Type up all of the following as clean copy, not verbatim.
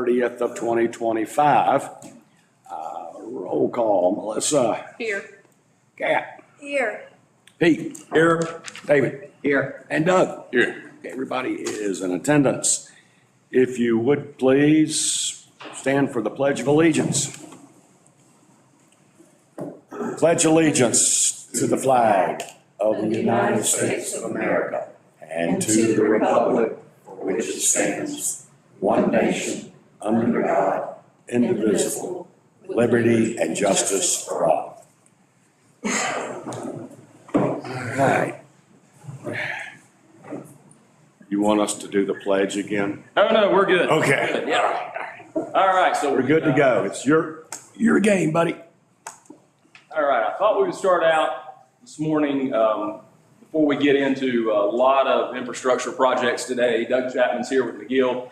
30th of 2025. Roll call, Melissa. Here. Kat. Here. Pete. Here. David. Here. And Doug. Here. Everybody is in attendance. If you would please stand for the Pledge of Allegiance. Pledge allegiance to the flag of the United States of America and to the republic for which it stands, one nation, under God, indivisible, with liberty and justice for all. All right. You want us to do the pledge again? Oh, no, we're good. Okay. Yeah. All right, so We're good to go. It's your game, buddy. All right, I thought we would start out this morning before we get into a lot of infrastructure projects today. Doug Chapman's here with McGill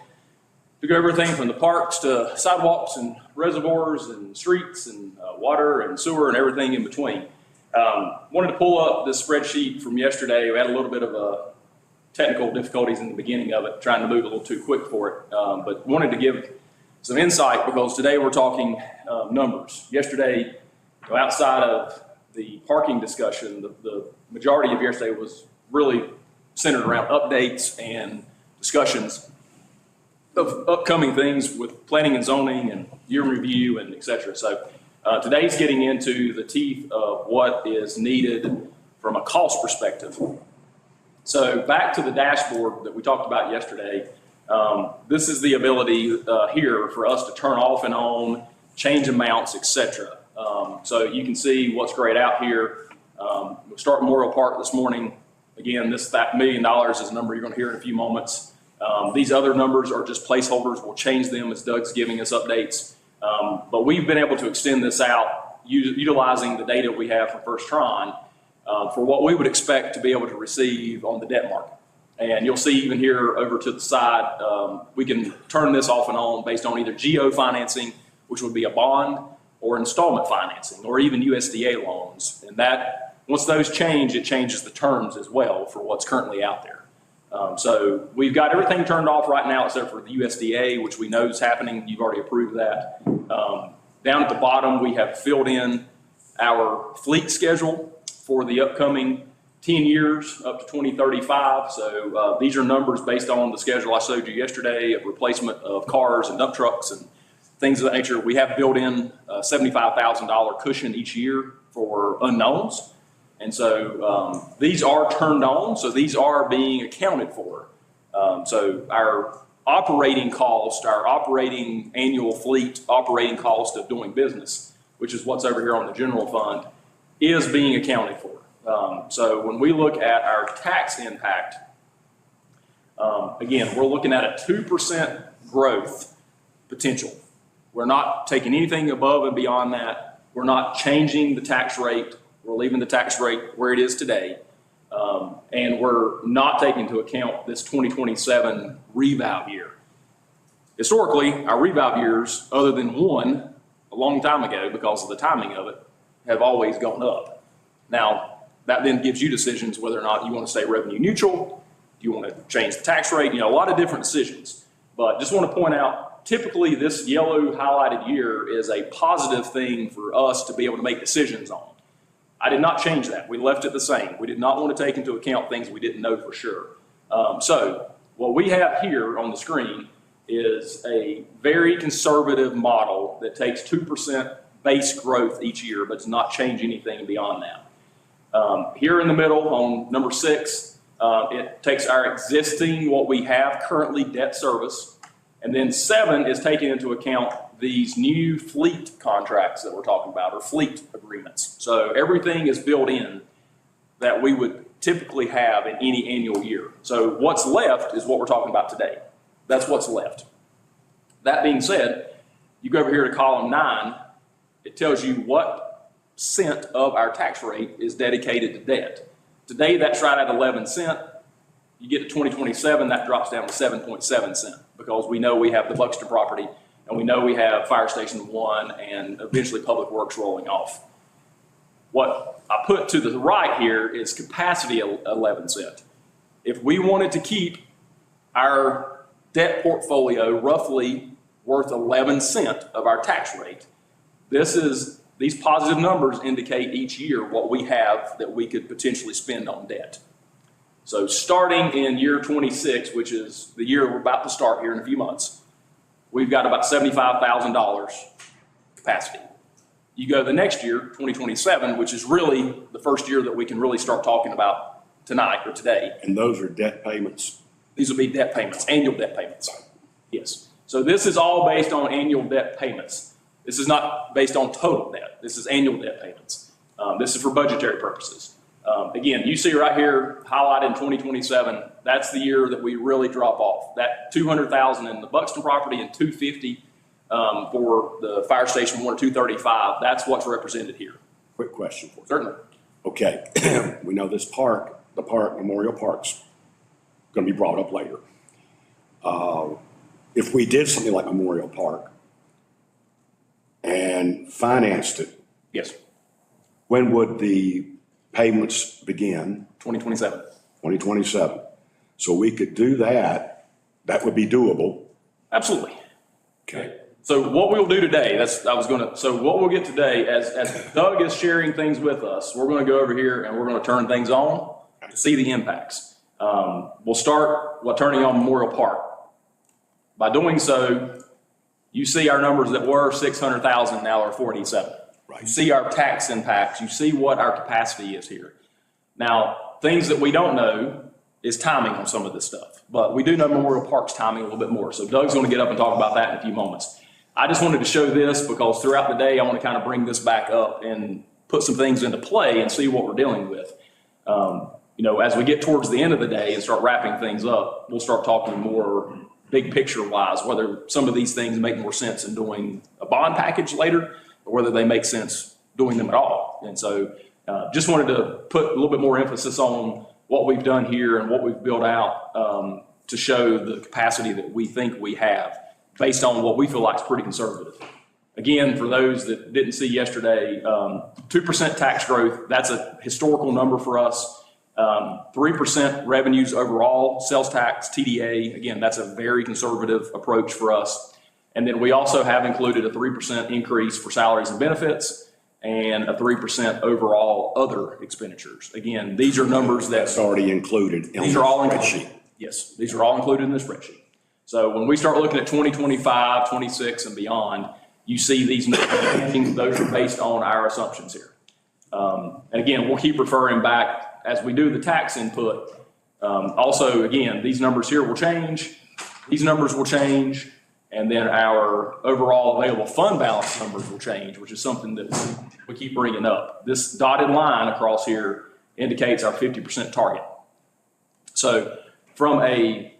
to go everything from the parks to sidewalks and reservoirs and streets and water and sewer and everything in between. Wanted to pull up this spreadsheet from yesterday. We had a little bit of technical difficulties in the beginning of it, trying to move a little too quick for it, but wanted to give some insight because today we're talking numbers. Yesterday, outside of the parking discussion, the majority of yesterday was really centered around updates and discussions of upcoming things with planning and zoning and year review and et cetera. So today's getting into the teeth of what is needed from a cost perspective. So back to the dashboard that we talked about yesterday, this is the ability here for us to turn off and on, change amounts, et cetera. So you can see what's grayed out here. We'll start Memorial Park this morning. Again, that $1 million is a number you're going to hear in a few moments. These other numbers are just placeholders. We'll change them as Doug's giving us updates. But we've been able to extend this out utilizing the data we have from First Tron for what we would expect to be able to receive on the debt market. And you'll see even here over to the side, we can turn this off and on based on either GO financing, which would be a bond, or installment financing, or even USDA loans. And that, once those change, it changes the terms as well for what's currently out there. So we've got everything turned off right now except for the USDA, which we know is happening. You've already approved that. Down at the bottom, we have filled in our fleet schedule for the upcoming 10 years up to 2035. So these are numbers based on the schedule I showed you yesterday of replacement of cars and dump trucks and things of that nature. We have built in a $75,000 cushion each year for unknowns. And so these are turned on, so these are being accounted for. So our operating cost, our operating annual fleet operating cost of doing business, which is what's over here on the general fund, is being accounted for. So when we look at our tax impact, again, we're looking at a 2% growth potential. We're not taking anything above and beyond that. We're not changing the tax rate. We're leaving the tax rate where it is today. And we're not taking into account this 2027 revalve year. Historically, our revalve years, other than one a long time ago because of the timing of it, have always gone up. Now, that then gives you decisions whether or not you want to stay revenue neutral, do you want to change the tax rate, a lot of different decisions. But just want to point out, typically this yellow highlighted year is a positive thing for us to be able to make decisions on. I did not change that. We left it the same. We did not want to take into account things we didn't know for sure. So what we have here on the screen is a very conservative model that takes 2% base growth each year, but does not change anything beyond that. Here in the middle on number 6, it takes our existing, what we have currently debt service, and then 7 is taking into account these new fleet contracts that we're talking about, or fleet agreements. So everything is built in that we would typically have in any annual year. So what's left is what we're talking about today. That's what's left. That being said, you go over here to column 9, it tells you what cent of our tax rate is dedicated to debt. Today, that's right at 11 cents. You get to 2027, that drops down to 7.7 cents because we know we have the Buxton property and we know we have Fire Station 1 and eventually Public Works rolling off. What I put to the right here is capacity 11 cents. If we wanted to keep our debt portfolio roughly worth 11 cents of our tax rate. These positive numbers indicate each year what we have that we could potentially spend on debt. So starting in year 26, which is the year we're about to start here in a few months, we've got about $75,000 capacity. You go the next year, 2027, which is really the first year that we can really start talking about tonight or today. And those are debt payments? These will be debt payments, annual debt payments. Yes. So this is all based on annual debt payments. This is not based on total debt. This is annual debt payments. This is for budgetary purposes. Again, you see right here highlighted in 2027, that's the year that we really drop off. That $200,000 in the Buxton property and $250,000 for the fire station 1 or 235, that's what's represented here. Quick question for you. Certainly. Okay, we know this park, the park, Memorial Park's going to be brought up later. If we did something like Memorial Park and financed it, Yes, when would the payments begin? 2027. 2027. So we could do that. That would be doable. Absolutely. Okay. So what we'll do today, so what we'll get today, as Doug is sharing things with us, we're going to go over here and we're going to turn things on to see the impacts. We'll start turning on Memorial Park. By doing so, you see our numbers that were 600,000 now are 47. Right. You see our tax impacts. You see what our capacity is here. Now, things that we don't know is timing on some of this stuff, but we do know Memorial Park's timing a little bit more. So Doug's going to get up and talk about that in a few moments. I just wanted to show this because throughout the day, I want to kind of bring this back up and put some things into play and see what we're dealing with. As we get towards the end of the day and start wrapping things up, we'll start talking more big picture wise, whether some of these things make more sense in doing a bond package later or whether they make sense doing them at all. And so just wanted to put a little bit more emphasis on what we've done here and what we've built out to show the capacity that we think we have based on what we feel like is pretty conservative. Again, for those that didn't see yesterday, 2% tax growth, that's a historical number for us. 3% revenues overall, sales tax, TDA, again, that's a very conservative approach for us. And then we also have included a 3% increase for salaries and benefits and a 3% overall other expenditures. Again, these are numbers That's already included in these are all the included. spreadsheet. Yes, these are all included in the spreadsheet. So when we start looking at 2025, 26 and beyond, you see these numbers, those are based on our assumptions here. And again, we'll keep referring back as we do the tax input. Also, again, these numbers here will change. These numbers will change. And then our overall available fund balance numbers will change, which is something that we keep bringing up. This dotted line across here indicates our 50% target. So from a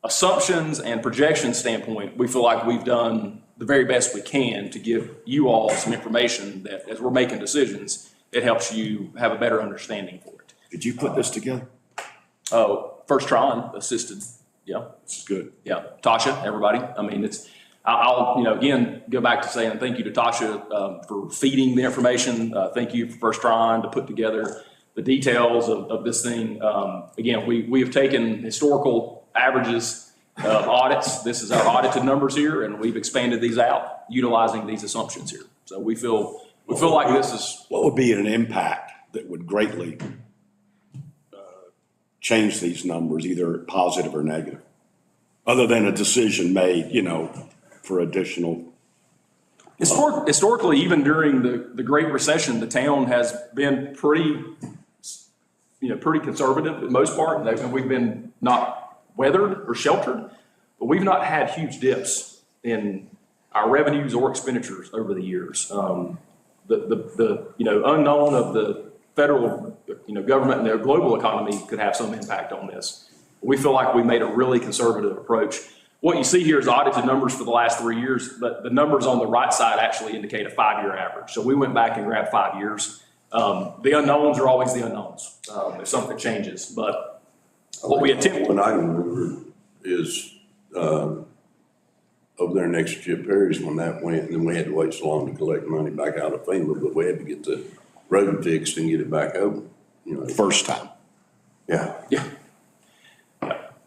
assumptions and projection standpoint, we feel like we've done the very best we can to give you all some information that as we're making decisions, it helps you have a better understanding for it. Did you put this together? Oh, First Tron assisted. Yeah. This is good. Yeah. Tasha, everybody. I mean, I'll again, go back to saying thank you to Tasha for feeding the information. Thank you for First Tron to put together the details of this thing. Again, we have taken historical averages of audits. This is our audited numbers here, and we've expanded these out utilizing these assumptions here. So we feel like this is. What would be an impact that would greatly change these numbers, either positive or negative, other than a decision made, for additional? Historically, even during the Great Recession, the town has been pretty conservative for the most part. And we've been not weathered or sheltered, but we've not had huge dips in our revenues or expenditures over the years. The unknown of the federal government and their global economy could have some impact on this. We feel like we made a really conservative approach. What you see here is audited numbers for the last 3 years, but the numbers on the right side actually indicate a 5-year average. So we went back and grabbed 5 years. The unknowns are always the unknowns if something changes. But what we attempt. What I can remember is over there next to Chip Perry's when that went, and then we had to wait so long to collect money back out of FEMA, but we had to get the road fixed and get it back open. First time. Yeah. Yeah.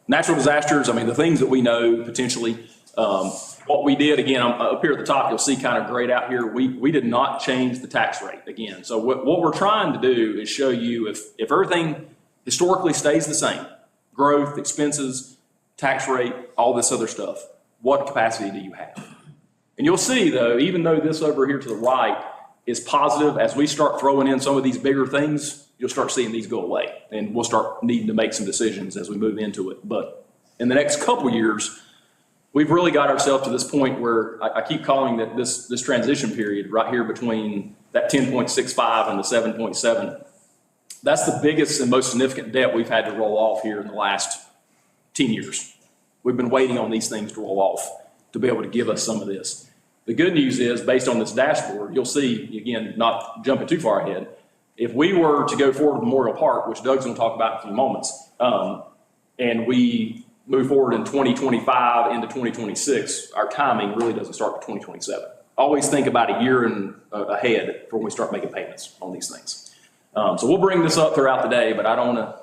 Natural disasters, I mean, the things that we know potentially, What we did, again, up here at the top, you'll see kind of grayed out here. We did not change the tax rate again. So what we're trying to do is show you if everything historically stays the same, growth, expenses, tax rate, all this other stuff, what capacity do you have? And you'll see though, even though this over here to the right is positive, as we start throwing in some of these bigger things, you'll start seeing these go away. And we'll start needing to make some decisions as we move into it. But in the next couple years, we've really got ourselves to this point where I keep calling that this transition period right here between that 10.65 and the 7.7. That's the biggest and most significant debt we've had to roll off here in the last 10 years. We've been waiting on these things to roll off to be able to give us some of this. The good news is, based on this dashboard, you'll see, again, not jumping too far ahead, if we were to go forward with Memorial Park, which Doug's going to talk about in a few moments, and we move forward in 2025 into 2026, our timing really doesn't start to 2027. Always think about a year ahead for when we start making payments on these things. So we'll bring this up throughout the day, but I don't want to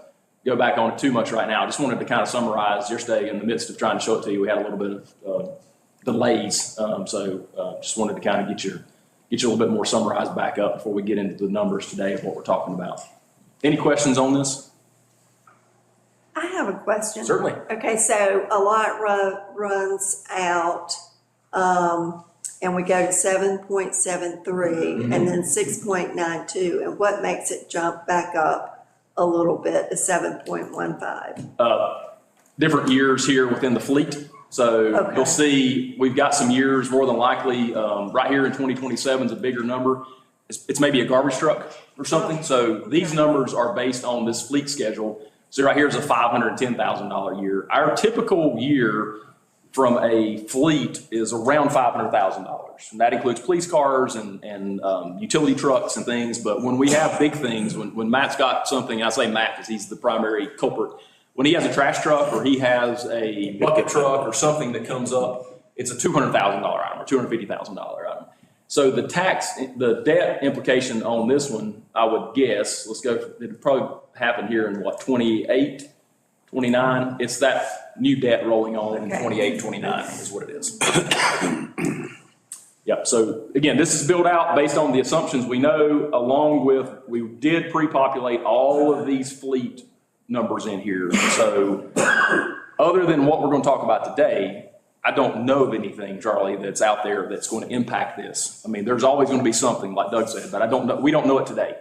go back on it too much right now. I just wanted to kind of summarize yesterday in the midst of trying to show it to you. We had a little bit of delays, so just wanted to kind of get you a little bit more summarized back up before we get into the numbers today of what we're talking about. Any questions on this? I have a question. Certainly. Okay, so a lot runs out, and we go to 7.73 and then 6.92. And what makes it jump back up a little bit to 7.15? Different years here within the fleet. So Okay. You'll see we've got some years more than likely, right here in 2027 is a bigger number. It's maybe a garbage truck or something. So these numbers are based on this fleet schedule. So right here is a $510,000 year. Our typical year from a fleet is around $500,000. And that includes police cars and utility trucks and things. But when we have big things, when Matt's got something, I say Matt because he's the primary culprit. When he has a trash truck or he has a bucket truck or something that comes up, it's a $200,000 item or $250,000 item. So the debt implication on this one, I would guess, it'd probably happen here in what, 28, 29? It's that new debt rolling on in Okay. 28, 29 is what it is. Yep, so again, this is built out based on the assumptions we know, along with, we did pre-populate all of these fleet numbers in here. So other than what we're going to talk about today, I don't know of anything, Charlie, that's out there that's going to impact this. I mean, there's always going to be something, like Doug said, but we don't know it today.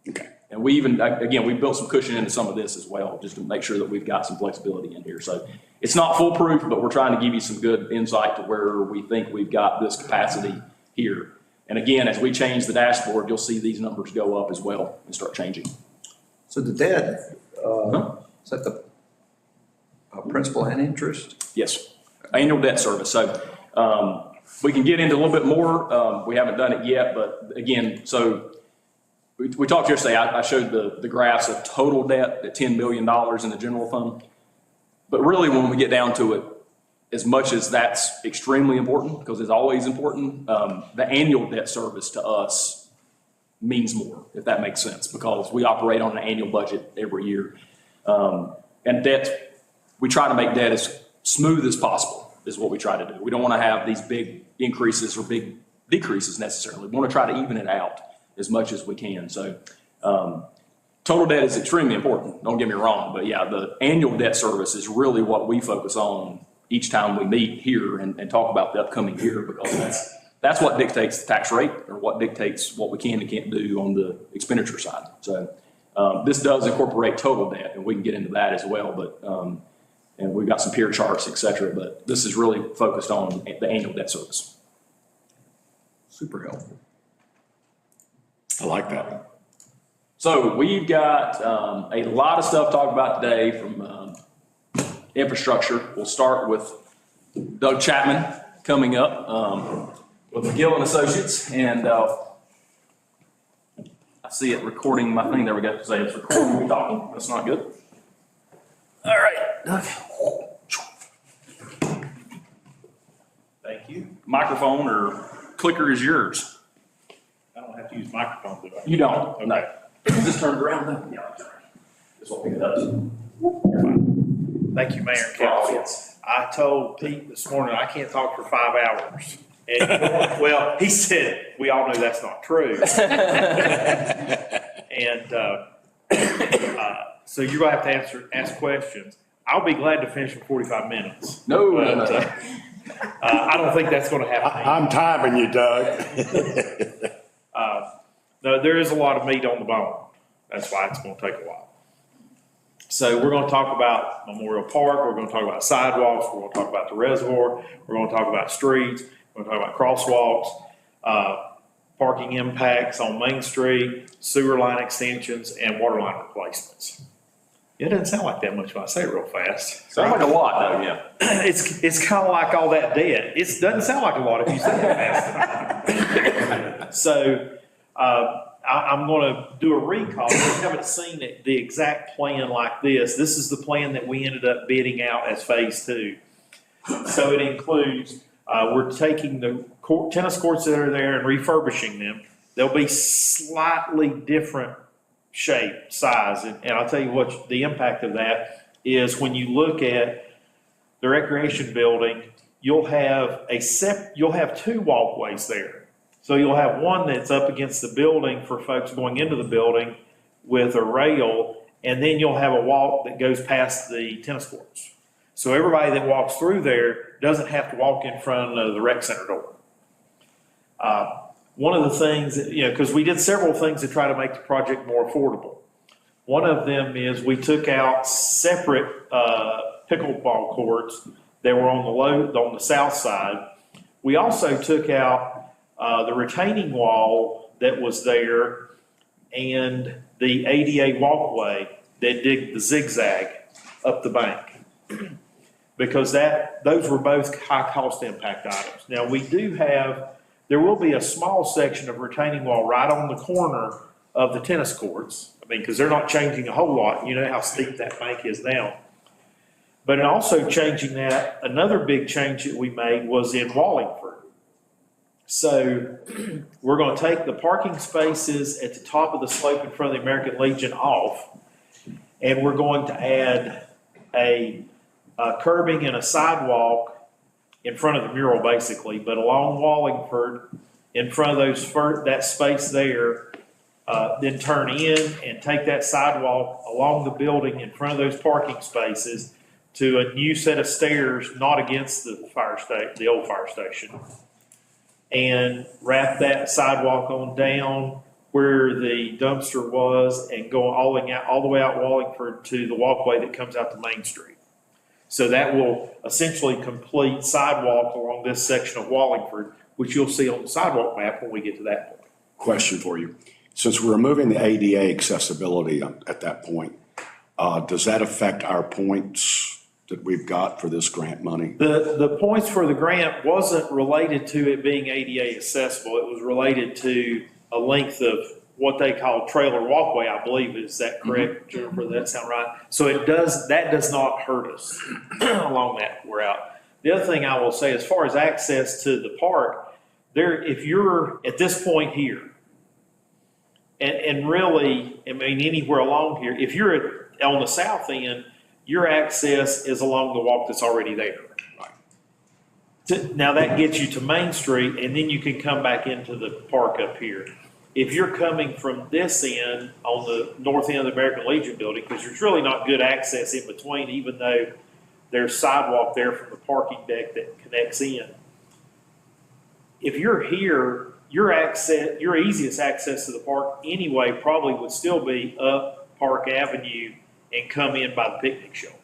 Okay. And we built some cushion into some of this as well, just to make sure that we've got some flexibility in here. So it's not foolproof, but we're trying to give you some good insight to where we think we've got this capacity here. And again, as we change the dashboard, you'll see these numbers go up as well and start changing. So the debt, is that the principal and interest? Yes, annual debt service. So we can get into a little bit more. We haven't done it yet, but again, so we talked yesterday, I showed the graphs of total debt at $10 billion in the general fund. But really, when we get down to it, as much as that's extremely important, because it's always important, the annual debt service to us means more, if that makes sense, because we operate on an annual budget every year. And debt, we try to make debt as smooth as possible, is what we try to do. We don't want to have these big increases or big decreases necessarily. We want to try to even it out as much as we can. So total debt is extremely important, don't get me wrong, but yeah, the annual debt service is really what we focus on each time we meet here and talk about the upcoming year, because that's what dictates the tax rate, or what dictates what we can and can't do on the expenditure side. So this does incorporate total debt, and we can get into that as well, but and we've got some peer charts, et cetera, but this is really focused on the annual debt service. Super helpful. I like that. So we've got a lot of stuff to talk about today from infrastructure. We'll start with Doug Chapman coming up with McGill and Associates, and I see it recording my thing. There we go. Say it's recording me talking. That's not good. All right, Doug. Thank you. Microphone or clicker is yours. I don't have to use microphone, do I? You don't. No. Is this turned around? No. Yeah. This will pick it up. You're fine. Thank you, Mayor and Council. I told Pete this morning, I can't talk for 5 hours. And, well, he said, we all know that's not true. And, so you're gonna have to ask questions. I'll be glad to finish in 45 minutes. No, But, no, no. I don't think that's gonna happen. I'm timing you, Doug. No, there is a lot of meat on the bone. That's why it's gonna take a while. So we're gonna talk about Memorial Park, we're gonna talk about sidewalks, we're gonna talk about the reservoir, we're gonna talk about streets, we're gonna talk about crosswalks, parking impacts on Main Street, sewer line extensions, and water line replacements. It doesn't sound like that much when I say it real fast. Sounds like a lot though, yeah. It's kind of like all that debt. It doesn't sound like a lot if you say it fast. So, I'm going to do a recall. We haven't seen the exact plan like this. This is the plan that we ended up bidding out as phase 2. So it includes, we're taking the tennis courts that are there and refurbishing them. They'll be slightly different shape, size, and I'll tell you what the impact of that is. When you look at the recreation building, you'll have 2 walkways there. So you'll have one that's up against the building for folks going into the building with a rail, and then you'll have a walk that goes past the tennis courts. So everybody that walks through there doesn't have to walk in front of the rec center door. One of the things, because we did several things to try to make the project more affordable. One of them is we took out separate pickleball courts that were on the south side. We also took out the retaining wall that was there and the ADA walkway that did the zigzag up the bank. Because those were both high cost impact items. Now there will be a small section of retaining wall right on the corner of the tennis courts. I mean, because they're not changing a whole lot. You know how steep that bank is now. But in also changing that, another big change that we made was in Wallingford. So we're going to take the parking spaces at the top of the slope in front of the American Legion off, and we're going to add a curbing and a sidewalk in front of the mural, basically, but along Wallingford, in front of that space there, then turn in and take that sidewalk along the building in front of those parking spaces to a new set of stairs, not against the old fire station, and wrap that sidewalk on down where the dumpster was and go all the way out Wallingford to the walkway that comes out to Main Street. So that will essentially complete sidewalk along this section of Wallingford, which you'll see on the sidewalk map when we get to that point. Question for you. Since we're removing the ADA accessibility at that point, does that affect our points that we've got for this grant money? The points for the grant wasn't related to it being ADA accessible. It was related to a length of what they call trailer walkway, I believe. Is that correct, Jennifer? Does that sound right? So that does not hurt us along that route. The other thing I will say, as far as access to the park, if you're at this point here, and really, I mean, anywhere along here, if you're on the south end, your access is along the walk that's already there. Now that gets you to Main Street, and then you can come back into the park up here. If you're coming from this end on the north end of the American Legion building, because there's really not good access in between, even though there's sidewalk there from the parking deck that connects in. If you're here, your easiest access to the park anyway probably would still be up Park Avenue and come in by the picnic shelter.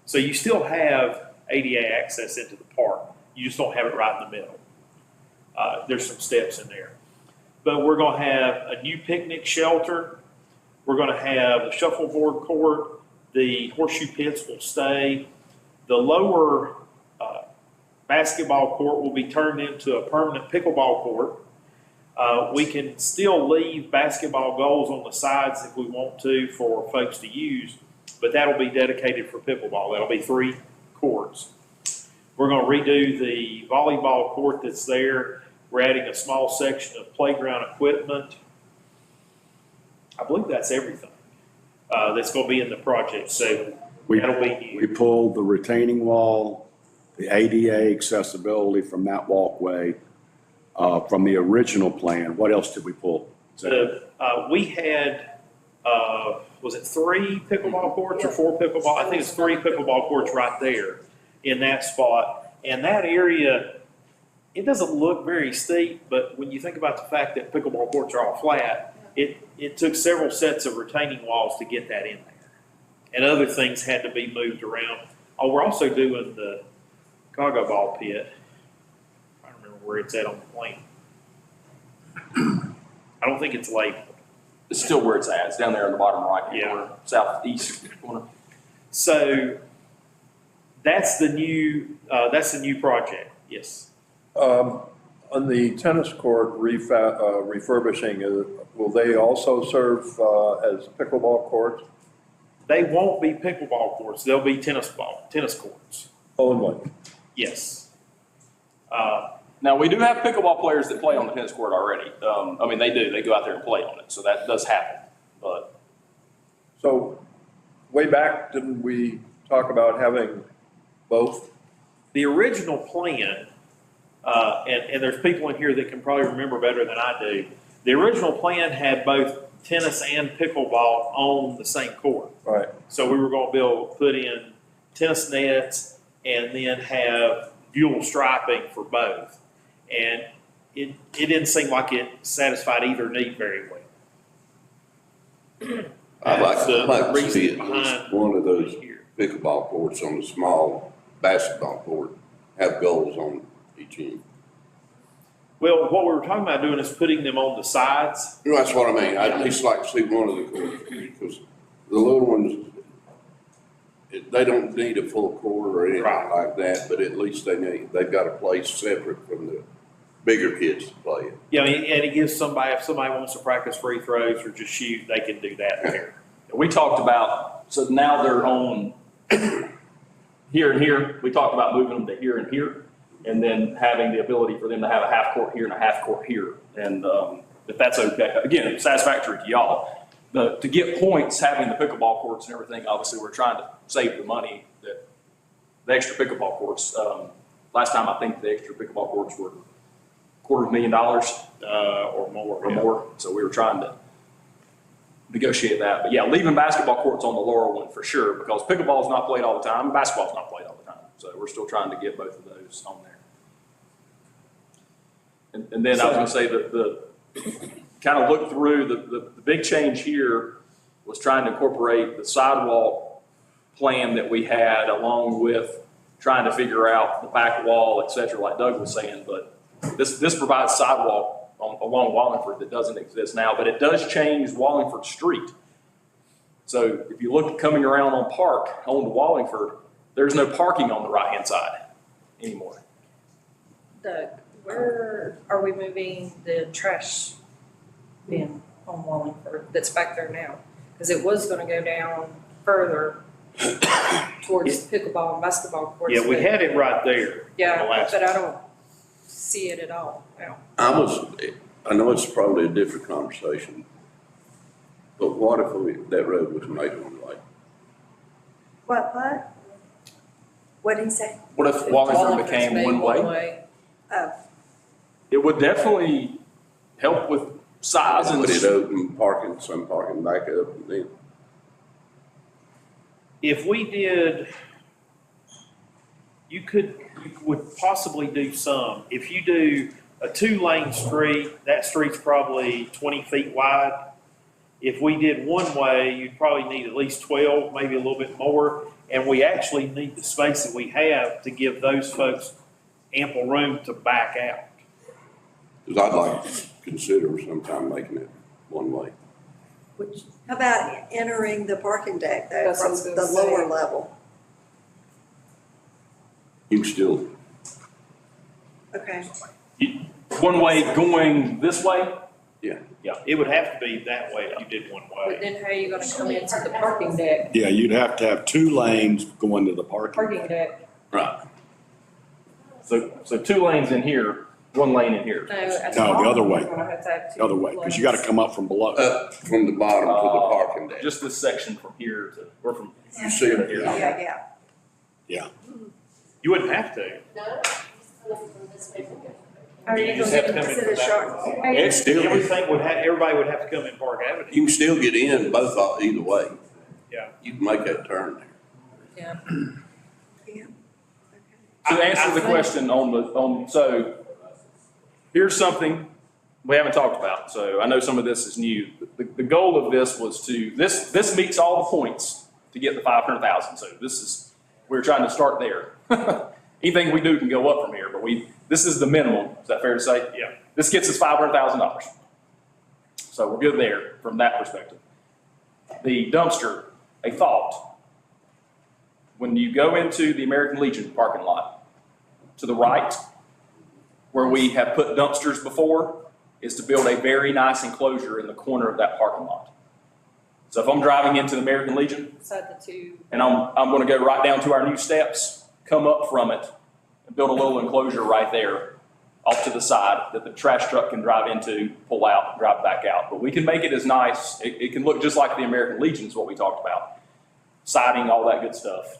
So you still have ADA access into the park. You just don't have it right in the middle. There's some steps in there. But we're going to have a new picnic shelter. We're going to have a shuffleboard court. The horseshoe pits will stay. The lower basketball court will be turned into a permanent pickleball court. We can still leave basketball goals on the sides if we want to for folks to use, but that'll be dedicated for pickleball. That'll be 3 courts. We're going to redo the volleyball court that's there. We're adding a small section of playground equipment. I believe that's everything that's going to be in the project. So That'll be We new. pulled the retaining wall, the ADA accessibility from that walkway, from the original plan. What else did we pull? We had, was it 3 pickleball courts or 4 pickleball? I think it's 3 pickleball courts right there in that spot. And that area, it doesn't look very steep, but when you think about the fact that pickleball courts are all flat, it took several sets of retaining walls to get that in there. And other things had to be moved around. Oh, we're also doing the Chicago ball pit. I don't remember where it's at on the plan. I don't think it's labeled. It's still where it's at. It's down there in the bottom right Yeah. corner, southeast corner. So that's the new project, yes. On the tennis court refurbishing, will they also serve as pickleball courts They won't be pickleball courts, they'll be tennis courts, only? yes. Now, we do have pickleball players that play on the tennis court already. I mean, they do. They go out there and play on it, so that does happen. But So way back, didn't we talk about having both? The original plan, and there's people in here that can probably remember better than I do. The original plan had both tennis and pickleball on the same court. Right. So we were gonna be able to put in tennis nets and then have dual striping for both. And it didn't seem like it satisfied either need very well. I'd That's the like to see reason at least behind one of those here. pickleball courts on the small basketball court have goals on each end. Well, what we were talking about doing is putting them on the sides. You know, that's what I mean. I'd at least like to see one of the courts, because the little ones, they don't need a full court or anything Right. like that, but at least they've got a place separate from the bigger kids to play it. Yeah, I mean, and it gives somebody, if somebody wants to practice free throws or just shoot, they can do that there. we talked about, so now they're on here and here. We talked about moving them to here and here, and then having the ability for them to have a half court here and a half court here. And if that's okay, again, satisfactory to y'all. To get points, having the pickleball courts and everything, obviously, we're trying to save the money, that the extra pickleball courts. Last time, I think the extra pickleball courts were $250,000 Or more. or more. So we were trying to negotiate that. But yeah, leaving basketball courts on the lower one for sure, because pickleball is not played all the time, basketball's not played all the time. So we're still trying to get both of those on there. And then I was gonna say that the kind of look through, the big change here was trying to incorporate the sidewalk plan that we had, along with trying to figure out the back wall, et cetera, like Doug was saying. But this provides sidewalk along Wallingford that doesn't exist now, but it does change Wallingford Street. So if you look coming around on Park on to Wallingford, there's no parking on the right-hand side anymore. Doug, where are we moving the trash bin on Wallingford that's back there now? Because it was gonna go down further towards pickleball and basketball courts. Yeah, we but- had it right there. Yeah, the last but I don't see it at all now. I know it's probably a different conversation, but what if that road was made one way? What? What did he say? What if Wallingford Wallingford's became made one way? Oh, It would definitely help with size and. Would it open some parking back up and then? If we did, you would possibly do some. If you do a 2-lane street, that street's probably 20 feet wide. If we did one way, you'd probably need at least 12, maybe a little bit more. And we actually need the space that we have to give those folks ample room to back out. Because I'd like to consider sometime making it one way. how about entering the parking deck though, That's what I from was the gonna say. lower level? You can still, Okay, One way going this way? Yeah, it would have to be that way if you did one But way. then how are you gonna come into the parking deck, Yeah, you'd have to have 2 lanes going to the parking. parking deck? right. So 2 lanes in here, one lane in here. No, at No, the bottom, other way. we're gonna have to have two The other way, because you gotta come up from below. Up from the bottom to the parking deck. Just this section from here to, or from You see it here? Yeah. You wouldn't have to. Are you just gonna have to come in consider from that short? It's still, Everything everybody would have to come in Park Avenue. you can still get in either way. Yeah. You can make that turn there. Yeah. To I answer the think- question so here's something we haven't talked about. So I know some of this is new. The goal of this was this meets all the points to get the 500,000. So we're trying to start there. Anything we do can go up from here, but this is the minimum. Is that fair to say? Yeah. This gets us $500,000. So we're good there from that perspective. The dumpster, a thought. When you go into the American Legion parking lot, to the right, where we have put dumpsters before, is to build a very nice enclosure in the corner of that parking lot. So if I'm driving into the American Legion Beside the two. and I'm going to go right down to our new steps, come up from it, and build a little enclosure right there off to the side that the trash truck can drive into, pull out, drive back out. But we can make it as nice. It can look just like the American Legion is what we talked about. Siding, all that good stuff,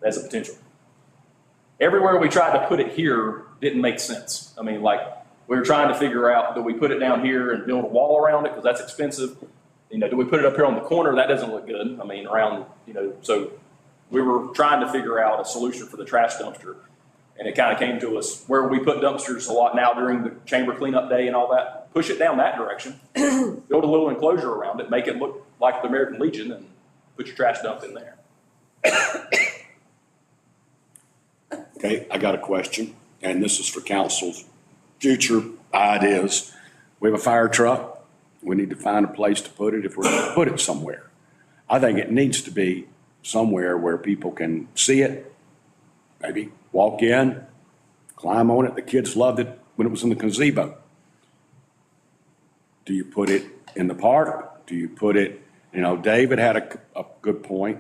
as a potential. Everywhere we tried to put it here didn't make sense. I mean, like, we were trying to figure out, do we put it down here and build a wall around it, because that's expensive? You know, do we put it up here on the corner? That doesn't look good. I mean, around, so we were trying to figure out a solution for the trash dumpster. And it kind of came to us where we put dumpsters a lot now during the chamber cleanup day and all that. Push it down that direction, build a little enclosure around it, make it look like the American Legion, and put your trash dump in there. Okay, I got a question, and this is for council's future ideas. We have a fire truck. We need to find a place to put it if we're going to put it somewhere. I think it needs to be somewhere where people can see it, maybe walk in, climb on it. The kids loved it when it was in the gazebo. Do you put it in the park? Do you put it, David had a good point,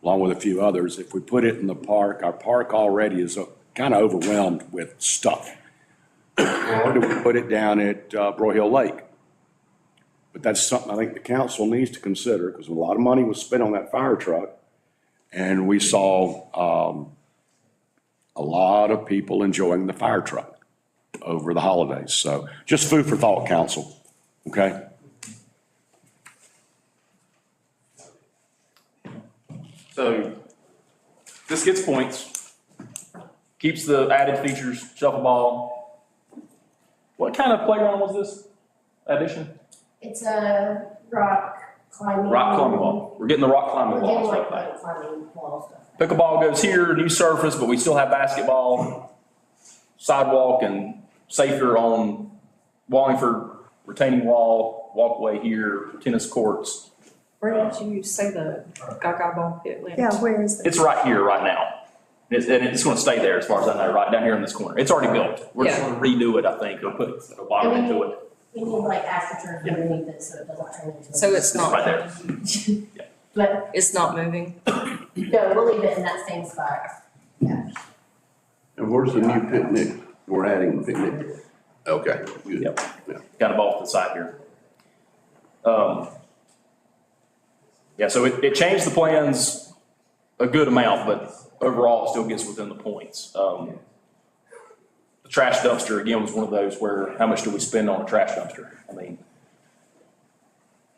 along with a few others. If we put it in the park, our park already is kind of overwhelmed with stuff. Or do we put it down at Broy Hill Lake? But that's something I think the council needs to consider, because a lot of money was spent on that fire truck. And we saw a lot of people enjoying the fire truck over the holidays. So just food for thought, council, okay? So this gets points, keeps the added features, shuffle ball. What kind of playground was this addition? It's a rock climbing. Rock climbing wall. We're getting the rock climbing We're wall getting and stuff like back. climbing wall stuff. Pickleball goes here, new surface, but we still have basketball, sidewalk, and safer on Wallingford, retaining wall, walkway here, tennis courts. Where did you say the Gaga ball pit went? Yeah, where is that? It's right here, right now. And it's gonna stay there as far as I know, right down here in this corner. It's already built. We're just gonna redo it, I think, or put a bottom into it. We need like astroturf underneath it so it doesn't turn into. So it's not. Right there. But It's not moving? no, we'll leave it in that same spot. Yeah. And where's the new picnic? We're adding the picnic. Okay, good. Yep. Yeah. Kind of off to the side here. Yeah, so it changed the plans a good amount, but overall it still gets within the points. The trash dumpster, again, was one of those where, how much do we spend on a trash dumpster? I mean.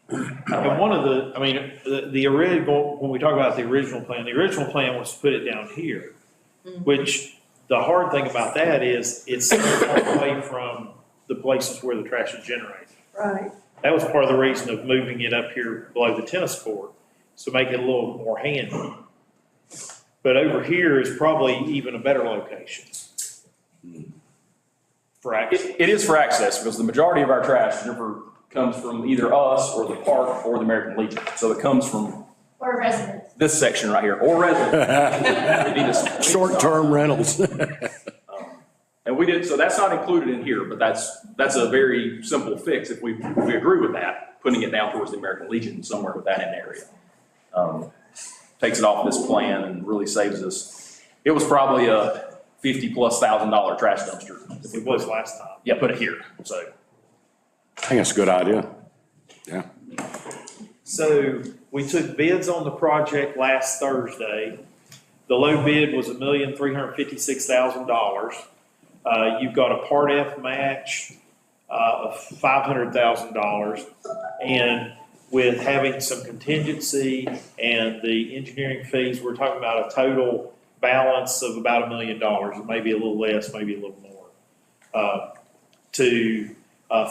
And one of the original, when we talk about the original plan was to put it down here, which the hard thing about that is it's so far away from the places where the trash is generated. Right. That was part of the reason of moving it up here below the tennis court, so make it a little more handy. But over here is probably even a better location for access. It is for access, because the majority of our trash never comes from either us or the park or the American Legion. So it comes from Or residents. this section right here, or residents. Short-term rentals. And we did, so that's not included in here, but that's a very simple fix if we agree with that, putting it down towards the American Legion somewhere with that in the area. Takes it off this plan and really saves us. It was probably a $50,000+ trash dumpster. It was last time. Yeah, put it here, so. I think that's a good idea. Yeah. So we took bids on the project last Thursday. The low bid was $1,356,000. You've got a Part F match of $500,000. And with having some contingency and the engineering fees, we're talking about a total balance of about $1 million, maybe a little less, maybe a little more, to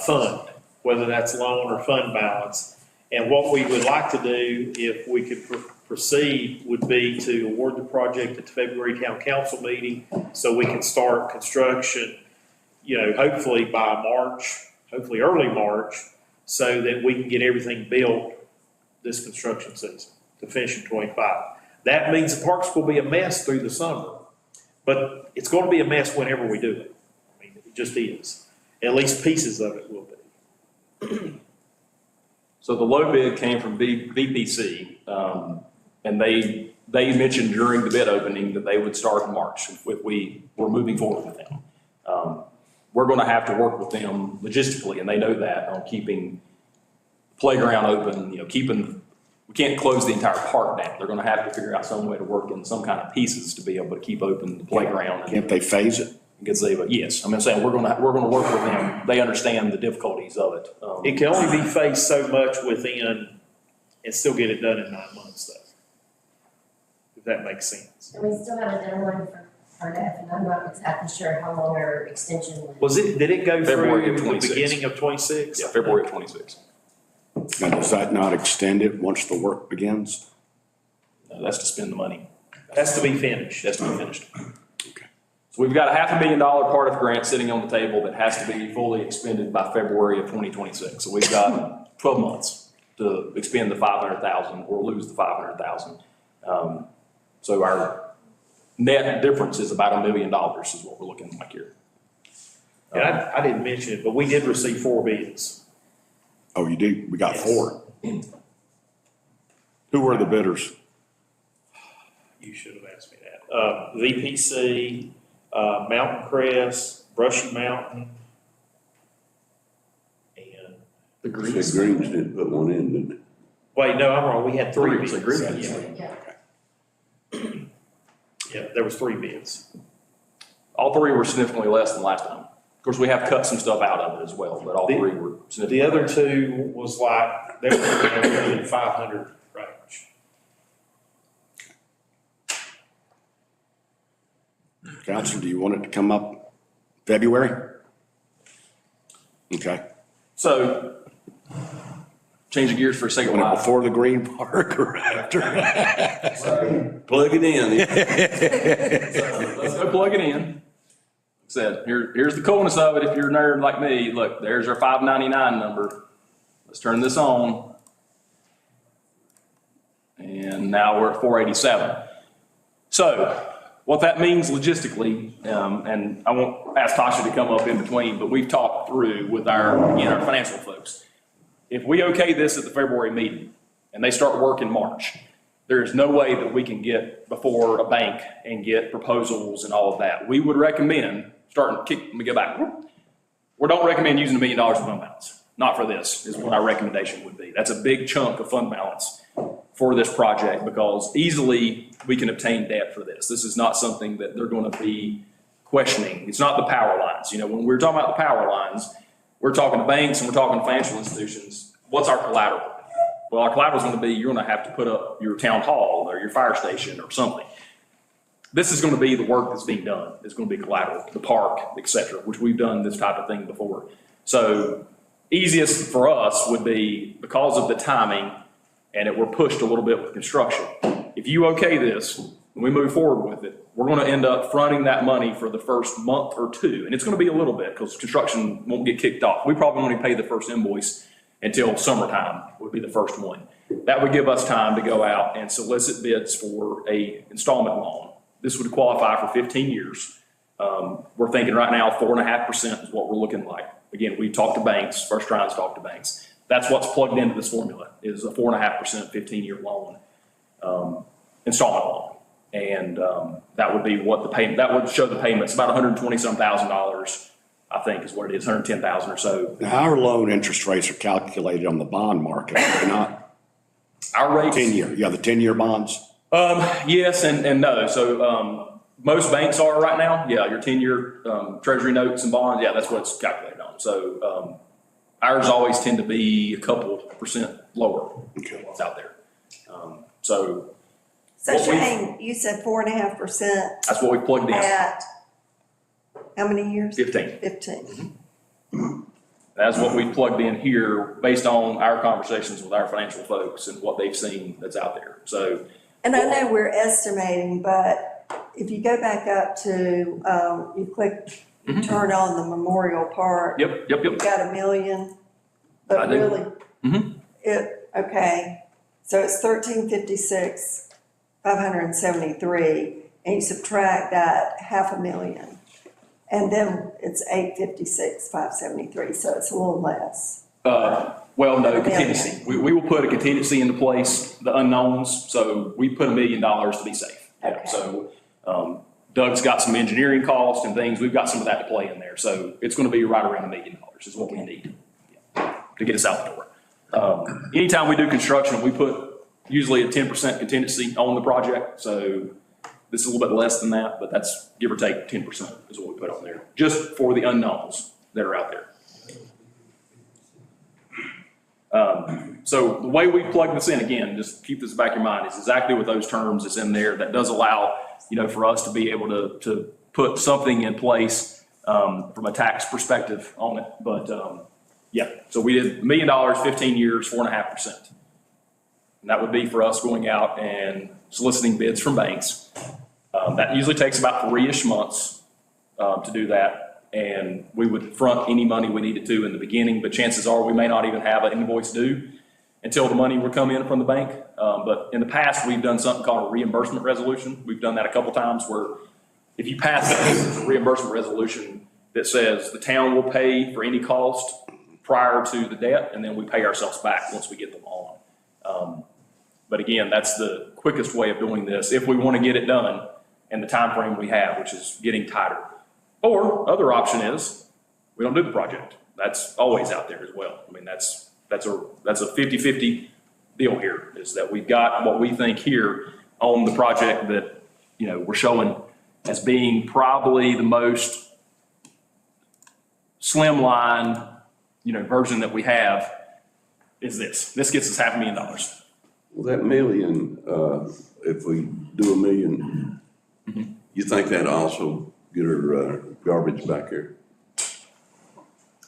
fund, whether that's loan or fund balance. And what we would like to do, if we could proceed, would be to award the project at the February Town Council meeting so we can start construction, hopefully by March, hopefully early March, so that we can get everything built this construction season to finish in '25. That means the parks will be a mess through the summer, but it's going to be a mess whenever we do it. I mean, it just is. At least pieces of it will be. So the low bid came from VPC, and they mentioned during the bid opening that they would start in March if we were moving forward with them. We're going to have to work with them logistically, and they know that, on keeping the playground open, we can't close the entire park down. They're going to have to figure out some way to work in some kind of pieces to be able to keep open the playground. Can't they phase it? Yes, I'm saying we're going to work with them. They understand the difficulties of it. It can only be phased so much within and still get it done in 9 months, though. If that makes sense. And we still have a deadline for Part F, and I'm not exactly sure how long our extension was. Did it go February through of the 26. beginning of '26? Yeah, February of '26. Now, does that not extend it once the work begins? That's to spend the money. Has to be finished. That's to be finished. So we've got a $500,000 Part F grant sitting on the table that has to be fully expended by February of 2026. So we've got 12 months to expend the $500,000 or lose the $500,000. So our net difference is about $1 million is what we're looking like here. And I didn't mention it, but we did receive 4 bids. Oh, you do? We got Yes. 4. Who were the bidders? You should have asked me that. VPC, Mountain Crest, Brushy Mountain, and, The Greens didn't put one in, didn't they? wait, no, I'm wrong. We had 3 Greens, bids. the Greens. Yeah. Yeah. Yeah, there was 3 bids. All 3 were significantly less than last time. Of course, we have cut some stuff out of it as well, but all 3 were significantly. The other 2 was like, they were in 500 range. Council, do you want it to come up February? Okay. So, changing gears for a second. Want it before the Green Park or after? Plug it in. Let's go plug it in. Said, here's the coolness of it. If you're a nerd like me, look, there's our $599 number. Let's turn this on. And now we're at $487. So what that means logistically, and I won't ask Tasha to come up in between, but we've talked through with our financial folks. If we okay this at the February meeting and they start work in March, there is no way that we can get before a bank and get proposals and all of that. We would recommend let me go back. We don't recommend using $1 million of fund balance. Not for this, is what our recommendation would be. That's a big chunk of fund balance for this project because easily we can obtain debt for this. This is not something that they're going to be questioning. It's not the power lines. When we're talking about the power lines, we're talking to banks and we're talking to financial institutions. What's our collateral? Well, our collateral is going to be you're going to have to put up your town hall or your fire station or something. This is going to be the work that's being done. It's going to be collateral, the park, et cetera, which we've done this type of thing before. So easiest for us would be because of the timing and we're pushed a little bit with construction. If you okay this and we move forward with it, we're going to end up fronting that money for the first month or 2. And it's going to be a little bit because construction won't get kicked off. We probably won't even pay the first invoice until summertime would be the first one. That would give us time to go out and solicit bids for a installment loan. This would qualify for 15 years. We're thinking right now 4.5% is what we're looking like. Again, we talked to banks, First Trines talked to banks. That's what's plugged into this formula is a 4.5% 15-year loan, installment loan. And, that would be what the payment, that would show the payments, about $120-some thousand, I think is what it is, 110,000 or so. Now, our loan interest rates are calculated on the bond market, are they not? Our rates. 10-year, yeah, the 10-year bonds. Yes and no. So, most banks are right now. Yeah, your 10-year, treasury notes and bonds. Yeah, that's what it's calculated on. So, ours always tend to be a couple percent lower than what's out there. So So What we- Shane, you said 4.5% that's what we plugged in. at how many years? 15. 15. That's what we plugged in here based on our conversations with our financial folks and what they've seen that's out there. So, And I know we're estimating, but if you go back up to, you click, turn on the Memorial Park. yep. You've got $1 million, I but do. really, Mhm. okay, so it's 1356, 573, and you subtract that $500,000. And then it's 856, 573, so it's a little less. Well, no, contingency. We will put a contingency into place, the unknowns, so we put $1 million to be safe. Yeah, Okay. so, Doug's got some engineering costs and things, we've got some of that to play in there, so it's gonna be right around $1 million is what we need to get us out the door. Anytime we do construction, we put usually a 10% contingency on the project, so this is a little bit less than that, but that's give or take 10% is what we put on there, just for the unknowns that are out there. So the way we plug this in, again, just keep this back in your mind, is exactly with those terms that's in there that does allow, for us to be able to put something in place, from a tax perspective on it. But, yeah, so we did $1 million, 15 years, 4.5%. And that would be for us going out and soliciting bids from banks. That usually takes about 3-ish months, to do that. And we would front any money we needed to in the beginning, but chances are we may not even have an invoice due until the money would come in from the bank. But in the past, we've done something called a reimbursement resolution. We've done that a couple times where if you pass a reimbursement resolution that says the town will pay for any cost prior to the debt, and then we pay ourselves back once we get them on. But again, that's the quickest way of doing this if we want to get it done in the time frame we have, which is getting tighter. Or other option is we don't do the project. That's always out there as well. I mean, that's a 50-50 deal here, is that we've got what we think here on the project that, we're showing as being probably the most slimline, version that we have is this. This gets us $500,000. Well, that million, if we do $1 million, you think that also get our garbage back here?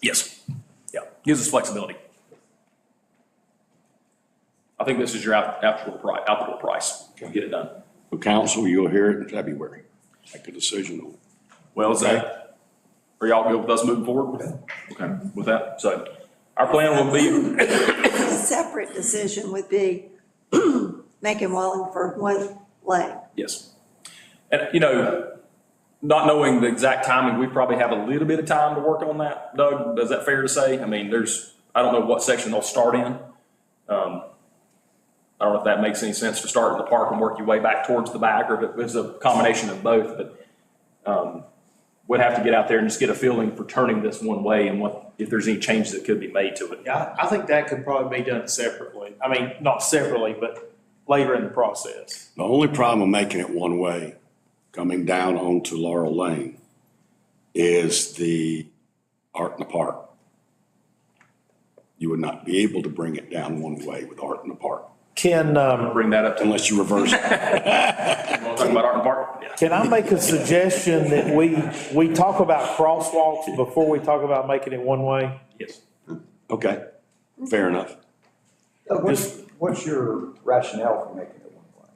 Yes. Yeah. Gives us flexibility. I think this is your out the door price. Get it done. The council, you'll hear it in February. Make a decision on it. Well, is that, are y'all good with us moving forward with that? Okay, with that. So our plan will be, A separate decision would be making Wallingford one lane. yes. And, not knowing the exact timing, we probably have a little bit of time to work on that. Doug, is that fair to say? I mean, I don't know what section they'll start in. I don't know if that makes any sense to start in the park and work your way back towards the back, or if it was a combination of both, but, we'd have to get out there and just get a feeling for turning this one way and if there's any changes that could be made to it. Yeah, I think that could probably be done separately. I mean, not separately, but later in the process. The only problem with making it one way, coming down onto Laurel Lane, is the Art in the Park. You would not be able to bring it down one way with Art in the Park Can, Bring that up to, unless you reverse it. you want to talk about Art and Park? Yeah. can I make a suggestion that we talk about crosswalks before we talk about making it one way? Yes. Okay, fair enough. What's your rationale for making it one way?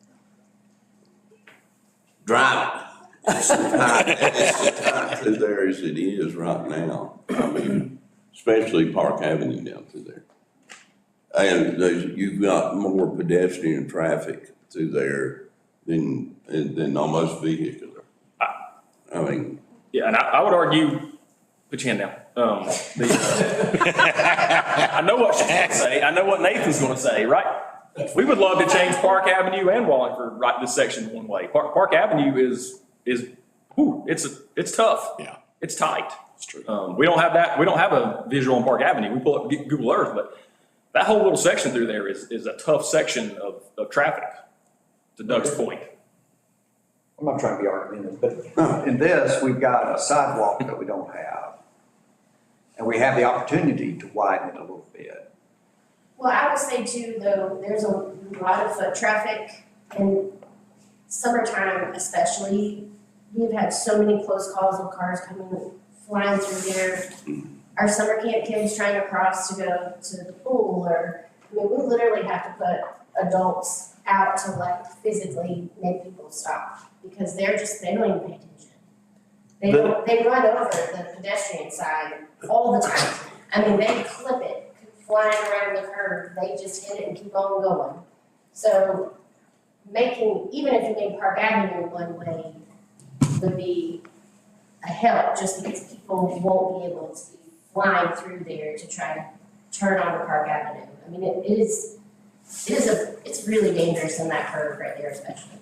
Drive. It's tight through there as it is right now. I mean, especially Park Avenue down through there. And you've got more pedestrian traffic through there than almost vehicular. I mean. Yeah, and I would argue, put your hand down. I know what she's gonna say. I know what Nathan's gonna say, right? We would love to change Park Avenue and Wallingford, right, this section one way. Park Avenue is, it's tough. Yeah. It's tight. It's true. We don't have that, we don't have a visual on Park Avenue. We pull up Google Earth, but that whole little section through there is a tough section of traffic, to Doug's point. I'm not trying to be argumentative, but in this, we've got a sidewalk that we don't have. And we have the opportunity to widen it a little bit. Well, I would say too, though, there's a lot of foot traffic and summertime especially. We've had so many close calls of cars coming, flying through there. Our summer camp kids trying to cross to go to the pool or, I mean, we literally have to put adults out to like physically make people stop because they don't even pay attention. They run over the pedestrian side all the time. I mean, they clip it, flying around the curve, they just hit it and keep on going. So even if you made Park Avenue one way would be a help, just because people won't be able to be flying through there to try to turn onto Park Avenue. I mean, it's really dangerous in that curve right there especially.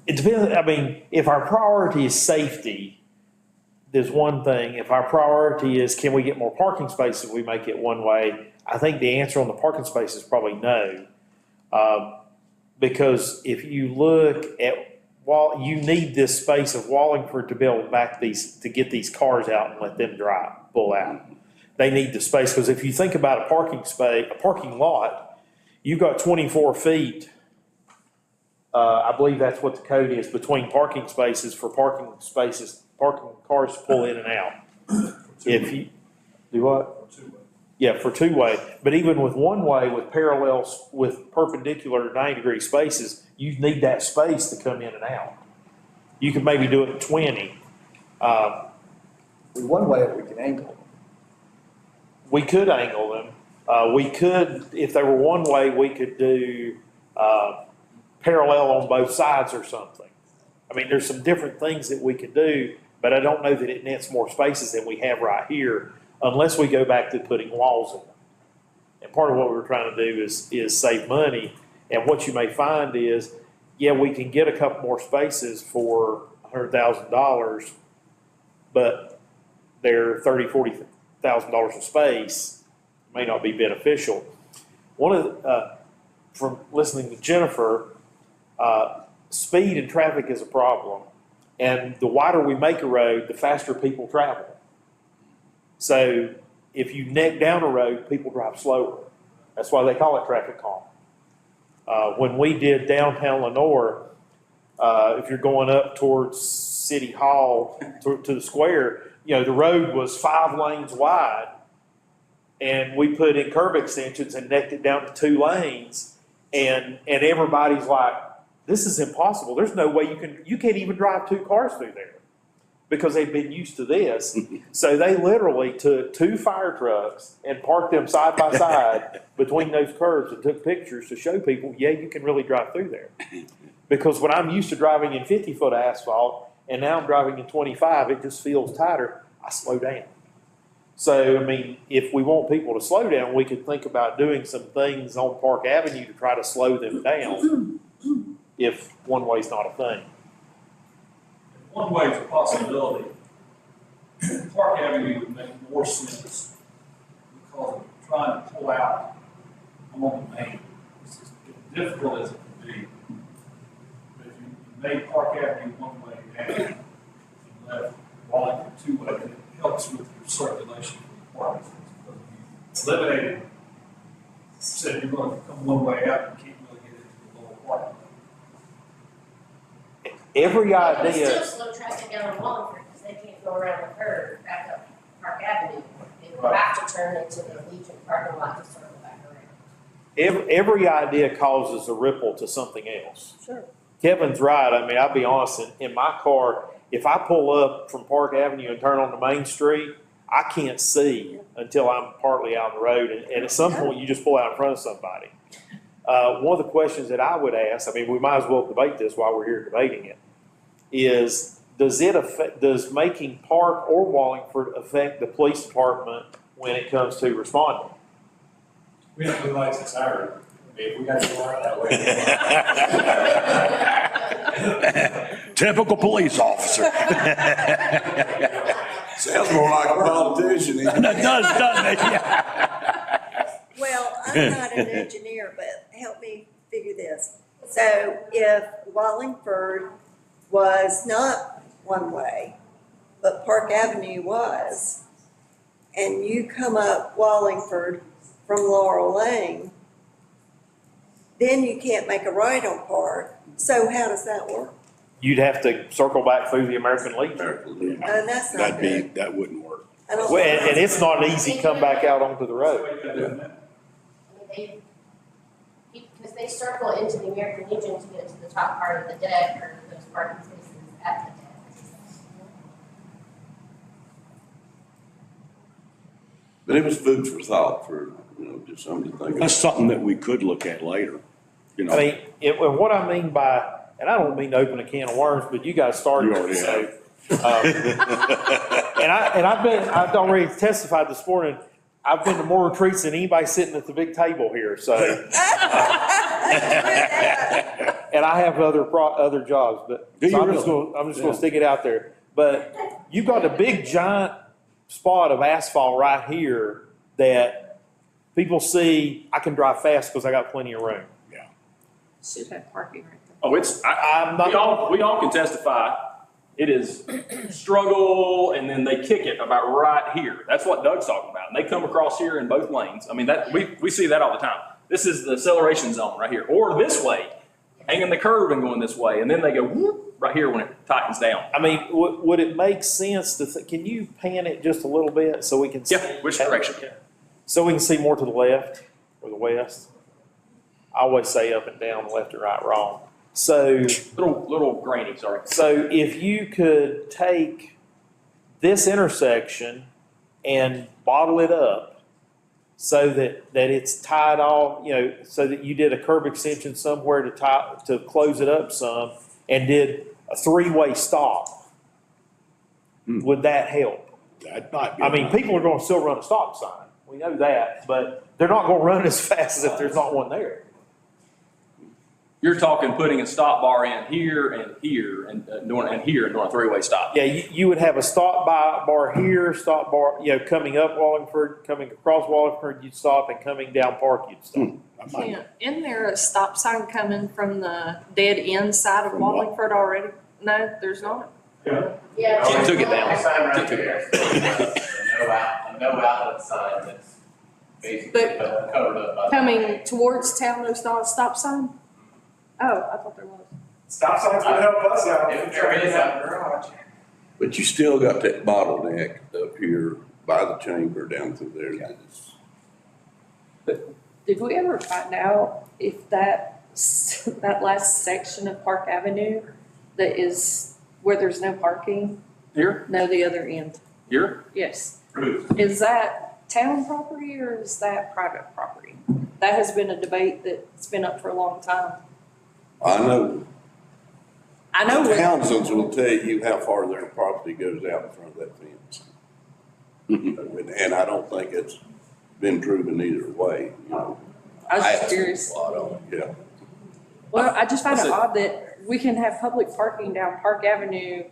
It depends, I mean, if our priority is safety, there's one thing. If our priority is, can we get more parking spaces, we make it one way. I think the answer on the parking space is probably no. Because if you look at, you need this space of Wallingford to build back to get these cars out and let them pull out. They need the space, because if you think about a parking lot, you've got 24 feet. I believe that's what the code is, between parking spaces for parking cars to pull in and out. If you, do what? Yeah, for two-way, but even with one-way, with parallels, with perpendicular 90-degree spaces, you need that space to come in and out. You could maybe do it at 20. One way we can angle them. We could angle them. We could, if they were one-way, we could do parallel on both sides or something. I mean, there's some different things that we could do, but I don't know that it nets more spaces than we have right here, unless we go back to putting walls in them. And part of what we're trying to do is save money. And what you may find is, yeah, we can get a couple more spaces for $100,000, but they're $30,000, $40,000 of space, may not be beneficial. From listening to Jennifer, speed and traffic is a problem. And the wider we make a road, the faster people travel. So if you neck down a road, people drive slower. That's why they call it traffic calm. When we did downtown Lenoir, if you're going up towards City Hall to the square, the road was 5 lanes wide, and we put in curb extensions and necked it down to 2 lanes, and everybody's like, this is impossible. There's no way you can't even drive 2 cars through there, because they've been used to this. So they literally took 2 fire trucks and parked them side by side between those curves and took pictures to show people, yeah, you can really drive through there. Because when I'm used to driving in 50-foot asphalt and now I'm driving in 25, it just feels tighter, I slow down. So, I mean, if we want people to slow down, we could think about doing some things on Park Avenue to try to slow them down if one way's not a thing. One way is a possibility. Park Avenue would make more sense because of trying to pull out on the main. It's as difficult as it can be. But if you made Park Avenue one way down and left Wallingford 2-way, it helps with your circulation for the parking. Because you eliminated, said you're going to come one way out and can't really get into the lower parking. Every idea. It's still slow traffic down in Wallingford because they can't go around the curve back up Park Avenue. They will have to turn into the Legion parking lot to circle back around. Every idea causes a ripple to something else. Sure. Kevin's right. I mean, I'll be honest, in my car, if I pull up from Park Avenue and turn onto Main Street, I can't see until I'm partly out on the road. And at some point, you just pull out in front of somebody. One of the questions that I would ask, I mean, we might as well debate this while we're here debating it, is does making Park or Wallingford affect the police department when it comes to responding. We have blue lights and sirens. I mean, if we got to go out that way. Typical police officer. Sounds more like a politician. It does, doesn't it? Yeah. Well, I'm not an engineer, but help me figure this. So if Wallingford was not one way, but Park Avenue was, and you come up Wallingford from Laurel Lane, then you can't make a right on Park. So how does that work? You'd have to circle back through the American Legion. And that's not good. That wouldn't work. I don't Well, think and it's not an easy come back out onto the road. Because they circle into the American Legion to get to the top part of the deck or those parking spaces at the deck. But it was food for thought for, just something to think about. That's something that we could look at later, you know. I mean, and what I mean by, and I don't mean to open a can of worms, but you guys started You already it, so. I've already testified this morning, I've been to more retreats than anybody sitting at the big table here, so. And I have other jobs, but, Do you so I'm just really? gonna stick it out there. But you've got a big giant spot of asphalt right here that people see, I can drive fast because I got plenty of room. Should have parking right there. Oh, I'm not. we all can testify. It is struggle, and then they kick it about right here. That's what Doug's talking about. And they come across here in both lanes. I mean, we see that all the time. This is the acceleration zone right here, or this way, hanging the curve and going this way, and then they go whoop, right here when it tightens down. I mean, would it make sense to, can you pan it just a little bit so we can see? Yeah, which direction? So we can see more to the left or the west? I always say up and down, left and right, wrong. So, Little grainy, sorry. so if you could take this intersection and bottle it up so that it's tied off, so that you did a curb extension somewhere to close it up some and did a three-way stop, would that help? That might be. I mean, people are going to still run a stop sign. We know that, but they're not going to run as fast as if there's not one there. You're talking putting a stop bar in here and here and doing a three-way stop. Yeah, you would have a stop bar here, stop bar, coming up Wallingford, coming across Wallingford, you'd stop, and coming down Park, you'd stop. Isn't there a stop sign coming from the dead end side of From what? Wallingford already? No, there's not. Yeah. It took it down. Sign right It took it there. A no outlet sign that's basically covered up by. Coming towards town, there's not a stop sign? Oh, I thought there was. Stop signs would help us out. If there is out garage. But you still got that bottleneck up here by the chamber down through there. Did we ever find out if that last section of Park Avenue that is where there's no parking? Here? No, the other end. Here? Yes. Is that town property or is that private property? That has been a debate that's been up for a long time. I know. I know. The Townsends will tell you how far their property goes out in front of that fence. And I don't think it's been proven either way, I was just curious. A lot of it, yeah. Well, I just find it odd that we can have public parking down Park Avenue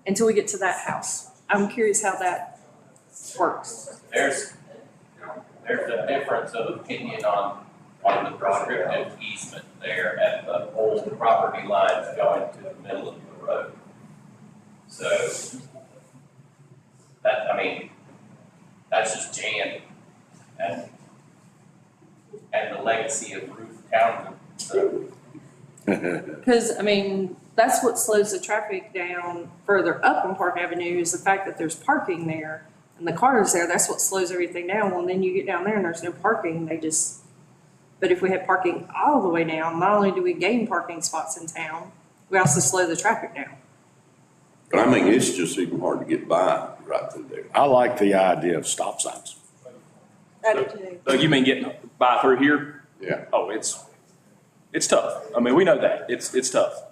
until we get to that house. I'm curious how that works. There's a difference of opinion on the prescriptive easement there at the old property lines going to the middle of the road. So that's just Jan and the legacy of Ruth Townsend, so. Because, that's what slows the traffic down further up on Park Avenue is the fact that there's parking there and the cars there. That's what slows everything down. Well, then you get down there and there's no parking. But if we had parking all the way down, not only do we gain parking spots in town, we also slow the traffic down. But it's just even hard to get by right through there. I like the idea of stop signs. I do too. So you mean getting by through here? Yeah. Oh, it's tough. We know that. It's tough.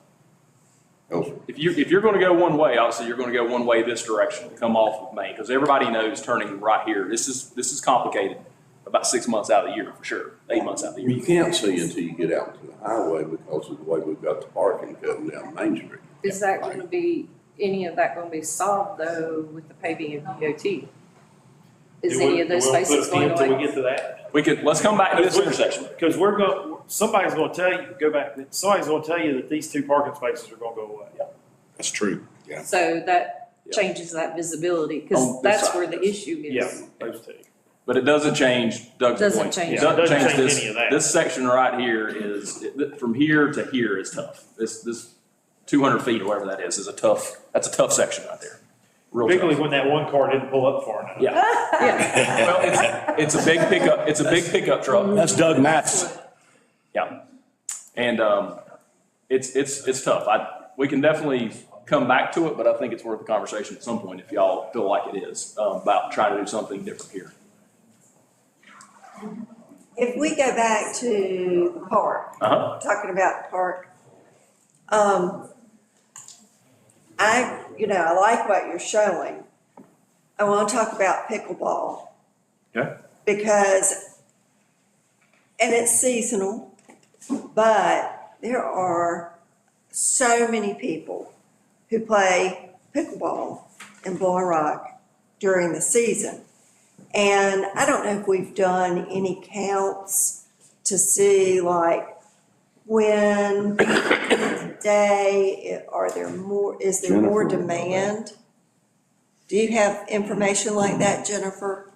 if you're gonna go one way, obviously you're gonna go one way this direction, come off of Main, because everybody knows turning right here, this is complicated about 6 months out of the year for sure, 8 months out of the year. You can't see until you get out to the highway because of the way we've got the parking coming down Main Street. Is that gonna be, any of that gonna be solved though with the paving of DOT? Is any of those spaces going Until we away? get to that? Let's come back to this intersection. Because somebody's gonna tell you, somebody's gonna tell you that these 2 parking spaces are gonna go away. That's true, yeah. So that changes that visibility, On because this that's side. where the issue is. Yeah, those 2. But it doesn't change Doug's Doesn't point. change. It doesn't Doesn't change change this. any of that. This section right here from here to here is tough. This 200 feet or whatever that is a tough section right there. Real Particularly tough. when that one car didn't pull up far enough. Yeah. Yeah, Well, it's a big pickup, it's a big pickup truck. That's Doug Matheson. Yeah. And, it's tough. We can definitely come back to it, but I think it's worth the conversation at some point if y'all feel like it is, about trying to do something different here. If we go back to the park, Uh-huh. talking about the park, I like what you're showing. I want to talk about pickleball. Okay. Because, and it's seasonal, but there are so many people who play pickleball in Blowing Rock during the season. And I don't know if we've done any counts to see like when day, is there more Jennifer. demand? Do you have information like that, Jennifer?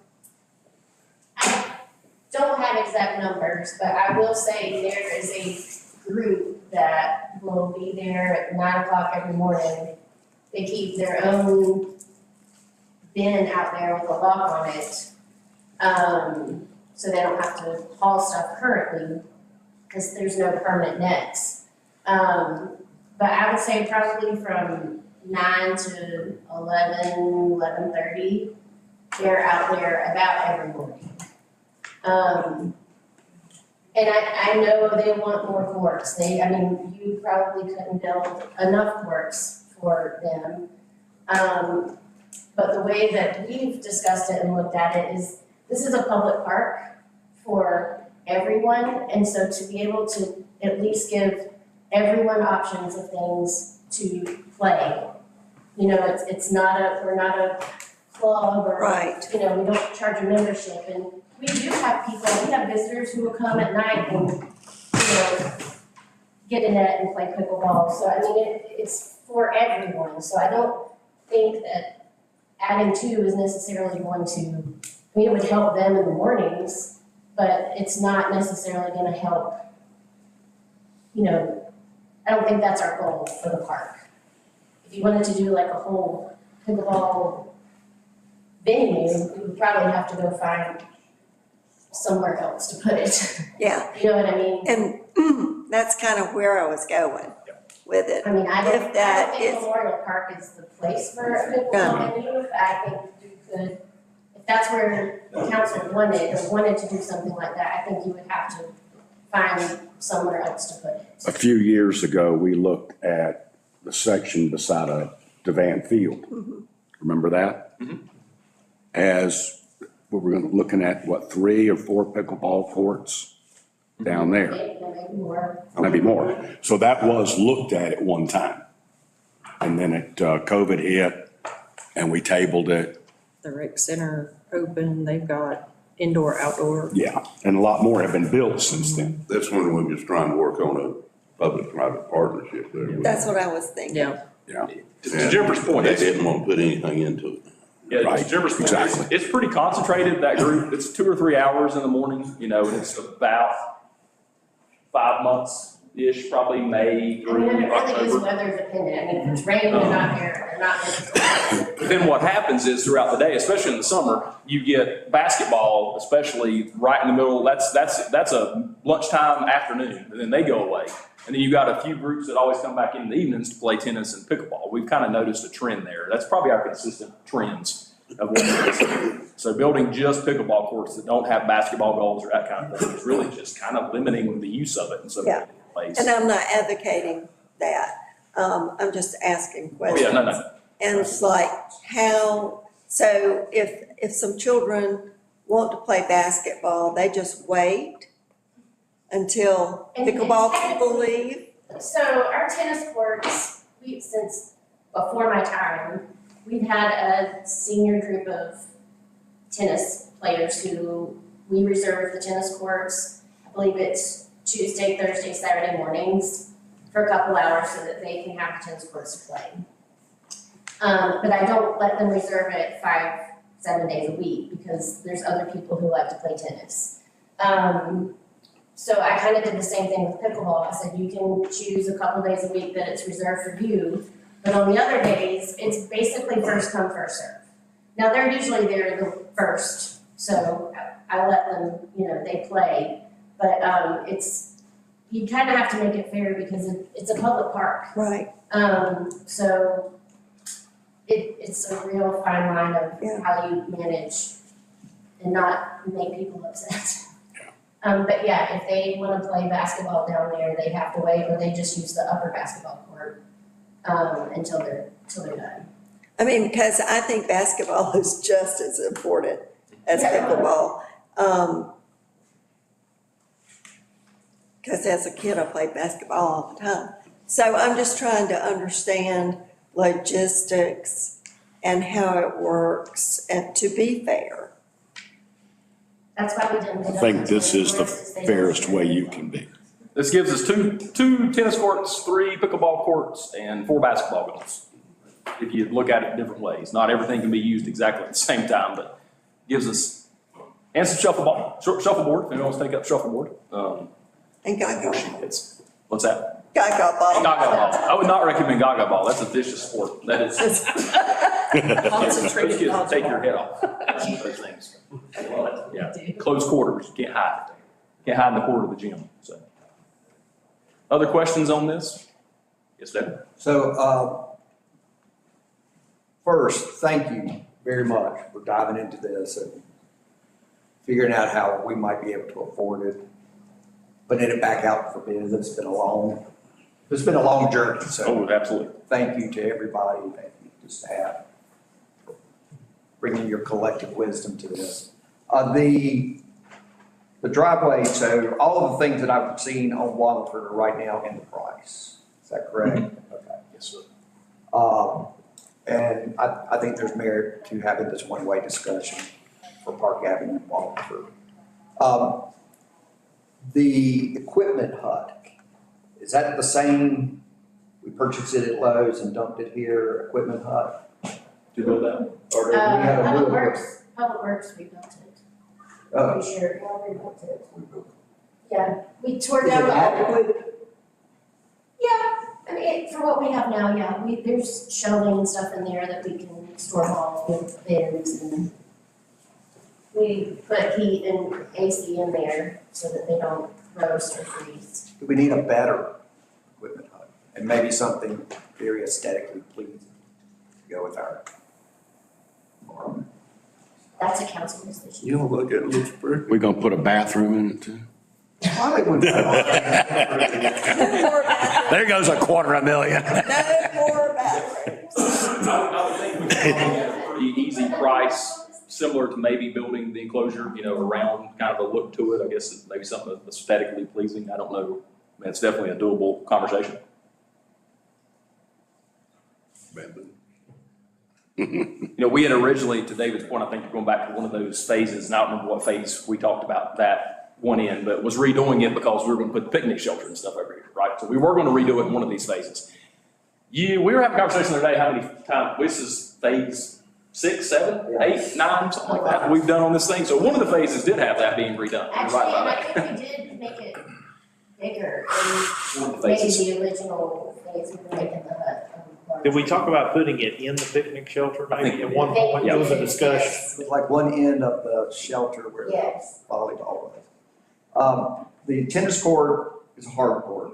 Don't have exact numbers, but I will say there is a group that will be there at 9 o'clock every morning. They keep their own bin out there with a lock on it. So they don't have to haul stuff currently, because there's no permanent nets. But I would say probably from 9 to 11:30, they're out there about every morning. And I know they want more courts. You probably couldn't build enough courts for them. But the way that we've discussed it and looked at it is, this is a public park for everyone. And so to be able to at least give everyone options of things to play. It's not we're not a club or, Right. we don't charge a membership. And we do have we have visitors who will come at night and, get a net and play pickleball. So it's for everyone. So I don't think that adding 2 is necessarily going to, it would help them in the mornings, but it's not necessarily gonna help, I don't think that's our goal for the park. If you wanted to do like a whole pickleball venue, we would probably have to go find somewhere else to put it. Yeah, You know what I mean? and that's kind of where I was going with it. I don't If that think is- Memorial Park is the place for a pickleball venue, but I think you could, if that's where the council wanted to do something like that, I think you would have to find somewhere else to put it. A few years ago, we looked at the section beside Devan Field. Remember that? As we were looking at, 3 or 4 pickleball courts down there, Maybe more. maybe more. So that was looked at one time. And then COVID hit and we tabled it. the rec center open, they've got indoor, outdoor. Yeah, and a lot more have been built since then. That's when we was trying to work on a public-private partnership there. That's what I was thinking. Yeah. Yeah, To Jennifer's point, They it's, didn't want to put anything into it. yeah, to Right, Jennifer's point, exactly. it's pretty concentrated, that group. It's 2 or 3 hours in the morning, and it's about 5 months-ish, probably May It through really is October. weather dependent. If it's raining, they're not there, they're not there. But then what happens is throughout the day, especially in the summer, you get basketball, especially right in the middle. That's a lunchtime afternoon, and then they go away. And then you got a few groups that always come back in the evenings to play tennis and pickleball. We've kind of noticed a trend there. That's probably our consistent trends of what it is. So building just pickleball courts that don't have basketball goals or that kind of thing is really just kind of limiting the use of it in so many Yeah. places. And I'm not advocating that, I'm just asking Oh, questions. yeah, no. And it's like, so if some children want to play basketball, they just wait until And pickleball it's- people leave? So our tennis courts, since before my time, we've had a senior group of tennis players who we reserve the tennis courts. I believe it's Tuesday, Thursday, Saturday mornings for a couple hours so that they can have the tennis courts to play. But I don't let them reserve it 5-7 days a week because there's other people who like to play tennis. So I kind of did the same thing with pickleball. I said, you can choose a couple days a week that it's reserved for you, but on the other days, it's basically first come, first serve. Now, they're usually there the first, so I let them, they play, but you kind of have to make it fair because it's a public park. Right. So it's a real fine line of Yeah. how you manage and not make people upset. But yeah, if they wanna play basketball down there, they have to wait, or they just use the upper basketball court, until they're done. I mean, because I think basketball is just as important as Yeah. pickleball. Because as a kid, I played basketball all the time. So I'm just trying to understand logistics and how it works and to be fair. That's why we didn't. I think this is the fairest way you can be. This gives us two tennis courts, 3 pickleball courts, and 4 basketball goals. If you look at it different ways, not everything can be used exactly at the same time, but gives us, and some shuffleboard, if anyone wants to take up shuffleboard. And Gaga, What's that? Gaga ball. Gaga ball. I would not recommend Gaga ball. That's a vicious sport. That is. Those kids will take your head off. Those things. Yeah. Close quarters. You can't hide. Can't hide in the corner of the gym. So. Other questions on this? Yes, Deb. So, first, thank you very much for diving into this and figuring out how we might be able to afford it, putting it back out for bids. It's been a long journey, so Oh, absolutely. thank you to everybody, thank you to staff, for bringing your collective wisdom to this. The driveway, so all of the things that I've seen on Wallingford are right now in the price. Is that correct? Okay. Yes, sir. And I think there's merit to having this one-way discussion for Park Avenue in Wallingford. The equipment hut, is that the same? We purchased it at Lowe's and dumped it here, equipment hut? Do you know that? Or do we have a new Public equipment? Works rebuilt it. Oh, Pretty sure, yeah, rebuilt it. Yeah, we tore is down it the. adequate? Yeah, I mean, for what we have now, yeah, there's shelving and stuff in there that we can store balls with bins and we put heat and AC in there so that they don't roast or freeze. Do we need a better equipment hut? And maybe something very aesthetically pleasing to go with our environment? That's a council decision. You don't look at it, looks pretty. We're gonna put a bathroom in it too. Why they wouldn't- There goes $250,000. No more bathrooms. I would think we could probably get a pretty easy price, similar to maybe building the enclosure, around kind of a look to it. I guess it's maybe something aesthetically pleasing. I don't know. I mean, it's definitely a doable conversation. We had originally, to David's point, I think we're going back to one of those phases, and I don't remember what phase we talked about that one in, but was redoing it because we were going to put the picnic shelter and stuff over here, right? So we were going to redo it in one of these phases. We were having a conversation the other day, how many times, this is phase 6, 7, 8, 9, something like that, we've done on this thing. So one of the phases did have that being redone. You're Actually, right and about I that. think we did make it bigger One of and the maybe phases. the original phase we were making the hut. Did we talk about putting it in the picnic shelter I think maybe we at one did. point? There was a discussion. Yes. It's like one end of the shelter where the Yes. volleyball was. The tennis court is a hard court,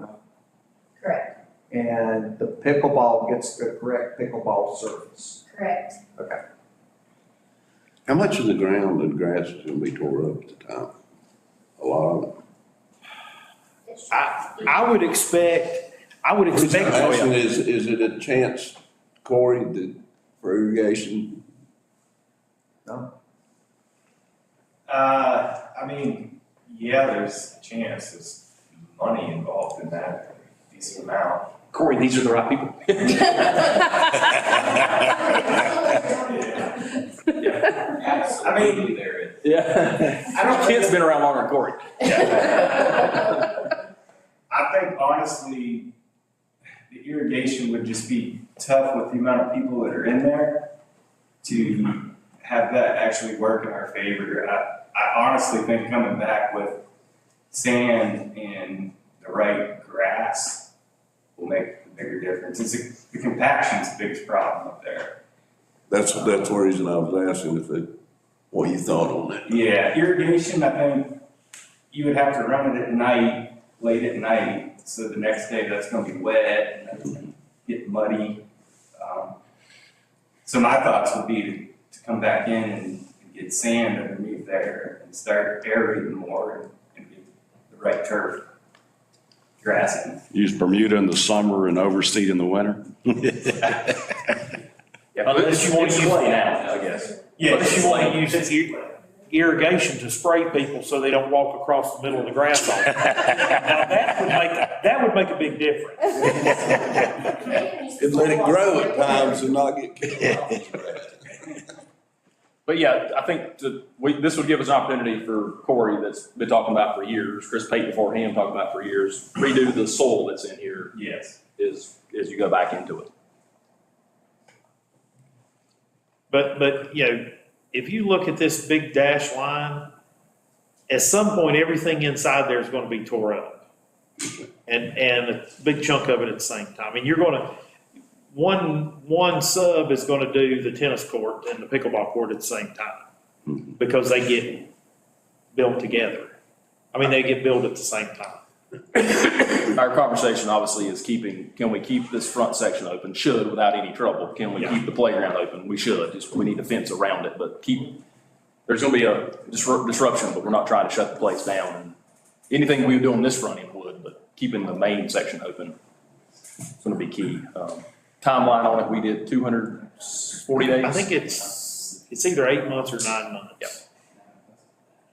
Correct, and the pickleball gets the correct pickleball surface. correct. Okay. How much of the ground and grass is gonna be tore up at the time? A lot of it. It should I would expect, I would The reason expect, I'm oh, asking yeah. is it a chance, Corey, that for irrigation? No? I mean, yeah, there's a chance, there's money involved in that, a decent amount. Corey, these are the right people. Absolutely there is. Yeah. I don't Kid's been around longer than Corey. I think honestly, the irrigation would just be tough with the amount of people that are in there to have that actually work in our favor. I honestly think coming back with sand and the right grass will make the bigger difference. The compaction's the biggest problem up there. That's the reason I was asking what you thought on that. Yeah, irrigation, I think you would have to run it at night, late at night, so the next day that's gonna be wet and that's gonna get muddy. So my thoughts would be to come back in and get sand underneath there and start aerating more and get the right turf grass in. Use Bermuda in the summer and overseed in the winter. Unless you want to use, Clay now, I guess. unless you want to use irrigation to spray people so they don't walk across the middle of the grass all the time. Now, that would make a big difference. And let it grow at times and not get killed off. But yeah, I think this would give us an opportunity for Corey that's been talking about for years, Chris Payton before him talking about for years, redo the soil that's in here Yes. as you go back into it. But, you know, if you look at this big dash line, at some point, everything inside there is going to be tore up. And a big chunk of it at the same time. And you're going to, one sub is going to do the tennis court and the pickleball court at the same time. Because they get built together. I mean, they get built at the same time. Our conversation obviously is can we keep this front section open? Should, without any trouble. Can we keep the playground open? We should, we need a fence around it, but there's gonna be a disruption, but we're not trying to shut the place down. And anything we do on this front end would, but keeping the main section open is gonna be key. Timeline on it, we did 240 days. I think it's either 8 months or 9 months. Yep.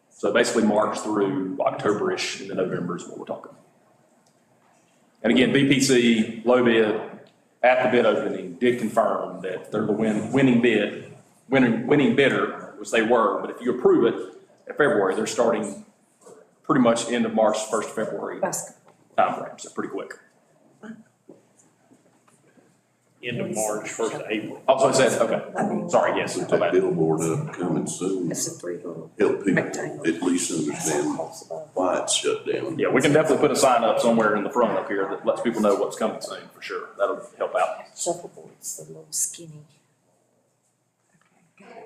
So basically March through October-ish, and then November is what we're talking. And again, BPC, low bid, at the bid opening, did confirm that they're the winning bidder, which they were, but if you approve it in February, they're starting pretty much end of March, 1st of February timeframe, so pretty quick. End of March, 1st of April. Also, it says, okay, sorry, yes. Put that billboard up coming soon. It's a three-door Help people rectangle. at least understand why it's shut down. Yeah, we can definitely put a sign up somewhere in the front up here that lets people know what's coming soon, for sure. That'll help out. Shuffleboard's the little skinny.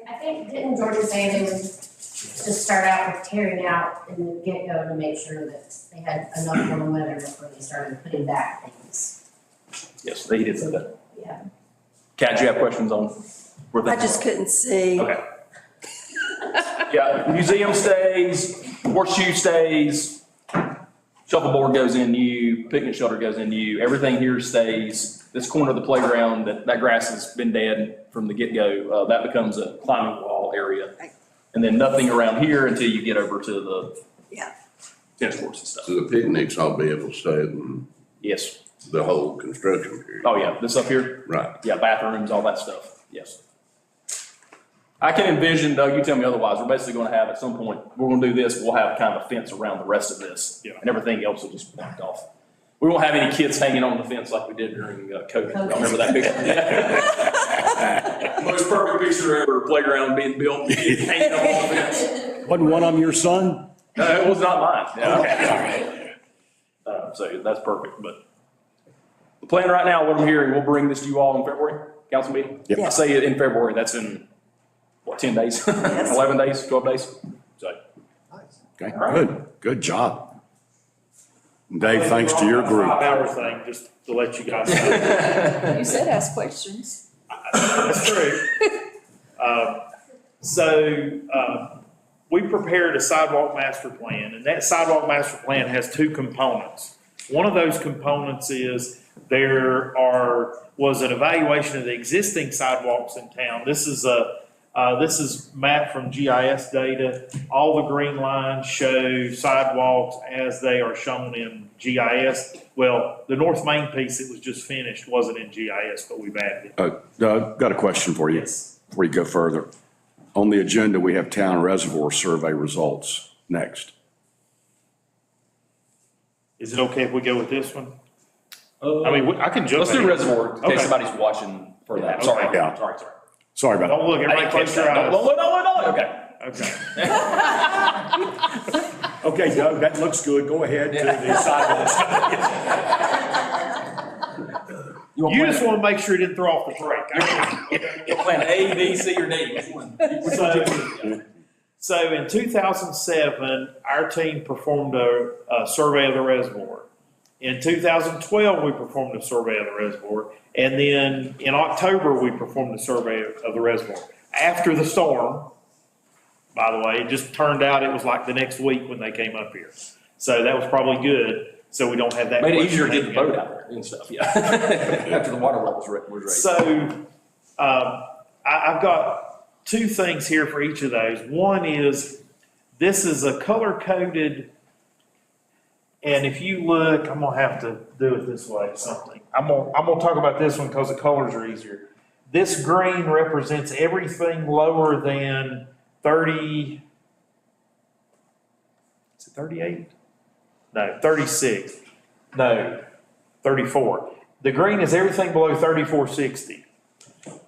I think, didn't Georgia say they would just start out with tearing out in the get-go to make sure that they had enough warm weather before they started putting back things? Yes, they did say that. Yeah. Kat, do you have questions on where I things just are? couldn't see. Okay. Yeah, museum stays, horseshoe stays, shuffleboard goes in new, picnic shelter goes in new, everything here stays. This corner of the playground, that grass has been dead from the get-go, that becomes a climbing wall area. And then nothing around here until you get over to the Yeah. tennis courts and stuff. So the picnics, I'll be able to stay in Yes. the whole construction period. Oh, yeah, this up here? Right. Yeah, bathrooms, all that stuff, yes. I can envision, Doug, you tell me otherwise, we're basically gonna have at some point, we're gonna do this, we'll have kind of a fence around the rest of this. Yeah. And everything else will just be blocked off. We won't have any kids hanging on the fence like we did during COVID. Y'all remember that picture? Most perfect picture ever, playground being built, kids hanging on the fence. Wasn't one of them your son? No, it was not mine. Yeah, Okay, all right. So that's perfect, but the plan right now, what I'm hearing, we'll bring this to you all in February, council meeting. Yep. I say it in February, that's in, what, 10 days? 11 days, 12 days? So, Okay, good job. Dave, thanks to your group. 5-hour thing, just to let you guys know. You said ask questions. That's true. We prepared a sidewalk master plan, and that sidewalk master plan has two components. One of those components is was an evaluation of the existing sidewalks in town. This is map from GIS data. All the green lines show sidewalks as they are shown in GIS. Well, the North Main piece that was just finished wasn't in GIS, but we've added it. Doug, got a question for you Yes. before you go further. On the agenda, we have town reservoir survey results next. Is it okay if we go with this one? I mean, I can jump. Let's do ahead. reservoir in Okay. case somebody's watching for that. Okay. Sorry, Yeah. sorry. Sorry about Don't look, I everybody didn't close catch your that. eyes. No, okay. Okay. that. Okay, Doug, that looks good. Go ahead to the sidewalks. You just want to make sure you didn't throw off the brake. You're playing A, B, C, or D. Which one? Which one you want? So in 2007, our team performed a survey of the reservoir. In 2012, we performed a survey of the reservoir. And then in October, we performed a survey of the reservoir. After the storm, by the way, it just turned out it was like the next week when they came up here. So that was probably good, so we don't have that. Made it question easier to get the hanging boat out. out there and stuff, yeah. After the water levels was raised. So, I've got two things here for each of those. One is, this is a color-coded, and if you look, I'm gonna have to do it this way, something. I'm gonna talk about this one because the colors are easier. This green represents everything lower than 30, is it 38? No, 36. No, 34. The green is everything below 3460.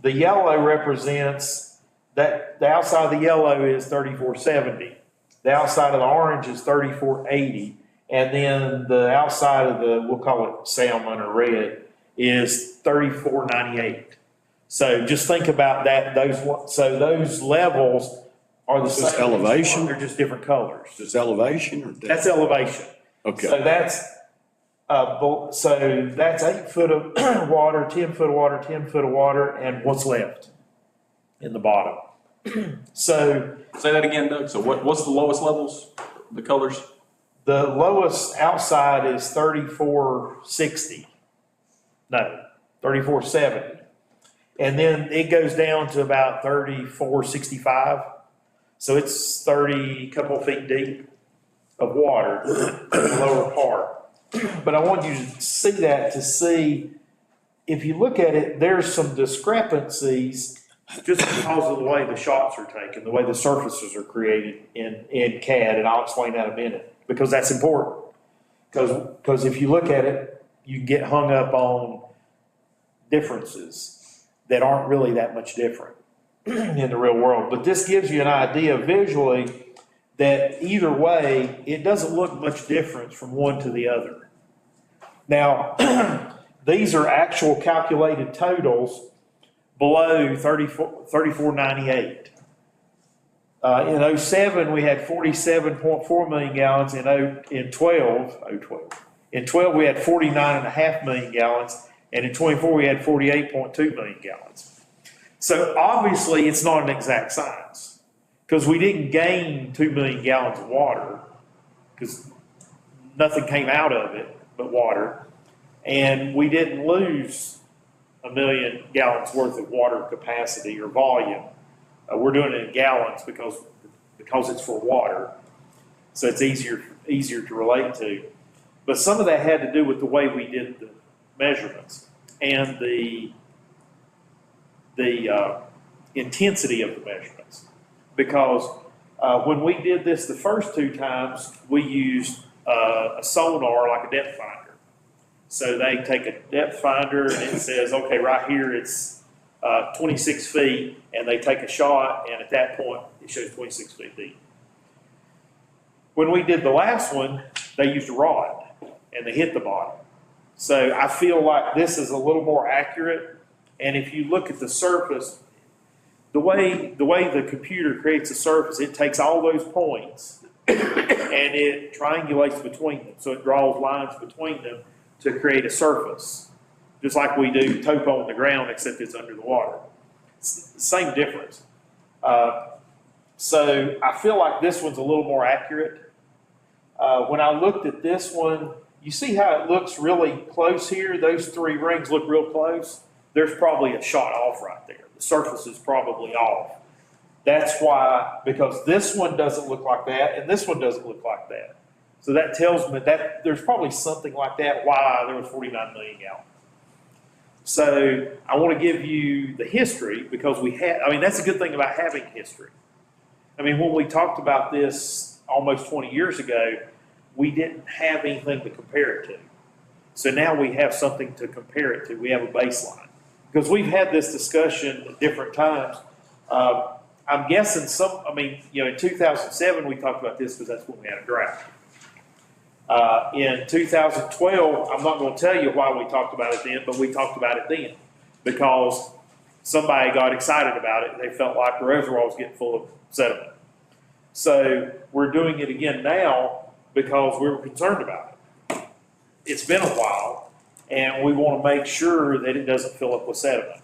The yellow represents that the outside of the yellow is 3470. The outside of the orange is 3480. And then the outside of the, we'll call it salmon or red, is 3498. So just think about that. Those levels are the Just same. elevation? They're just different colors. Is elevation or depth? That's elevation. Okay. So that's 8 foot of water, 10 foot of water, 10 foot of water, and what's left in the bottom. So Say that again, Doug. So what's the lowest levels, the colors? the lowest outside is 3460. No, 3470. And then it goes down to about 3465. So it's 30, couple feet deep of water in the lower part. But I want you to see that to see, if you look at it, there's some discrepancies just because of the way the shots are taken, the way the surfaces are created in CAD, and I'll explain that in a minute, because that's important. Because if you look at it, you can get hung up on differences that aren't really that much different in the real world. But this gives you an idea visually that either way, it doesn't look much different from one to the other. Now, these are actual calculated totals below 3498. In 07, we had 47.4 million gallons. In 12, we had 49.5 million gallons. And in 24, we had 48.2 million gallons. So obviously, it's not an exact science, because we didn't gain 2 million gallons of water, because nothing came out of it but water. And we didn't lose 1 million gallons worth of water capacity or volume. We're doing it in gallons because it's for water. So it's easier to relate to. But some of that had to do with the way we did the measurements and the intensity of the measurements. Because when we did this the first two times, we used a sonar, like a depth finder. So they take a depth finder and it says, okay, right here it's 26 feet, and they take a shot, and at that point it shows 26 feet deep. When we did the last one, they used a rod and they hit the bottom. So I feel like this is a little more accurate. And if you look at the surface, the way the computer creates a surface, it takes all those points and it triangulates between them. So it draws lines between them to create a surface, just like we do topo on the ground, except it's under the water. It's the same difference. So I feel like this one's a little more accurate. When I looked at this one, you see how it looks really close here? Those three rings look real close. There's probably a shot off right there. The surface is probably off. That's why, because this one doesn't look like that and this one doesn't look like that. So that tells me that there's probably something like that why there was 49 million gallons. So I want to give you the history because that's a good thing about having history. I mean, when we talked about this almost 20 years ago, we didn't have anything to compare it to. So now we have something to compare it to. We have a baseline. Because we've had this discussion at different times. I'm guessing in 2007, we talked about this because that's when we had a drought. In 2012, I'm not going to tell you why we talked about it then, but we talked about it then because somebody got excited about it. They felt like the reservoir was getting full of sediment. So we're doing it again now because we were concerned about it. It's been a while, and we want to make sure that it doesn't fill up with sediment.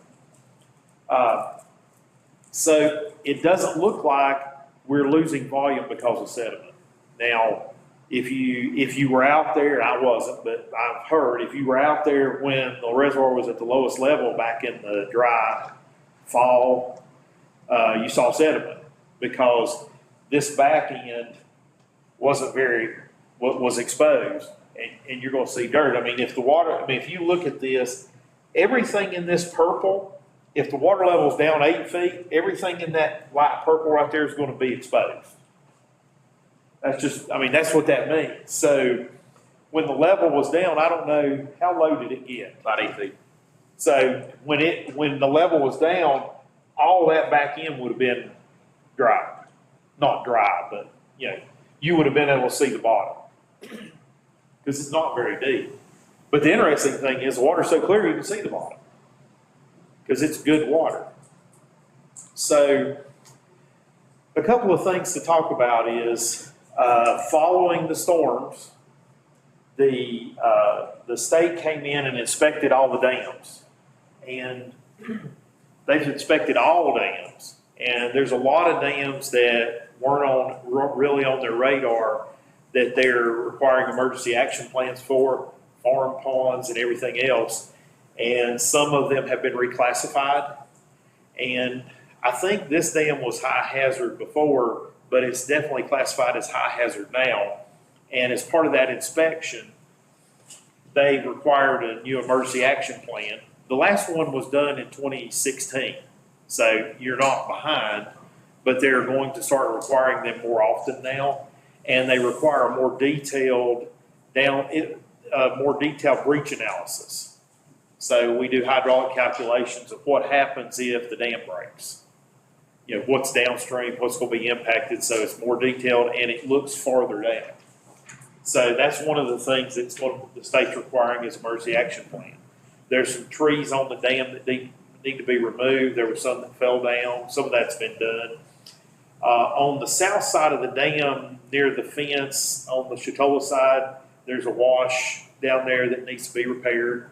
So it doesn't look like we're losing volume because of sediment. Now, if you were out there, I wasn't, but I've heard if you were out there when the reservoir was at the lowest level back in the dry fall, you saw sediment because this back end was exposed, and you're going to see dirt. I mean, if you look at this, everything in this purple, if the water level is down 8 feet, everything in that light purple right there is going to be exposed. That's what that means. So when the level was down, I don't know, how low did it get? About 8 feet. So when the level was down, all that back end would have been dry. Not dry, but you would have been able to see the bottom because it's not very deep. But the interesting thing is the water's so clear you can see the bottom because it's good water. So a couple of things to talk about is following the storms, the state came in and inspected all the dams, and they've inspected all dams. And there's a lot of dams that weren't really on their radar that they're requiring emergency action plans for, farm ponds and everything else. And some of them have been reclassified. And I think this dam was high hazard before, but it's definitely classified as high hazard now. And as part of that inspection, they required a new emergency action plan. The last one was done in 2016. So you're not behind, but they're going to start requiring them more often now. And they require a more detailed breach analysis. So we do hydraulic calculations of what happens if the dam breaks. What's downstream, what's going to be impacted. So it's more detailed and it looks farther down. So that's one of the things that's what the state's requiring is emergency action plan. There's some trees on the dam that need to be removed. There was some that fell down. Some of that's been done. On the south side of the dam, near the fence, on the Chatola side, there's a wash down there that needs to be repaired.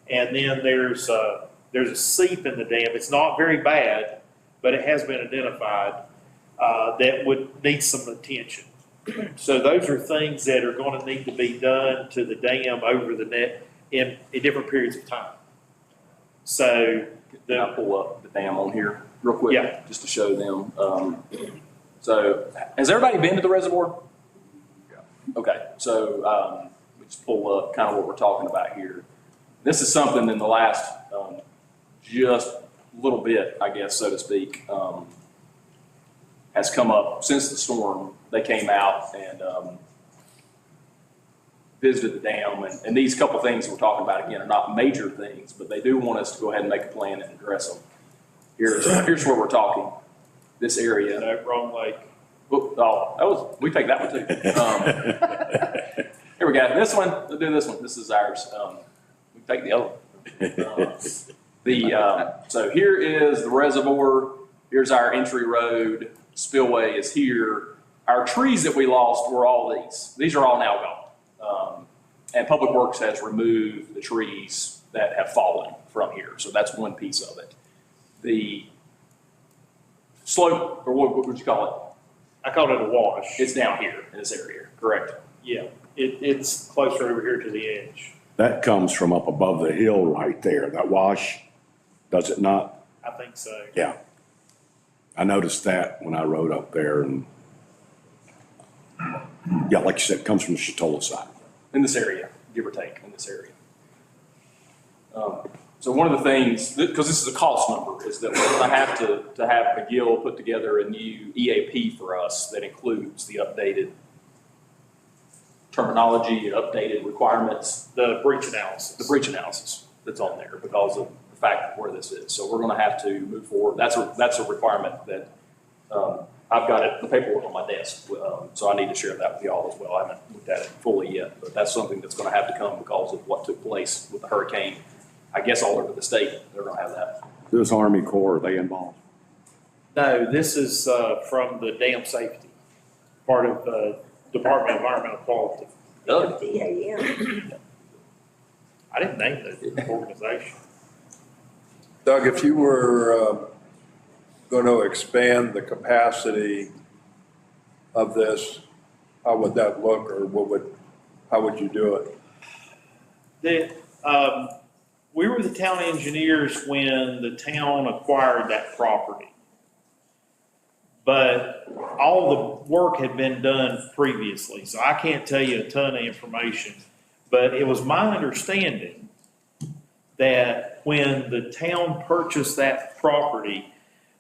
And then there's a seep in the dam. It's not very bad, but it has been identified that would need some attention. So those are things that are going to need to be done to the dam over the net in different periods of time. So Can I pull up the dam on here real quick? Yeah. Just to show them. So has everybody been to the reservoir? Yeah. Okay, so we just pull up kind of what we're talking about here. This is something in the last just little bit, I guess, so to speak, has come up since the storm. They came out and visited the dam, and these couple things we're talking about again are not major things, but they do want us to go ahead and make a plan and address them. Here's where we're talking. This area. No, wrong lake. Oh, we take that one too. Here we go. This one. We'll do this one. This is ours. We take the other one. So here is the reservoir. Here's our entry road. Spillway is here. Our trees that we lost were all these. These are all now gone. And Public Works has removed the trees that have fallen from here. So that's one piece of it. The slope, or what would you call it? I call it a wash. It's down here in this area, correct? Yeah. It's closer over here to the edge. That comes from up above the hill right there, that wash, does it not? I think so. Yeah. I noticed that when I rode up there and, yeah, like you said, it comes from the Chatola side. In this area, give or take, in this area. So one of the things, because this is a cost number, is that we're going to have McGill put together a new EAP for us that includes the updated terminology, updated requirements, The breach analysis. the breach analysis that's on there because of the fact of where this is. So we're going to have to move forward. That's a requirement that I've got it, the paperwork on my desk. So I need to share that with y'all as well. I haven't looked at it fully yet, but that's something that's going to have to come because of what took place with the hurricane. I guess all over the state, they're going to have that. This Army Corps, are they involved? No, this is from the dam safety, part of Department of Environmental Quality. Doug? DAM. I didn't name the organization. Doug, if you were going to expand the capacity of this, how would that look, or how would you do it? We were the town engineers when the town acquired that property. But all the work had been done previously, so I can't tell you a ton of information. But it was my understanding that when the town purchased that property,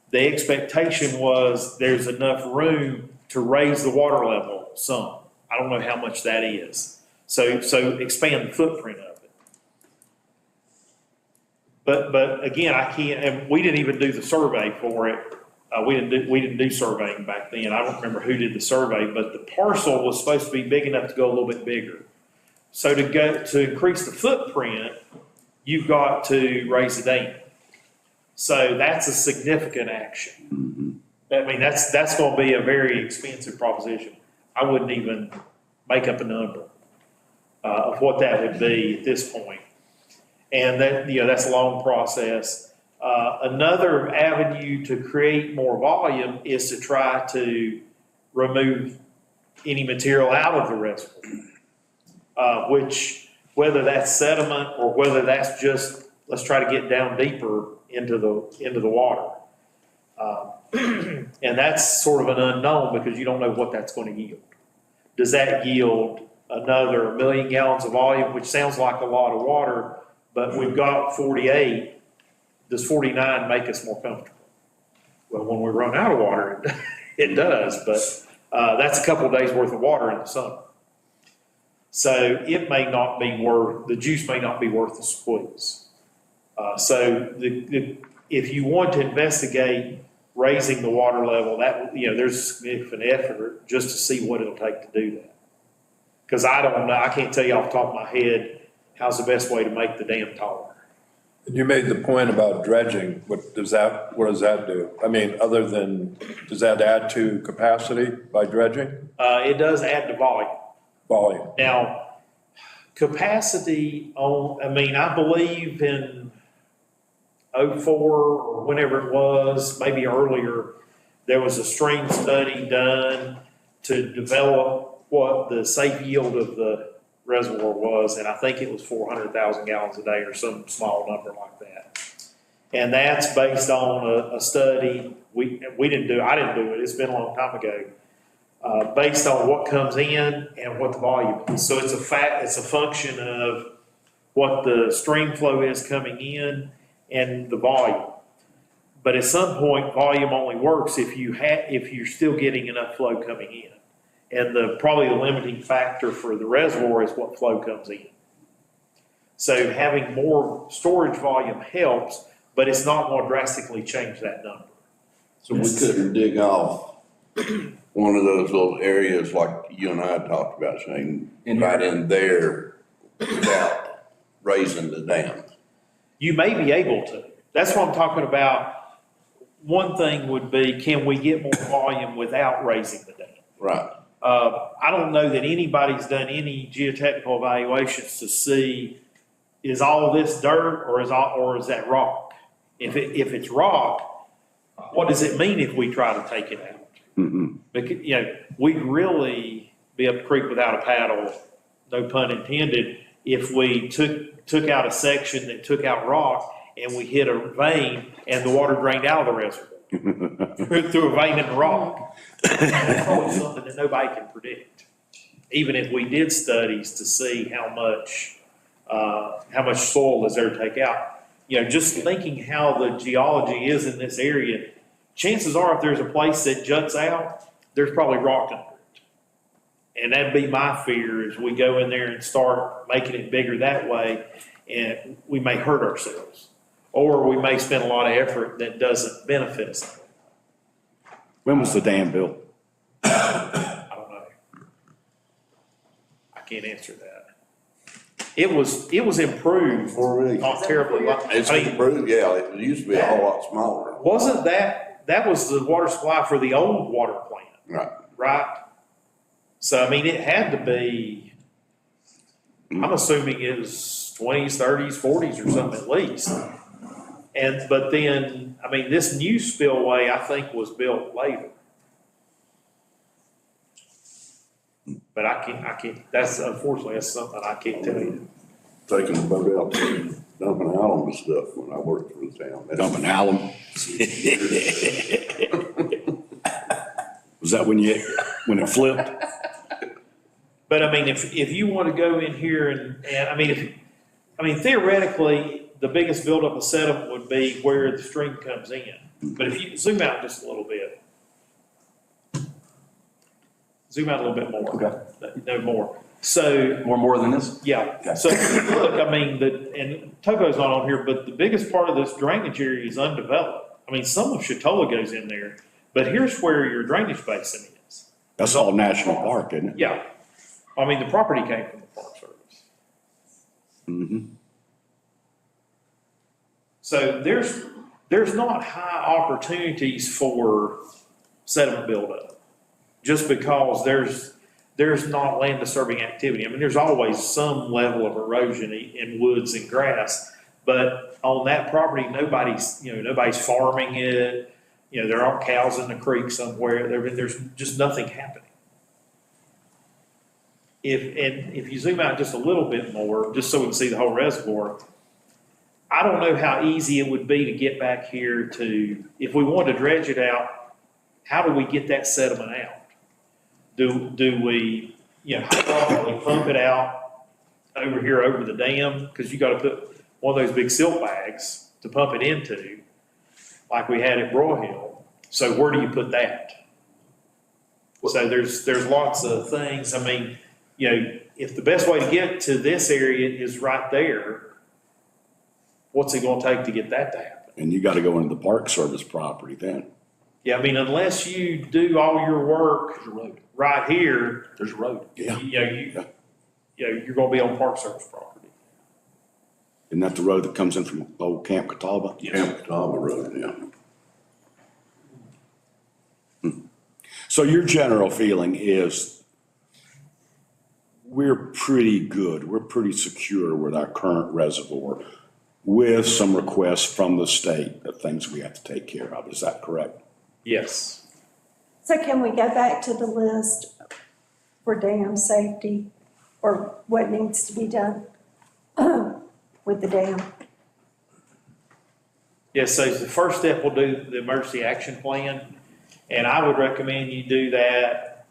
the expectation was there's enough room to raise the water level some. I don't know how much that is. So expand the footprint of it. But again, I can't, and we didn't even do the survey for it. We didn't do surveying back then. I don't remember who did the survey, but the parcel was supposed to be big enough to go a little bit bigger. So to increase the footprint, you've got to raise the dam. So that's a significant action. I mean, that's going to be a very expensive proposition. I wouldn't even make up a number of what that would be at this point. And that's a long process. Another avenue to create more volume is to try to remove any material out of the reservoir, which whether that's sediment or whether that's just, let's try to get down deeper into the water. And that's sort of an unknown because you don't know what that's going to yield. Does that yield another 1 million gallons of volume, which sounds like a lot of water, but we've got 48. Does 49 make us more comfortable? Well, when we run out of water, it does, but that's a couple of days worth of water in the summer. So it may not be the juice may not be worth the squeeze. So if you want to investigate raising the water level, there's a significant effort just to see what it'll take to do that. Because I don't know, I can't tell you off the top of my head how's the best way to make the dam taller. You made the point about dredging. What does that do? I mean, other than, does that add to capacity by dredging? It does add to volume. Volume. Now, capacity I believe in 04 or whenever it was, maybe earlier, there was a stream study done to develop what the safe yield of the reservoir was, and I think it was 400,000 gallons a day or some small number like that. And that's based on a study, I didn't do it, it's been a long time ago, based on what comes in and what the volume is. So it's a function of what the stream flow is coming in and the volume. But at some point, volume only works if you're still getting enough flow coming in. And probably the limiting factor for the reservoir is what flow comes in. So having more storage volume helps, but it's not going to drastically change that number. So we couldn't dig off one of those little areas like you and I talked about, Shane, right in there without raising the dam. You may be able to. That's what I'm talking about. One thing would be, can we get more volume without raising the dam? Right. I don't know that anybody's done any geotechnical evaluations to see, is all this dirt or is that rock? If it's rock, what does it mean if we try to take it out? Mm-hmm. Because, we'd really be up the creek without a paddle no pun intended, if we took out a section that took out rock and we hit a vein and the water drained out of the reservoir through a vein in the rock. That's probably something that nobody can predict, even if we did studies to see how much soil is there to take out. You know, just thinking how the geology is in this area, chances are if there's a place that juts out, there's probably rock under it. And that'd be my fear, is we go in there and start making it bigger that way, and we may hurt ourselves. Or we may spend a lot of effort that doesn't benefit us. When was the dam built? I don't know. I can't answer that. It was improved, not terribly. It's improved, yeah, it used to be a whole lot smaller. Wasn't that was the water supply for the old water plant? Right. Right? So, I mean, it had to be, I'm assuming it was 20s, 30s, 40s or something at least. But then, I mean, this new spillway, I think, was built later. But I can't, unfortunately, that's something I can't tell you. Taking the boat out, dumping alum and stuff when I worked for the town. Dumping alum? Was that when it flipped? But I mean, if you want to go in here and I mean, theoretically, the biggest buildup of sediment would be where the stream comes in. But if you zoom out just a little bit. Zoom out a little bit more. Okay. No more. So. More than this? Yeah. Okay. So look, I mean, and Togo's not on here, but the biggest part of this drainage area is undeveloped. I mean, some of Chatola goes in there, but here's where your drainage basin is. That's all national park, isn't it? Yeah. I mean, the property came from the Park Service. Mm-hmm. So there's not high opportunities for sediment buildup, just because there's not land disturbing activity. I mean, there's always some level of erosion in woods and grass, but on that property, nobody's farming it. You know, there aren't cows in the creek somewhere. There's just nothing happening. If you zoom out just a little bit more, just so we can see the whole reservoir, I don't know how easy it would be to get back here to, if we wanted to dredge it out, how do we get that sediment out? Do we, hydraulically pump it out over here over the dam? Because you got to put one of those big silt bags to pump it into, like we had at Broyhill. So where do you put that? So there's lots of things. I mean, if the best way to get to this area is right there, what's it gonna take to get that to happen? And you got to go into the Park Service property then. Yeah, I mean, unless you do all your work right here. There's a road. Yeah. You're gonna be on Park Service property. Isn't that the road that comes in from old Camp Catawba? Camp Catawba Road, yeah. So your general feeling is we're pretty good, we're pretty secure with our current reservoir, with some requests from the state of things we have to take care of. Is that correct? Yes. So can we go back to the list for dam safety, or what needs to be done with the dam? Yes, so the first step, we'll do the emergency action plan, and I would recommend you do that,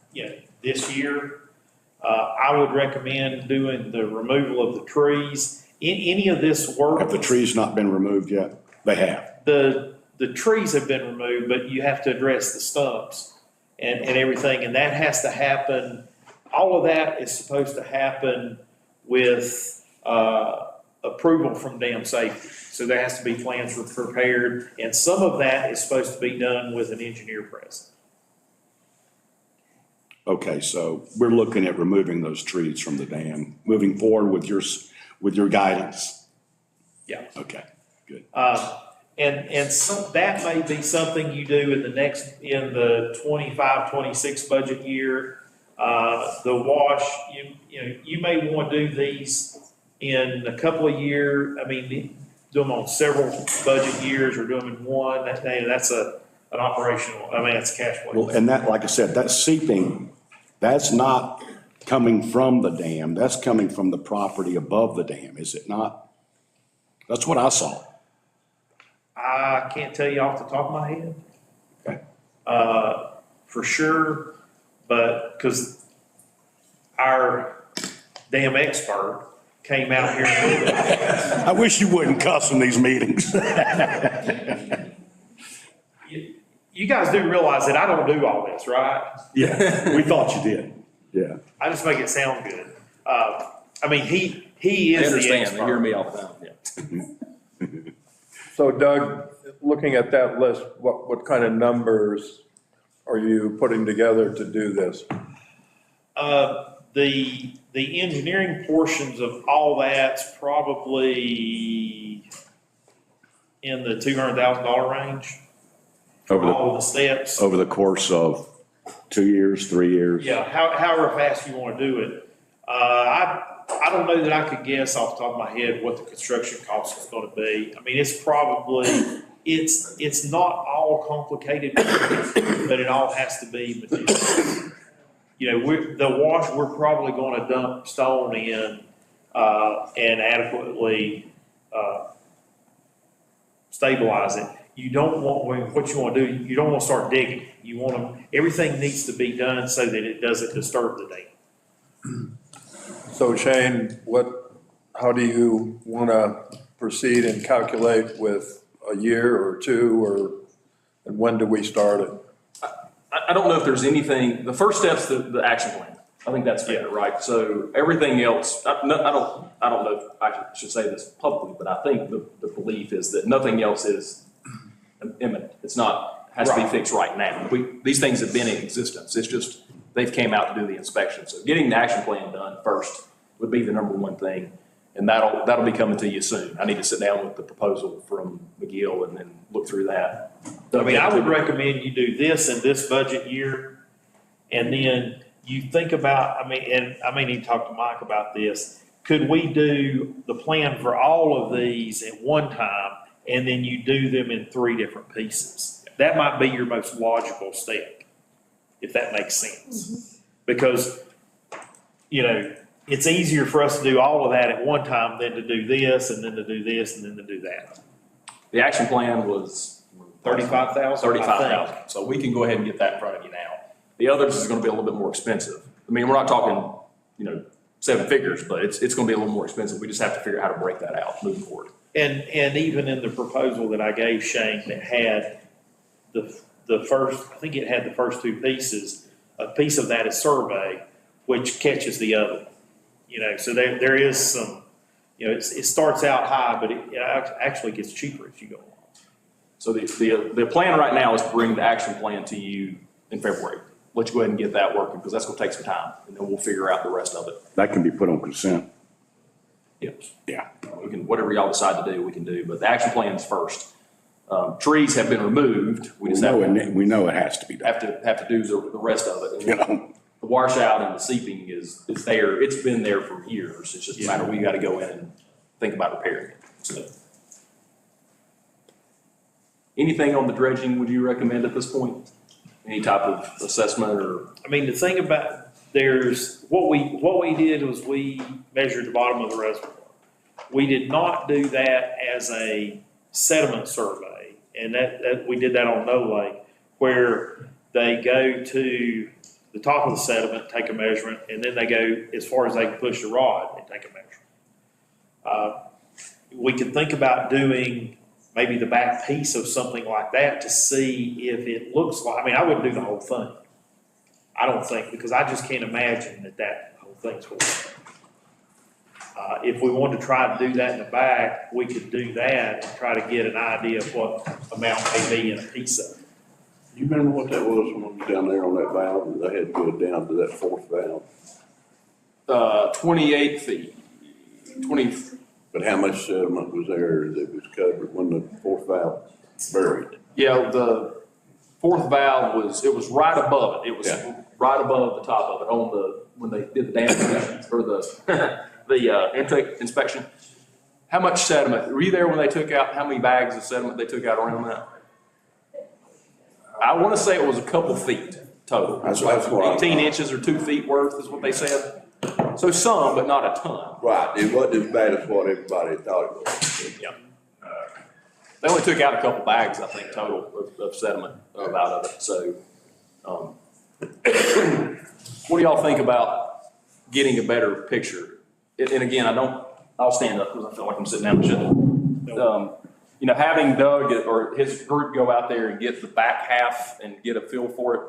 this year. I would recommend doing the removal of the trees. In any of this work. Have the trees not been removed yet? They have. The trees have been removed, but you have to address the stumps and everything, and that has to happen. All of that is supposed to happen with approval from dam safety. So there has to be plans prepared, and some of that is supposed to be done with an engineer present. Okay, so we're looking at removing those trees from the dam, moving forward with your guidance. Yeah. Okay, good. And that may be something you do in the 25-26 budget year. The wash, you may want to do these in a couple of years. I mean, do them on several budget years or do them in one. That's an operational, that's a cash flow. Well, and that, like I said, that seeping, that's not coming from the dam, that's coming from the property above the dam, is it not? That's what I saw. I can't tell you off the top of my head. Okay. For sure, but, because our dam expert came out here and looked at it. I wish you wouldn't cuss in these meetings. You guys do realize that I don't do all this, right? Yeah, we thought you did. Yeah. I just make it sound good. I mean, he They is the understand, expert. they hear me all the time, yeah. So Doug, looking at that list, what kind of numbers are you putting together to do this? The engineering portions of all that's probably in the $200,000 range. Over the- All of the steps. Over the course of 2 years, 3 years? Yeah, however fast you want to do it. I don't know that I could guess off the top of my head what the construction cost is going to be. I mean, it's probably, it's not all complicated, but it all has to be material. You know, the wash, we're probably going to dump stone in, and adequately, stabilize it. You don't want, what you want to do, you don't want to start digging. You want to, everything needs to be done so that it doesn't disturb the dam. So Shane, how do you want to proceed and calculate with a year or two, and when do we start it? I don't know if there's anything, the first step's the action plan. I think that's fair, right? So everything else, I don't know if I should say this publicly, but I think the belief is that nothing else is imminent. It's not, has to be fixed right now. These things have been in existence. It's just, they've came out to do the inspection. So getting the action plan done first would be the number one thing. And that'll be coming to you soon. I need to sit down with the proposal from McGill and then look through that. I mean, I would recommend you do this in this budget year, and then you think about, I mean, and I may need to talk to Mike about this. Could we do the plan for all of these at one time, and then you do them in 3 different pieces? That might be your most logical step, if that makes sense. Because, you know, it's easier for us to do all of that at one time than to do this, and then to do this, and then to do that. The action plan was 35,000? 35,000. So we can go ahead and get that in front of you now. The others is gonna be a little bit more expensive. I mean, we're not talking, 7 figures, but it's gonna be a little more expensive. We just have to figure out how to break that out moving forward. And even in the proposal that I gave Shane that had the first, I think it had the first 2 pieces, a piece of that is survey, which catches the other. So there is some, it starts out high, but it actually gets cheaper as you go along. So the plan right now is to bring the action plan to you in February. Let you go ahead and get that working, because that's gonna take some time, and then we'll figure out the rest of it. That can be put on consent. Yes. Yeah. We can, whatever y'all decide to do, we can do, but the action plan is first. Trees have been removed. We just have it has to be done. have to do the rest of it. The washout and the seeping is there. It's been there for years. It's just a matter, we gotta go in and think about repairing it. So, anything on the dredging would you recommend at this point? Any type of assessment or? I mean, the thing about, what we did was we measured the bottom of the reservoir. We did not do that as a sediment survey, and that we did that on No Lake, where they go to the top of the sediment, take a measurement, and then they go as far as they can push the rod and take a measurement. We could think about doing maybe the back piece of something like that to see if it looks like, I mean, I wouldn't do the whole thing. I don't think, because I just can't imagine that whole thing's going to work. If we wanted to try to do that in the back, we could do that and try to get an idea of what amount may be in a piece of it. You remember what that was when we were down there on that valve, and they had to go down to that 4th valve? 28 feet, 20. But how much sediment was there that was covered when the 4th valve buried? Yeah, the 4th valve it was right above it. It was right above the top of it when they did the dam inspection, or the intake inspection. How much sediment, were you there when they took out, how many bags of sediment they took out around that? I want to say it was a couple feet total. That's what I 18 thought. inches or 2 feet worth is what they said. So some, but not a ton. Right, it wasn't as bad as what everybody thought it was. Yeah. They only took out a couple bags, I think, total of sediment out of it, so. What do y'all think about getting a better picture? And again, I'll stand up because I feel like I'm sitting down and shouldn't. You know, having Doug or his group go out there and get the back half and get a feel for it,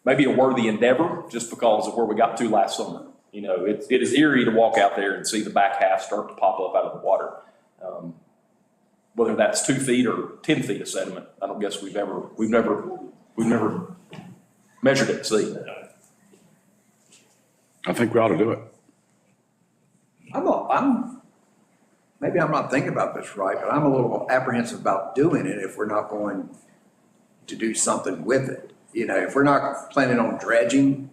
maybe a worthy endeavor just because of where we got to last summer. You know, it is eerie to walk out there and see the back half start to pop up out of the water. Whether that's 2 feet or 10 feet of sediment, I don't guess we've never measured it to see. I think we ought to do it. Maybe I'm not thinking about this right, but I'm a little apprehensive about doing it if we're not going to do something with it. You know, if we're not planning on dredging,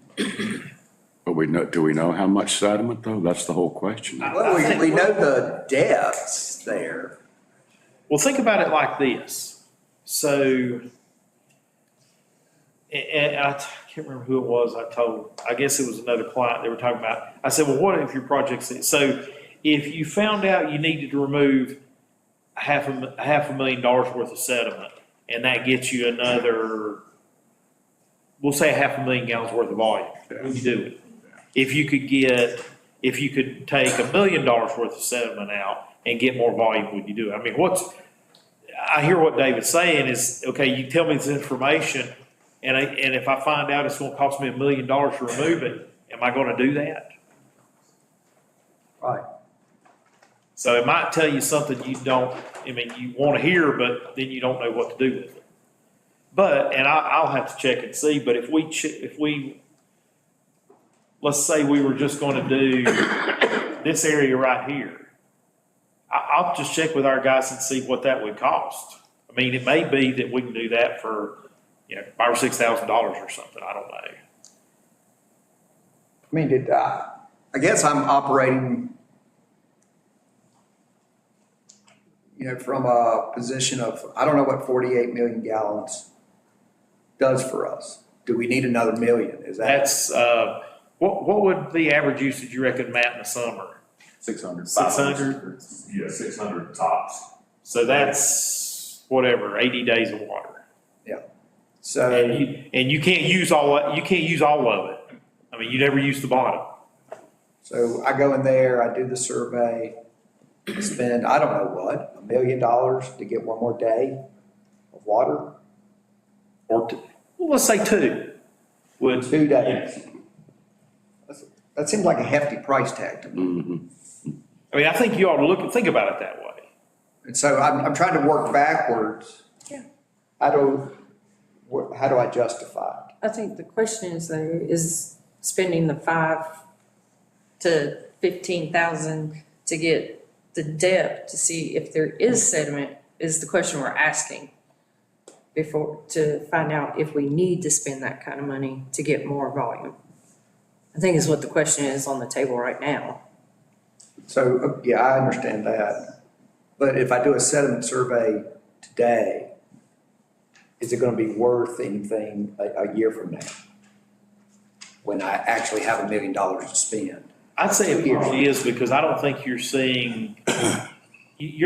But do we know how much sediment though? That's the whole question. well, we know the depths there. Well, think about it like this. So, and I can't remember who it was I told. I guess it was another client they were talking about. I said, well, what if your project's, so if you found out you needed to remove half a $1,000,000 worth of sediment, and that gets you another, we'll say 500,000 gallons worth of volume, would you do it? If you could take $1 million worth of sediment out and get more volume, would you do it? I mean, I hear what David's saying is, okay, you tell me this information, and if I find out it's gonna cost me $1 million to remove it, am I gonna do that? Right. So it might tell you something you wanna hear, but then you don't know what to do with it. But, and I'll have to check and see, but if we, let's say we were just gonna do this area right here, I'll just check with our guys and see what that would cost. I mean, it may be that we can do that for, $5,000 or $6,000 or something, I don't know. I mean, I guess I'm operating, from a position of, I don't know what 48 million gallons does for us. Do we need another million? Is that? That's, what would the average usage you reckon, Matt, in the summer? 600. 600? Yeah, 600 tops. So that's whatever, 80 days of water. So, And you can't use all of it. I mean, you never use the bottom. so I go in there, I do the survey, spend, I don't know what, $1 million to get one more day of water? Well, let's say 2. Would 2 days. That seems like a hefty price tag to me. Mm-hmm. I mean, I think you ought to think about it that way. And so I'm trying to work backwards. Yeah. How do I justify it? I think the question is though, is spending the 5 to 15,000 to get the depth to see if there is sediment is the question we're asking to find out if we need to spend that kind of money to get more volume. I think is what the question is on the table right now. So, yeah, I understand that. But if I do a sediment survey today, is it gonna be worth anything a year from now? When I actually have $1 million to spend? I'd say it probably is because I don't think you're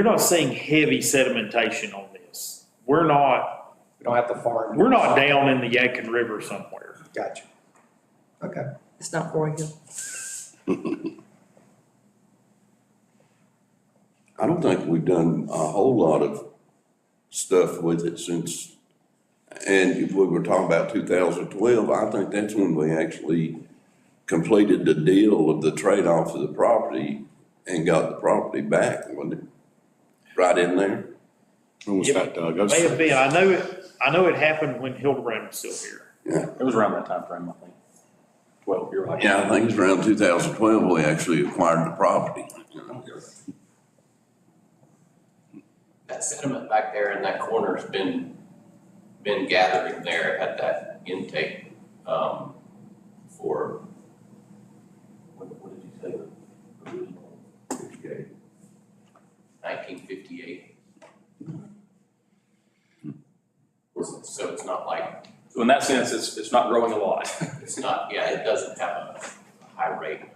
not seeing heavy sedimentation on this. We don't have to farm. We're not down in the Yadkin River somewhere. Gotcha. Okay. It's not Roy Hill. I don't think we've done a whole lot of stuff with it since, and if we were talking about 2012, I think that's when we actually completed the deal of the trade-off of the property and got the property back, wasn't it? Right in there? When was that, Doug? May have been. I know it happened when Hildebrand was still here. Yeah. It was around that time frame, I think. 12, you're right. Yeah, I think it's around 2012 we actually acquired the property. That sediment back there in that corner's been gathering there at that intake, for, what did you say? The original 1958. So it's not like in that sense, it's not growing a lot. It's not, yeah, it doesn't have a high rate of.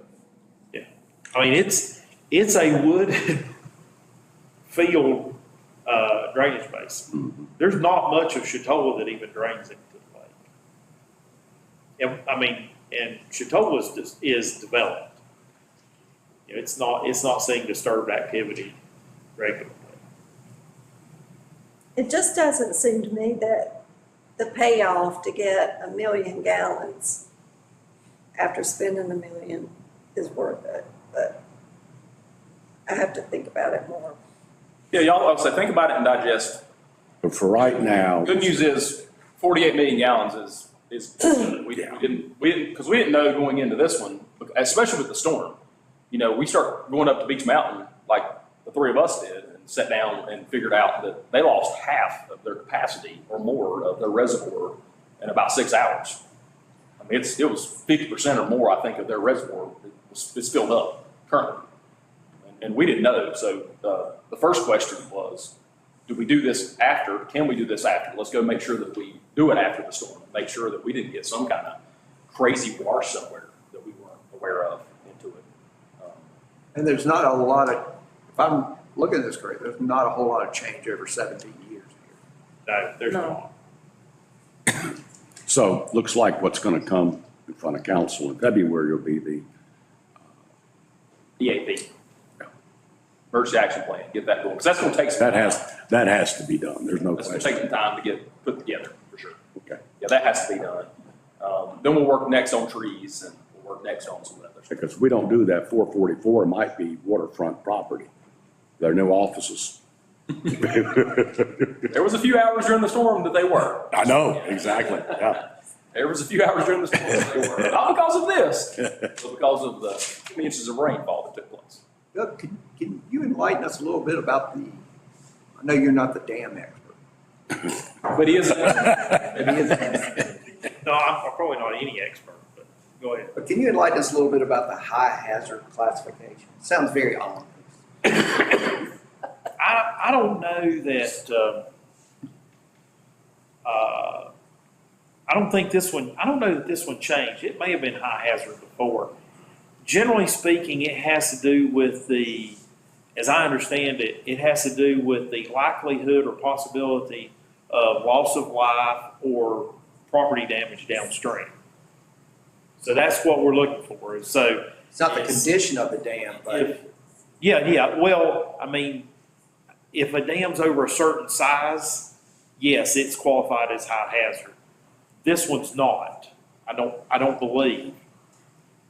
I mean, it's a wood field, drainage basin. There's not much of Chatola that even drains into the lake. And, I mean, and Chatola is developed. You know, it's not seeing disturbed activity regularly. It just doesn't seem to me that the payoff to get 1 million gallons after spending $1 million is worth it, but I have to think about it more. Yeah, y'all, I'll say, think about it and digest. But for right now, Good news is 48 million gallons is we didn't, because we didn't know going into this one, especially with the storm. You know, we start going up to Beach Mountain, like the three of us did, and sat down and figured out that they lost half of their capacity or more of their reservoir in about 6 hours. I mean, it was 50% or more, I think, of their reservoir is filled up currently. And we didn't know. So the first question was, do we do this after? Can we do this after? Let's go make sure that we do it after the storm. Make sure that we didn't get some kind of crazy wash somewhere that we weren't aware of into it. And there's not a lot of, if I'm looking at this correctly, there's not a whole lot of change over 17 years here. No, there's No. not. so looks like what's going to come in front of council in February will be the EAP. Emergency action plan, get that going. Because that's going to take some time. that has to be done. There's no That's going to take question. some time to get put together, for sure. Okay. Yeah, that has to be done. Then we'll work next on trees and we'll work next on some other stuff. Because if we don't do that, 444 might be waterfront property. There are no offices. There was a few hours during the storm that they were. I know, exactly, yeah. There was a few hours during the storm that they were. Not because of this, but because of the inches of rainfall that took place. Doug, can you enlighten us a little bit about I know you're not the dam expert. But he is. Maybe he is an expert. No, I'm probably not any expert, but go ahead. But can you enlighten us a little bit about the high hazard classification? Sounds very ominous. I don't know that, I don't know that this one changed. It may have been high hazard before. Generally speaking, it has to do with as I understand it, it has to do with the likelihood or possibility of loss of life or property damage downstream. So that's what we're looking for. So It's not the condition of the dam, but yeah. Well, I mean, if a dam's over a certain size, yes, it's qualified as high hazard. This one's not. I don't believe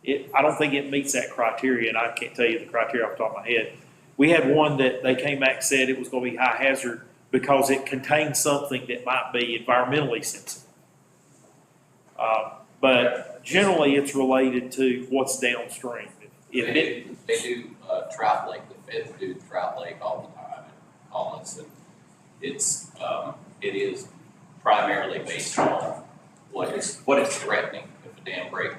it. I don't think it meets that criteria, and I can't tell you the criteria off the top of my head. We had one that they came back and said it was going to be high hazard because it contained something that might be environmentally sensitive. But generally, it's related to what's downstream. They do Trout Lake, the feds do Trout Lake all the time in Collins, and it is primarily based on what it's threatening. If a dam break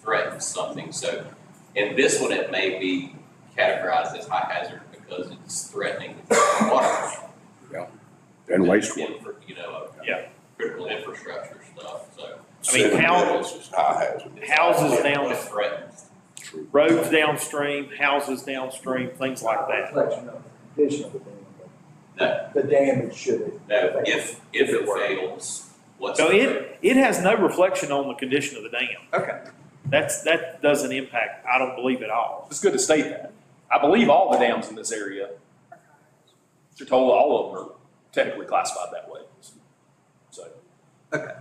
threatens something, so in this one it may be categorized as high hazard because it's threatening water. Yeah. And wastewater. Yeah. Critical infrastructure stuff. So I mean, This is high hazard. houses down, it threatens. roads downstream, houses downstream, things like that. reflection of the condition of the dam. No, The damage should. no. If it fails, what's So the threat? it has no reflection on the condition of the dam. Okay. That doesn't impact, I don't believe at all. It's good to state that. I believe all the dams in this area, Chatola, all of them are technically classified that way. So, Okay.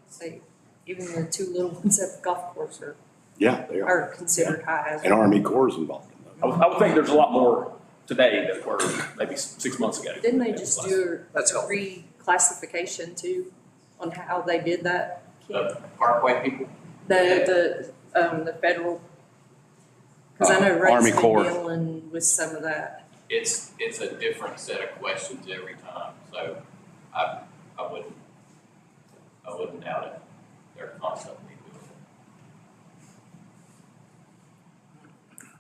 Say, even the two little ones at the golf course Yeah, they are. are considered high And hazard. Army Corps is involved in I would think there's a lot more today than were maybe 6 months ago. Didn't they just do That's a helpful. reclassification too on how they did that? The Parkway people? The federal, because I know Army Ray's been Corps. dealing with some of that. It's a different set of questions every time, so I wouldn't doubt it. They're constantly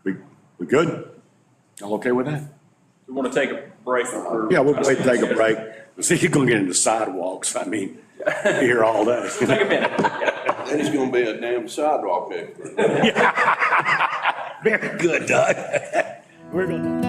doing it. We good? Y'all okay with that? We want to take a break. Yeah, we'll take a break. See, you're gonna get into sidewalks. I mean, Here all day. It'll take a minute. Yeah. Then he's gonna be a damn sidewalk expert. Very good, Doug. We're gonna.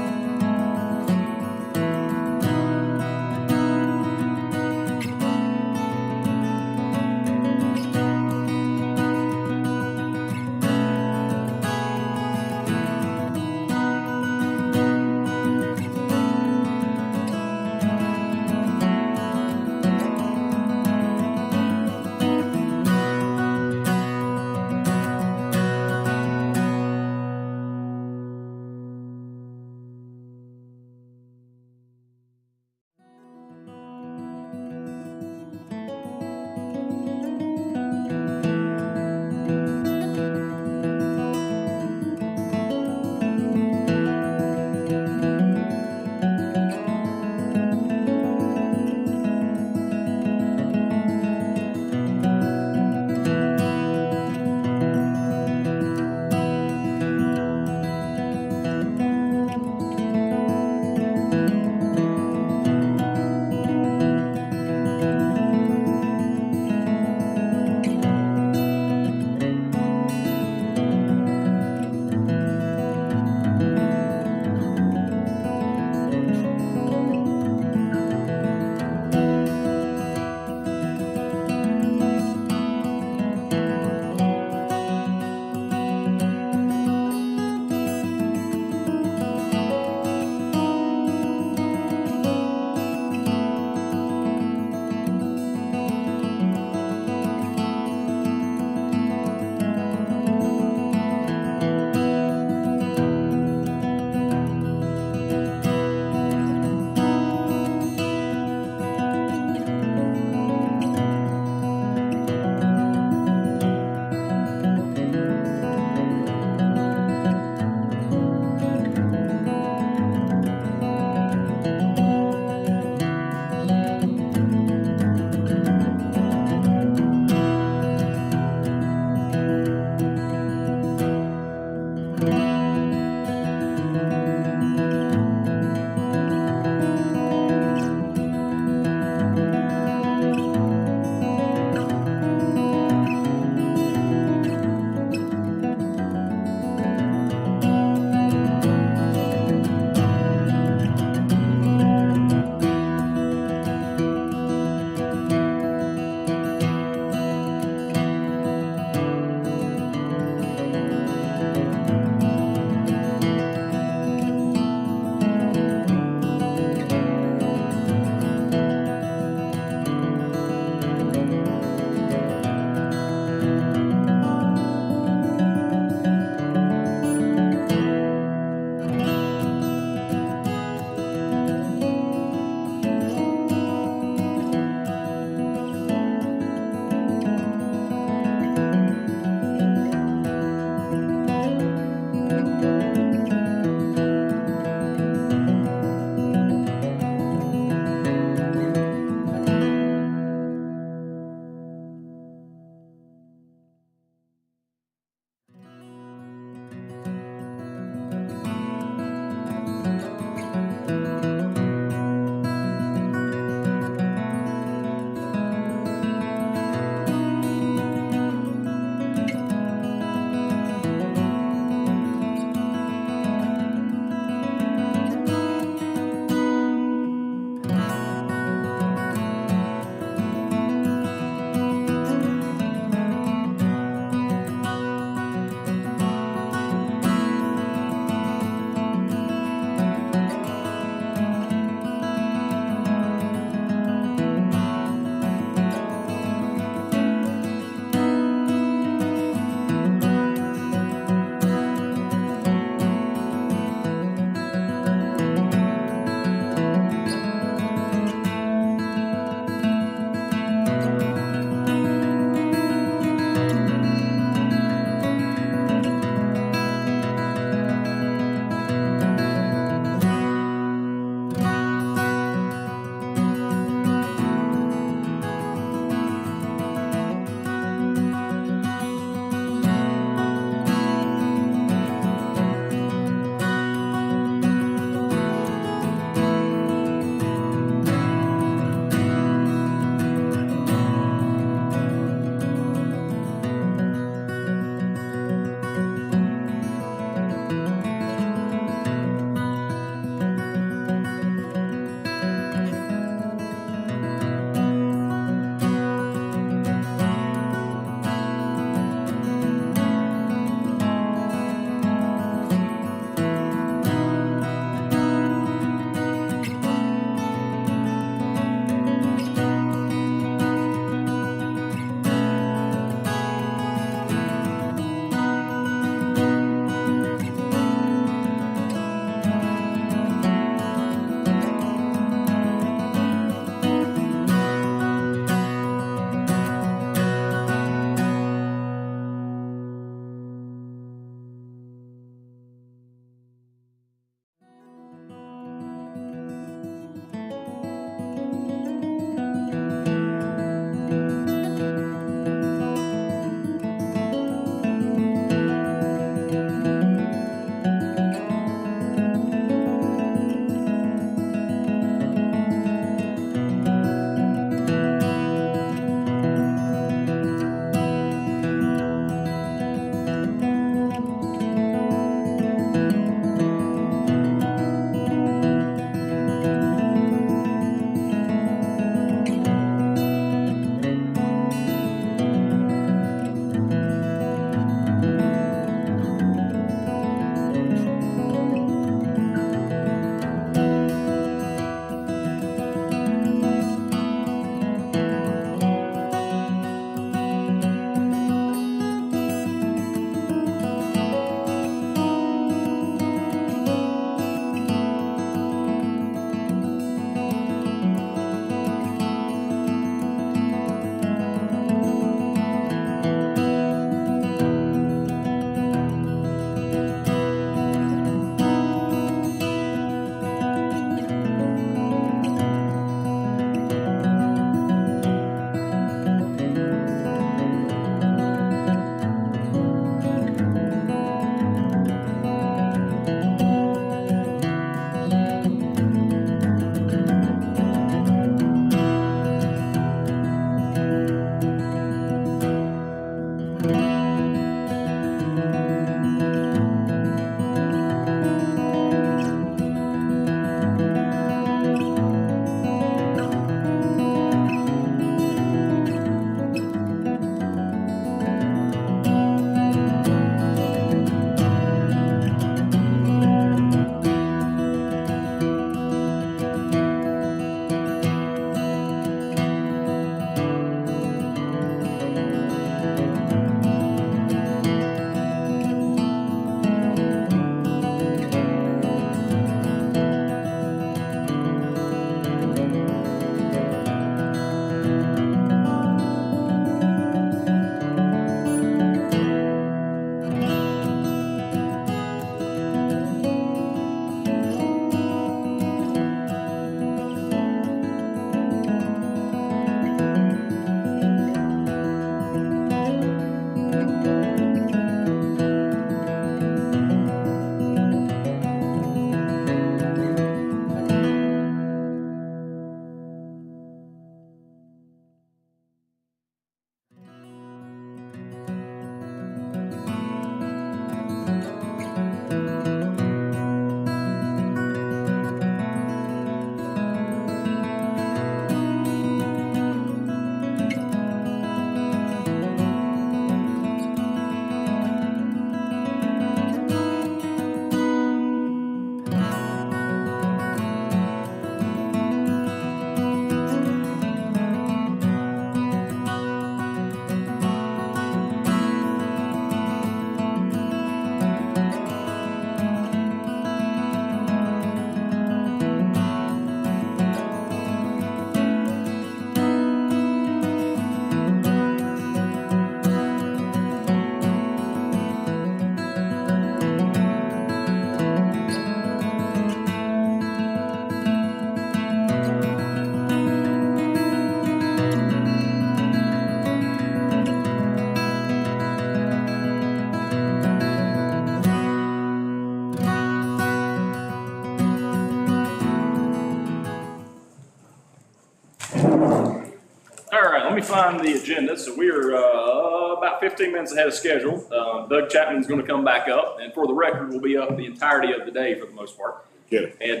let me find the agenda. So we are about 15 minutes ahead of schedule. Doug Chapman's going to come back up, and for the record, we'll be up the entirety of the day for the most part. Good. And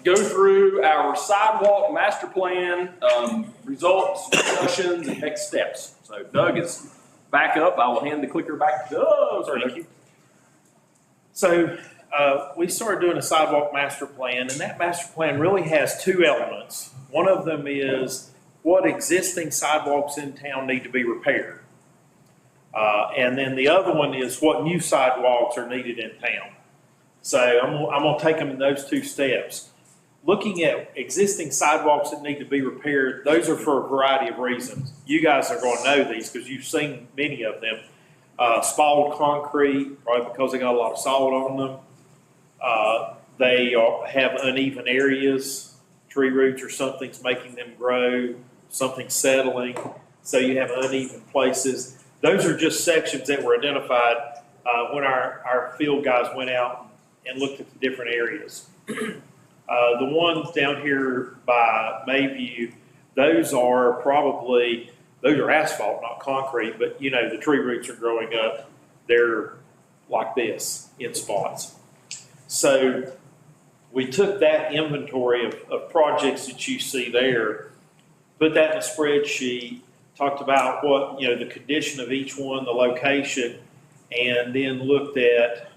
go through our sidewalk master plan, results, discussions, and next steps. So Doug is back up. I will hand the clicker back to Doug. Sorry, Doug. So, we started doing a sidewalk master plan, and that master plan really has two elements. One of them is what existing sidewalks in town need to be repaired. And then the other one is what new sidewalks are needed in town. So I'm gonna take them in those two steps. Looking at existing sidewalks that need to be repaired, those are for a variety of reasons. You guys are gonna know these because you've seen many of them. Spalled concrete, probably because they got a lot of salt on them. They have uneven areas, tree roots or something's making them grow, something's settling, so you have uneven places. Those are just sections that were identified when our field guys went out and looked at the different areas. The ones down here by Mayview, those are asphalt, not concrete, but you know, the tree roots are growing up. They're like this in spots. So we took that inventory of projects that you see there, put that in a spreadsheet, talked about what, you know, the condition of each one, the location, and then looked at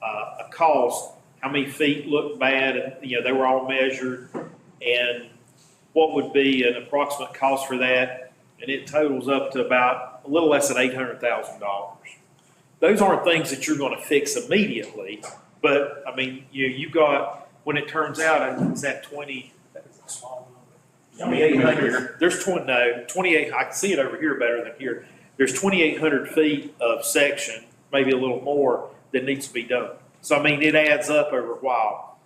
a cost, how many feet looked bad, and, you know, they were all measured, and what would be an approximate cost for that, and it totals up to about a little less than $800,000. Those aren't things that you're gonna fix immediately, but, I mean, you got, when it turns out, it's that 20, that is a small number. 2,800, there's 28, I can see it over here better than here. There's 2,800 feet of section, maybe a little more, that needs to be done. So, I mean, it adds up over a while.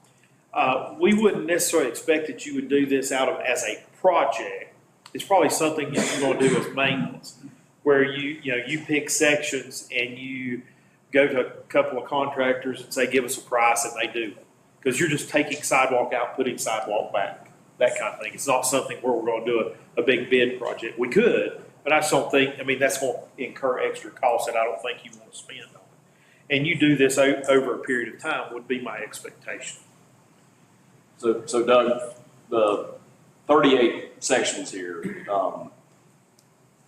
We wouldn't necessarily expect that you would do this as a project. It's probably something that you're gonna do as maintenance, where you pick sections and you go to a couple of contractors and say, give us a price, and they do it. Because you're just taking sidewalk out, putting sidewalk back, that kind of thing. It's not something where we're gonna do a big bid project. We could, but I just don't think, I mean, that's gonna incur extra costs that I don't think you wanna spend on it. And you do this over a period of time would be my expectation. So Doug, the 38 sections here,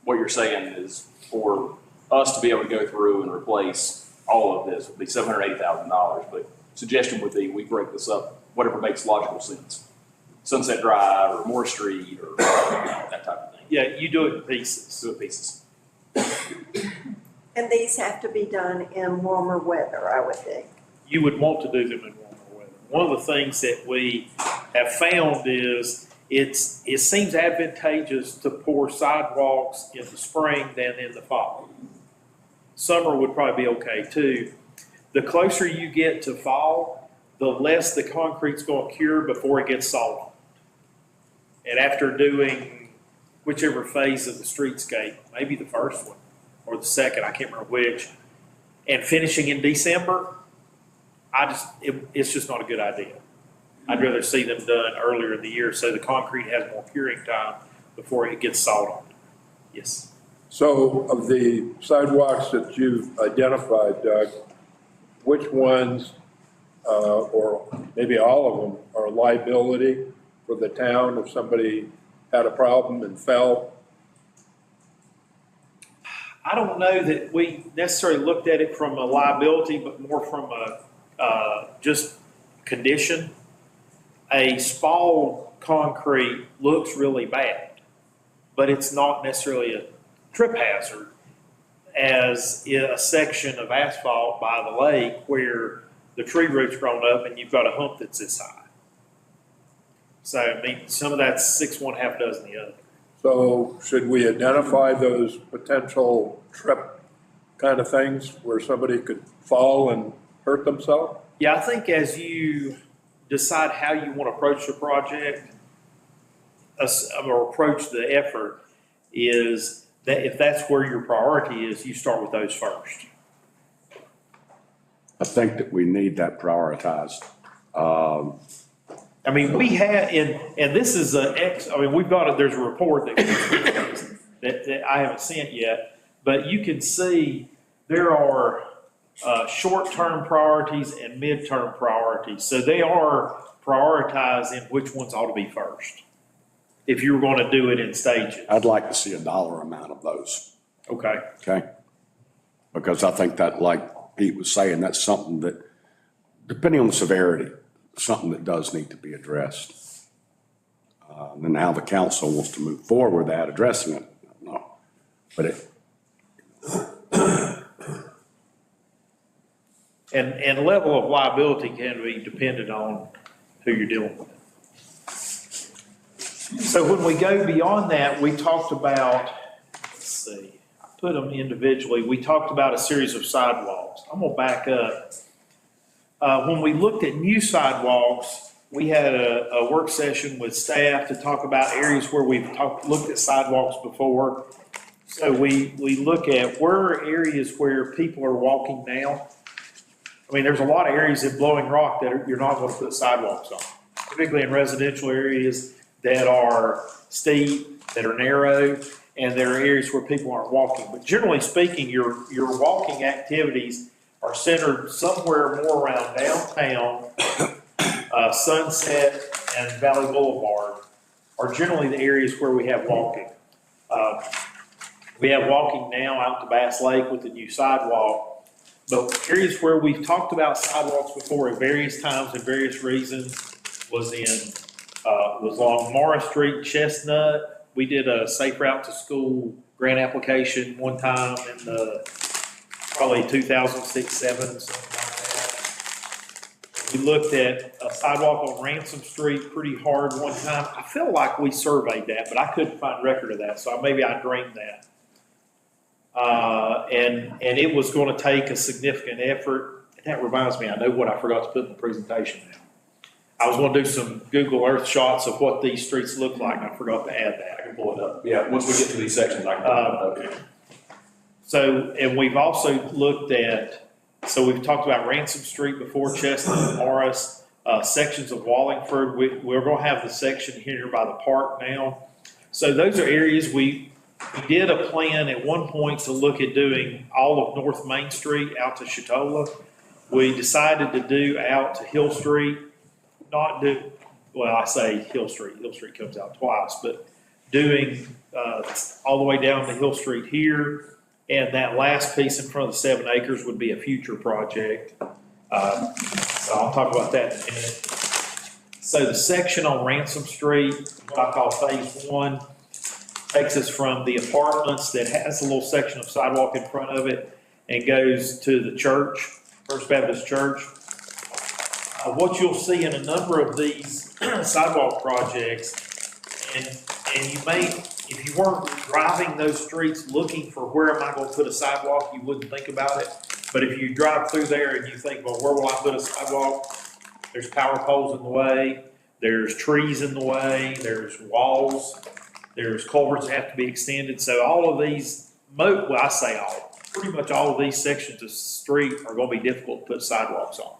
what you're saying is for us to be able to go through and replace all of this would be $780,000, but suggestion would be we break this up, whatever makes logical sense. Sunset Drive or Moore Street or that type of thing. Yeah, you do it in pieces. Do it pieces. And these have to be done in warmer weather, I would think. You would want to do them in warmer weather. One of the things that we have found is it seems advantageous to pour sidewalks in the spring than in the fall. Summer would probably be okay too. The closer you get to fall, the less the concrete's going to cure before it gets solid. And after doing whichever phase of the streetscape, maybe the first one or the second, I can't remember which, and finishing in December, it's just not a good idea. I'd rather see them done earlier in the year so the concrete has more curing time before it gets salt on it. Yes. So of the sidewalks that you've identified, Doug, which ones, or maybe all of them, are liability for the town if somebody had a problem and fell? I don't know that we necessarily looked at it from a liability, but more from a just condition. A spalled concrete looks really bad, but it's not necessarily a trip hazard as a section of asphalt by the lake where the tree roots grown up and you've got a hump that's this high. So, I mean, some of that's 6, 1/2 dozen the other. So should we identify those potential trip kind of things where somebody could fall and hurt themselves? Yeah, I think as you decide how you want to approach the project, or approach the effort, is that if that's where your priority is, you start with those first. I think that we need that prioritized. I mean, we had, and this is we've got, there's a report that that I haven't sent yet, but you can see there are short-term priorities and midterm priorities. So they are prioritized in which ones ought to be first, if you were going to do it in stages. I'd like to see a dollar amount of those, Okay. okay? Because I think that, like Pete was saying, that's something that, depending on the severity, something that does need to be addressed. And how the council wants to move forward with that, addressing it, no. But it, And level of liability can be dependent on who you're dealing with. So when we go beyond that, we talked about, let's see, I put them individually. We talked about a series of sidewalks. I'm gonna back up. When we looked at new sidewalks, we had a work session with staff to talk about areas where we've looked at sidewalks before. So we look at where are areas where people are walking now. I mean, there's a lot of areas in Blowing Rock that you're not going to put sidewalks on, particularly in residential areas that are steep, that are narrow, and there are areas where people aren't walking. But generally speaking, your walking activities are centered somewhere more around downtown, Sunset, and Valley Boulevard are generally the areas where we have walking. We have walking now out to Bass Lake with the new sidewalk. But areas where we've talked about sidewalks before at various times and various reasons was along Morris Street, Chestnut. We did a Safe Route to School grant application one time in probably 2006, 2007, something like that. We looked at a sidewalk on Ransom Street pretty hard one time. I feel like we surveyed that, but I couldn't find record of that, so maybe I dreamed that. And it was going to take a significant effort. And that reminds me, I know what I forgot to put in the presentation now. I was going to do some Google Earth shots of what these streets look like, and I forgot to add that. I can pull it up. Yeah, once we get to these sections, I can pull it up. So, and we've also looked at, so we've talked about Ransom Street before, Chestnut, Morris, sections of Wallingford. We're going to have the section here by the park now. So those are areas we did a plan at one point to look at doing all of North Main Street out to Chatola. We decided to do out to Hill Street, not do, well, I say Hill Street comes out twice, but doing all the way down to Hill Street here. And that last piece in front of the 7 acres would be a future project. So I'll talk about that in a minute. So the section on Ransom Street, what I call phase 1, takes us from the apartments that has a little section of sidewalk in front of it and goes to the church, First Baptist Church. What you'll see in a number of these sidewalk projects, and you may, if you weren't driving those streets looking for where am I going to put a sidewalk, you wouldn't think about it. But if you drive through there and you think, well, where will I put a sidewalk? There's power poles in the way, there's trees in the way, there's walls, there's culverts that have to be extended. So all of these, well, I say all, pretty much all of these sections of street are going to be difficult to put sidewalks on.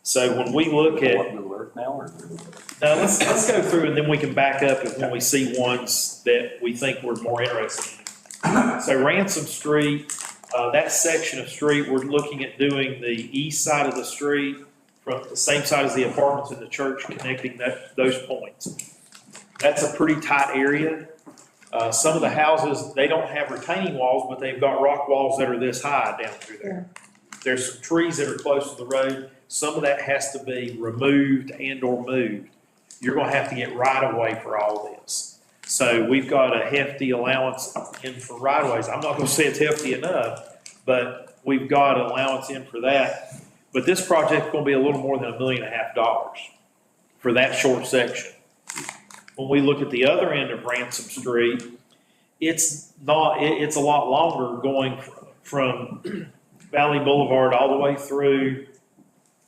So when we look at, now, let's go through and then we can back up when we see ones that we think we're more interested in. So Ransom Street, that section of street, we're looking at doing the east side of the street from the same side as the apartments in the church, connecting those points. That's a pretty tight area. Some of the houses, they don't have retaining walls, but they've got rock walls that are this high down through there. There's some trees that are close to the road. Some of that has to be removed and or moved. You're going to have to get right of way for all this. So we've got a hefty allowance in for right of ways. I'm not going to say it's hefty enough, but we've got an allowance in for that. But this project is going to be a little more than $1.5 million for that short section. When we look at the other end of Ransom Street, it's a lot longer going from Valley Boulevard all the way through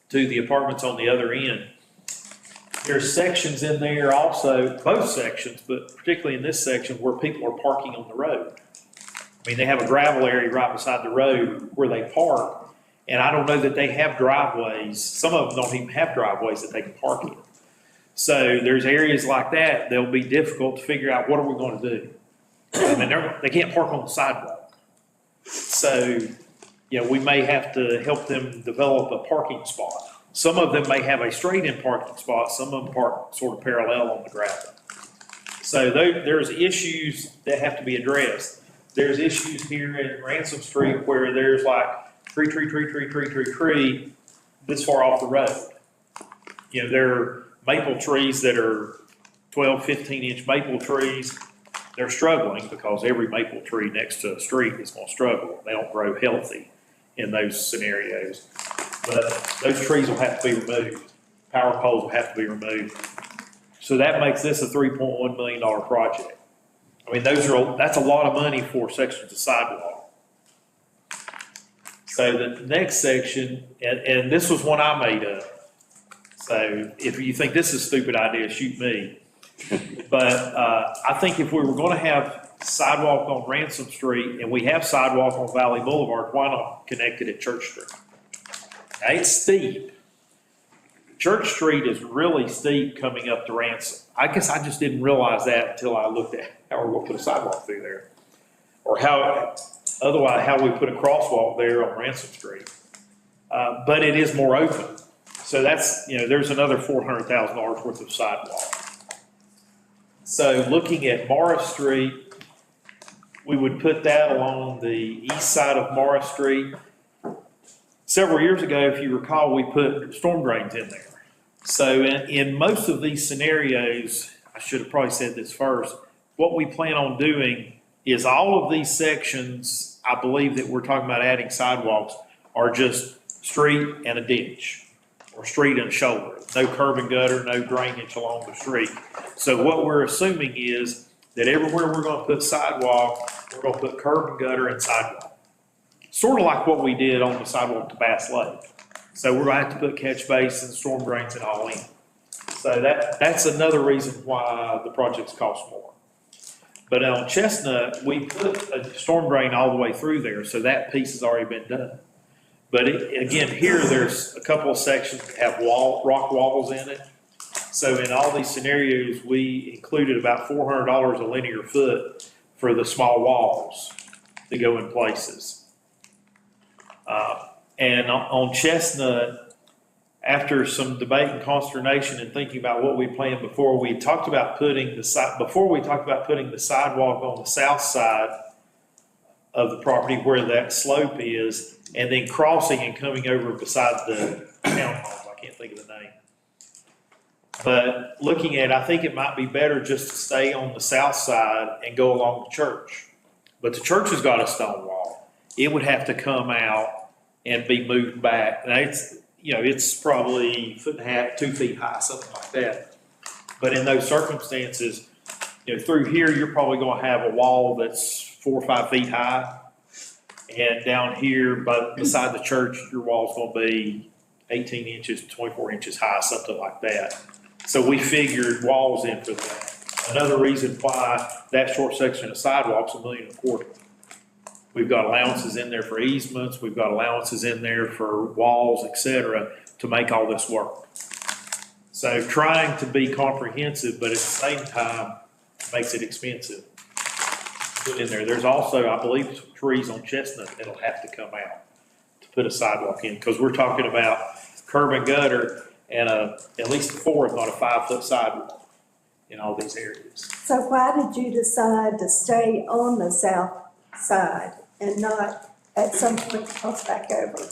to the apartments on the other end. There's sections in there also, both sections, but particularly in this section where people are parking on the road. I mean, they have a gravel area right beside the road where they park, and I don't know that they have driveways. Some of them don't even have driveways that they can park in. So there's areas like that that'll be difficult to figure out what are we going to do. I mean, they can't park on the sidewalk. So, we may have to help them develop a parking spot. Some of them may have a straight-in parking spot, some of them park sort of parallel on the gravel. So there's issues that have to be addressed. There's issues here in Ransom Street where there's like tree this far off the road. There are maple trees that are 12, 15-inch maple trees. They're struggling because every maple tree next to a street is going to struggle. They don't grow healthy in those scenarios. But those trees will have to be removed. Power poles will have to be removed. So that makes this a $3.1 million project. I mean, that's a lot of money for sections of sidewalk. So the next section, and this was one I made up. So if you think this is a stupid idea, shoot me. But I think if we were going to have sidewalk on Ransom Street and we have sidewalk on Valley Boulevard, why not connect it at Church Street? Now, it's steep. Church Street is really steep coming up to Ransom. I guess I just didn't realize that until I looked at how we're going to put a sidewalk through there. Or how we put a crosswalk there on Ransom Street. But it is more open. So that's, there's another $400,000 worth of sidewalk. So looking at Morris Street, we would put that along the east side of Morris Street. Several years ago, if you recall, we put storm drains in there. So in most of these scenarios, I should have probably said this first, what we plan on doing is all of these sections, I believe that we're talking about adding sidewalks, are just street and a ditch, or street and a shoulder. No curb and gutter, no drainage along the street. So what we're assuming is that everywhere we're going to put sidewalk, we're going to put curb and gutter and sidewalk. Sort of like what we did on the sidewalk to Bass Lake. So we're going to have to put catch basins, storm drains, and all in. So that's another reason why the projects cost more. But on Chestnut, we put a storm drain all the way through there, so that piece has already been done. But again, here there's a couple of sections that have rock walls in it. So in all these scenarios, we included about $400 a linear foot for the small walls to go in places. And on Chestnut, after some debate and consternation and thinking about what we planned before, we talked about putting the sidewalk on the south side of the property where that slope is, and then crossing and coming over beside the townhomes. I can't think of the name. But looking at, I think it might be better just to stay on the south side and go along the church. But the church has got a stone wall. It would have to come out and be moved back. Now it's probably 1.5 to 2 feet high, something like that. But in those circumstances, through here, you're probably going to have a wall that's 4 or 5 feet high. And down here, beside the church, your wall's going to be 18 inches, 24 inches high, something like that. So we figured walls in for that. Another reason why that short section of sidewalk's $1.25 million. We've got allowances in there for easements. We've got allowances in there for walls, et cetera, to make all this work. So trying to be comprehensive, but at the same time, makes it expensive to put in there. There's also, I believe, some trees on Chestnut that'll have to come out to put a sidewalk in, because we're talking about curb and gutter and at least a 4, if not a 5-foot sidewalk in all these areas. So why did you decide to stay on the south side and not at some point cross back over?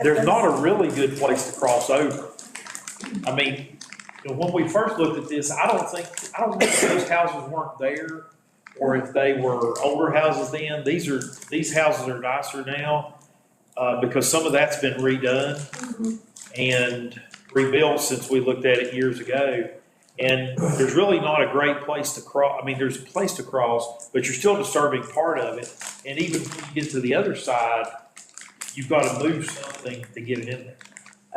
There's not a really good place to cross over. I mean, when we first looked at this, I don't know if those houses weren't there or if they were older houses then. These houses are nicer now because some of that's been redone and rebuilt since we looked at it years ago. And there's really not a great place to cross. I mean, there's a place to cross, but you're still disturbing part of it. And even when you get to the other side, you've got to move something to get it in there.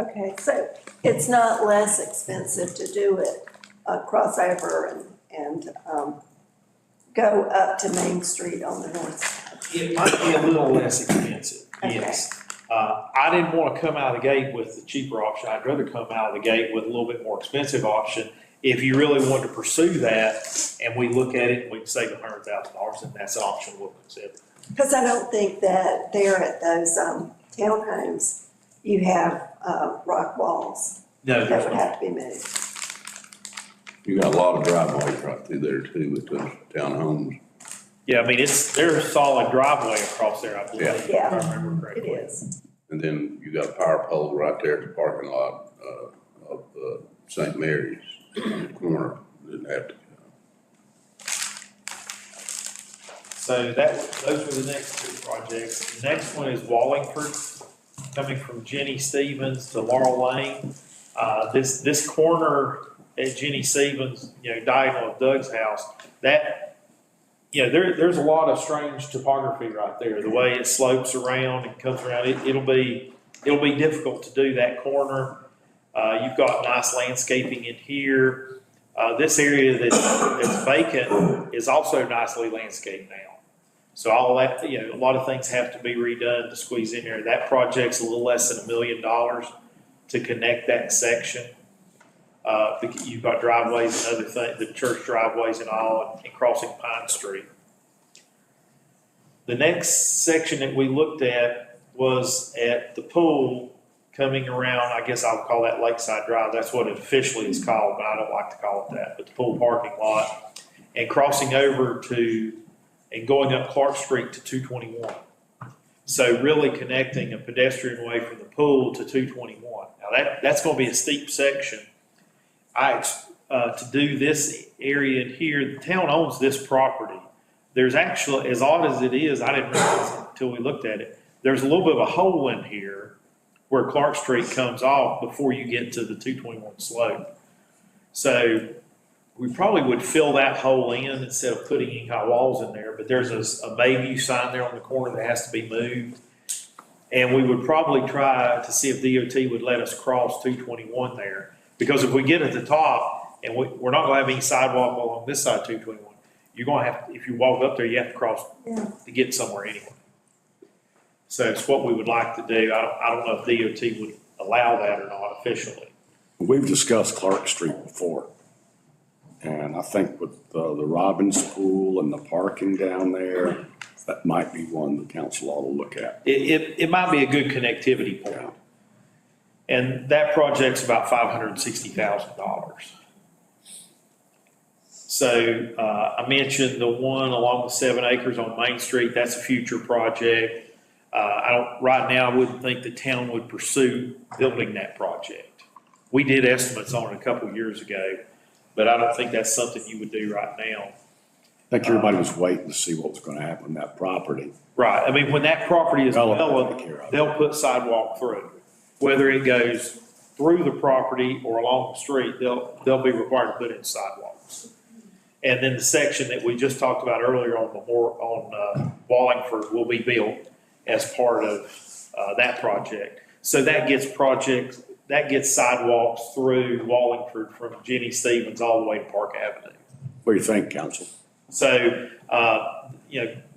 Okay, so it's not less expensive to do it, crossover and go up to Main Street on the north side? It might be a little less expensive, yes. I didn't want to come out of the gate with the cheaper option. I'd rather come out of the gate with a little bit more expensive option. If you really want to pursue that and we look at it and we can save $100,000, then that's an option we'll consider. Because I don't think that there at those townhomes, you have rock walls No, that there's would not. have to be moved. You got a lot of driveways right through there too with those townhomes. Yeah, I mean, there's a solid driveway across there, I believe. Yeah. If I remember It correctly. is. And then you got a power pole right there at the parking lot, of, St. Mary's on the corner. Didn't have to. So those were the next two projects. The next one is Wallingford, coming from Jenny Stevens to Laurel Lane. This corner at Jenny Stevens, diagonal of Doug's house, there's a lot of strange topography right there. The way it slopes around and comes around, it'll be difficult to do that corner. You've got nice landscaping in here. This area that's vacant is also nicely landscaped now. So all that, a lot of things have to be redone to squeeze in there. That project's a little less than $1 million to connect that section. You've got driveways and other things, the church driveways and all, and crossing Pine Street. The next section that we looked at was at the pool coming around, I guess I'll call that Lakeside Drive. That's what it officially is called, but I don't like to call it that, but the pool parking lot, and crossing over and going up Clark Street to 221. So really connecting a pedestrian way from the pool to 221. Now that's going to be a steep section. To do this area in here, the town owns this property. There's actually, as odd as it is, I didn't realize it until we looked at it. There's a little bit of a hole in here where Clark Street comes off before you get to the 221 slope. So we probably would fill that hole in instead of putting any high walls in there, but there's a Bayview sign there on the corner that has to be moved. And we would probably try to see if DOT would let us cross 221 there. Because if we get at the top and we're not gonna have any sidewalk along this side of 221, you're gonna have, if you walk up there, you have to cross to get somewhere anyway. So it's what we would like to do. I don't know if DOT would allow that or not officially. We've discussed Clark Street before. And I think with the Robbins Pool and the parking down there, that might be one the council ought to look at. It might be a good connectivity point. And that project's about $560,000. So I mentioned the one along the 7 acres on Main Street. That's a future project. Right now, I wouldn't think the town would pursue building that project. We did estimates on it a couple of years ago, but I don't think that's something you would do right now. I think everybody was waiting to see what was going to happen to that property. Right. I mean, when that property is Development, developed, take care of it. they'll put sidewalk through. Whether it goes through the property or along the street, they'll be required to put in sidewalks. And then the section that we just talked about earlier on Wallingford will be built as part of that project. So that gets sidewalks through Wallingford from Jenny Stevens all the way to Park Avenue. What do you think, council? So,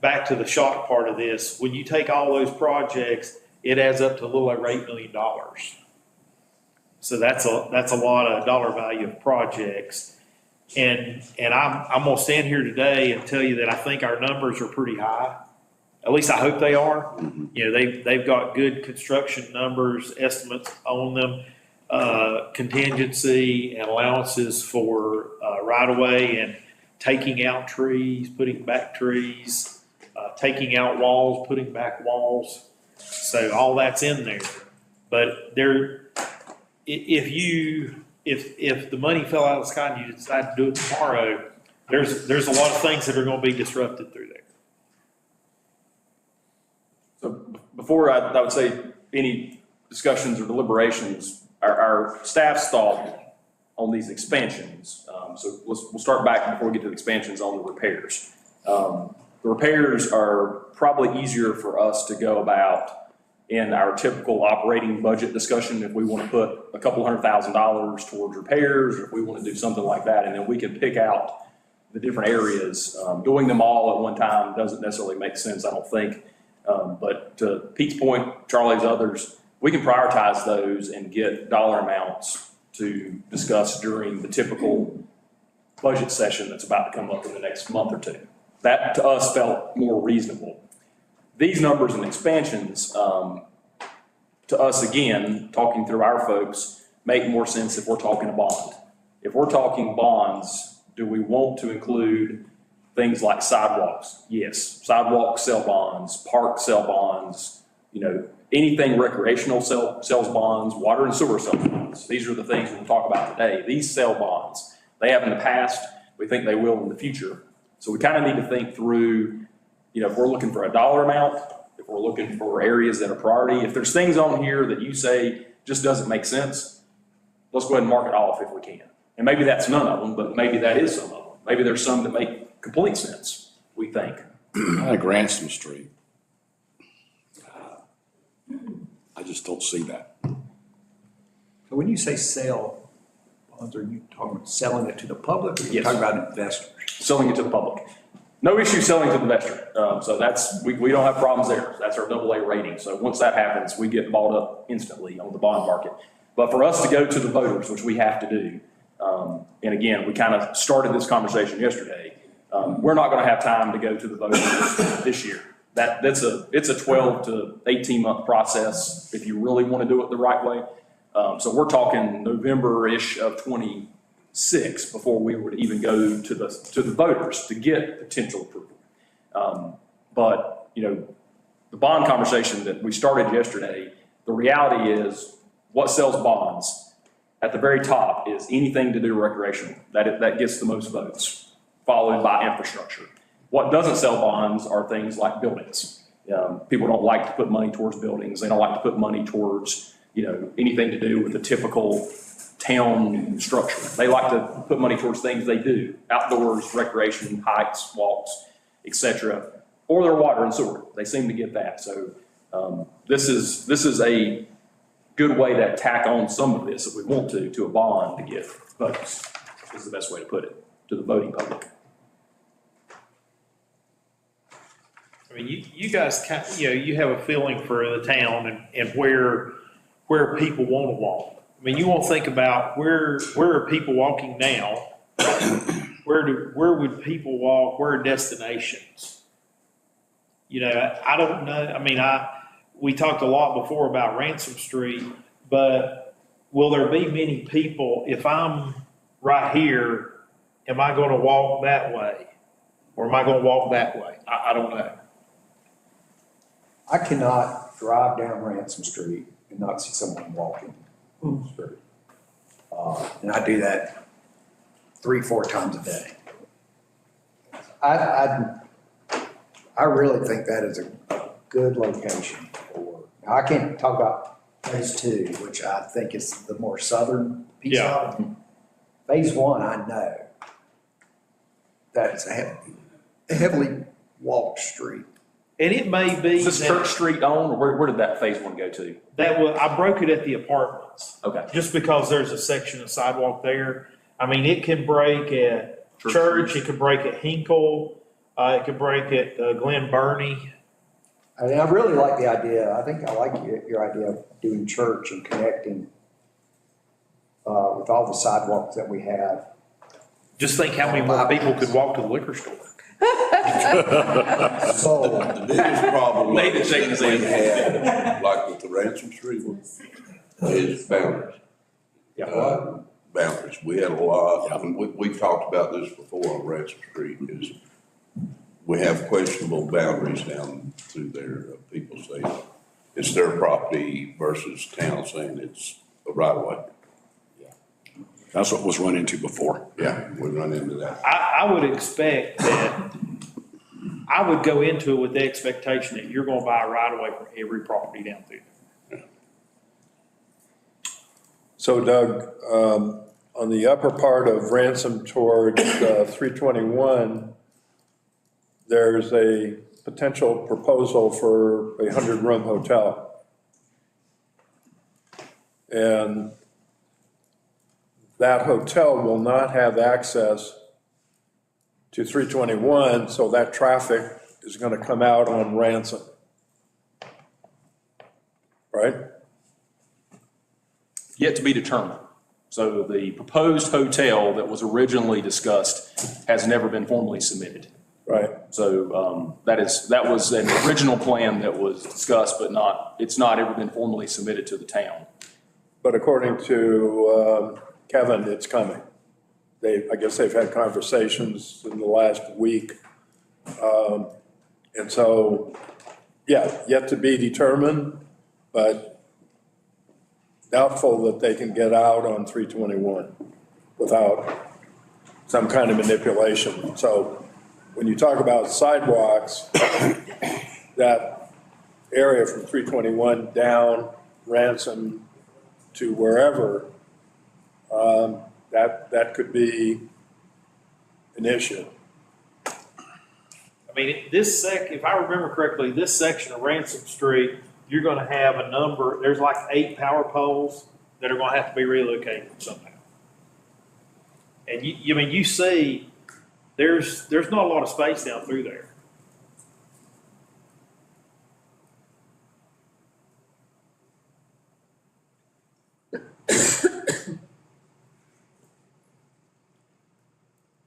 back to the shock part of this, when you take all those projects, it adds up to a little over $8 million. So that's a lot of dollar value of projects. And I'm gonna stand here today and tell you that I think our numbers are pretty high. At least I hope they are. Mm-hmm. They've got good construction numbers, estimates on them, contingency and allowances for right of way and taking out trees, putting back trees, taking out walls, putting back walls. So all that's in there. But if the money fell out of the sky and you decide to do it tomorrow, there's a lot of things that are going to be disrupted through there. So before I would say any discussions or deliberations, our staff's thought on these expansions. So we'll start back before we get to the expansions on the repairs. The repairs are probably easier for us to go about in our typical operating budget discussion if we want to put a couple $100,000 towards repairs, or if we want to do something like that, and then we can pick out the different areas. Doing them all at one time doesn't necessarily make sense, I don't think. But to Pete's point, Charlie's, others, we can prioritize those and get dollar amounts to discuss during the typical budget session that's about to come up in the next month or two. That to us felt more reasonable. These numbers and expansions, to us again, talking through our folks, make more sense if we're talking a bond. If we're talking bonds, do we want to include things like sidewalks? Yes, sidewalks sell bonds, parks sell bonds, anything recreational sells bonds, water and sewer sells bonds. These are the things we'll talk about today. These sell bonds. They have in the past, we think they will in the future. So we kind of need to think through, if we're looking for a dollar amount, if we're looking for areas that are priority, if there's things on here that you say just doesn't make sense, let's go ahead and mark it off if we can. And maybe that's none of them, but maybe that is some of them. Maybe there's some that make complete sense, we think. I think Ransom Street. I just don't see that. So when you say sell bonds, are you talking about selling it to the public, or are you Yes. talking about investors? Selling it to the public. No issue selling to the investor. So that's, we don't have problems there. That's our AA rating. So once that happens, we get bought up instantly on the bond market. But for us to go to the voters, which we have to do, and again, we kind of started this conversation yesterday, we're not going to have time to go to the voters this year. It's a 12 to 18 month process if you really want to do it the right way. So we're talking November-ish of 26 before we would even go to the voters to get potential approval. But the bond conversation that we started yesterday, the reality is what sells bonds at the very top is anything to do recreational. That gets the most votes, followed by infrastructure. What doesn't sell bonds are things like buildings. People don't like to put money towards buildings. They don't like to put money towards, anything to do with the typical town structure. They like to put money towards things they do, outdoors, recreation, hikes, walks, etc., or their water and sewer. They seem to get that. So this is a good way to tack on some of this if we want to a bond to get votes, is the best way to put it, to the voting public. I mean, you guys you have a feeling for the town and where people want to walk. I mean, you want to think about where are people walking now? Where would people walk? Where are destinations? I don't know. I mean, we talked a lot before about Ransom Street, but will there be many people, if I'm right here, am I going to walk that way? Or am I going to walk that way? I don't know. I cannot drive down Ransom Street and not see someone walking the street. And I do that 3-4 times a day. I really think that is a good location for, now I can't talk about phase 2, which I think is the more southern piece of it. Phase 1, I know that it's a heavily walked street. And it may be Is this that- Church Street on, or where did that phase 1 go to? I broke it at the apartments. Okay. Just because there's a section of sidewalk there. I mean, it can break at Church, it can break at Hinkle, it can break at Glen Burnie. I mean, I really like the idea. I think I like your idea of doing Church and connecting with all the sidewalks that we have. Just think how many more people could walk to the liquor store. So, The biggest problem like Nathan shaking his we head. had, like with the Ransom Street one, is boundaries. Boundaries. We had a lot, and we've talked about this before on Ransom Street, is we have questionable boundaries down through there. People say it's their property versus town saying it's a right of way. That's what was run into before. Yeah, we run into that. I would expect that, I would go into it with the expectation that you're gonna buy a right of way for every property down through there. So Doug, on the upper part of Ransom towards 321, there's a potential proposal for a 100-room hotel. And that hotel will not have access to 321, so that traffic is going to come out on Ransom. yet to be determined. So the proposed hotel that was originally discussed has never been formally submitted. Right. So that was an original plan that was discussed, but it's not ever been formally submitted to the town. But according to Kevin, it's coming. I guess they've had conversations in the last week. And so, yeah, yet to be determined, but doubtful that they can get out on 321 without some kind of manipulation. So when you talk about sidewalks, that area from 321 down Ransom to wherever, that could be an issue. I mean, if I remember correctly, this section of Ransom Street, you're gonna have a number, there's like 8 power poles that are gonna have to be relocated somehow. And you see, there's not a lot of space down through there.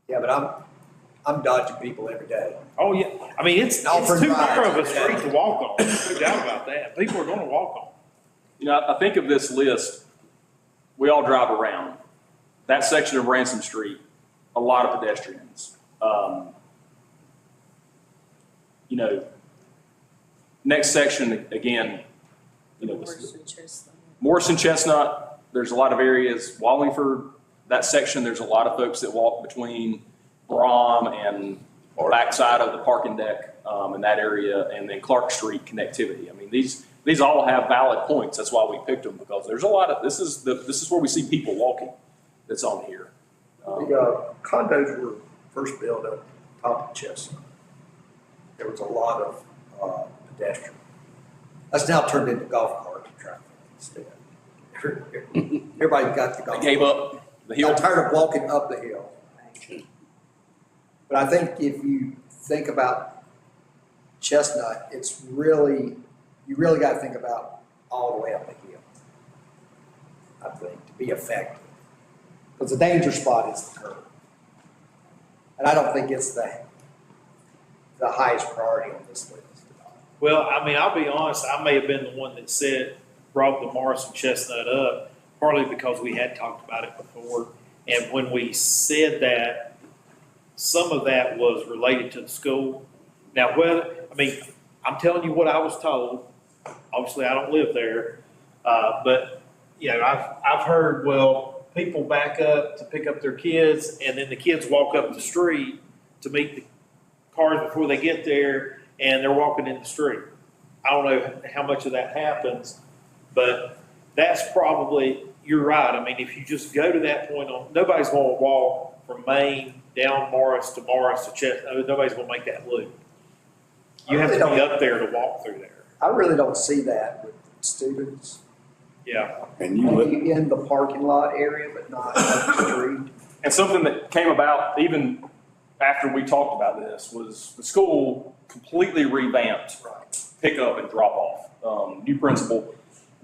Yeah, but I'm dodging people every day. Oh, yeah, I mean, it's Alfred too Drive. narrow of a street to walk on, no doubt about that. People are gonna walk on. You know, I think of this list, we all drive around. That section of Ransom Street, a lot of pedestrians. You know, next section, again, you know, Morrison Chestnut, there's a lot of areas. Wallingford, that section, there's a lot of folks that walk between Brom and backside of the parking deck in that area, and then Clark Street connectivity. I mean, these all have valid points. That's why we picked them, because there's a lot of, this is where we see people walking that's on here. The condos were first built up top of Chestnut. There was a lot of pedestrian. That's now turned into golf cart traffic instead. Everybody got the golf. They gave up the hill. Got tired of walking up the hill. But I think if you think about Chestnut, it's really, you really got to think about all the way up the hill, I think, to be effective. Because the danger spot is the curb. And I don't think it's the highest priority on this list. Well, I mean, I'll be honest, I may have been the one that brought the Morrison Chestnut up, partly because we had talked about it before. And when we said that, some of that was related to the school. Now, I'm telling you what I was told. Obviously, I don't live there. But, you know, I've heard, well, people back up to pick up their kids, and then the kids walk up the street to meet the cars before they get there, and they're walking in the street. I don't know how much of that happens, but that's probably, you're right. I mean, if you just go to that point nobody's going to walk from Main down Morris to Chestnut. Nobody's going to make that loop. You have to be up there to walk through there. I really don't see that with students. Yeah. And Maybe in the parking lot area, but not up the street. And something that came about even after we talked about this was the school completely revamped pickup and drop off. New principal,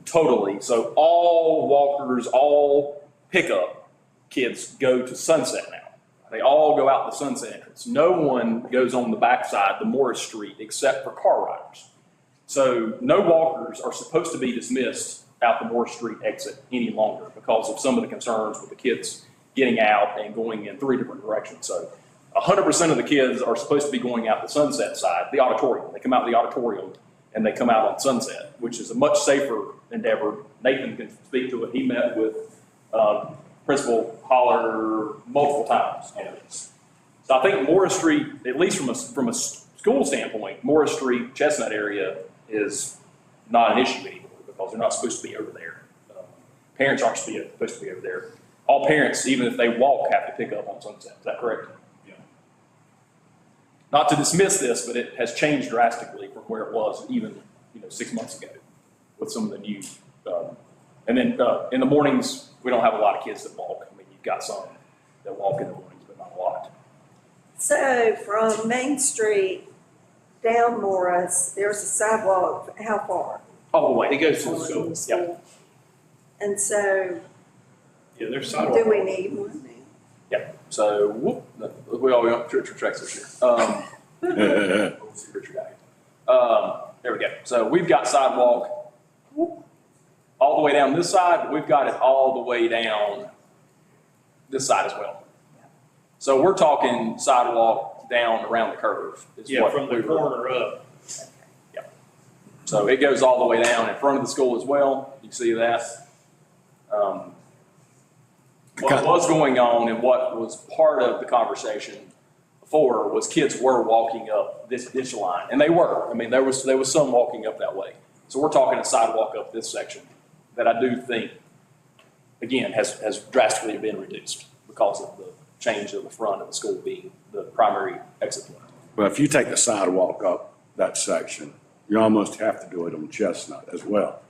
totally. So all walkers, all pickup kids go to Sunset now. They all go out the Sunset entrance. No one goes on the backside, the Morris Street, except for car riders. So no walkers are supposed to be dismissed out the Morris Street exit any longer because of some of the concerns with the kids getting out and going in 3 different directions. So 100% of the kids are supposed to be going out the Sunset side, the auditorium. They come out the auditorium and they come out on Sunset, which is a much safer endeavor. Nathan can speak to it. He met with Principal Holler multiple times on this. So I think Morris Street, at least from a school standpoint, Morris Street, Chestnut area is not an issue anymore because they're not supposed to be over there. Parents aren't supposed to be over there. All parents, even if they walk, have to pick up on Sunset. Is that correct? Yeah. Not to dismiss this, but it has changed drastically from where it was even 6 months ago with some of the new. And then in the mornings, we don't have a lot of kids that walk. I mean, you've got some that walk in the mornings, but not a lot. So from Main Street down Morris, there's a sidewalk, how far? All the way. It goes to the school. Yeah. And so, Yeah, there's sidewalk. do we need one now? So, we all went to tracks this year. Let's see Richard out here. There we go. So we've got sidewalk all the way down this side, but we've got it all the way down this side as well. So we're talking sidewalk down around the curve. Is Yeah, what from the we were- corner up. So it goes all the way down in front of the school as well. You see that? What was going on and what was part of the conversation before was kids were walking up this ditch line, and they were. I mean, there was some walking up that way. So we're talking a sidewalk up this section that I do think, again, has drastically been reduced because of the change of the front of the school being the primary exit point. Well, if you take the sidewalk up that section, you almost have to do it on Chestnut as well.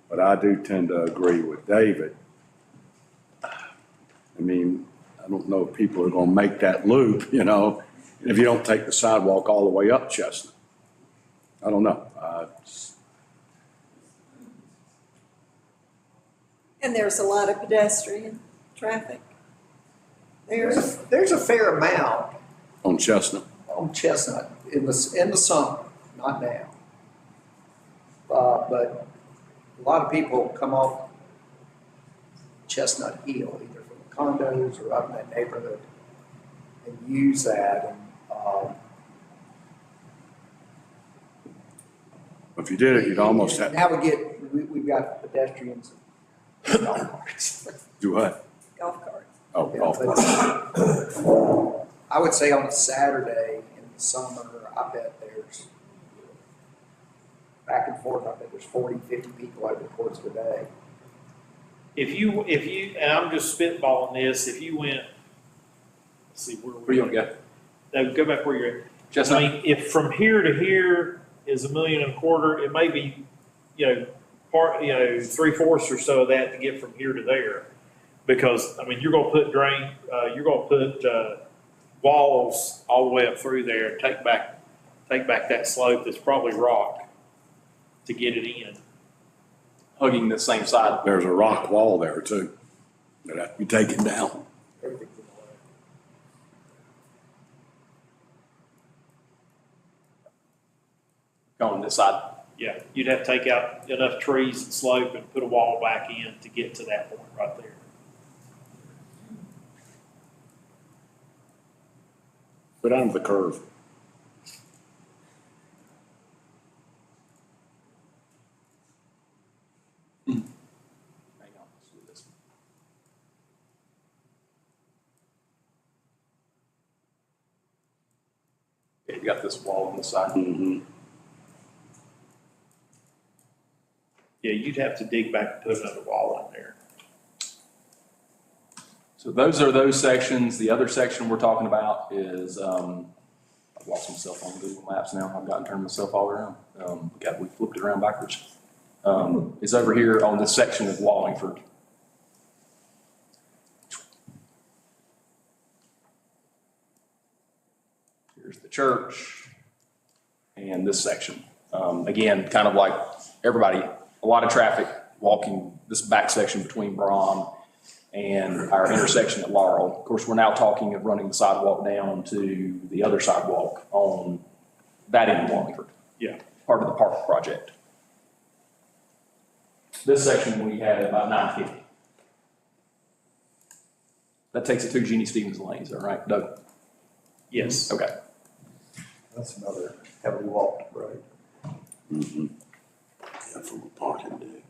But I do tend to agree with David. I mean, I don't know if people are gonna make that loop, you know, if you don't take the sidewalk all the way up Chestnut. I don't know. And there's a lot of pedestrian traffic. There's a fair amount On Chestnut. on Chestnut in the summer, not now. But a lot of people come off Chestnut Hill, either from the condos or up in that neighborhood, and use that. And If you did it, you'd almost have, now we've got pedestrians and golf carts. do what? Golf carts. Oh, Yeah, golf but, cart. I would say on a Saturday in the summer, I bet there's back and forth, I bet there's 40, 50 people over the course of the day. If you, and I'm just spitballing this, if you went, let's see, Where you gonna go? No, go back where you're at. Chestnut? I mean, if from here to here is $1.25 million, it may be, part, 3/4 or so of that to get from here to there. Because, I mean, you're gonna put walls all the way up through there, and take back that slope that's probably rock to get it in. Hugging the same side. There's a rock wall there too, that have to be taken down. Everything's in the way. On this side. Yeah, you'd have to take out enough trees and slope and put a wall back in to get to that point right there. Go down to the curve. Hang on, let's do this. Okay, you got this wall on the side. Mm-hmm. Yeah, you'd have to dig back and put another wall in there. So those are those sections. The other section we're talking about is, I've lost myself on Google Maps now. I've gotten turned myself all around. We flipped it around backwards. Is over here on this section of Wallingford. Here's the church and this section. Again, kind of like everybody, a lot of traffic walking this back section between Braun and our intersection at Laurel. Of course, we're now talking of running the sidewalk down to the other sidewalk on that end of Wallingford. Yeah. Part of the park project. This section we had about 950. That takes it to Jeannie Stevens Lane, is that right, Doug? Yes. Okay. That's another heavily walked road. Mm-hmm. Yeah, from a parking deck.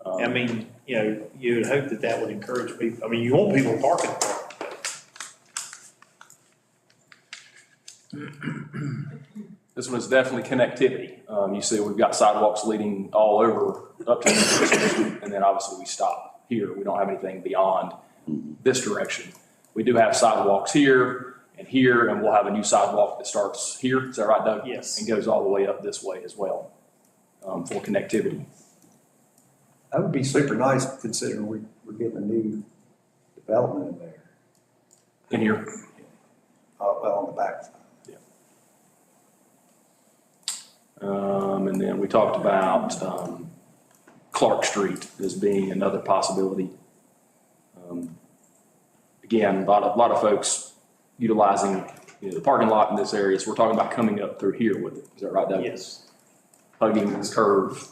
I mean, you would hope that would encourage people. I mean, you want people parking. This one is definitely connectivity. You see we've got sidewalks leading all over up to the intersection, and then obviously we stop here. We don't have anything beyond this direction. We do have sidewalks here, and we'll have a new sidewalk that starts here. Is that right, Doug? Yes. And goes all the way up this way as well, for connectivity. That would be super nice considering we're getting a new development in there. In here. Well, on the back side. And then we talked about, Clark Street as being another possibility. Again, a lot of folks utilizing, the parking lot in this area, so we're talking about coming up through here with it. Is that right, Doug? Yes. Hugging this curve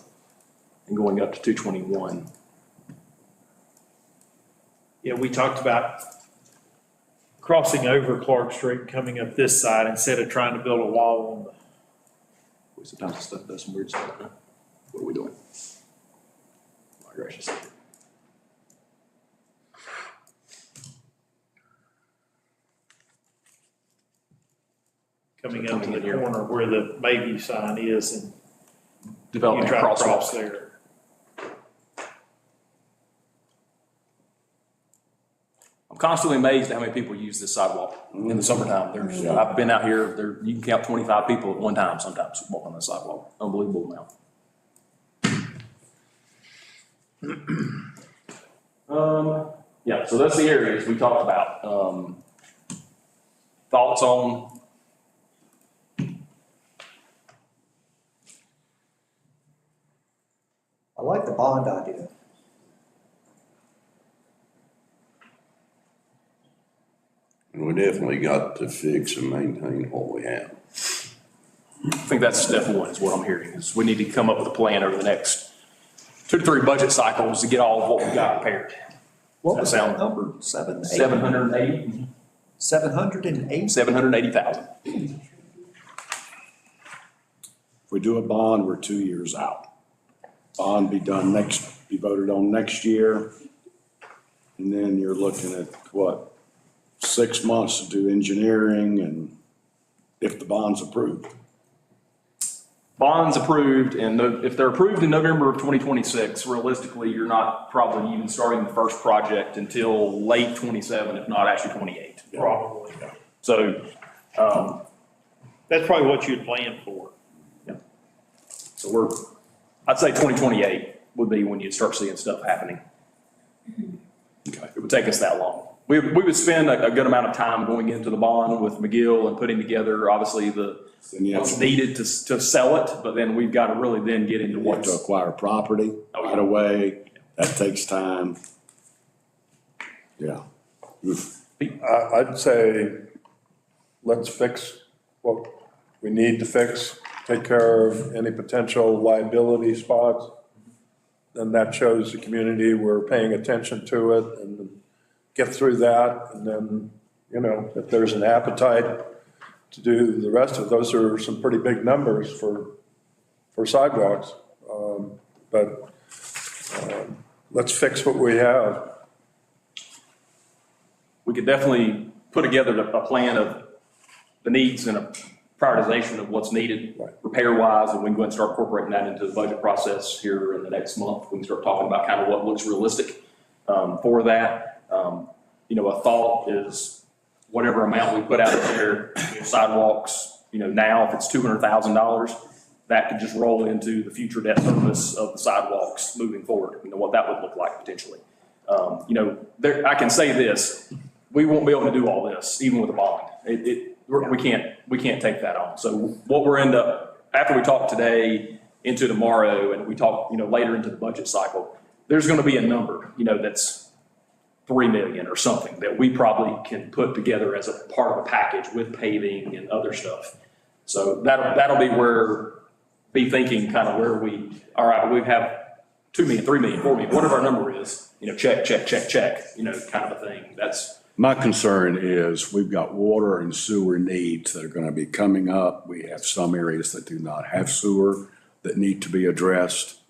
and going up to 221. Yeah, we talked about crossing over Clark Street, and coming up this side instead of trying to build a wall on the. Sometimes this stuff does some weird stuff, huh? What are we doing? My gracious. Coming up to the corner where the Mayview sign is, and you Developing try to cross crosswalks. there. I'm constantly amazed at how many people use this sidewalk in the summertime. I've been out here, you can count 25 people at one time sometimes walking on the sidewalk. Unbelievable amount. Yeah, so that's the areas we talked about. Thoughts on? I like the bond idea. And we definitely got to fix and maintain what we have. I think that's step one, is what I'm hearing, is we need to come up with a plan over the next 2 to 3 budget cycles to get all of what we've got repaired. What was that sound- number? 780? 780, 780? 780,000. If we do a bond, we're 2 years out. Bond be voted on next year. And then you're looking at what, 6 months to do engineering and if the bond's approved. Bonds approved, and if they're approved in November of 2026, realistically, you're not probably even starting the first project until late 27, if not actually 28. Probably. So, That's probably what you'd plan for. so I'd say 2028 would be when you'd start seeing stuff happening. Okay. It would take us that long. We would spend a good amount of time going into the bond with McGill and putting together, obviously, what's needed to sell it, but then we've got to really then get into You have to what's. acquire property right away. That takes time. Yeah. I'd say, let's fix what we need to fix, take care of any potential liability spots. And that shows the community we're paying attention to it, and get through that. And then, if there's an appetite to do the rest of those, are some pretty big numbers for sidewalks. But let's fix what we have. We could definitely put together a plan of the needs and a prioritization of what's needed repair-wise, and we can go ahead and start incorporating that into the budget process here in the next month. We can start talking about kind of what looks realistic for that. A thought is whatever amount we put out there, sidewalks, now if it's $200,000, that could just roll into the future debt service of the sidewalks moving forward, what that would look like potentially. I can say this, we won't be able to do all this, even with a bond. We can't take that on. So what we're after we talk today into tomorrow, and we talk, later into the budget cycle, there's going to be a number, that's 3 million or something that we probably can put together as a part of a package with paving and other stuff. So that'll be thinking kind of where all right, we have 2 million, 3 million, 4 million, whatever our number is, check, kind of a thing. My concern is we've got water and sewer needs that are going to be coming up. We have some areas that do not have sewer that need to be addressed.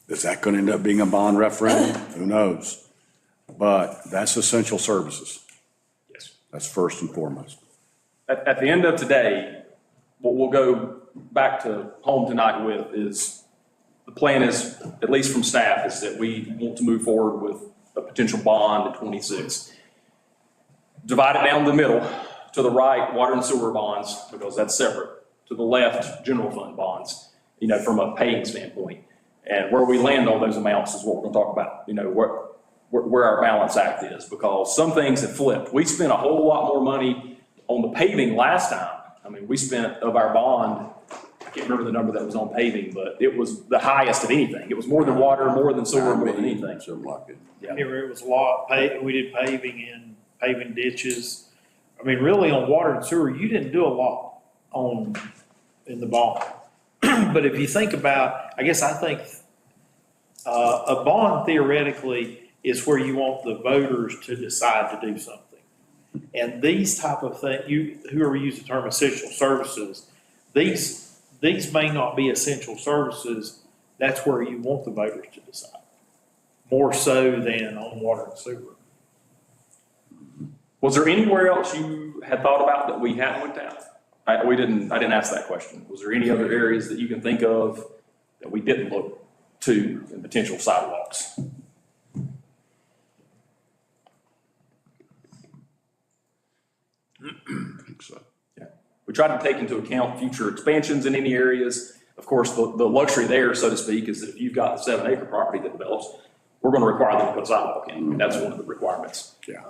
Is that going to end up being a bond referendum? Who knows? But that's essential services. Yes. That's first and foremost. At the end of today, what we'll go back to home tonight with is the plan is, at least from staff, is that we want to move forward with a potential bond in 26. Divide it down the middle. To the right, water and sewer bonds, because that's separate. To the left, general fund bonds, from a paying standpoint. And where we land on those amounts is what we're going to talk about, where our balance act is, because some things have flipped. We spent a whole lot more money on the paving last time, I mean, we spent of our bond, I can't remember the number that was on paving, but it was the highest of anything. It was more than water, more than sewer, more than anything. Something like it. Here it was a lot, we did paving and paving ditches. I mean, really on water and sewer, you didn't do a lot in the bond. But if you think about, I think a bond theoretically is where you want the voters to decide to do something. And these type of things, whoever used the term essential services, these may not be essential services. That's where you want the voters to decide, more so than on water and sewer. Was there anywhere else you had thought about that we hadn't looked at? I didn't ask that question. Was there any other areas that you can think of that we didn't look to in potential sidewalks? I think so. Yeah. We tried to take into account future expansions in any areas. Of course, the luxury there, so to speak, is that if you've got a 7-acre property that develops, we're going to require them to put a sidewalk in. That's one of the requirements. Yeah.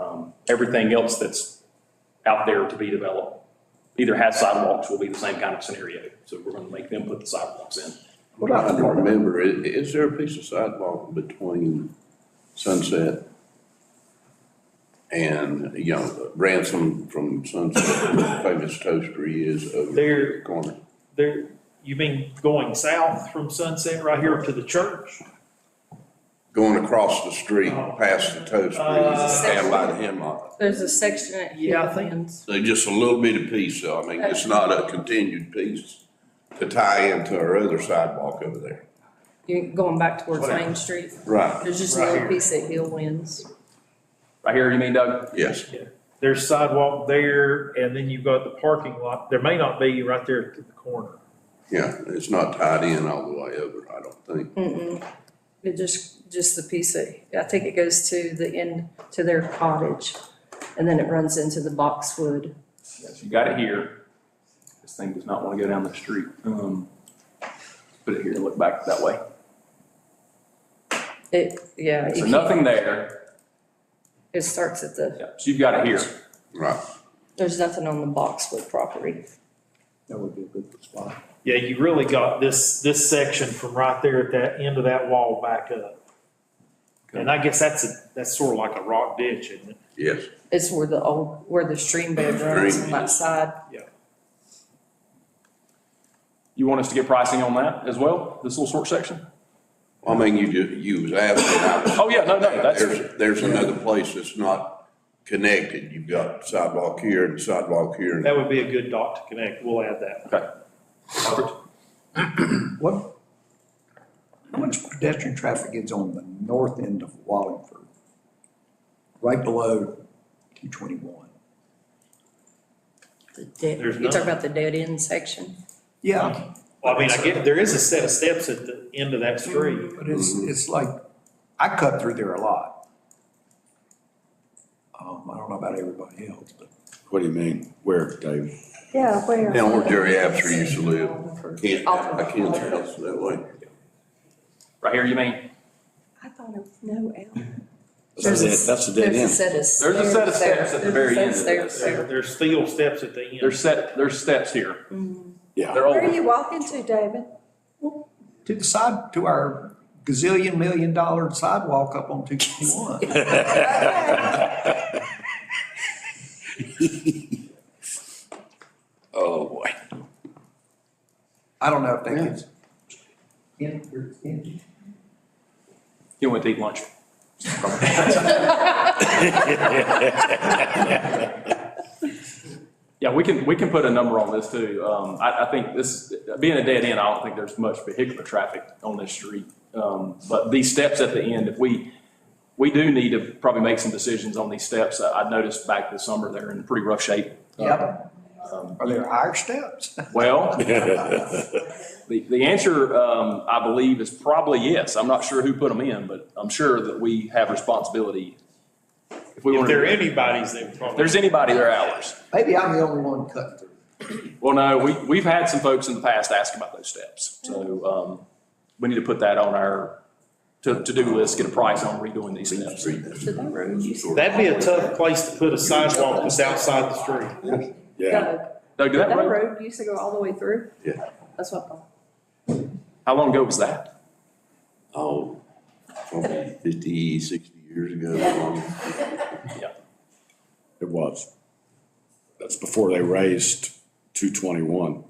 Everything else that's out there to be developed either has sidewalks, will be the same kind of scenario. So we're going to make them put the sidewalks in. What I don't remember, is there a piece of sidewalk between Sunset and, Ransom from Sunset, where the famous toastery is over There- the corner? You mean going south from Sunset right here to the church? Going across the street, past the toastery, down by the hemlock. There's a section at Yeah, I think- Hilllands. So just a little bitty piece, so I mean, it's not a continued piece to tie into our other sidewalk over there. You're going back towards Main Street. Right, There's just a Right little here. piece at Hilllands. Right here, you mean, Doug? yes. There's sidewalk there, and then you've got the parking lot. There may not be right there to the corner. Yeah, it's not tied in all the way over, I don't think. Mm-mm. It just the piece that, I think it goes to the end, to their cottage, and then it runs into the boxwood. Yes, you got it here. This thing does not want to go down the street. Put it here, look back that way. Yeah. So nothing there. It starts at the, Yeah, so you've got it here. Right. there's nothing on the boxwood property. That would be a good spot. Yeah, you really got this section from right there at that end of that wall back up. And I guess that's sort of like a rock ditch, isn't it? Yes. It's where the stream bed runs on that side. You want us to get pricing on that as well, this little short section? I mean, you was asking. Oh, yeah, no, that's. There's another place that's not connected. You've got sidewalk here and sidewalk here. and- That would be a good dot to connect. We'll add that. Okay. Perfect. How much pedestrian traffic is on the north end of Wallingford? Right below 221? There's You talk none. about the dead end section? Yeah, Well, I mean, I get, there is a set of steps at the end of that street. but it's like, I cut through there a lot. I don't know about everybody else, but. What do you mean? Where, Dave? Yeah, where? Down where Jerry Apser used to live. I can't house that way. Right here, you mean? I thought it was no L. That's the dead There's a end. set of There's a set of steps at the very end of There's this. there. There's steel steps at the end. There's steps here. Yeah. They're Where are old. you walking to, David? To the side, to our gazillion $1 million sidewalk up on 221. Oh, boy. I don't know if that gets. In. He went to eat lunch. Yeah, we can put a number on this too. I think this, being a dead end, I don't think there's much vehicular traffic on this street. But these steps at the end, if we do need to probably make some decisions on these steps. I noticed back this summer, they're in pretty rough shape. Yep. Are there higher steps? Well, the answer, I believe, is probably yes. I'm not sure who put them in, but I'm sure that we have responsibility. If we If want they're to, anybody's, they if probably. there's anybody, they're ours. Maybe I'm the only one cutting through. Well, no, we've had some folks in the past ask about those steps. So we need to put that on our to-do list, get a price on redoing these steps. That'd be a tough place to put a sidewalk that's outside the street. Yeah, Doug, did that That road, road used to go all the way through? Yeah. That's what I thought. how long ago was that? Oh, probably 50, 60 years ago. it was. That's before they raised 221.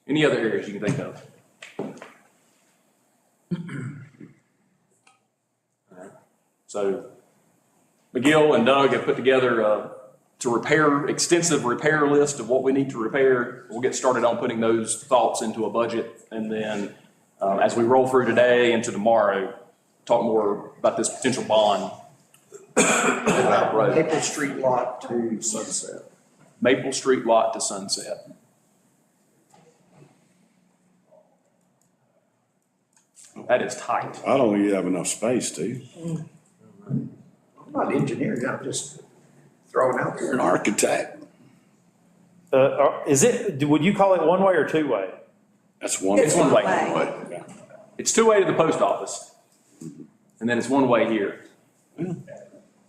Any other areas you can think of? Alright. So McGill and Doug have put together extensive repair list of what we need to repair. We'll get started on putting those thoughts into a budget. And then as we roll through today into tomorrow, talk more about this potential bond. Road. Maple Street lot to Sunset. Maple Street lot to Sunset. That is tight. I don't think you have enough space, do you? I'm not engineering, I'm just throwing out You're there. an architect. Would you call it one-way or two-way? That's one. It's one way. Yeah. It's two-way to the post office. And then it's one way here.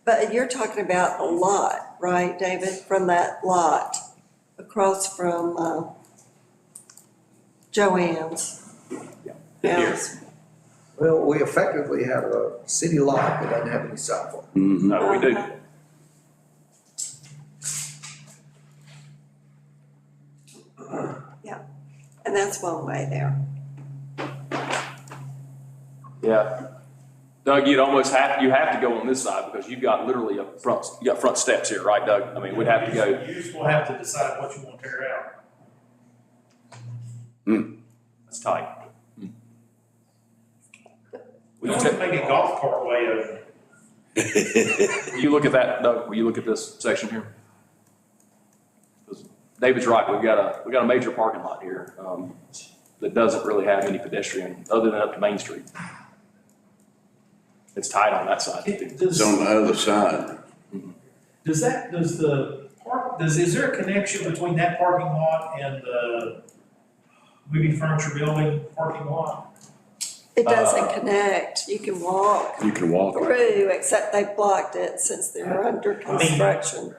But you're talking about a lot, right, David, from that lot across from Joanne's house? Well, we effectively have a city lot that doesn't have any sidewalk. Mhm. No, we do. Yeah, and that's one way there. Yeah. Doug, you have to go on this side because you've got literally you got front steps here, right, Doug? I mean, we'd have to go. You just will have to decide what you want to tear out. That's tight. We don't make a golf cart way over. Will you look at that, Doug? Will you look at this section here? 'Cause David's right. We've got a major parking lot here that doesn't really have any pedestrian other than up to Main Street. It's tight on that side. It's on the other side. Is there a connection between that parking lot and the movie furniture building parking lot? It doesn't connect, you can walk You can walk. through, except they blocked it since they're under construction.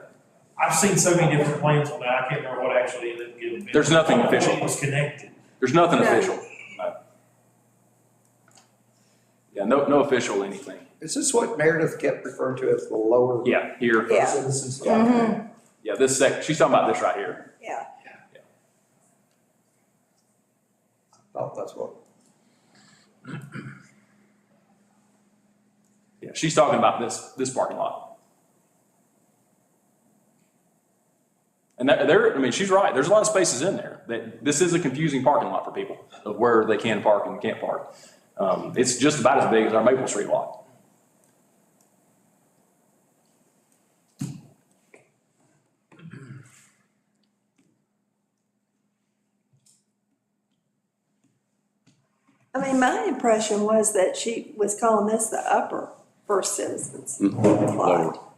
I've seen so many different plans on that, I can't remember what actually ended up getting built. There's nothing official. It was connected. There's nothing No. official. No. Yeah, no official anything. Is this what Meredith kept referring to as the lower? Yeah, here. Yeah. Citizens? Yeah, this she's talking about this right here. Yeah, Oh, that's what. Yeah, she's talking about this parking lot. And she's right. There's a lot of spaces in there. This is a confusing parking lot for people of where they can park and can't park. It's just about as big as our Maple Street lot. I mean, my impression was that she was calling this the upper First Citizens Lower. lot.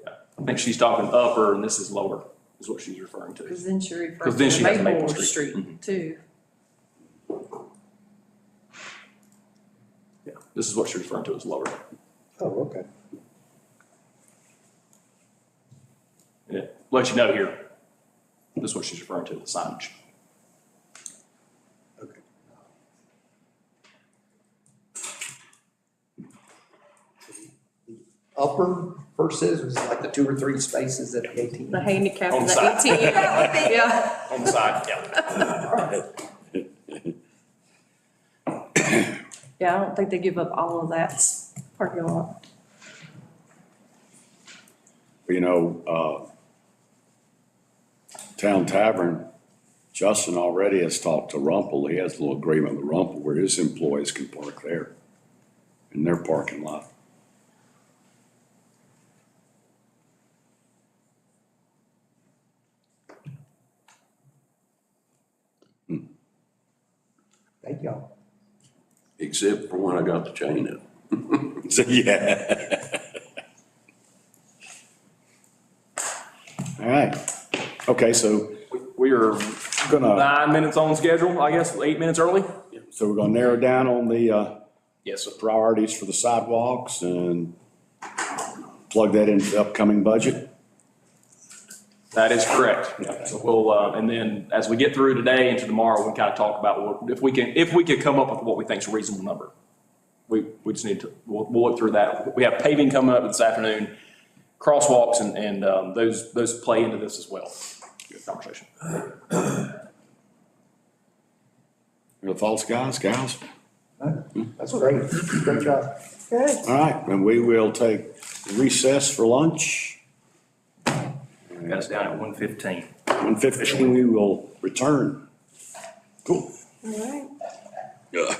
Yeah, I think she's talking upper and this is lower, is what she's referring to. Because then she refers 'Cause then to she has Maple Maple Street. Street too. Yeah, this is what she's referring to as lower. Oh, okay. And it lets you know here, this is what she's referring to, the signage. Okay. Upper First Citizens, like the 2 or 3 spaces at the 18. The handicap On and the the side. 18. Yeah. On the side, yeah. Yeah, I don't think they give up all of that parking lot. You know, Town Tavern, Justin already has talked to Rumpel. He has a little agreement with Rumpel where his employees can park there in their parking lot. Thank y'all. Except for when I got the chain up. So, yeah. All right. Okay, so We are gonna, 9 minutes on schedule, I guess, 8 minutes early? so we're gonna narrow down on the Yes, sir. priorities for the sidewalks and plug that into the upcoming budget? That is correct. So we'll, and then as we get through today into tomorrow, we kind of talk about if we can come up with what we think is a reasonable number. We just need to, we'll look through that. We have paving coming up this afternoon, crosswalks and those play into this as well. Good conversation. Your thoughts, guys, gals? That's great. Great job. Good. All right, and we will take recess for lunch. Got us down at 1:15. 1:15, we will return. Cool. All right. Yeah.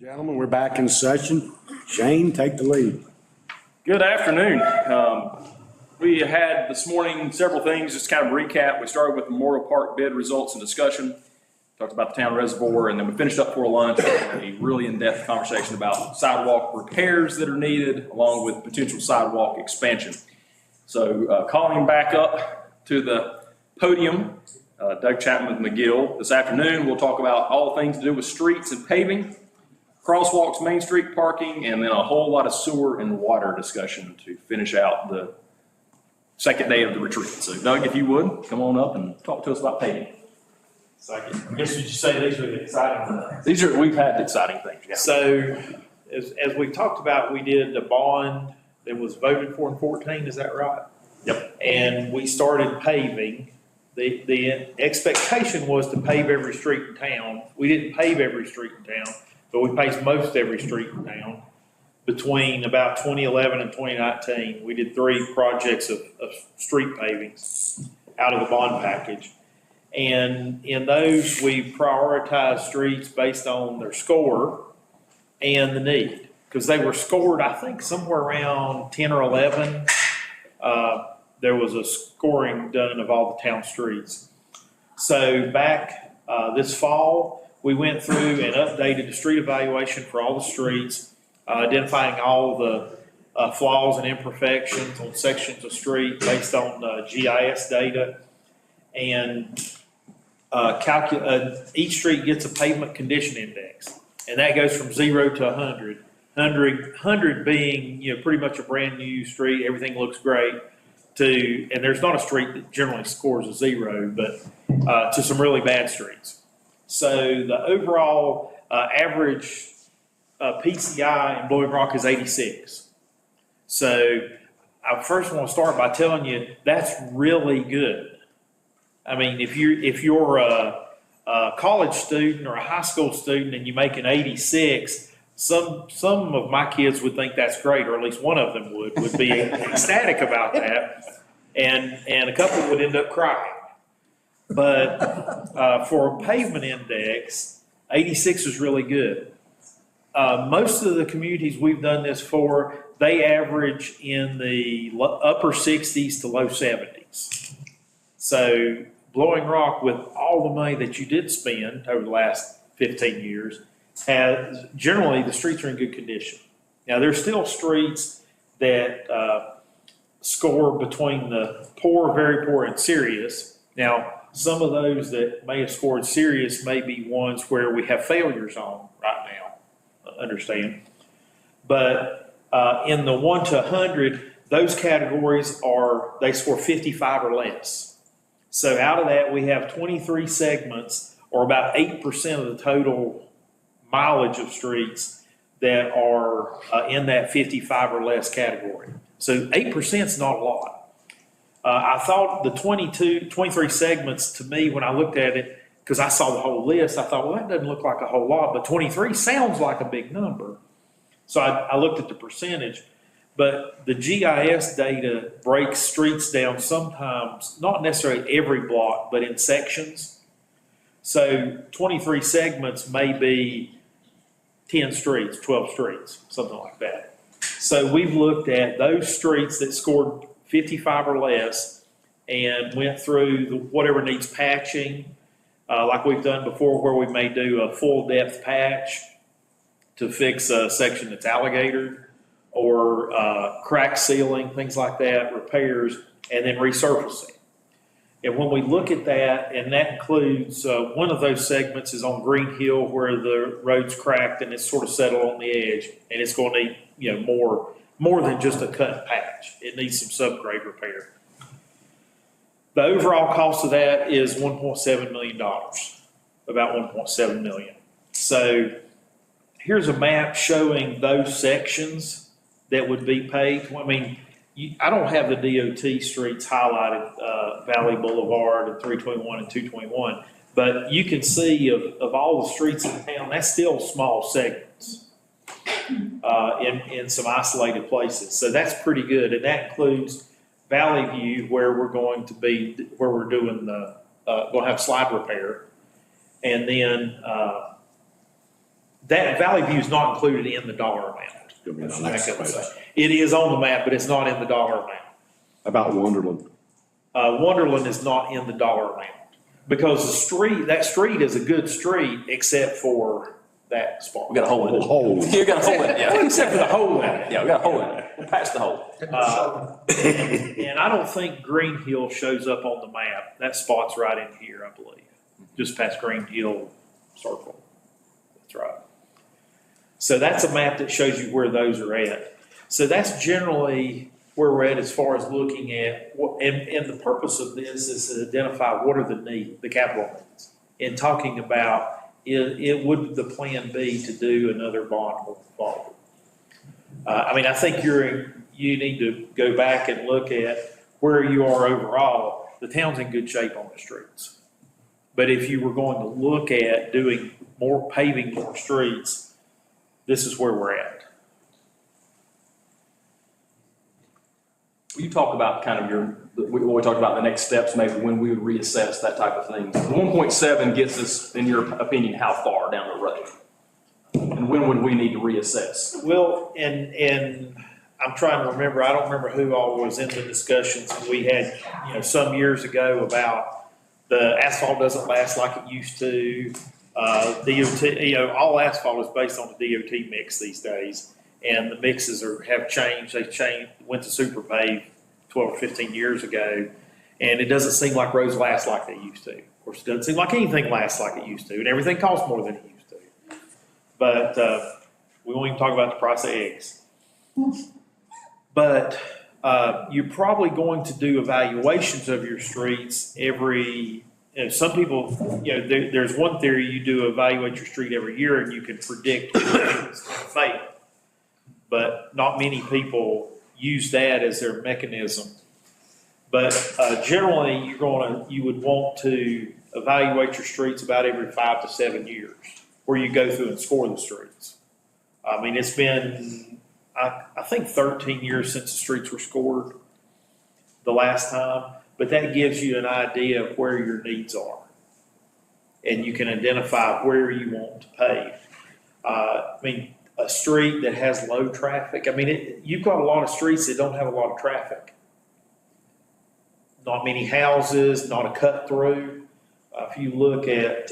Gentlemen, we're back in session. Shane, take the lead. Good afternoon. We had this morning several things, just kind of recap. We started with Memorial Park bid results and discussion, talked about the town reservoir, and then we finished up for lunch with a really in-depth conversation about sidewalk repairs that are needed, along with potential sidewalk expansion. So calling back up to the podium, Doug Chapman with McGill. This afternoon, we'll talk about all things to do with streets and paving, crosswalks, Main Street parking, and then a whole lot of sewer and water discussion to finish out the second day of the retreat. So Doug, if you would, come on up and talk to us about paving. Second. I guess you should say these are the exciting things. We've had exciting things, yeah. So, as we talked about, we did the bond that was voted for in 14, is that right? Yep. And we started paving. The expectation was to pave every street in town. We didn't pave every street in town, but we paved most every street in town. Between about 2011 and 2019, we did 3 projects of street pavings out of the bond package. And in those, we prioritized streets based on their score and the need. Because they were scored, I think, somewhere around 10 or 11. There was a scoring done of all the town streets. So back this fall, we went through and updated the street evaluation for all the streets, identifying all the flaws and imperfections on sections of street based on GIS data. And each street gets a pavement condition index, and that goes from 0 to 100. 100 being, pretty much a brand new street, everything looks great, and there's not a street that generally scores a 0, but to some really bad streets. So the overall average PCI in Blowing Rock is 86. So I first want to start by telling you that's really good. I mean, if you're a college student or a high school student and you make an 86, some of my kids would think that's great, or at least one of them would be ecstatic about that, and a couple would end up crying. But for a pavement index, 86 is really good. Most of the communities we've done this for, they average in the upper 60s to low 70s. So Blowing Rock, with all the money that you did spend over the last 15 years, has generally the streets are in good condition. Now, there's still streets that score between the poor, very poor, and serious. Now, some of those that may have scored serious may be ones where we have failures on right now, understand. But in the 1 to 100, those categories they score 55 or less. So out of that, we have 23 segments, or about 8% of the total mileage of streets that are in that 55 or less category. So 8% is not a lot. I thought the 23 segments, to me, when I looked at it, because I saw the whole list, I thought, well, that doesn't look like a whole lot, but 23 sounds like a big number. So I looked at the percentage. But the GIS data breaks streets down sometimes, not necessarily every block, but in sections. So 23 segments may be 10 streets, 12 streets, something like that. So we've looked at those streets that scored 55 or less and went through whatever needs patching, like we've done before, where we may do a full depth patch to fix a section that's alligator, or crack sealing, things like that, repairs, and then resurfacing. And when we look at that, and that includes, one of those segments is on Green Hill where the road's cracked and it's sort of settled on the edge, and it's going to need, more than just a cut and patch. It needs some subgrade repair. The overall cost of that is $1.7 million, about $1.7 million. So here's a map showing those sections that would be paved. I mean, I don't have the DOT streets highlighted, Valley Boulevard and 321 and 221, but you can see of all the streets in town, that's still small segments in some isolated places. So that's pretty good. And that includes Valley View, where we're doing going to have slide repair. And then That Valley View is not included in the dollar amount. Gonna be the That's next what I question. say. It is on the map, but it's not in the dollar amount. About Wonderland. Wonderland is not in the dollar amount because that street is a good street except for that spot. We got a hole in it. Hole. You got a hole in it, yeah. Except for the hole in it. Yeah, we got a hole in it. We'll patch the hole. And I don't think Green Hill shows up on the map. That spot's right in here, I believe, just past Green Hill Circle. That's right. So that's a map that shows you where those are at. So that's generally where we're at as far as looking at, and the purpose of this is to identify what are the capital needs. And talking about, it would the plan be to do another bond going forward? I mean, I think you need to go back and look at where you are overall. The town's in good shape on the streets. But if you were going to look at doing more paving, more streets, this is where we're at. You talk about kind of we talked about the next steps, maybe when we would reassess that type of thing. The 1.7 gets us, in your opinion, how far down the road? And when would we need to reassess? Well, and I'm trying to remember, I don't remember who all was in the discussions we had, some years ago about the asphalt doesn't last like it used to. DOT, all asphalt is based on the DOT mix these days. And the mixes have changed. They went to super pave 12 or 15 years ago. And it doesn't seem like roads last like they used to. Of course, it doesn't seem like anything lasts like it used to. And everything costs more than it used to. But we won't even talk about the price of eggs. But you're probably going to do evaluations of your streets every, some people, there's one theory, you do evaluate your street every year and you can predict when it's going to fail. But not many people use that as their mechanism. But generally, you would want to evaluate your streets about every 5 to 7 years, where you go through and score the streets. I mean, it's been, I think 13 years since the streets were scored the last time, but that gives you an idea of where your needs are. And you can identify where you want to pave. A street that has low traffic, you've got a lot of streets that don't have a lot of traffic. Not many houses, not a cut through. If you look at,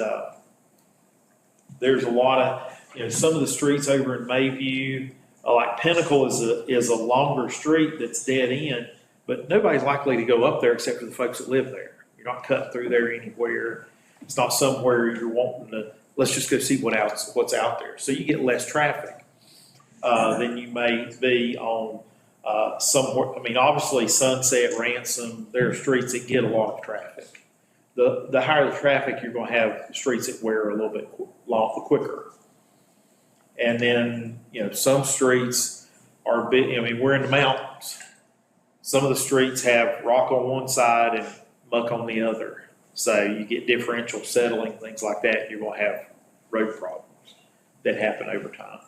there's a lot of, some of the streets over in Mayview, like Pinnacle is a longer street that's dead end, but nobody's likely to go up there except for the folks that live there. You're not cutting through there anywhere. It's not somewhere you're wanting to, let's just go see what's out there. So you get less traffic than you may be on somewhere. Obviously Sunset, Ransom, there are streets that get a lot of traffic. The higher the traffic, you're going to have streets that wear a little bit quicker. And then, some streets are big. We're in the mountains. Some of the streets have rock on one side and muck on the other. So you get differential settling, things like that. You're going to have road problems that happen over time.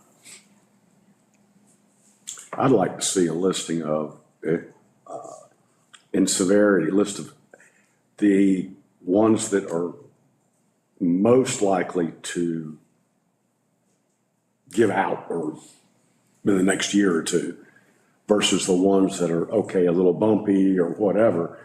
I'd like to see a listing of, in severity, list of the ones that are most likely to give out or in the next year or two versus the ones that are, okay, a little bumpy or whatever.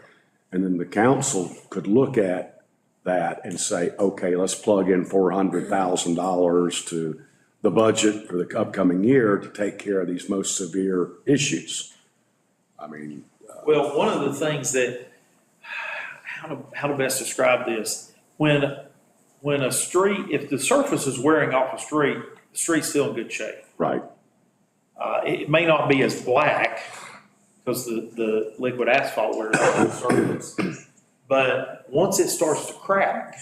And then the council could look at that and say, okay, let's plug in $400,000 to the budget for the upcoming year to take care of these most severe issues. Well, one of the things that, how to best describe this, when a street, if the surface is wearing off a street, the street's still in good shape. Right. It may not be as black because the liquid asphalt wears off the surface, but once it starts to crack,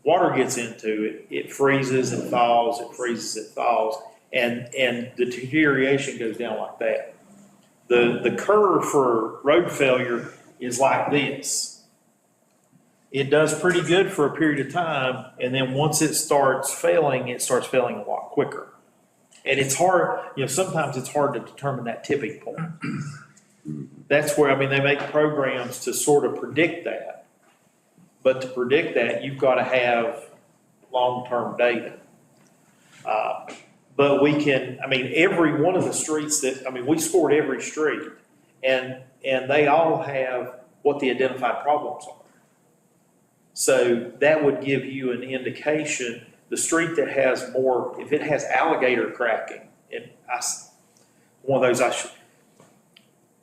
water gets into it, it freezes and thaws, it freezes, it thaws, and the deterioration goes down like that. The curve for road failure is like this. It does pretty good for a period of time, and then once it starts failing a lot quicker. And it's hard, sometimes it's hard to determine that tipping point. That's where, they make programs to sort of predict that. But to predict that, you've got to have long-term data. But we can, I mean, every one of the streets that, I mean, we scored every street, and they all have what the identified problems are. So that would give you an indication, the street that has more, if it has alligator cracking, one of those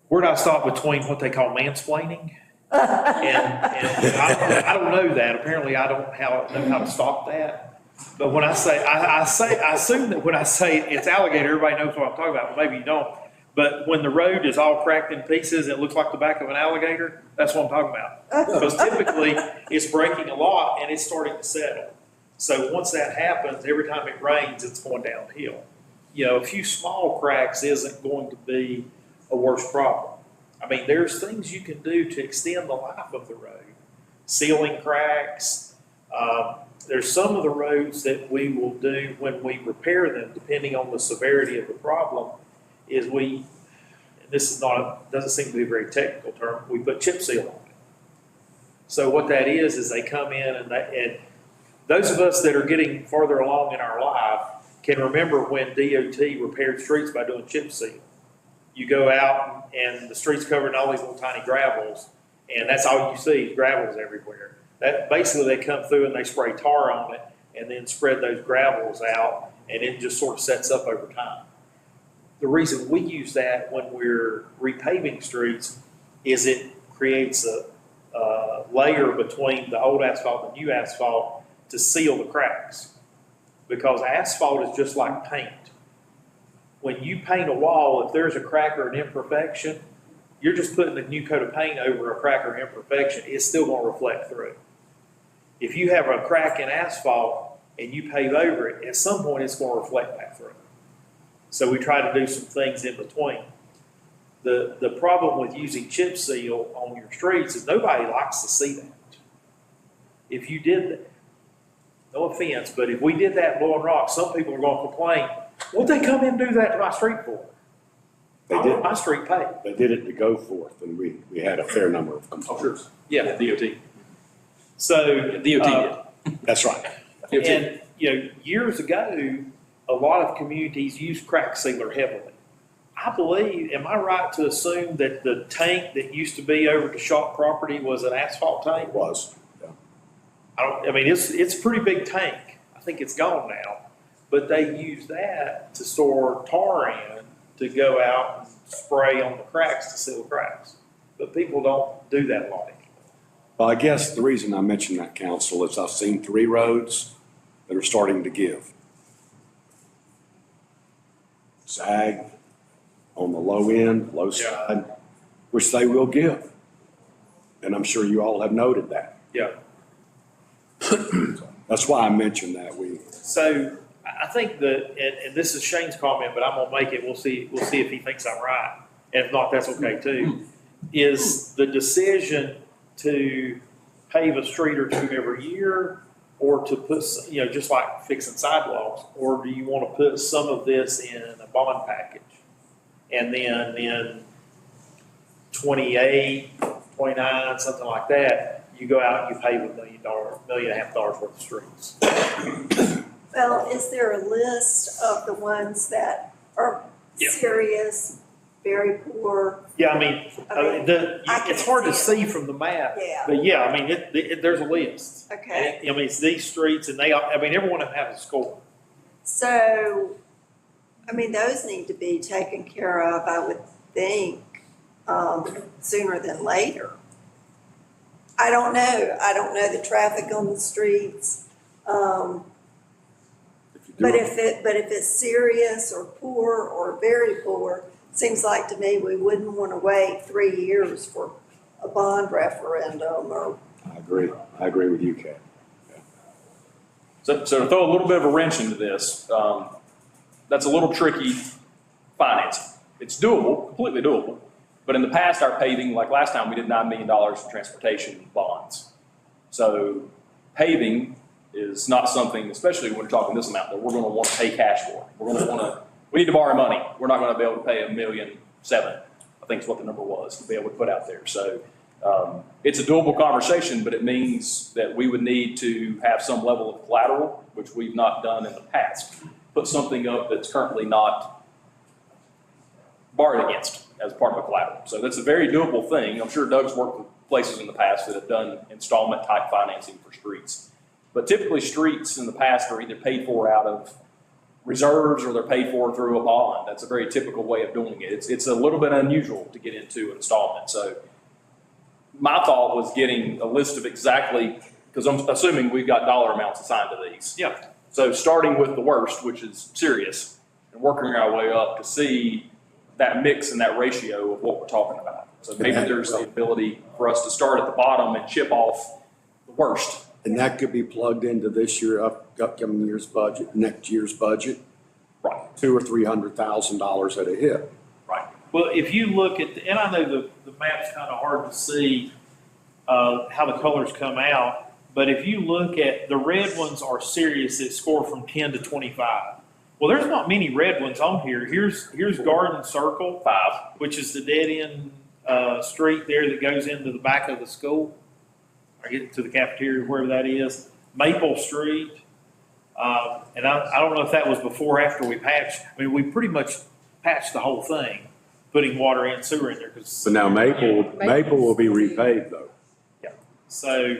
where do I stop between what they call mansplaining? And I don't know that, apparently I don't know how to stop that. But when I assume that when I say it's alligator, everybody knows what I'm talking about, but maybe you don't. But when the road is all cracked in pieces, it looks like the back of an alligator, that's what I'm talking about. Because typically, it's breaking a lot and it's starting to settle. So once that happens, every time it rains, it's going downhill. You know, a few small cracks isn't going to be a worse problem. I mean, there's things you can do to extend the life of the road. Sealing cracks. There's some of the roads that we will do when we repair them, depending on the severity of the problem, is this is not, doesn't seem to be a very technical term, we put chip seal on it. So what that is they come in and those of us that are getting farther along in our life can remember when DOT repaired streets by doing chip seal. You go out and the street's covered in all these little tiny gravels, and that's all you see, gravels everywhere. That basically they come through and they spray tar on it and then spread those gravels out, and it just sort of sets up over time. The reason we use that when we're repaving streets is it creates a layer between the old asphalt and the new asphalt to seal the cracks. Because asphalt is just like paint. When you paint a wall, if there's a crack or an imperfection, you're just putting a new coat of paint over a crack or imperfection, it's still going to reflect through. If you have a crack in asphalt and you pave over it, at some point it's going to reflect back through. So we try to do some things in between. The problem with using chip seal on your streets is nobody likes to see that. If you did that, no offense, but if we did that in Blowing Rock, some people are going to complain, what'd they come in and do that to my street for? They I did. want my street paid. They did it to go forth, and we had a fair number of complaints. Yeah, DOT. so. DOT did. That's right. And, you know, years ago, a lot of communities used crack sealer heavily. I believe, am I right to assume that the tank that used to be over the Shaw property was an asphalt tank? It was. Yeah. I mean, it's a pretty big tank. I think it's gone now. But they use that to store tar in to go out and spray on the cracks to seal the cracks. But people don't do that a lot anymore. Well, I guess the reason I mentioned that, council, is I've seen 3 roads that are starting to give. Zag on the low end, low side, which they will give. And I'm sure you all have noted that. Yeah. That's why I mentioned that. So I think that, and this is Shane's comment, but I'm gonna make it, we'll see if he thinks I'm right. And if not, that's okay too. Is the decision to pave a street or two every year, or to put, you know, just like fixing sidewalks, or do you want to put some of this in a bond package? And then in 28, 29, something like that, you go out and you pave $1.5 million worth of streets. Well, is there a list of the ones that are Yeah. serious, very poor? Yeah, I mean, I it's can hard to see see from the map, Yeah. but yeah, I mean, there's a list. Okay, And I mean, it's these streets, and every one of them has a score. so, I mean, those need to be taken care of, I would think, sooner than later. I don't know the traffic on the streets, but if it's serious or poor or very poor, seems like to me we wouldn't want to wait 3 years for a bond referendum or. I agree with you, Kat. So to throw a little bit of a wrench into this, that's a little tricky financing. It's doable, completely doable. But in the past, our paving, like last time, we did $9 million in transportation bonds. So paving is not something, especially when we're talking this amount, that we're going to want to pay cash for. We need to borrow money. We're not going to be able to pay $1.7 million, I think is what the number was, to be able to put out there. So it's a doable conversation, but it means that we would need to have some level of collateral, which we've not done in the past. put something up that's currently not borrowed against as part of a collateral. So that's a very doable thing. I'm sure Doug's worked with places in the past that have done installment type financing for streets. But typically streets in the past are either paid for out of reserves or they're paid for through a bond. That's a very typical way of doing it. It's a little bit unusual to get into an installment. So my thought was getting a list of exactly, because I'm assuming we've got dollar amounts assigned to these. Yeah. So starting with the worst, which is serious, and working our way up to see that mix and that ratio of what we're talking about. So maybe there's the ability for us to start at the bottom and chip off the worst. And that could be plugged into this year, upcoming year's budget, next year's budget. Right. $200,000 or $300,000 at a hit. Right. Well, if you look at, and I know the map's kind of hard to see how the colors come out, but if you look at, the red ones are serious that score from 10 to 25. Well, there's not many red ones on here. Here's Garden Circle, 5, which is the dead-end street there that goes into the back of the school, or get to the cafeteria, wherever that is. Maple Street, and I don't know if that was before or after we patched. I mean, we pretty much patched the whole thing, putting water and sewer in there. But now Maple will be repaved though. Yeah. So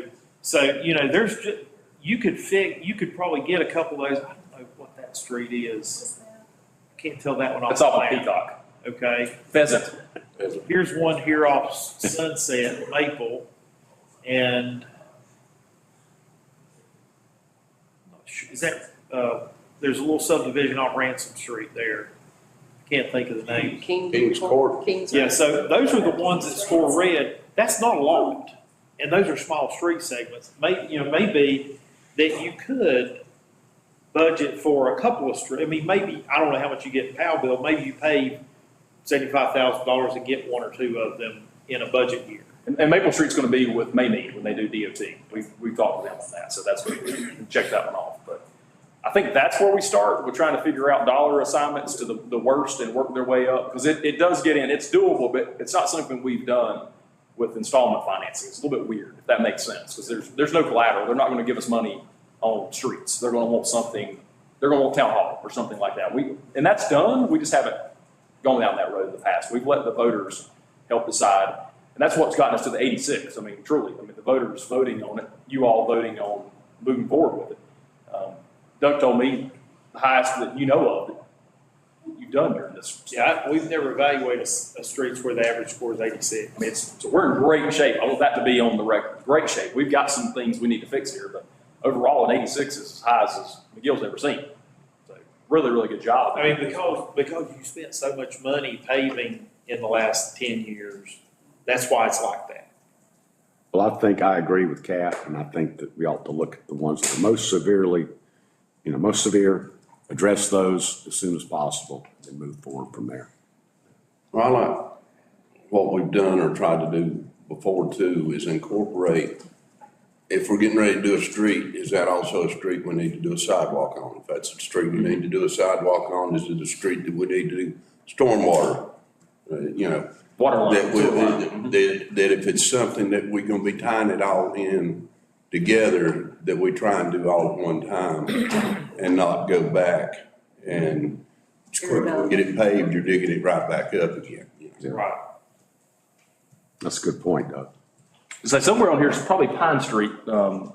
there's just, you could probably get a couple of those. I don't know what that street is. I can't tell that one off. It's off the of map. Peacock. Okay. Pheasant. Here's one here off Sunset, Maple, and is that, there's a little subdivision off Ransom Street there. Can't think of the name. Kings Court. Yeah, so those are the ones that score red. That's not a lot. And those are small street segments. Maybe that you could budget for a couple of streets. I mean, maybe, I don't know how much you get in Powell bill. Maybe you pay $75,000 and get one or two of them in a budget year. And Maple Street's going to be with Maymead when they do DOT. We've talked with them on that, so that's going to check that one off. But I think that's where we start. We're trying to figure out dollar assignments to the worst and work their way up, because it does get in. It's doable, but it's not something we've done with installment financing. It's a little bit weird, if that makes sense, because there's no collateral. They're not going to give us money on streets. They're going to want something. They're going to want town hall or something like that. And that's done. We just haven't gone down that road in the past. We've let the voters help decide. And that's what's gotten us to the 86. I mean, truly, the voters voting on it, you all voting on moving forward with it. Doug told me the highest that you know of that you've done during this. Yeah, we've never evaluated a streets where the average score is 86. I mean, so we're in great shape. I want that to be on the record. Great shape. We've got some things we need to fix here, but overall, an 86 is as high as McGill's ever seen. So really, really good job. I mean, because you spent so much money paving in the last 10 years, that's why it's like that. Well, I think I agree with Kat, and I think that we ought to look at the ones that are most severe, address those as soon as possible, and move forward from there. Well, I like what we've done or tried to do before too, is incorporate, if we're getting ready to do a street, is that also a street we need to do a sidewalk on? If that's a street we need to do a sidewalk on, is it a street that we need to do stormwater? Water line. That if it's something that we're gonna be tying it all in together, that we try and do all at one time and not go back and get it paved, you're digging it right back up again. Right. That's a good point, Doug. So somewhere on here is probably Pine Street,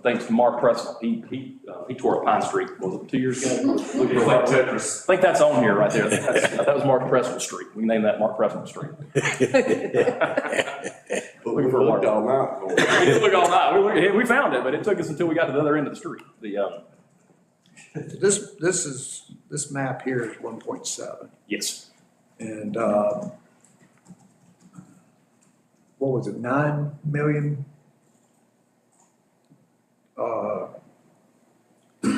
thanks to Mark Preston. He tore up Pine Street, was it 2 years ago? I think that's on here right there. That was Mark Preston Street. We can name that Mark Preston Street. But we looked all night. We looked all night. We found it, but it took us until we got to the other end of the street. This map here is 1.7. Yes. And, what was it, 9 million?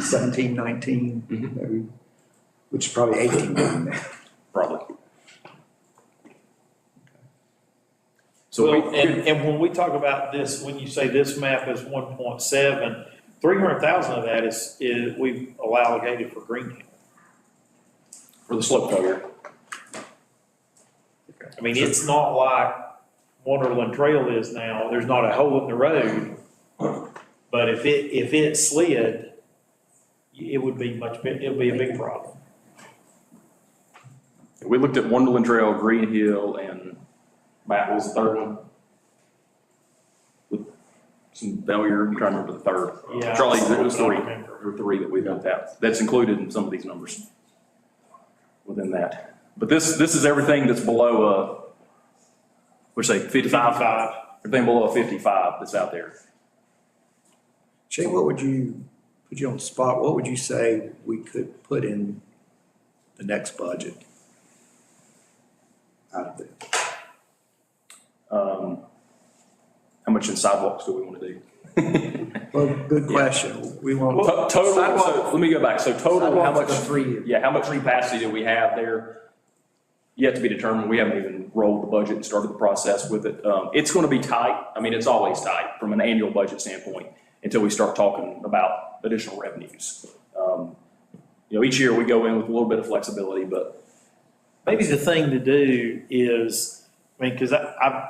17, 19, maybe, which is probably 18 million now. Probably. So, and when we talk about this, when you say this map is 1.7, 300,000 of that is we've allocated for Greenhill. For the slope cover. I mean, it's not like Wonderland Trail is now. There's not a hole in the road, but if it slid, it would be it'd be a big problem. We looked at Wonderland Trail, Green Hill, and Matt, what was the third one? With some failure, I'm trying to remember the third. Yeah. Charlie, it was I three, remember. or three that we looked at. That's included in some of these numbers within that. But this is everything that's below, we're saying 55? 55. Everything below a 55 that's out there. Shay, what would you, put you on the spot, what would you say we could put in the next budget out of this? How much in sidewalks do we want to do? Well, good question. We want. Total, so let me go back. So total, how Sidewalks much? for 3 years. Yeah, how much capacity do we have there? Yet to be determined. We haven't even rolled the budget and started the process with it. It's going to be tight. I mean, it's always tight from an annual budget standpoint until we start talking about additional revenues. Each year we go in with a little bit of flexibility, but Maybe the thing to do is, I mean, because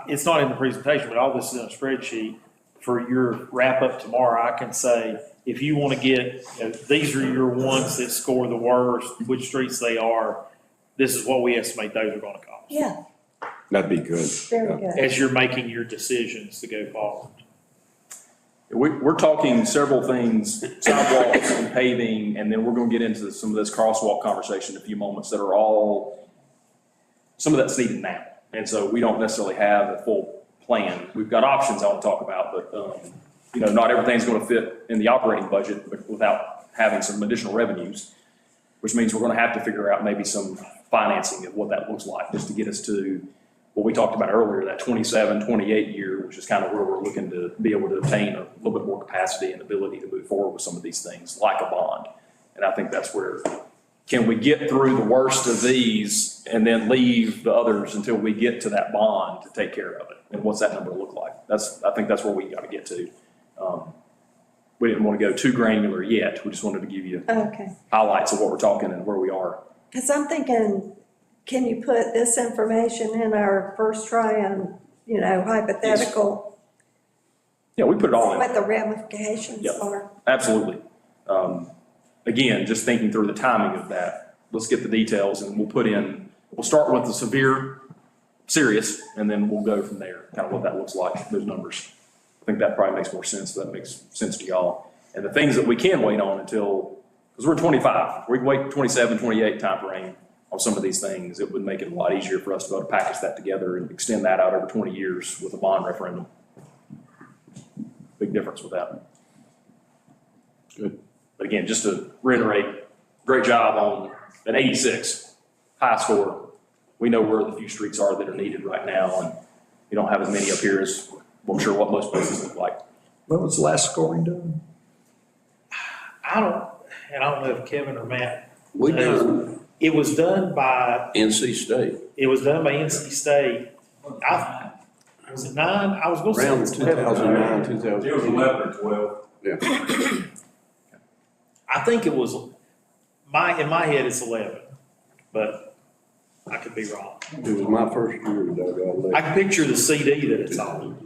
it's not in the presentation, but all this is in a spreadsheet. For your wrap up tomorrow, I can say, if you want to get, these are your ones that score the worst, which streets they are, this is what we estimate those are going to cost. Yeah, That'd be good. very good. As you're making your decisions to go forward. we're talking several things, sidewalks and paving, and then we're going to get into some of this crosswalk conversation in a few moments that are all, some of that's needed now. And so we don't necessarily have a full plan. We've got options I want to talk about, but, not everything's going to fit in the operating budget without having some additional revenues, which means we're going to have to figure out maybe some financing of what that looks like, just to get us to what we talked about earlier, that 27, 28 year, which is kind of where we're looking to be able to obtain a little bit more capacity and ability to move forward with some of these things, like a bond. And I think that's where, can we get through the worst of these and then leave the others until we get to that bond to take care of it? And what's that number look like? I think that's where we got to get to. We didn't want to go too granular yet. We just wanted to give you Okay, highlights of what we're talking and where we are. because I'm thinking, can you put this information in our first try and, hypothetical? Yeah, we put it all in. What the ramifications Yep. are. Absolutely. Again, just thinking through the timing of that, let's get the details and we'll start with the severe, serious, and then we'll go from there, kind of what that looks like, those numbers. I think that probably makes more sense, if that makes sense to y'all. And the things that we can wait on until, because we're 25, we can wait 27, 28 timeframe on some of these things. It would make it a lot easier for us to be able to package that together and extend that out over 20 years with a bond referendum. Big difference with that. Good. But again, just to reiterate, great job on an 86, high score. We know where the few streets are that are needed right now, and you don't have as many up here as, I'm sure, what most places look like. When was the last scoring done? I don't know if Kevin or Matt, We done it was done by NC State. NC State. Was it 9? I was going to say Around it's 11. 2009, It was 11 or 12. Yeah. I think it was, in my head, it's 11, but I could be wrong. It was my first year, Doug. I can picture the CD that it's on.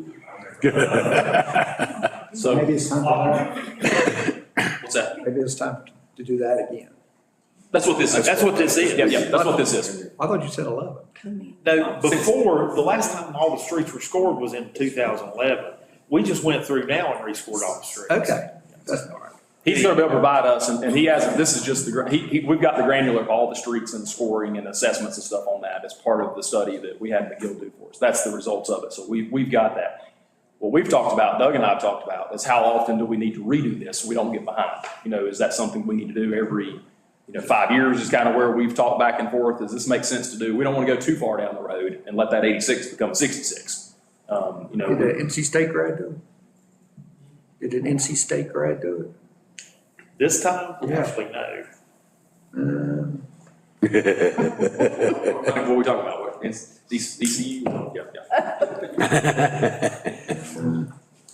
So, Maybe it's time what's that? maybe it's time to do that again. That's what this is. That's what this is. Yeah, that's what this is. I thought you said 11. No, before, the last time all the streets were scored was in 2011. We just went through now and rescored all the streets. Okay. That's all right. He's going to be able to provide us, and he has, this is just we've got the granular of all the streets and the scoring and assessments and stuff on that as part of the study that we had McGill do for us. That's the results of it. So we've got that. What we've talked about, Doug and I have talked about, is how often do we need to redo this so we don't get behind? Is that something we need to do every, 5 years is kind of where we've talked back and forth. Does this make sense to do? We don't want to go too far down the road and let that 86 become a 66. Did an NC State grad do it? Did an NC State grad do it? This time, Yeah. actually, no. What are we talking about? It's DCU? Yeah.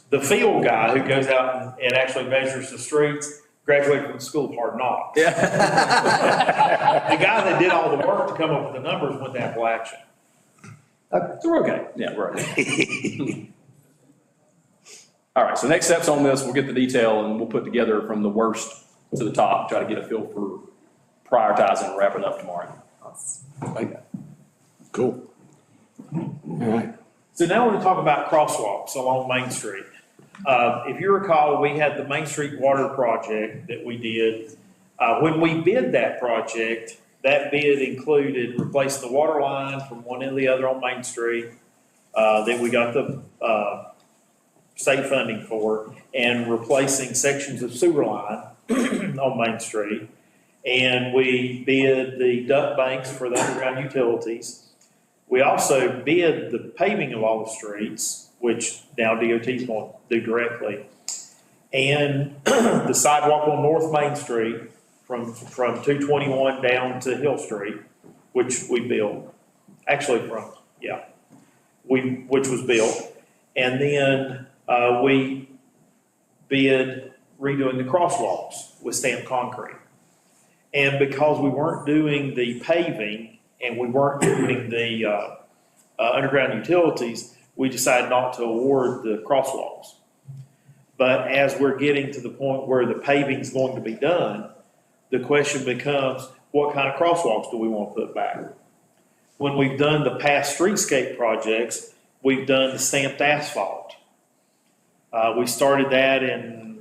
The field guy who goes out and actually measures the streets graduated from the School of Hard Knocks. Yeah. The guy that did all the work to come up with the numbers went to Appalachian. So we're okay. Yeah, we're okay. All right, so next steps on this, we'll get the detail and we'll put together from the worst to the top, try to get a feel for prioritizing and wrapping up tomorrow. costs. Cool. All right. So now we're going to talk about crosswalks along Main Street. If you recall, we had the Main Street Water Project that we did. When we bid that project, that bid included replacing the water line from one end to the other on Main Street. Then we got the state funding for, and replacing sections of sewer line on Main Street. And we bid the duct banks for the underground utilities. We also bid the paving of all the streets, which now DOT's going to do directly. And the sidewalk on North Main Street from 221 down to Hill Street, which we built, actually which was built. And then we bid redoing the crosswalks with stamped concrete. And because we weren't doing the paving and we weren't doing the underground utilities, we decided not to award the crosswalks. But as we're getting to the point where the paving is going to be done, the question becomes, what kind of crosswalks do we want to put back? When we've done the past streetscape projects, we've done the stamped asphalt. We started that in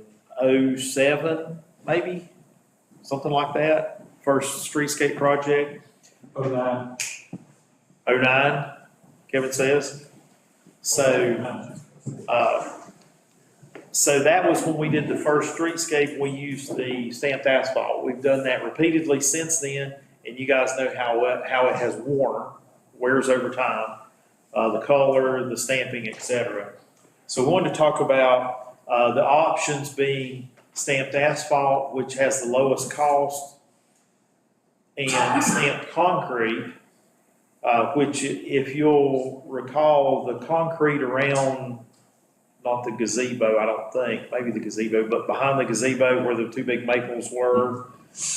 07, maybe, something like that. First streetscape project. 09. 09, Kevin says. So that was when we did the first streetscape, we used the stamped asphalt. We've done that repeatedly since then, and you guys know how it has wears over time, the color, the stamping, etc. So we wanted to talk about the options being stamped asphalt, which has the lowest cost, and stamped concrete, which, if you'll recall, the concrete around, not the gazebo, I don't think, maybe the gazebo, but behind the gazebo where the two big maples were,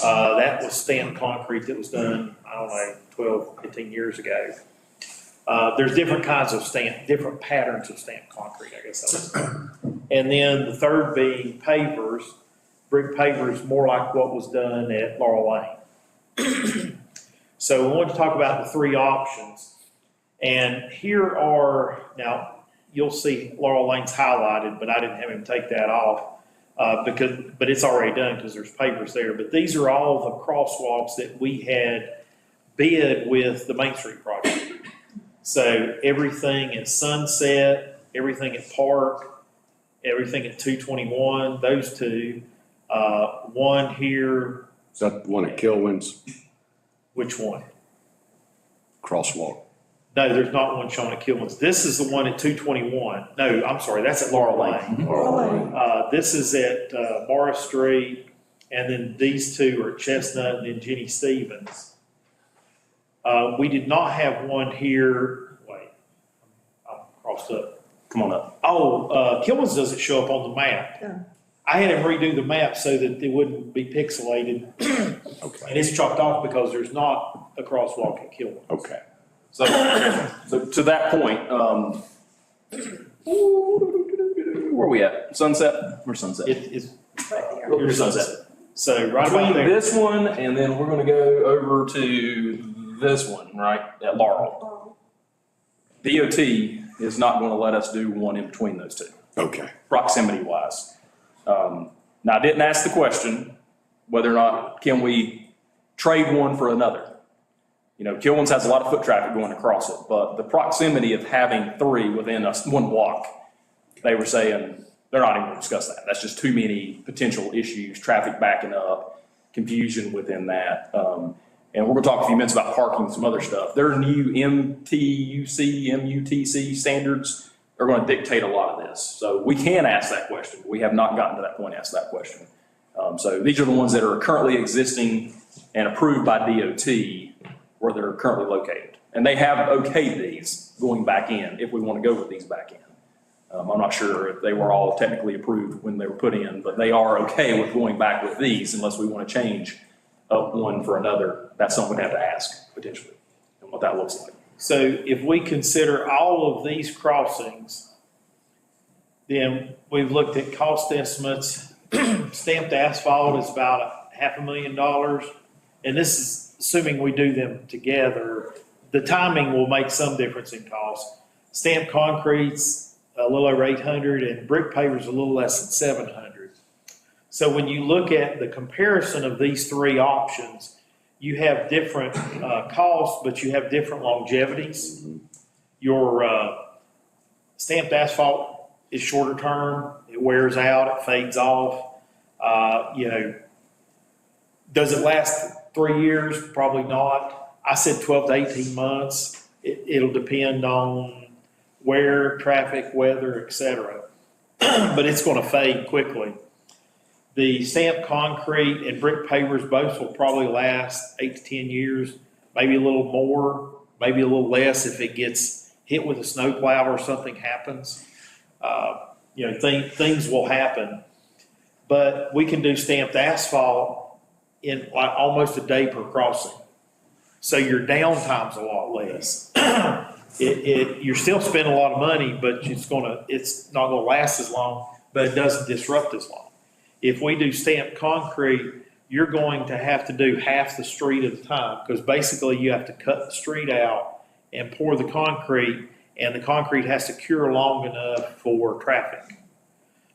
that was stamped concrete that was done, I don't know, 12, 15 years ago. There's different kinds of different patterns of stamped concrete, I guess I would say. And then the third being pavers, brick pavers, more like what was done at Laurel Lane. So we wanted to talk about the three options. And here are, now you'll see Laurel Lane's highlighted, but I didn't have him take that off but it's already done because there's pavers there. But these are all the crosswalks that we had bid with the Main Street project. So everything at Sunset, everything at Park, everything at 221, those two, one here. Is that the one at Kilwins Which one? crosswalk? No, there's not one shown at Kilwins. This is the one at 221. No, I'm sorry, that's at Laurel Lane. This is at Morris Street, and then these two are Chestnut and then Jenny Stevens. We did not have one here. Wait, I'm crossed up. Come on up. Oh, Kilwins doesn't show up on the map. Yeah. I had him redo the map so that it wouldn't be pixelated. Okay. And it's chalked off because there's not a crosswalk at Kilwins. Okay. So to that point, where are we at? Sunset? Where's Sunset? It's Here's Sunset. So right Between about there. this one and then we're gonna go over to this one, right, at Laurel. DOT is not gonna let us do one in between those two, Okay. proximity wise. Now I didn't ask the question whether or not can we trade one for another. You know, Kilwins has a lot of foot traffic going across it, but the proximity of having three within one block, they were saying they're not even gonna discuss that. That's just too many potential issues, traffic backing up, confusion within that. And we're gonna talk a few minutes about parking and some other stuff. Their new MTUC, MUTC standards are gonna dictate a lot of this. So we can ask that question. We have not gotten to that point to ask that question. So these are the ones that are currently existing and approved by DOT where they're currently located. And they have okayed these going back in if we want to go with these back in. I'm not sure if they were all technically approved when they were put in, but they are okay with going back with these unless we want to change up one for another. That's something we'd have to ask potentially and what that looks like. So if we consider all of these crossings, then we've looked at cost estimates. Stamped asphalt is about $500,000. And this is assuming we do them together, the timing will make some difference in cost. Stamped concrete's a little over 800 and brick paver's a little less than 700. So when you look at the comparison of these three options, you have different costs, but you have different longevities. Your stamped asphalt is shorter term. It wears out, it fades off. Does it last 3 years? Probably not. I said 12 to 18 months. It'll depend on wear, traffic, weather, etc. But it's going to fade quickly. The stamped concrete and brick pavers both will probably last 8 to 10 years, maybe a little more, maybe a little less if it gets hit with a snowplow or something happens. Things will happen. But we can do stamped asphalt in like almost a day per crossing. So your downtime's a lot less. You're still spending a lot of money, but it's not gonna last as long, but it doesn't disrupt as long. If we do stamped concrete, you're going to have to do half the street at a time, because basically you have to cut the street out and pour the concrete, and the concrete has to cure long enough for traffic.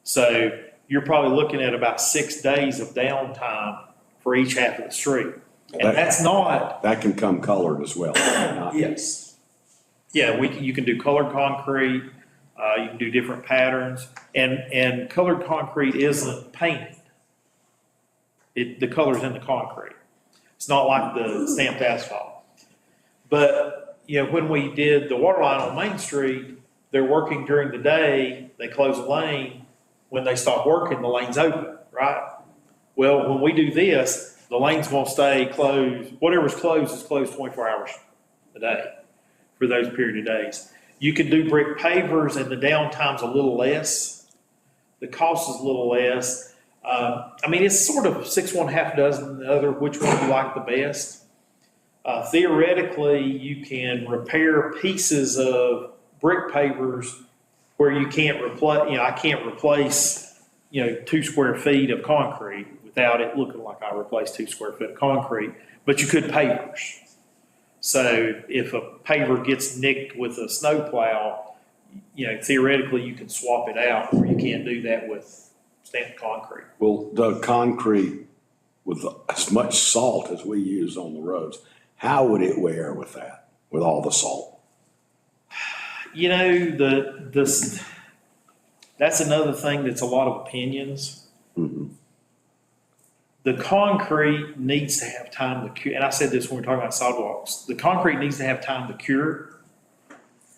So you're probably looking at about 6 days of downtime for each half of the street. And that's not. That can come colored as well. Yes. Yeah, you can do colored concrete, you can do different patterns, and colored concrete isn't painted. The color's in the concrete. It's not like the stamped asphalt. But, when we did the water line on Main Street, they're working during the day, they close a lane. When they stop working, the lane's open, right? Well, when we do this, the lane's gonna stay closed. Whatever's closed is closed 24 hours a day for those period of days. You can do brick pavers and the downtime's a little less. The cost is a little less. It's sort of 6 1 half dozen the other, which one you like the best. Theoretically, you can repair pieces of brick pavers where you can't replace, I can't replace, 2 square feet of concrete without it looking like I replaced 2 square feet of concrete, but you could pavers. So if a paver gets nicked with a snowplow, theoretically you can swap it out, or you can't do that with stamped concrete. Well, the concrete with as much salt as we use on the roads, how would it wear with that, with all the salt? That's another thing that's a lot of opinions. Mm-hmm. The concrete needs to have time to cure, and I said this when we were talking about sidewalks. The concrete needs to have time to cure,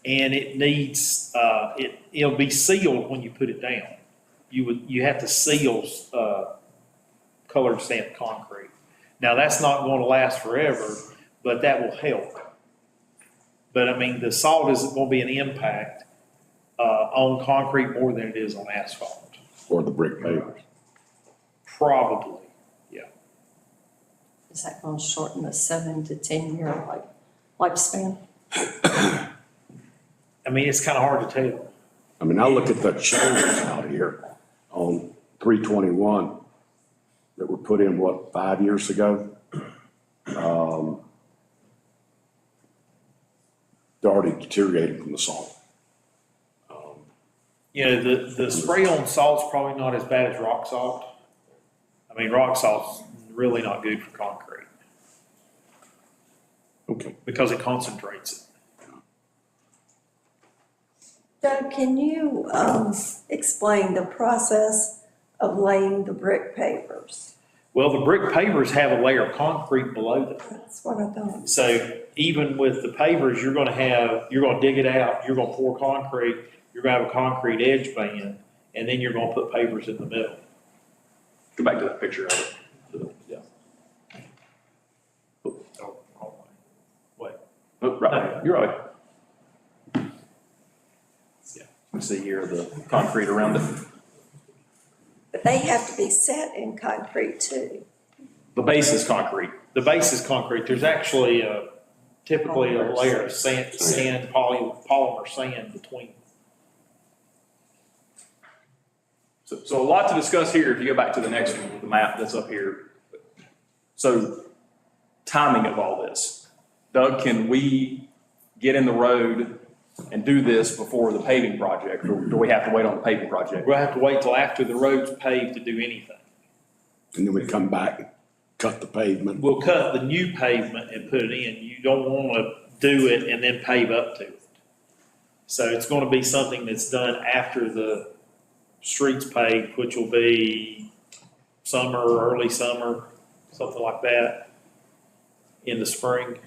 and it needs it'll be sealed when you put it down. You have to seal colored stamped concrete. Now that's not going to last forever, but that will help. But the salt isn't going to be an impact on concrete more than it is on asphalt. Or the brick pavers? Probably, yeah. Is that going to shorten the 7 to 10 year lifespan? It's kind of hard to tell. I look at the shoulders out here on 321 that were put in, 5 years ago? They're already deteriorated from the salt. The spray on salt's probably not as bad as rock salt. Rock salt's really not good for concrete. Okay. Because it concentrates it. Doug, can you explain the process of laying the brick pavers? Well, the brick pavers have a layer of concrete below them. That's what I thought. So even with the pavers, you're going to dig it out, you're going to pour concrete, you're going to have a concrete edge band, and then you're going to put pavers in the middle. Go back to that picture of it. Yeah. Oh, wrong way. Wait. Oh, right, you're right. Yeah. You see here the concrete around it. But they have to be set in concrete too. The base is concrete. The base is concrete. There's actually typically a layer of sand, polymer sand between. So a lot to discuss here if you go back to the next one, the map that's up here. So timing of all this. Doug, can we get in the road and do this before the paving project, or do we have to wait on the paving project? We'll have to wait till after the road's paved to do anything. And then we come back and cut the pavement. We'll cut the new pavement and put it in. You don't want to do it and then pave up to it. So it's going to be something that's done after the street's paved, which will be summer, early summer, something like that, in the spring.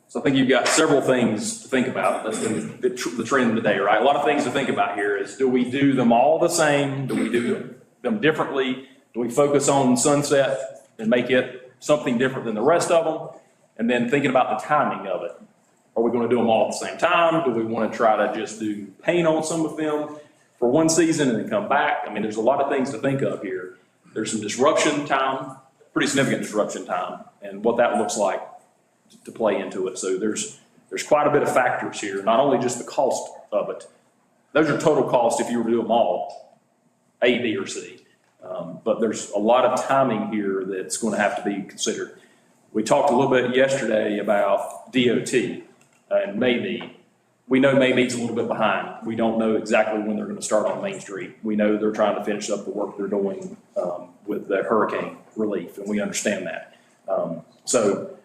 So I think you've got several things to think about. That's the trend of the day, right? A lot of things to think about here is, do we do them all the same? Do we do them differently? Do we focus on Sunset and make it something different than the rest of them? And then thinking about the timing of it. Are we going to do them all at the same time? Do we want to try to just do paint on some of them for one season and then come back? I mean, there's a lot of things to think of here. There's some disruption time, pretty significant disruption time, and what that looks like to play into it. So there's quite a bit of factors here, not only just the cost of it. Those are total costs if you were to do them all, A, B, or C. But there's a lot of timing here that's going to have to be considered. We talked a little bit yesterday about DOT and Maymead. We know Maymead's a little bit behind. We don't know exactly when they're going to start on Main Street. We know they're trying to finish up the work they're doing with the hurricane relief, and we understand that. So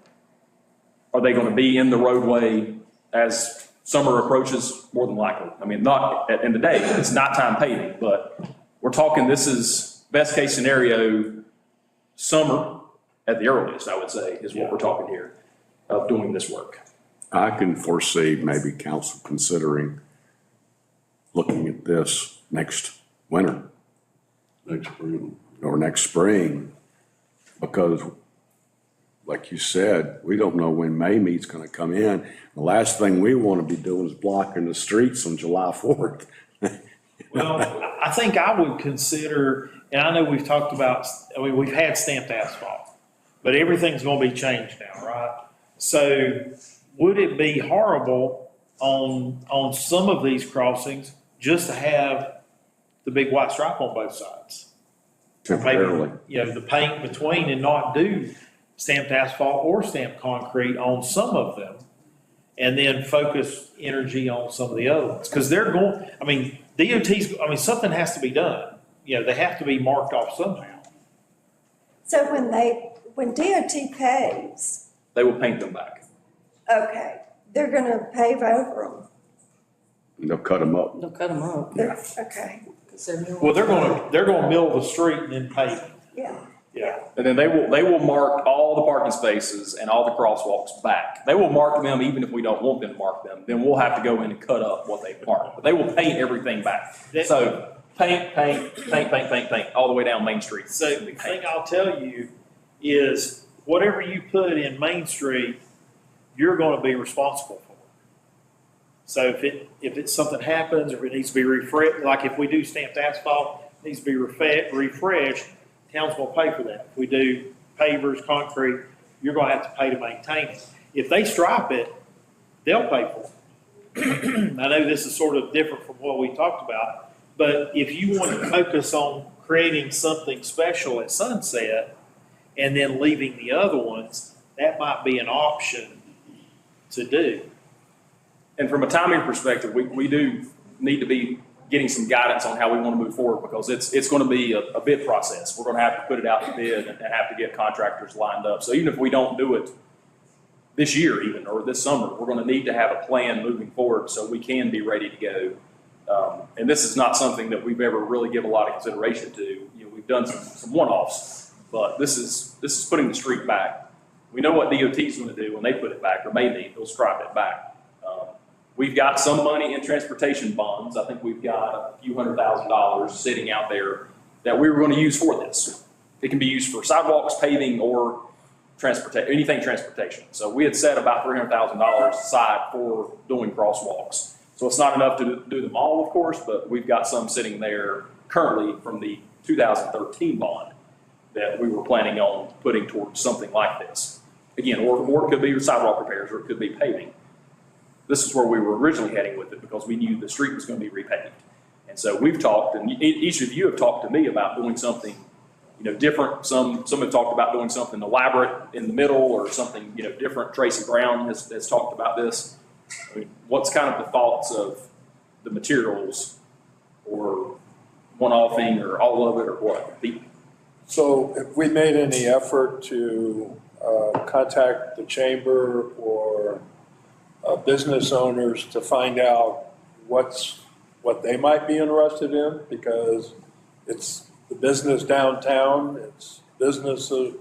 are they going to be in the roadway as summer approaches? More than likely. I mean, not at the end of the day, it's nighttime paving, but we're talking, this is best case scenario, summer at the earliest, I would say, is what we're talking here of doing this work. I can foresee maybe council considering looking at this next winter Next spring. or next spring, because like you said, we don't know when Maymead's going to come in. The last thing we want to be doing is blocking the streets on July 4th. Well, I think I would consider, and I know we've talked about, I mean, we've had stamped asphalt, but everything's going to be changed now, right? So would it be horrible on some of these crossings just to have the big white stripe on both sides? Temporarily. Maybe, you know, the paint between and not do stamped asphalt or stamped concrete on some of them, and then focus energy on some of the other ones. Because they're going, I mean, DOT's, I mean, something has to be done. You know, they have to be marked off somehow. So when DOT paves, They will paint them back. okay, they're gonna pave over And they'll cut them up. They'll cut them up. them. Okay, 'Cause they're new. Well, they're gonna mill the street and then pave it. yeah. Yeah. And then they will mark all the parking spaces and all the crosswalks back. They will mark them even if we don't want them to mark them. Then we'll have to go in and cut up what they've marked. But they will paint everything back. So paint, all the way down Main Street. So the thing I'll tell you is whatever you put in Main Street, you're gonna be responsible for. So if it's something happens, or if it needs to be refreshed, like if we do stamped asphalt, it needs to be refreshed, town's gonna pay for that. If we do pavers, concrete, you're gonna have to pay to maintain it. If they stripe it, they'll pay for it. I know this is sort of different from what we talked about, but if you want to focus on creating something special at Sunset and then leaving the other ones, that might be an option to do. And from a timing perspective, we do need to be getting some guidance on how we want to move forward, because it's going to be a bid process. We're going to have to put it out to bid and have to get contractors lined up. So even if we don't do it this year even, or this summer, we're going to need to have a plan moving forward so we can be ready to go. And this is not something that we've ever really given a lot of consideration to. You know, we've done some one-offs, but this is putting the street back. We know what DOT is going to do when they put it back, or maybe they'll stripe it back. We've got some money in transportation bonds. I think we've got a few $100,000 sitting out there that we were going to use for this. It can be used for sidewalks, paving, or anything transportation. So we had set about $300,000 aside for doing crosswalks. So it's not enough to do them all, of course, but we've got some sitting there currently from the 2013 bond that we were planning on putting towards something like this. Again, or it could be sidewalk repairs, or it could be paving. This is where we were originally heading with it, because we knew the street was going to be repaved. And so we've talked, and each of you have talked to me about doing something, different. Some have talked about doing something elaborate in the middle or something, different. Tracy Brown has talked about this. I mean, what's kind of the thoughts of the materials, or one-offing, or all of it, or what? So have we made any effort to contact the chamber or business owners to find out what they might be interested in? Because it's the business downtown, it's businesses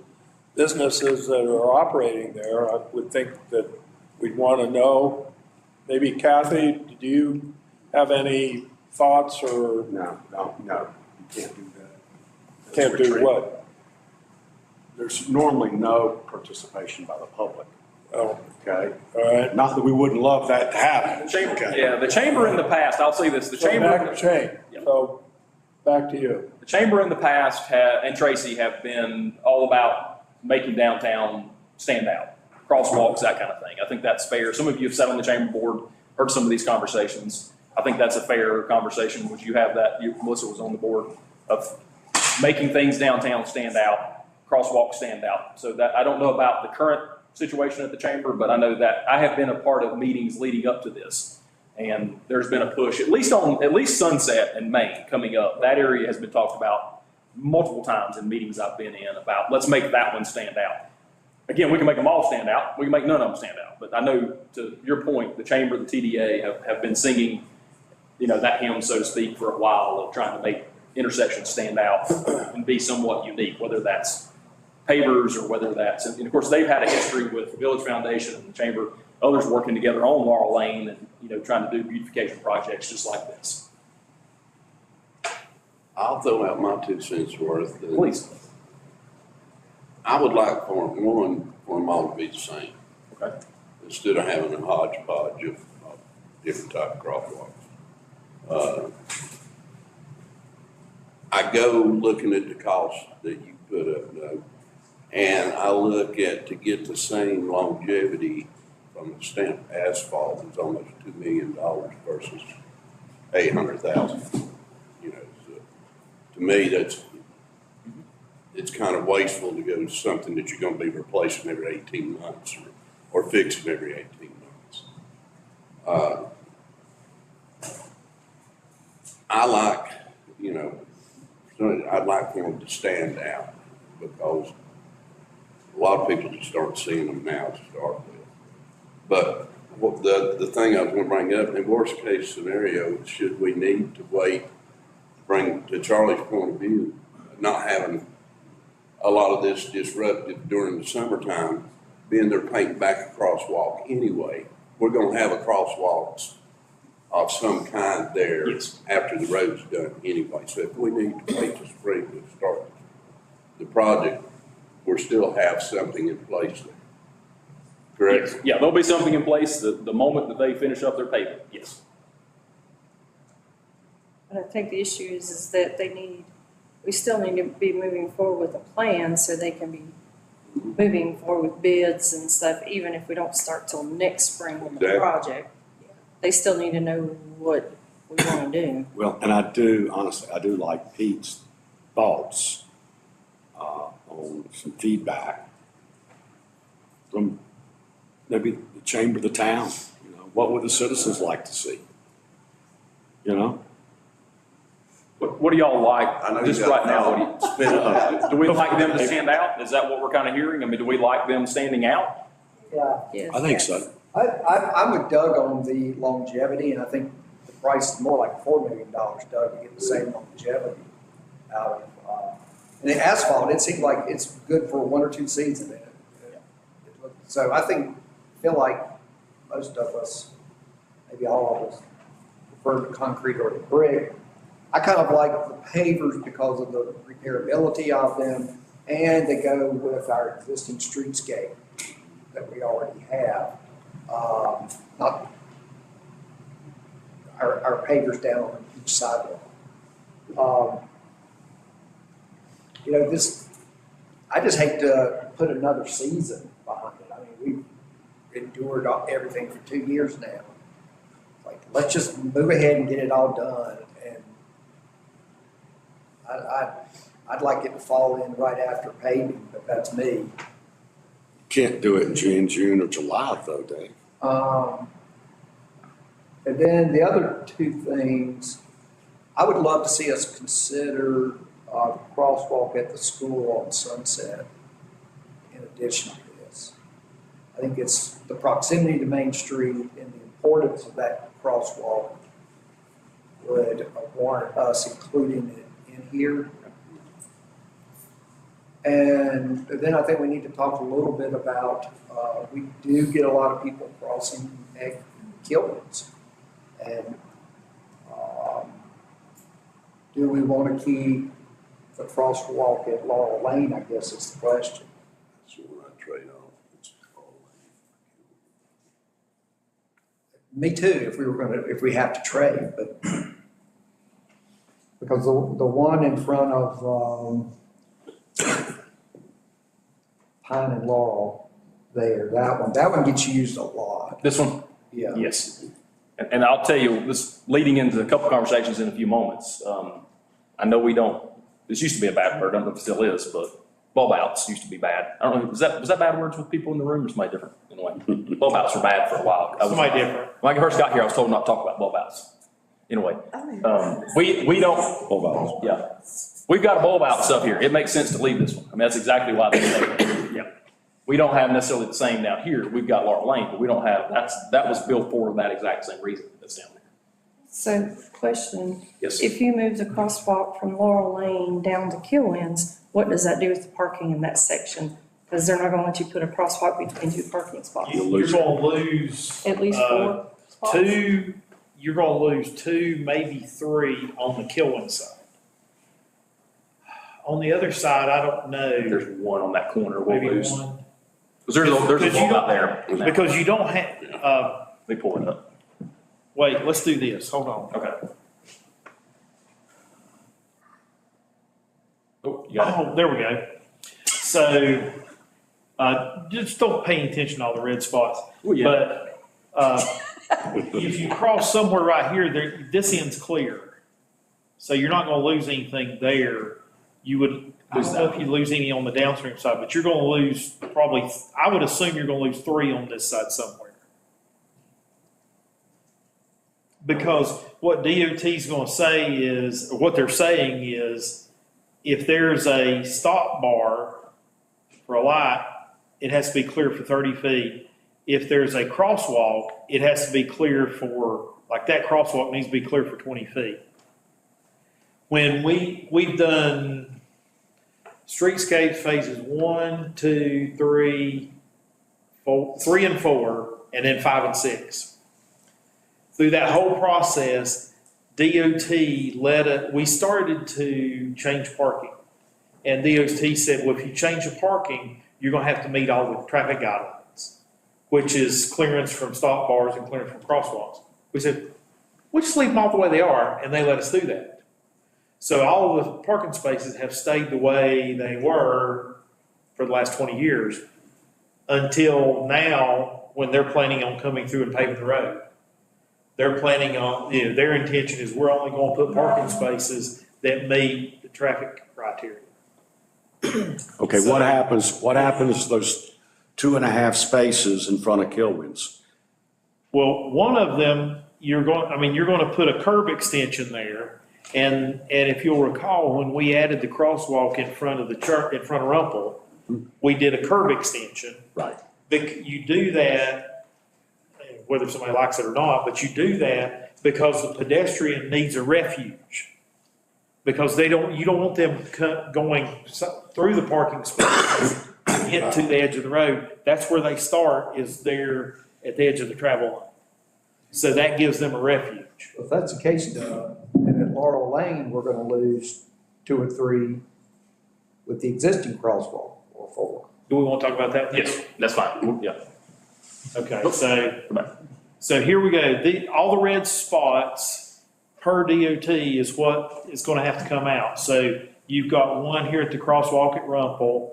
that are operating there. I would think that we'd want to know. Maybe Kathy, do you have any thoughts or? No, you can't do that. Can't do what? There's normally no participation by the public, Oh, okay? all right. Not that we wouldn't love that to happen. The chamber in the past, I'll say this, the chamber. Yeah. So back to you. The chamber in the past and Tracy have been all about making downtown stand out, crosswalks, that kind of thing. I think that's fair. Some of you have sat on the chamber board, heard some of these conversations. I think that's a fair conversation. Would you have that? Melissa was on the board of making things downtown stand out, crosswalks stand out. So that, I don't know about the current situation at the chamber, but I know that I have been a part of meetings leading up to this. And there's been a push, at least Sunset and Main coming up. That area has been talked about multiple times in meetings I've been in about, let's make that one stand out. Again, we can make them all stand out. We can make none of them stand out. But I know, to your point, the chamber, the TDA have been singing, that hymn, so to speak, for a while of trying to make intersections stand out and be somewhat unique, whether that's pavers or whether that's, and of course, they've had a history with the Village Foundation and the chamber, others working together on Laurel Lane and, trying to do beautification projects just like this. I'll throw out my 2 cents worth. Please. I would like for them all to be the same. Okay. Instead of having a hodgepodge of different type of crosswalks. I go looking at the cost that you put up, though, and I look at, to get the same longevity from the stamped asphalt, it's almost $2 million versus $800,000. So to me, it's kind of wasteful to go to something that you're going to be replacing every 18 months or fixing every 18 months. I like, I'd like for them to stand out because a lot of people just start seeing them now to start with. But the thing I was going to bring up, in worst case scenario, should we need to wait, bring to Charlie's point of view, not having a lot of this disrupted during the summertime, being they're painting back a crosswalk anyway, we're going to have a crosswalks of some kind there after the road's done anyway. So if we need to wait till spring to start the project, we'll still have something in place there. Correct? Yeah, there'll be something in place the moment that they finish up their pavement, yes. But I think the issue is that we still need to be moving forward with a plan so they can be moving forward with bids and stuff, even if we don't start till next spring with the project. They still need to know what we want to do. Well, and honestly, I do like Pete's thoughts on some feedback from maybe the chamber, the town. What would the citizens like to see? What do y'all like, I know just you got right now? Do we like them to stand out? Is that what we're kind of hearing? I mean, do we like them standing out? Yeah, Yes. I think so. I'm with Doug on the longevity, and I think the price is more like $4 million, Doug, to get the same longevity out of. And the asphalt, it seems like it's good for 1 or 2 seasons. So I feel like most of us, maybe all of us, prefer the concrete or the brick. I kind of like the pavers because of the repairability of them, and they go with our existing streetscape that we already have. Not our pavers down on each sidewalk. I just hate to put another season behind it. I mean, we've endured everything for 2 years now. Like, let's just move ahead and get it all done. And I'd like it to fall in right after paving, but that's me. Can't do it in June or July though, Dave. And then the other two things, I would love to see us consider the crosswalk at the school on Sunset in addition to this. I think it's the proximity to Main Street and the importance of that crosswalk would warrant us including it in here. And then I think we need to talk a little bit about, we do get a lot of people crossing at Kilwins. And do we want to keep the crosswalk at Laurel Lane, I guess is the question. That's what I trade off. It's all Me too, if we have to trade, but because the one in front of Pine and Laurel there, that one gets used a lot. This one? Yeah. Yes. And I'll tell you, this leading into a couple conversations in a few moments. I know this used to be a bad word, I don't know if it still is, but bulb outs used to be bad. I don't know, was that bad words with people in the room or somebody different? Anyway, bulb outs were bad for a while. Somebody different. When I first got here, I was told not to talk about bulb outs. Anyway, we don't. Bulb outs. Yeah. We've got a bulb out stuff here. It makes sense to leave this one. I mean, that's exactly why they say it. Yeah. We don't have necessarily the same down here. We've got Laurel Lane, but we don't have, that was built for that exact same reason that's down there. So, question, Yes. if you move the crosswalk from Laurel Lane down to Kilwins, what does that do with the parking in that section? Because they're not gonna let you put a crosswalk between two parking spots. You're gonna lose. At least 4 spots? You're gonna lose 2, maybe 3 on the Kilwin side. On the other side, I don't know. There's one on that corner we'll Maybe lose. one. Because there's a Because you bulb out don't- there. Because you don't have, They pull it up. wait, let's do this, hold on. Okay. Oh, you got it. Oh, there we go. So, just don't pay attention to all the red spots. Well, yeah. But, if you cross somewhere right here, this end's clear. So you're not gonna lose anything there. You would, I don't know if you lose any on the downstream side, but you're gonna lose probably, I would assume you're gonna lose 3 on this side somewhere. Because what DOT's gonna say is, or what they're saying is, if there's a stop bar for a light, it has to be clear for 30 feet. If there's a crosswalk, it has to be clear for, like that crosswalk needs to be clear for 20 feet. When we've done streetscape phases 1, 2, 3, 4, 3 and 4, and then 5 and 6. Through that whole process, DOT we started to change parking. And DOT said, well, if you change the parking, you're gonna have to meet all the traffic guidelines, which is clearance from stop bars and clearance from crosswalks. We said, we'll just leave them all the way they are, and they let us do that. So all of the parking spaces have stayed the way they were for the last 20 years until now, when they're planning on coming through and paving the road. They're planning on, their intention is we're only gonna put parking spaces that meet the traffic criteria. Okay, what happens to those 2.5 spaces in front of Kilwins? Well, one of them, you're gonna put a curb extension there. And if you'll recall, when we added the crosswalk in front of the church, in front of Rumpel, we did a curb extension. Right. You do that, whether somebody likes it or not, but you do that because the pedestrian needs a refuge. Because you don't want them going through the parking space, get to the edge of the road. That's where they start, is there at the edge of the travel line. So that gives them a refuge. If that's the case, Doug, and at Laurel Lane, we're gonna lose 2 or 3 with the existing crosswalk, or 4. Do we want to talk about that? Yes, that's fine. Yeah. Okay, so here we go. All the red spots per DOT is what is going to have to come out. So you've got one here at the crosswalk at Rumpel.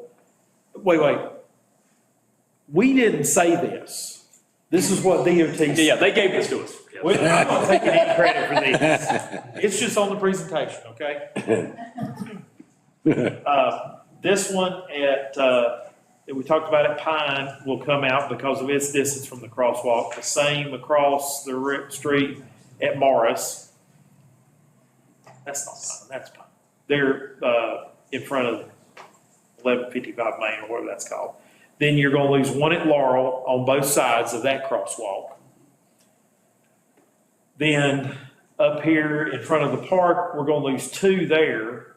Wait. We didn't say this. This is what DOT said. Yeah, they gave this to us. I'm not taking any credit for this. It's just on the presentation, okay? This one that we talked about at Pine will come out because of its distance from the crosswalk. The same across the street at Morris. That's not Pine, that's Pine. They're, in front of 1155 Main or whatever that's called. Then you're gonna lose one at Laurel on both sides of that crosswalk. Then up here in front of the park, we're gonna lose two there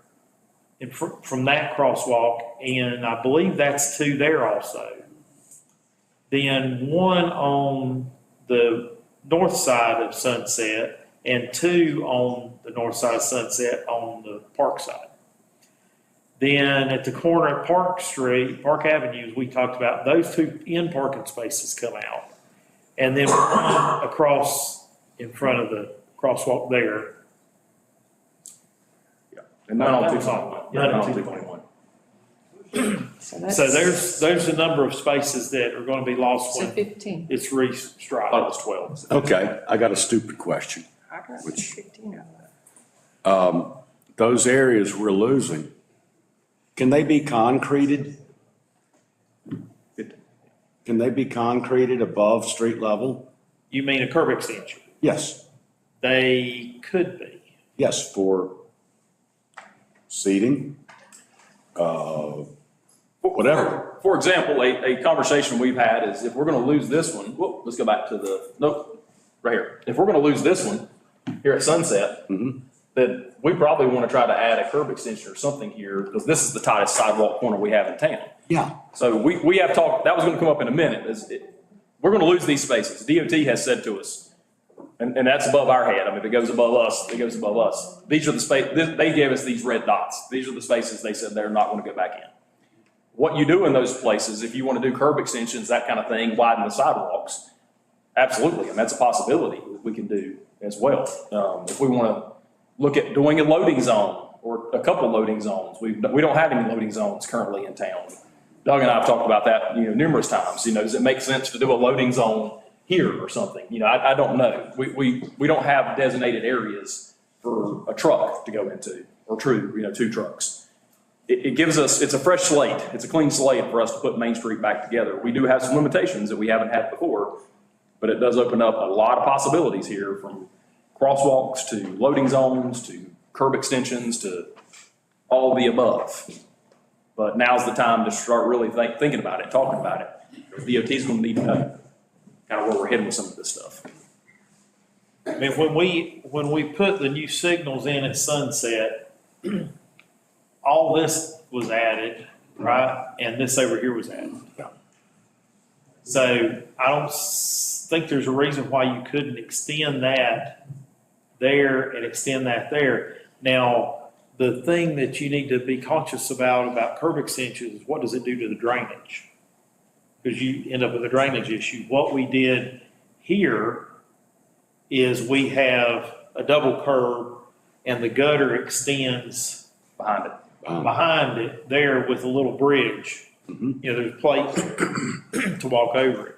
from that crosswalk, and I believe that's two there also. Then one on the north side of Sunset, and two on the north side of Sunset on the park side. Then at the corner of Park Avenue, as we talked about, those two end parking spaces come out. And then one across in front of the crosswalk there. And none on 221. None on 221. So there's a number of spaces that are gonna be lost So when 15. it's I thought it restriped. was 12. Okay, I got a stupid question. I got Which- 15 out of that. Those areas we're losing, can they be concreted? Can they be concreted above street level? You mean a curb extension? Yes, They could be. yes, for seating, whatever. For example, a conversation we've had is if we're gonna lose this one, whoop, let's go back to nope, right here. If we're gonna lose this one here at Sunset, then we probably wanna try to add a curb extension or something here, because this is the tightest sidewalk corner we have in town. Yeah. So we have talked, that was gonna come up in a minute, we're gonna lose these spaces. DOT has said to us, and that's above our head. I mean, if it goes above us, it goes above us. These are the they gave us these red dots. These are the spaces they said they're not gonna go back in. What you do in those places, if you wanna do curb extensions, that kind of thing, widen the sidewalks, absolutely, and that's a possibility we can do as well. If we wanna look at doing a loading zone or a couple loading zones, we don't have any loading zones currently in town. Doug and I have talked about that, numerous times. Does it make sense to do a loading zone here or something? I don't know. We don't have designated areas for a truck to go into, or two trucks. It gives us, it's a fresh slate. It's a clean slate for us to put Main Street back together. We do have some limitations that we haven't had before, but it does open up a lot of possibilities here, from crosswalks to loading zones to curb extensions to all of the above. But now's the time to start really thinking about it, talking about it. DOT's gonna need to know kind of where we're heading with some of this stuff. I mean, when we put the new signals in at Sunset, all this was added, right? And this over here was added. So I don't think there's a reason why you couldn't extend that there and extend that there. Now, the thing that you need to be conscious about curb extensions is what does it do to the drainage? Because you end up with a drainage issue. What we did here is we have a double curb and the gutter extends behind it there with a little bridge. There's plates to walk over it.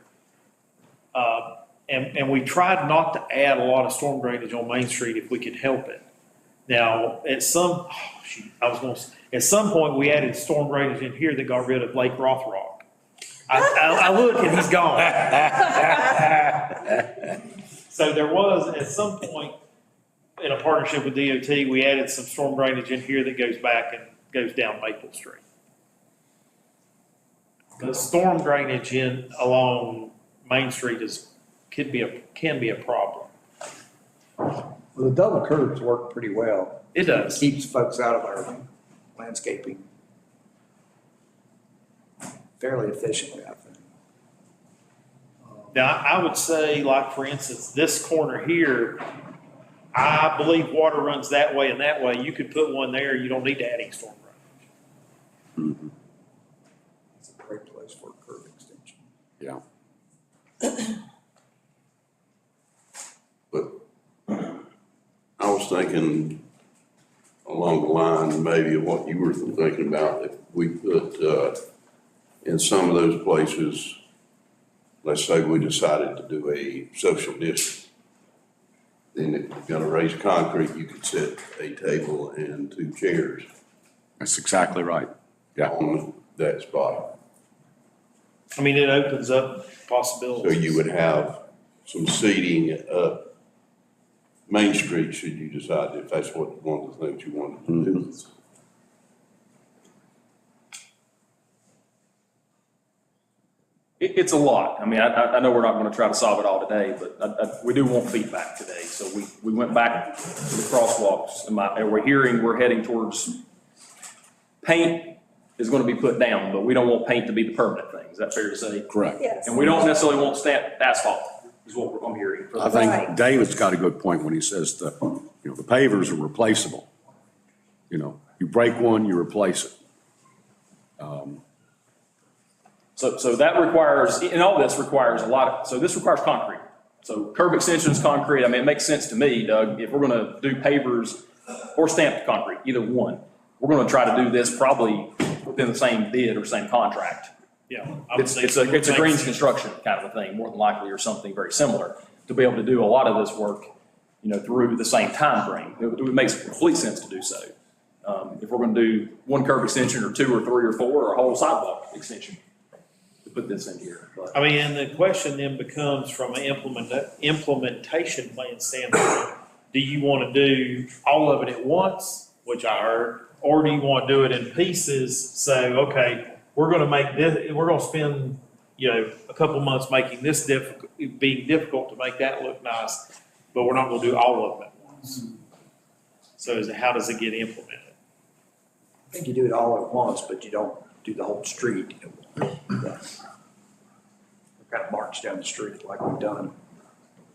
And we tried not to add a lot of storm drainage on Main Street if we could help it. Now, at some point, we added storm drainage in here that got rid of Lake Rothrock. I look and he's gone. So there was, at some point, in a partnership with DOT, we added some storm drainage in here that goes back and goes down Maple Street. The storm drainage along Main Street can be a problem. Well, the double curves work pretty well. It does. Keeps folks out of our landscaping fairly efficiently, I think. Now, I would say, like, for instance, this corner here, I believe water runs that way and that way. You could put one there. You don't need to add any storm drainage. It's a great place for a curb extension. Yeah. But I was thinking along the line maybe of what you were thinking about, if we put, in some of those places, let's say we decided to do a social distance. Then if you're gonna raise concrete, you could set a table and two chairs That's exactly right. Yeah. on that spot. I mean, it opens up So possibilities. you would have some seating up Main Street, should you decide if that's what, one of the things you wanted to do. It's a lot. I mean, I know we're not gonna try to solve it all today, but we do want feedback today. So we went back to the crosswalks, and we're heading towards paint is gonna be put down, but we don't want paint to be the permanent thing. Is that fair to say? Correct. Yes. And we don't necessarily want stamped asphalt, is what I'm hearing. I think David's got a good point when he says the pavers are replaceable. You know, you break one, you replace it. So that requires, and all this requires a lot of, so this requires concrete. So curb extensions, concrete, I mean, it makes sense to me, Doug, if we're gonna do pavers or stamped concrete, either one, we're gonna try to do this probably within the same bid or same contract. Yeah. I would It's say a Greens construction kind of a thing, more than likely, or something very similar, to be able to do a lot of this work, through the same timeframe. It makes complete sense to do so. If we're gonna do one curb extension or two or three or four, or a whole sidewalk extension, to put this in here. But I mean, and the question then becomes from an implementation plan standpoint, do you want to do all of it at once, which I heard, or do you want to do it in pieces? So, okay, we're going to make this, we're going to spend, a couple months making this being difficult to make that look nice, but we're not going to do all of it at once. So how does it get implemented? I think you do it all at once, but you don't do the whole street. Kind of march down the street like we've done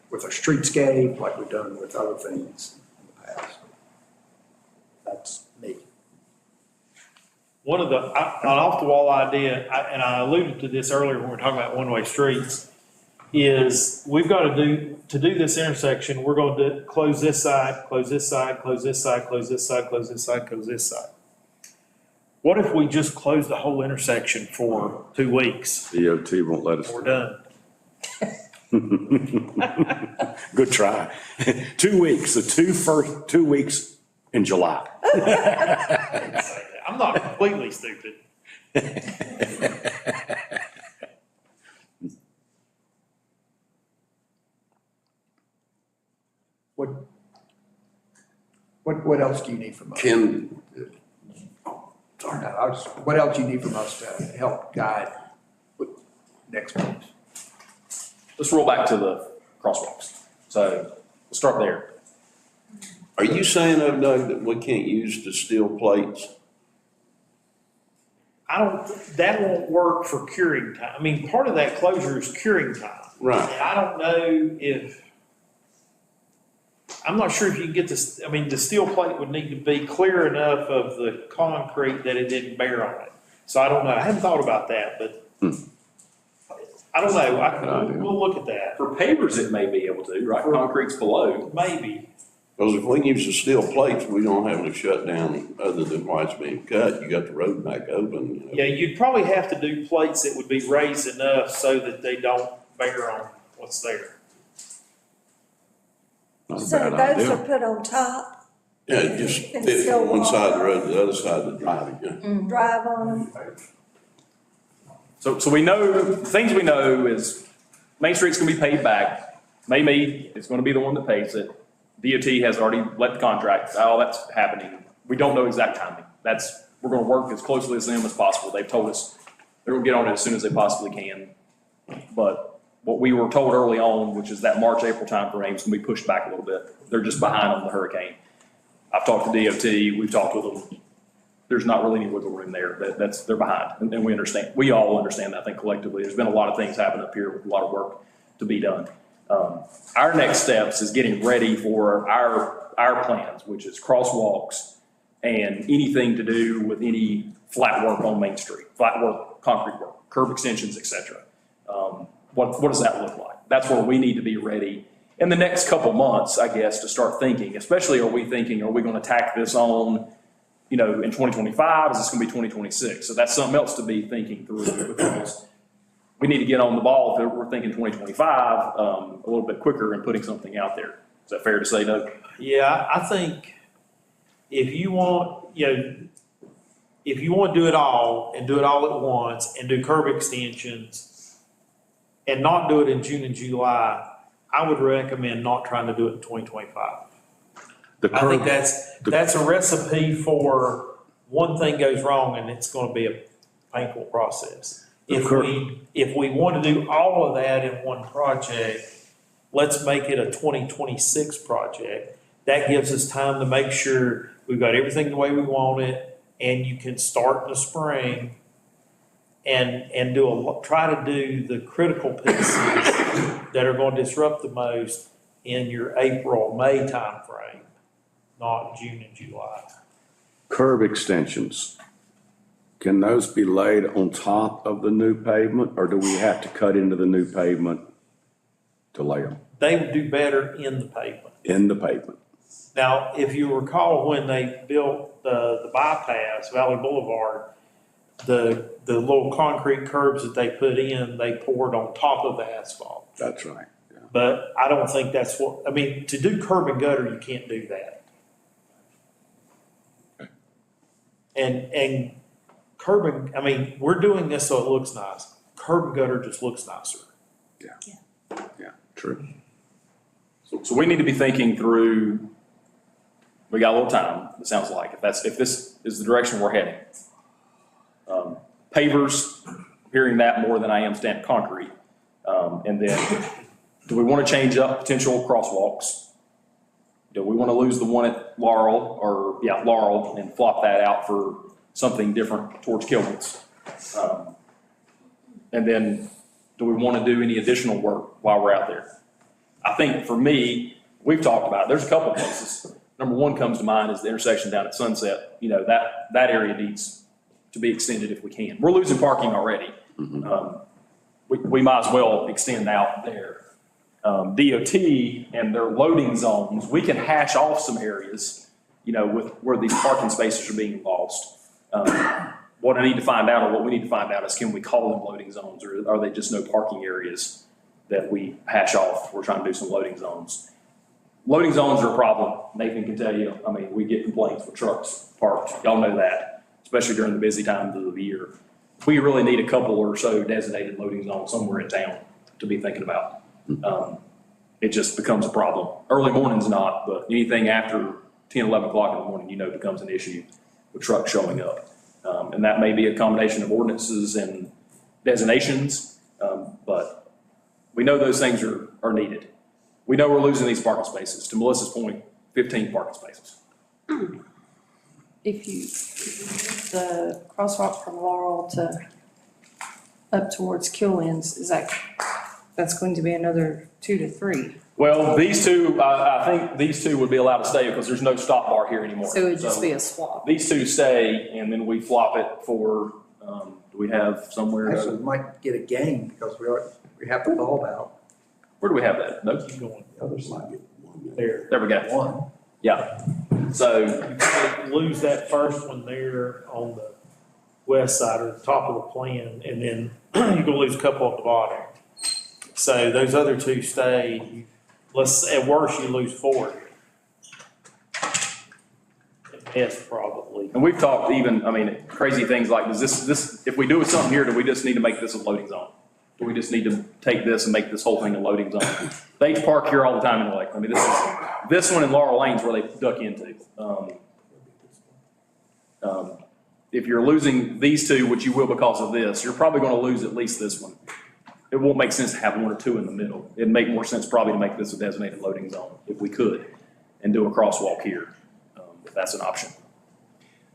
with our streetscape, like we've done with other things in the past. That's me. One of the, an off-the-wall idea, and I alluded to this earlier when we were talking about one-way streets, is we've got to do this intersection, we're going to close this side, close this side, close this side, close this side, close this side, close this side. What if we just close the whole intersection for 2 weeks? DOT won't let us. We're done. Good try. 2 weeks, the first 2 weeks in July. I'm not completely stupid. What else do you need from us? What else do you need from us to help guide with next month? let's roll back to the crosswalks. So we'll start there. Are you saying, though, Doug, that we can't use the steel plates? That won't work for curing time. I mean, part of that closure is curing time. Right. And I don't know I'm not sure if you can get this, I mean, the steel plate would need to be clear enough of the concrete that it didn't bear on it. So I don't know. I hadn't thought about that, but I don't know. We'll look at that. For pavers, it may be able to, right? Concrete's below. Maybe. Because if we can use the steel plates, we don't have to shut down other than while it's being cut. You got the road back open. You know. Yeah, you'd probably have to do plates that would be raised enough so that they don't bear on what's there. Not a So bad those are idea. put on top, Yeah, it just And fit still from one walk. side of the road to the other side of the driveway. Yeah. drive on them. So we know, things we know is Main Street's gonna be paid back. May Mead is gonna be the one that pays it. DOT has already let the contract, all that's happening. We don't know exact timing. We're gonna work as closely as them as possible. They've told us they're gonna get on it as soon as they possibly can. But what we were told early on, which is that March, April timeframe, is gonna be pushed back a little bit. They're just behind on the hurricane. I've talked to DOT, we've talked with them. There's not really any wiggle room there. They're behind, and we understand. We all understand that, I think, collectively. There's been a lot of things happen up here with a lot of work to be done. Our next steps is getting ready for our plans, which is crosswalks and anything to do with any flat work on Main Street, flat work, concrete work, curb extensions, et cetera. What does that look like? That's where we need to be ready in the next couple months, I guess, to start thinking, especially are we going to tack this on, in 2025? Is this going to be 2026? So that's something else to be thinking through, because we need to get on the ball if we're thinking 2025 a little bit quicker and putting something out there. Is that fair to say, Doug? Yeah, I think if you want, if you want to do it all and do it all at once and do curb extensions and not do it in June and July, I would recommend not trying to do it in 2025. The I think curb, that's a recipe for one thing goes wrong and it's gonna be a painful process. If we want to do all of that in one project, let's make it a 2026 project. That gives us time to make sure we've got everything the way we want it, and you can start in the spring and try to do the critical pieces that are going to disrupt the most in your April, May timeframe, not June and July. curb extensions, can those be laid on top of the new pavement, or do we have to cut into the new pavement to lay them They would do better in the pavement. in the pavement? Now, if you recall, when they built the bypass, Valley Boulevard, the little concrete curbs that they put in, they poured on top of the asphalt. That's right. Yeah. But I don't think that's what, I mean, to do curb and gutter, you can't do that. And curb and, I mean, we're doing this so it looks nice. Curb and gutter just looks nicer. Yeah, true. So we need to be thinking through, we got a little time, it sounds like, if this is the direction we're heading. Pavers, hearing that more than I am stamped concrete. And then, do we want to change up potential crosswalks? Do we want to lose the one at Laurel, Laurel, and flop that out for something different towards Kilman's? And then, do we want to do any additional work while we're out there? I think for me, we've talked about it, there's a couple places. Number one comes to mind is the intersection down at Sunset. You know, that area needs to be extended if we can. We're losing parking already. We might as well extend out there. DOT and their loading zones, we can hash off some areas, you know, with where these parking spaces are being lost. What I need to find out, or what we need to find out, is can we call them loading zones, or are they just no parking areas that we hash off? We're trying to do some loading zones. Loading zones are a problem. Nathan can tell you, I mean, we get complaints with trucks parked. Y'all know that, especially during the busy times of the year. We really need a couple or so designated loading zones somewhere in town to be thinking about. It just becomes a problem. Early morning's not, but anything after 10, 11 o'clock in the morning, you know, becomes an issue with trucks showing up. And that may be a combination of ordinances and designations, but we know those things are needed. We know we're losing these parking spaces. To Melissa's point, 15 parking spaces. If you, the crosswalk from Laurel to up towards Killen's, that's going to be another 2 to 3. Well, these two, I think these two would be allowed to stay because there's no stop bar here anymore. So it would just be a swap. These two stay, and then we flop it for, do we have somewhere? Actually, we might get a gain because we have the bulb out. Where do we have that? No, Keep going. The other side, there we go. one. Yeah. So, You might lose that first one there on the west side or the top of the plan, and then you're gonna lose a couple at the bottom. So those other two stay, at worst, you lose 4. At best, probably. and we've talked even, I mean, crazy things like, does this, if we do something here, do we just need to make this a loading zone? Do we just need to take this and make this whole thing a loading zone? They park here all the time anyway. I mean, this one in Laurel Lane's where they duck into. If you're losing these two, which you will because of this, you're probably gonna lose at least this one. It won't make sense to have 1 or 2 in the middle. It'd make more sense probably to make this a designated loading zone if we could, and do a crosswalk here, if that's an option.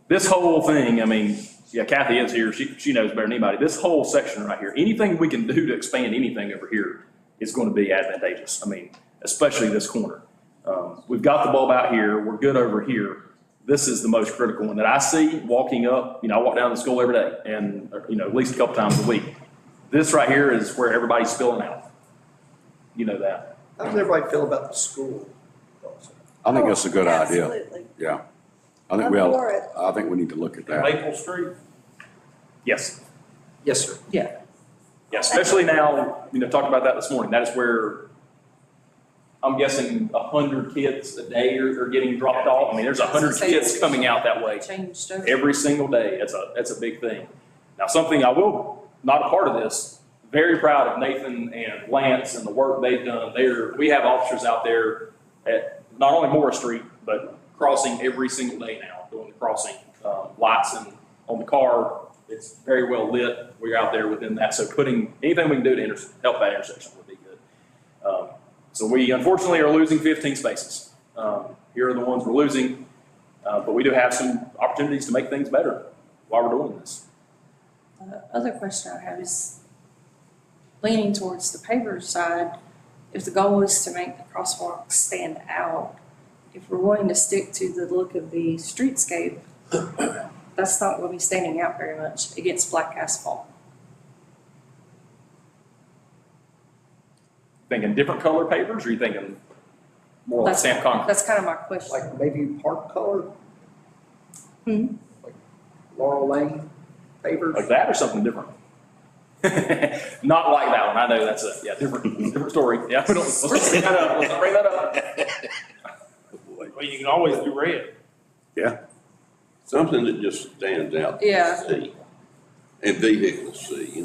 This whole thing, I mean, yeah, Kathy is here, she knows better than anybody. This whole section right here, anything we can do to expand anything over here is gonna be advantageous. I mean, especially this corner. We've got the bulb out here, we're good over here. This is the most critical one that I see walking up. You know, I walk down to school every day, and, you know, at least a couple times a week. This right here is where everybody's spilling out. You know that. How does everybody feel about the school? I think that's a good idea. Absolutely. Yeah. I think I'm for it. I think we need to look at that. Maple Street, Yes. Yes, sir. Yeah, especially now, you know, talked about that this morning. That is where I'm guessing 100 kids a day are getting dropped off. I mean, there's 100 kids coming out that way Changed over. every single day. That's a big thing. Now, something I will, not a part of this, very proud of Nathan and Lance and the work they've done. We have officers out there at not only Morris Street, but crossing every single day now, doing the crossing, lights and on the car. It's very well lit. We're out there within that. So putting anything we can do to help that intersection would be good. So we unfortunately are losing 15 spaces. Here are the ones we're losing, but we do have some opportunities to make things better while we're doing this. The other question I have is leaning towards the paver side. If the goal is to make the crosswalks stand out, if we're wanting to stick to the look of the streetscape, that's not going to be standing out very much against black asphalt. Thinking different color pavers, or are you thinking more like stamped concrete? That's kind of my question. Like maybe park color? Hmm? Like Laurel Lane pavers? Like that or something different? Not like that one. I know that's a different story. Yeah, we don't, let's bring that up. Let's bring that up. Well, you can always do red. Yeah. Something that just stands out to Yeah. see. And vehicles see,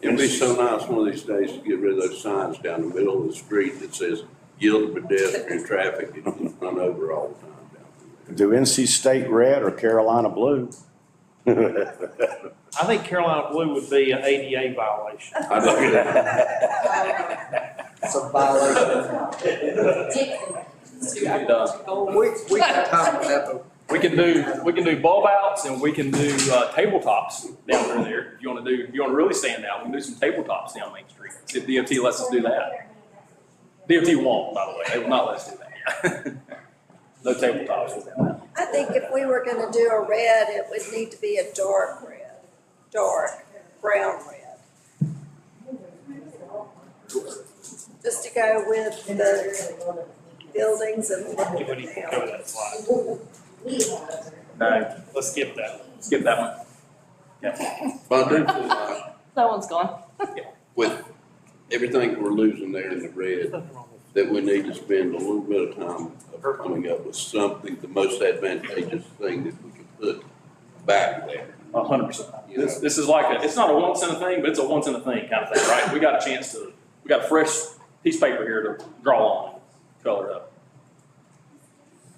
it'd be so nice one of these days to get rid of those signs down the middle of the street that says yield to pedestrian traffic and you run over all the time down through Do NC State red or Carolina blue? I think Carolina blue would be an ADA violation. there. I don't know. It's a violation. We got time for that, but We can do bulb outs and we can do tabletops down through there. If you want to really stand out, we can do some tabletops down Main Street. See if DOT lets us do that. DOT won't, by the way. They will not let us do that. No tabletops without that. I think if we were gonna do a red, it would need to be a dark red, dark brown red. Just to go with the buildings and look We at need to them. go to that slide. No, Let's skip that. skip that one. Yeah. But I do feel like That one's gone. with everything we're losing there in the red, that we need to spend a little bit of time of coming up with something, the most advantageous thing that we can put back there. 100%. This is like it's not a once in a thing, but it's a once in a thing kind of thing, right? We got a fresh piece of paper here to draw on, color it up.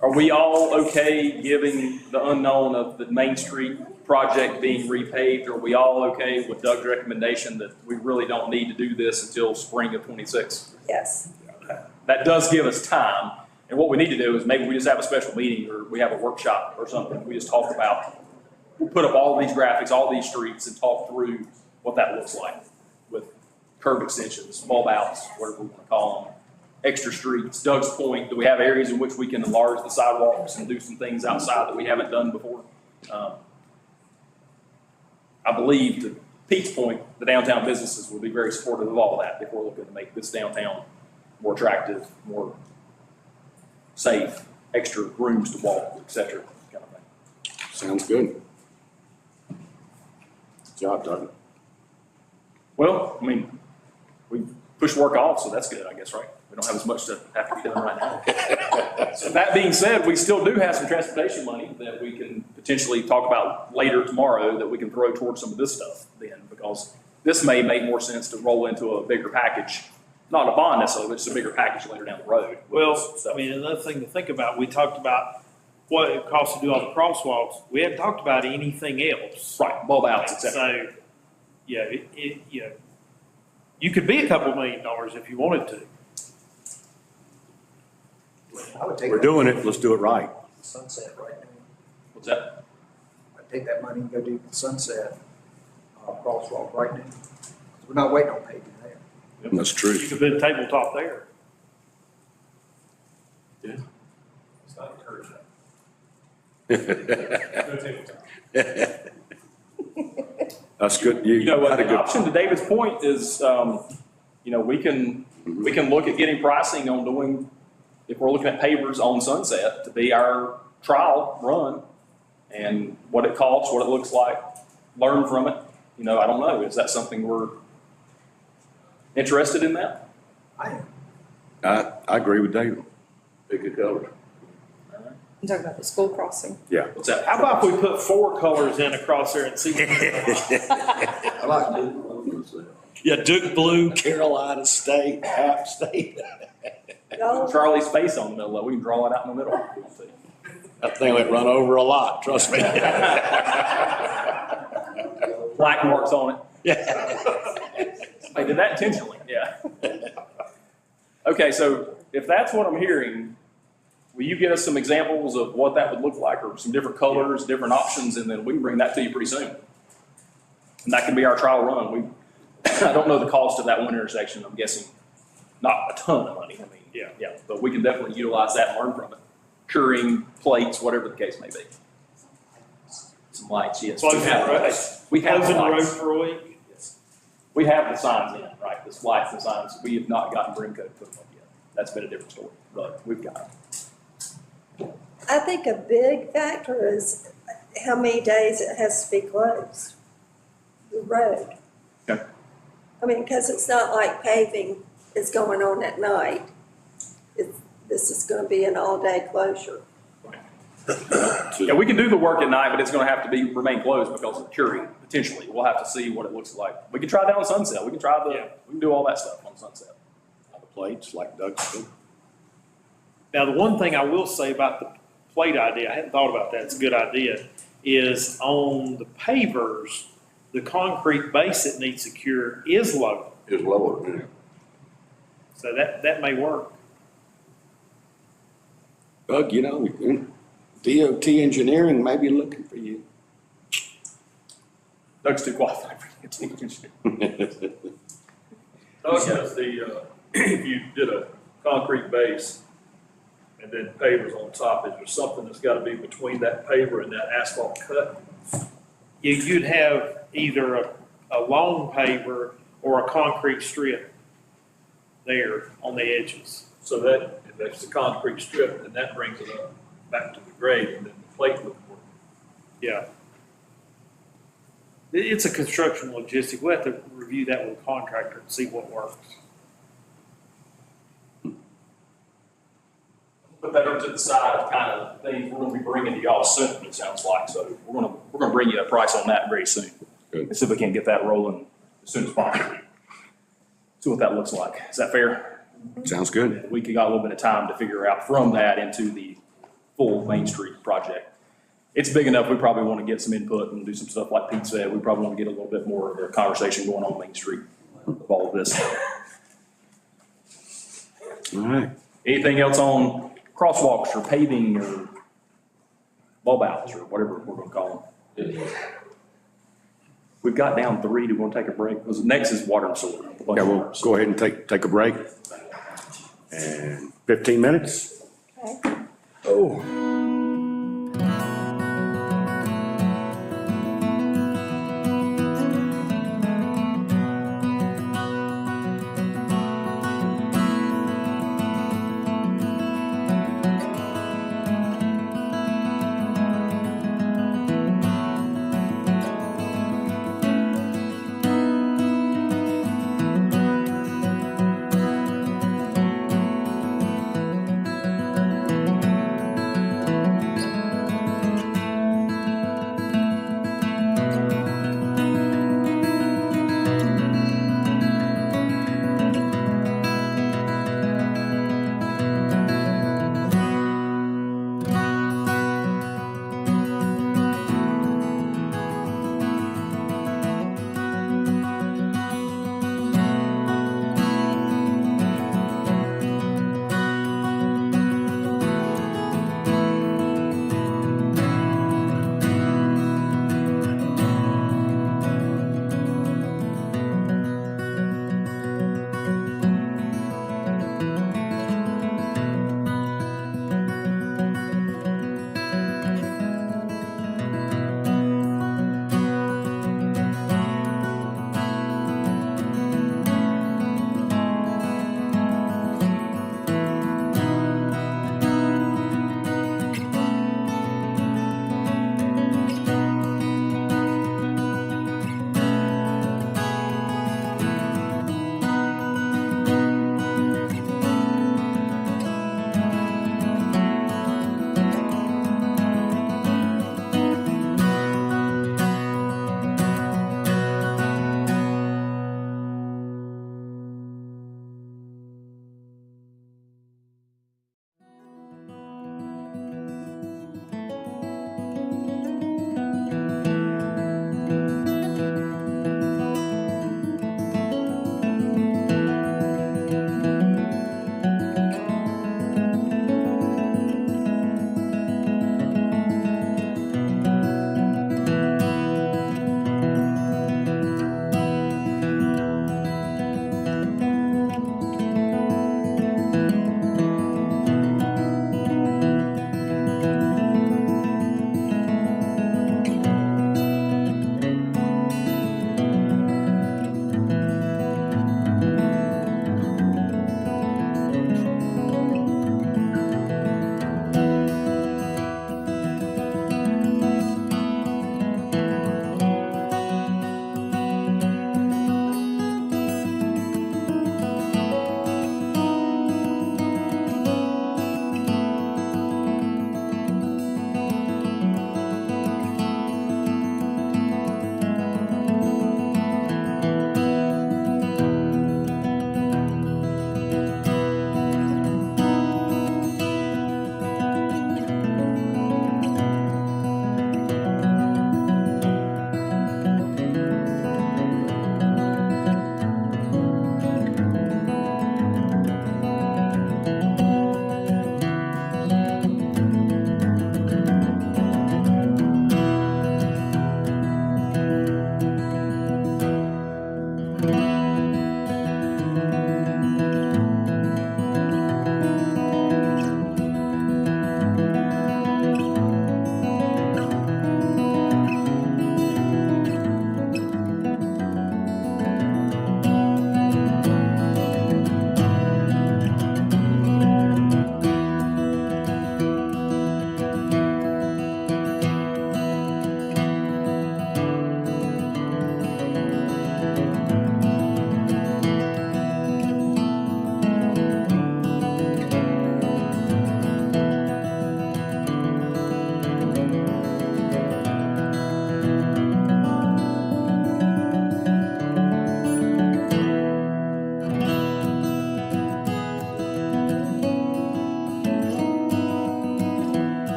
Are we all okay giving the unknown of the Main Street project being repaved? Are we all okay with Doug's recommendation that we really don't need to do this until spring of '26? Yes. That does give us time. And what we need to do is maybe we just have a special meeting or we have a workshop or something. We just talk about, we'll put up all these graphics, all these streets and talk through what that looks like with curb extensions, bulb outs, whatever we want to call them, extra streets. Doug's point, do we have areas in which we can enlarge the sidewalks and do some things outside that we haven't done before? I believe, to Pete's point, the downtown businesses will be very supportive of all that if we're looking to make this downtown more attractive, more safe, extra rooms to walk, et cetera, kind of thing. Sounds good. Good job, Doug. Well, I mean, we pushed work off, so that's good, I guess, right? We don't have as much to have to be done right now. So that being said, we still do have some transportation money that we can potentially talk about later tomorrow that we can throw towards some of this stuff then, because this may make more sense to roll into a bigger package. Not a bond necessarily, but just a bigger package later down the road. Well, I mean, another thing to think about, we talked about what it costs to do all the crosswalks. We haven't talked about anything else. Right, bulb outs, et cetera. So, yeah, you could be a couple $1 million if you wanted to. I would take We're that doing it, let's do it right. Sunset right now. What's that? I'd take that money and go do the Sunset crosswalk right now. We're not waiting on paving there. That's true. You could put a tabletop there. It's not encouraging. No tabletop. That's good. You know what, had a the good- option to David's point is, we can look at getting pricing on doing, if we're looking at pavers on Sunset to be our trial run and what it costs, what it looks like, learn from it. I don't know. Is that something we're interested in that? I am. I agree with David. Pick a color. I'm talking about the school crossing. What's that? How about if we put 4 colors in across there and see? I like blue myself. Yeah, Duke Blue, Carolina State, App State. Gold, Charlie's face on the middle, we can draw it out in the middle. That thing would run over a lot, trust me. Black marks on it. Yeah. I did that intentionally, yeah. Okay, so if that's what I'm hearing, will you get us some examples of what that would look like, or some different colors, different options, and then we can bring that to you pretty soon? And that can be our trial run. I don't know the cost of that one intersection, I'm guessing not a ton of money, I mean, yeah, but we can definitely utilize that and learn from it. Curing, plates, whatever the case may be. Some lights, yes. Closing the road. We have Closing the the road lights. for a week. We have the signs in, right, the lights and signs, we have not gotten Brim Code put them up yet. That's been a different story, but we've got them. I think a big factor is how many days it has to be closed, the road. Okay. I mean, because it's not like paving is going on at night. This is gonna be an all-day closure. Yeah, we can do the work at night, but it's gonna have to remain closed because of curing, potentially. We'll have to see what it looks like. We can try that on Sunset, we can do all that stuff on Sunset. The plates, like Doug said. Now, the one thing I will say about the plate idea, I hadn't thought about that, it's a good idea, is on the pavers, the concrete base that needs to cure is low. It's lower, yeah. So that may work. Doug, you know, DOT engineering may be looking for you. Doug's too qualified for the attention. Doug has the, if you did a concrete base and then pavers on top, is there something that's gotta be between that paver and that asphalt cut? You'd have either a long paver or a concrete strip there on the edges. So that, if that's the concrete strip, then that brings it up back to the grade, and then the plate would work. Yeah. It's a construction logistic. We'll have to review that with a contractor and see what works. Put that over to the side of kind of things we're gonna be bringing to y'all soon, it sounds like. So we're gonna bring you a price on that very soon. Good. And see if we can get that rolling as soon as possible. See what that looks like. Is that fair? Sounds good. We got a little bit of time to figure out from that into the full Main Street project. It's big enough, we probably want to get some input and do some stuff like Pete said. We probably want to get a little bit more of a conversation going on Main Street of all of this. All right. Anything else on crosswalks or paving or bulb outs or whatever we're gonna call them? We've got down 3. Do we want to take a break? Because next is water and sewer. Okay, we'll go ahead and take a break. And 15 minutes. Okay. Oh.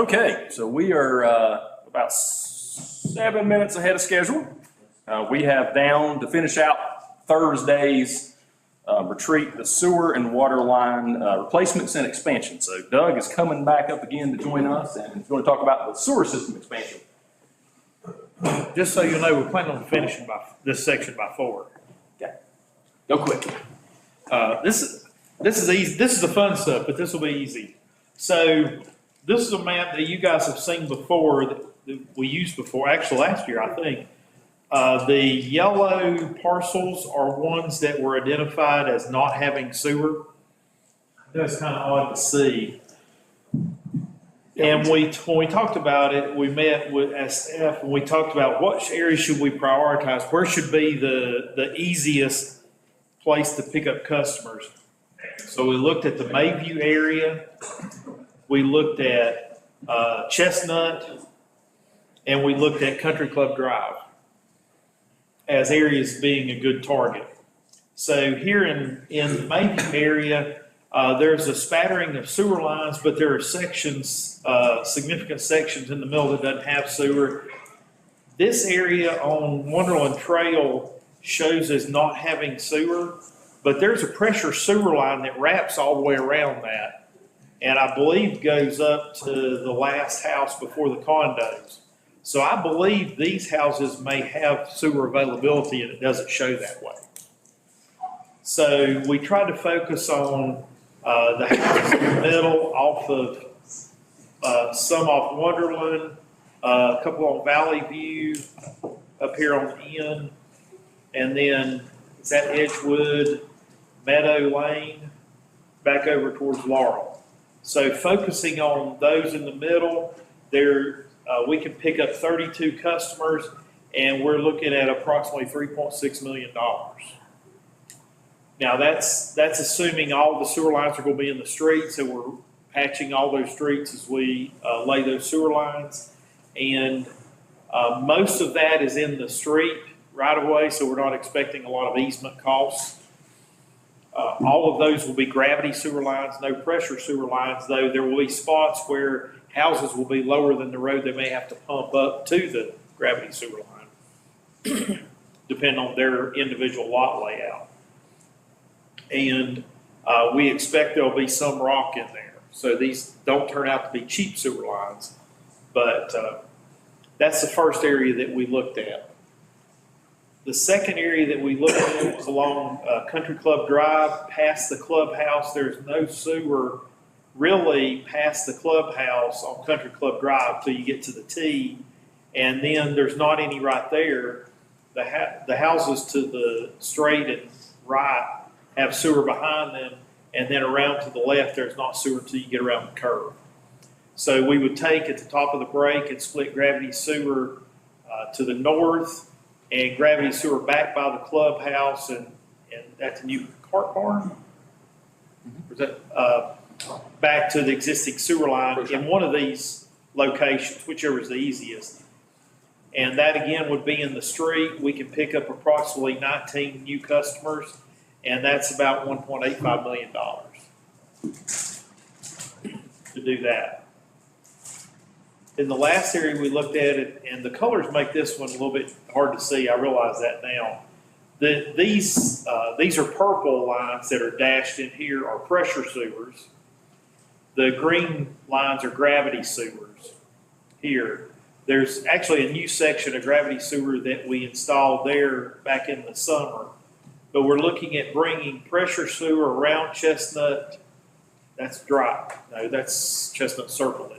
Okay, so we are about 7 minutes ahead of schedule. We have down to finish out Thursday's retreat, the sewer and water line replacements and expansion. So Doug is coming back up again to join us, and he's going to talk about the sewer system expansion. Just so you know, we're planning on finishing this section by 4. Okay, go quick. This is easy. This is the fun stuff, but this will be easy. So this is a map that you guys have seen before, that we used before, actually last year, I think. The yellow parcels are ones that were identified as not having sewer. That's kind of odd to see. And when we talked about it, we met with SF and we talked about what areas should we prioritize, where should be the easiest place to pick up customers. So we looked at the Mayview area, we looked at Chestnut, and we looked at Country Club Drive as areas being a good target. So here in the Mayview area, there's a spattering of sewer lines, but there are sections, significant sections in the middle that doesn't have sewer. This area on Wonderland Trail shows as not having sewer, but there's a pressure sewer line that wraps all the way around that, and I believe goes up to the last house before the condos. So I believe these houses may have sewer availability, and it doesn't show that way. So we tried to focus on the houses in the middle, off of some off Wonderland, a couple on Valley View, up here on the end, and then is that Edgewood, Meadow Lane, back over towards Laurel. So focusing on those in the middle, there we can pick up 32 customers, and we're looking at approximately $3.6 million. Now that's assuming all the sewer lines are going to be in the street, so we're patching all those streets as we lay those sewer lines, and most of that is in the street right away, so we're not expecting a lot of easement costs. All of those will be gravity sewer lines, no pressure sewer lines, though there will be spots where houses will be lower than the road. They may have to pump up to the gravity sewer line, depending on their individual lot layout. And we expect there'll be some rock in there. So these don't turn out to be cheap sewer lines, but that's the first area that we looked at. The second area that we looked at was along Country Club Drive, past the clubhouse. There's no sewer really past the clubhouse on Country Club Drive till you get to the T, and then there's not any right there. The houses to the straight and right have sewer behind them, and then around to the left, there's not sewer until you get around the curve. So we would take at the top of the break and split gravity sewer to the north, and gravity sewer back by the clubhouse, and that's a new cart barn? Or is that, back to the existing sewer line in one of these locations, whichever is the easiest. And that again would be in the street. We can pick up approximately 19 new customers, and that's about $1.85 million to do that. In the last area we looked at it, and the colors make this one a little bit hard to see. I realize that now. These are purple lines that are dashed in here are pressure sewers. The green lines are gravity sewers here. There's actually a new section of gravity sewer that we installed there back in the summer. But we're looking at bringing pressure sewer around Chestnut. That's dry. No, that's Chestnut Circle.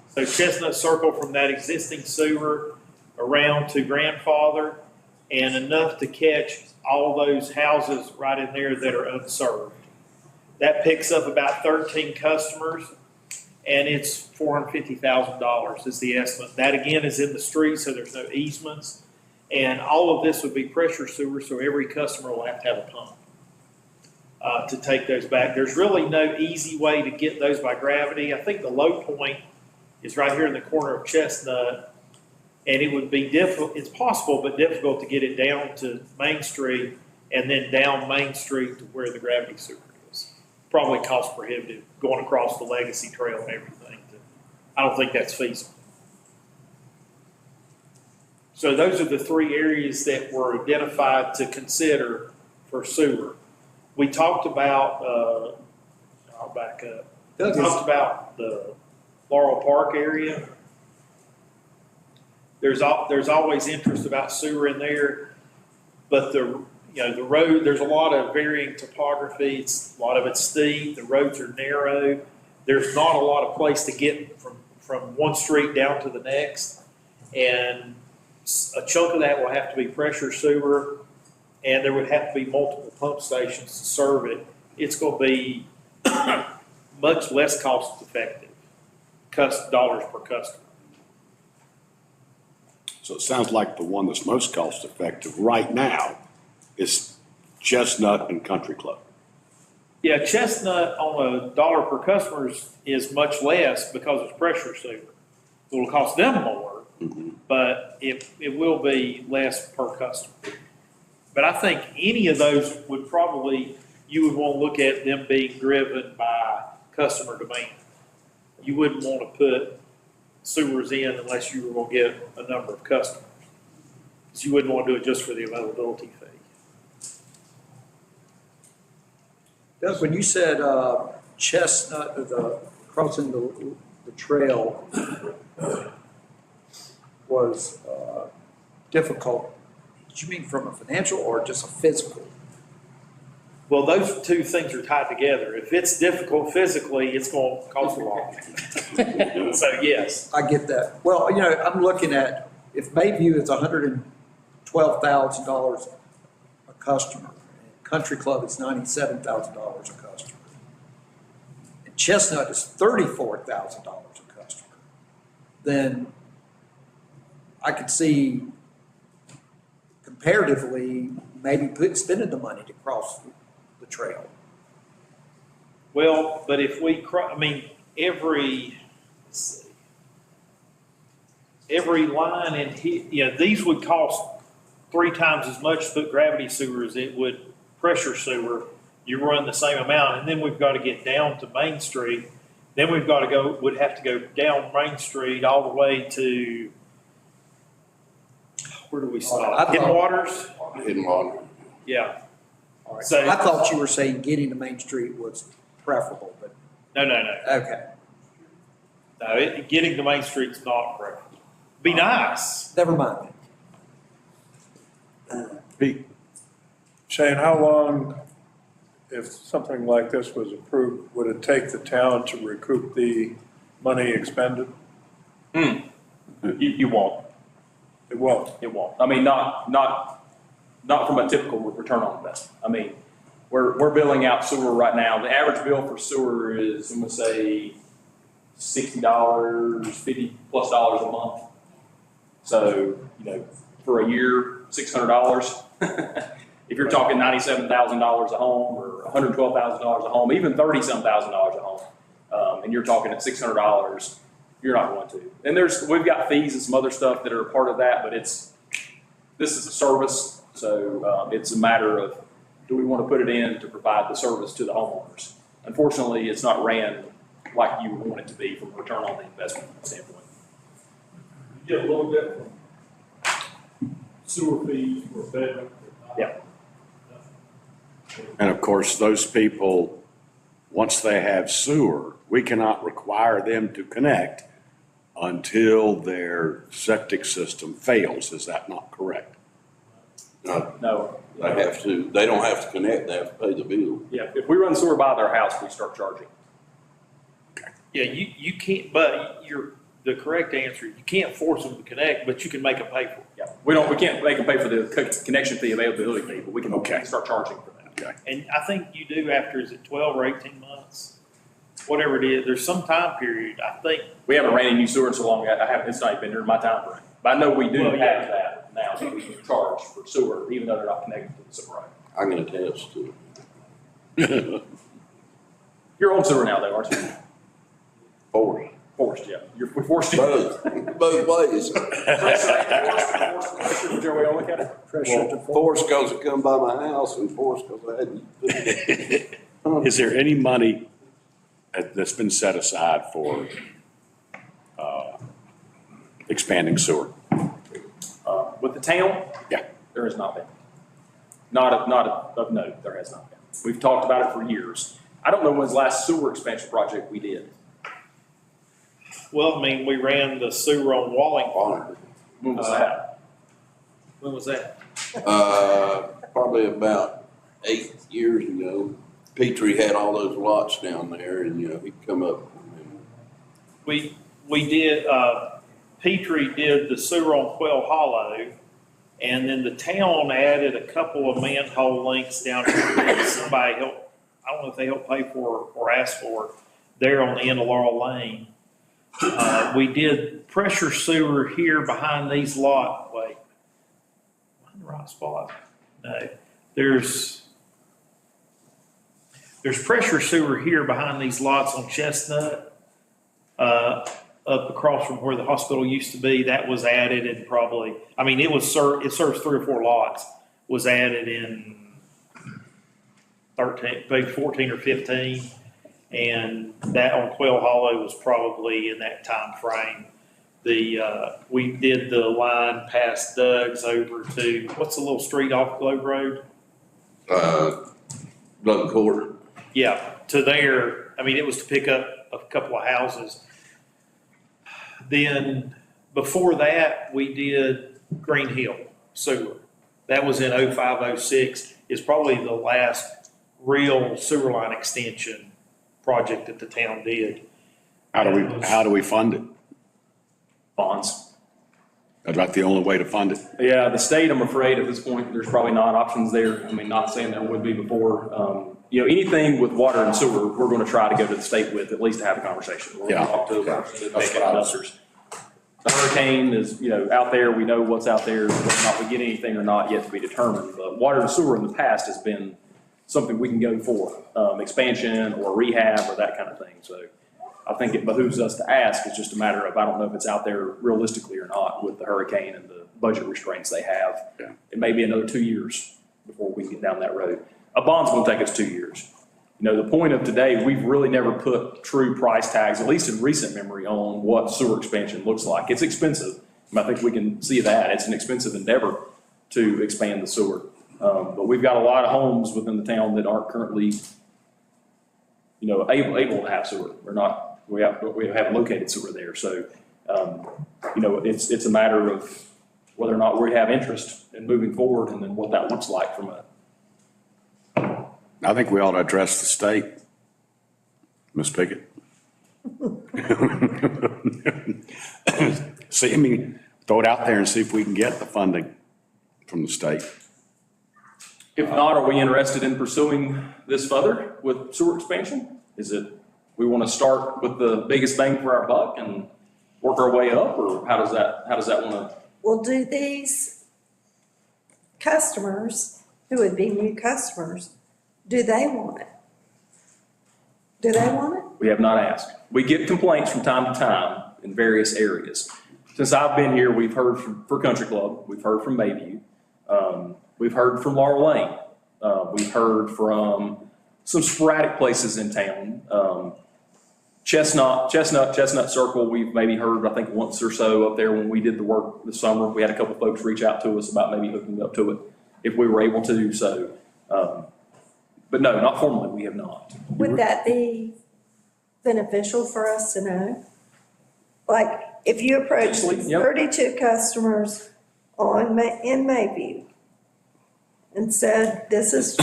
So Chestnut Circle from that existing sewer around to Grandfather, and enough to catch all those houses right in there that are unserved. That picks up about 13 customers, and it's $450,000 is the estimate. That again is in the street, so there's no easements. And all of this would be pressure sewer, so every customer will have to have a pump to take those back. There's really no easy way to get those by gravity. I think the low point is right here in the corner of Chestnut, and it would be difficult. It's possible, but difficult to get it down to Main Street and then down Main Street to where the gravity sewer is. Probably cost prohibitive going across the Legacy Trail and everything I don't think that's feasible. So those are the three areas that were identified to consider for sewer. We talked about, I'll back up. We talked about the Laurel Park area. There's always interest about sewer in there, but the road, there's a lot of varying topography. A lot of it's steep. The roads are narrow. There's not a lot of place to get from one street down to the next. And a chunk of that will have to be pressure sewer, and there would have to be multiple pump stations to serve it. It's going to be much less cost effective, dollars per customer. So it sounds like the one that's most cost effective right now is Chestnut and Country Club. Yeah, Chestnut on a dollar per customer is much less because it's pressure sewer. It will cost them more, but it will be less per customer. But I think any of those would probably, you would want to look at them being driven by customer demand. You wouldn't want to put sewers in unless you were going to get a number of customers. So you wouldn't want to do it just for the availability fee. Doug, when you said Chestnut, crossing the trail was difficult, did you mean from a financial or just a physical? Well, those two things are tied together. If it's difficult physically, it's going to cost a lot. So, yes. I get that. Well, I'm looking at, if Bayview is $112,000 a customer, and Country Club is $97,000 a customer, and Chestnut is $34,000 a customer, then I could see comparatively maybe spending the money to cross the trail. Well, but if we, every line in here, these would cost 3 times as much to put gravity sewer as it would pressure sewer. You run the same amount, and then we've got to get down to Main would have to go down Main Street all the way to, where do we stop? Hidden Waters? Hidden Water. Yeah. All right. So- I thought you were saying getting to Main Street was preferable, but. No. Okay. No, getting to Main Street's not preferable. Be nice. Never mind. Pete? Shane, how long, if something like this was approved, would it take the town to recoup the money expended? You won't. It won't. It won't. I mean, not from a typical return on investment. I mean, we're billing out sewer right now. The average bill for sewer is, I'm gonna say, $60, $50+ a month. So, for a year, $600. If you're talking $97,000 a home or $112,000 a home, even $30-some thousand a home, and you're talking at $600, you're not going to. And we've got fees and some other stuff that are a part of that, but this is a service, so it's a matter of, do we want to put it in to provide the service to the homeowners? Unfortunately, it's not ran like you would want it to be from a return on the investment standpoint. You get a little bit from sewer fees for bedroom. Yeah. And of course, those people, once they have sewer, we cannot require them to connect until their septic system fails. Is that not correct? No. They don't have to connect, they have to pay the bill. Yeah, if we run sewer by their house, we start charging. Yeah, you can't, but the correct answer, you can't force them to connect, but you can make them pay for it. Yeah, we can't make them pay for the connection fee, availability fee, but we can start charging for that. Okay. And I think you do after, is it 12 or 18 months? Whatever it is, there's some time period, I think. We haven't ran any new sewer in so long, it's not even been during my time frame. But I know we do Well, have yeah. that now, that we can charge for sewer, even though they're not connected to the sewer. I can attest to You're on sewer now, though, aren't you? it. Forced, yeah. We forced you. Both ways. Joey, I'll look at it. Force goes to come by my house and force goes I hadn't. Is there any money that's been set aside for expanding sewer? With the town? Yeah. There has not been. Not of note, there has not been. We've talked about it for years. I don't know when's the last sewer expansion project we did. Well, I mean, we ran the sewer on Wallingford. When was that? When was that? Probably about 8 years ago. Petrie had all those lots down there and, he'd come up and We did, Petrie did the sewer on Quail Hollow, and then the town added a couple of manhole links down here. Somebody helped, I don't know if they helped pay for or asked for, there on the end of Laurel Lane. We did pressure sewer here behind these wait, am I in the right spot? No, there's pressure sewer here behind these lots on Chestnut, up across from where the hospital used to be. That was added in probably, I mean, it serves 3 or 4 lots, was added in 13, maybe 14 or 15. And that on Quail Hollow was probably in that time frame. We did the line past Doug's over to, what's the little street off Globe Road? Blood Court. Yeah, to there. I mean, it was to pick up a couple of houses. Then before that, we did Green Hill sewer. That was in 05, 06. It's probably the last real sewer line extension project that the town did. How do we fund it? Bonds. That's about the only way to fund it. Yeah, the state, I'm afraid at this point, there's probably not options there. I mean, not saying there would be before. Anything with water and sewer, we're going to try to go to the state with, at least to have a conversation. We're going to talk to the investors. The hurricane is, out there. We know what's out there. Whether or not we get anything or not yet to be determined. But water and sewer in the past has been something we can go for, expansion or rehab or that kind of thing. So I think it behooves us to ask. It's just a matter of, I don't know if it's out there realistically or not with the hurricane and the budget restraints they have. Yeah. It may be another 2 years before we can get down that road. A bond's going to take us 2 years. The point of today, we've really never put true price tags, at least in recent memory, on what sewer expansion looks like. It's expensive. I think we can see that. It's an expensive endeavor to expand the sewer. But we've got a lot of homes within the town that aren't currently, able to have sewer. We haven't located sewer there. So, it's a matter of whether or not we have interest in moving forward and then what that looks like from a. I think we ought to address the state. Ms. Pickett. Throw it out there and see if we can get the funding from the state. If not, are we interested in pursuing this further with sewer expansion? Is it, we want to start with the biggest bang for our buck and work our way up, or how does that want to? Well, do these customers, who would be new customers, do they want it? Do they want it? We have not asked. We get complaints from time to time in various areas. Since I've been here, we've heard from Country Club, we've heard from Bayview, we've heard from Laurel Lane, we've heard from some sporadic places in town. Chestnut Circle, we've maybe heard, I think, once or so up there when we did the work this summer. We had a couple folks reach out to us about maybe hooking up to it if we were able to do so. But no, not formally, we have not. Would that be beneficial for us to know? Like, if you approach Absolutely, yep. 32 customers in Mayview and said, this is,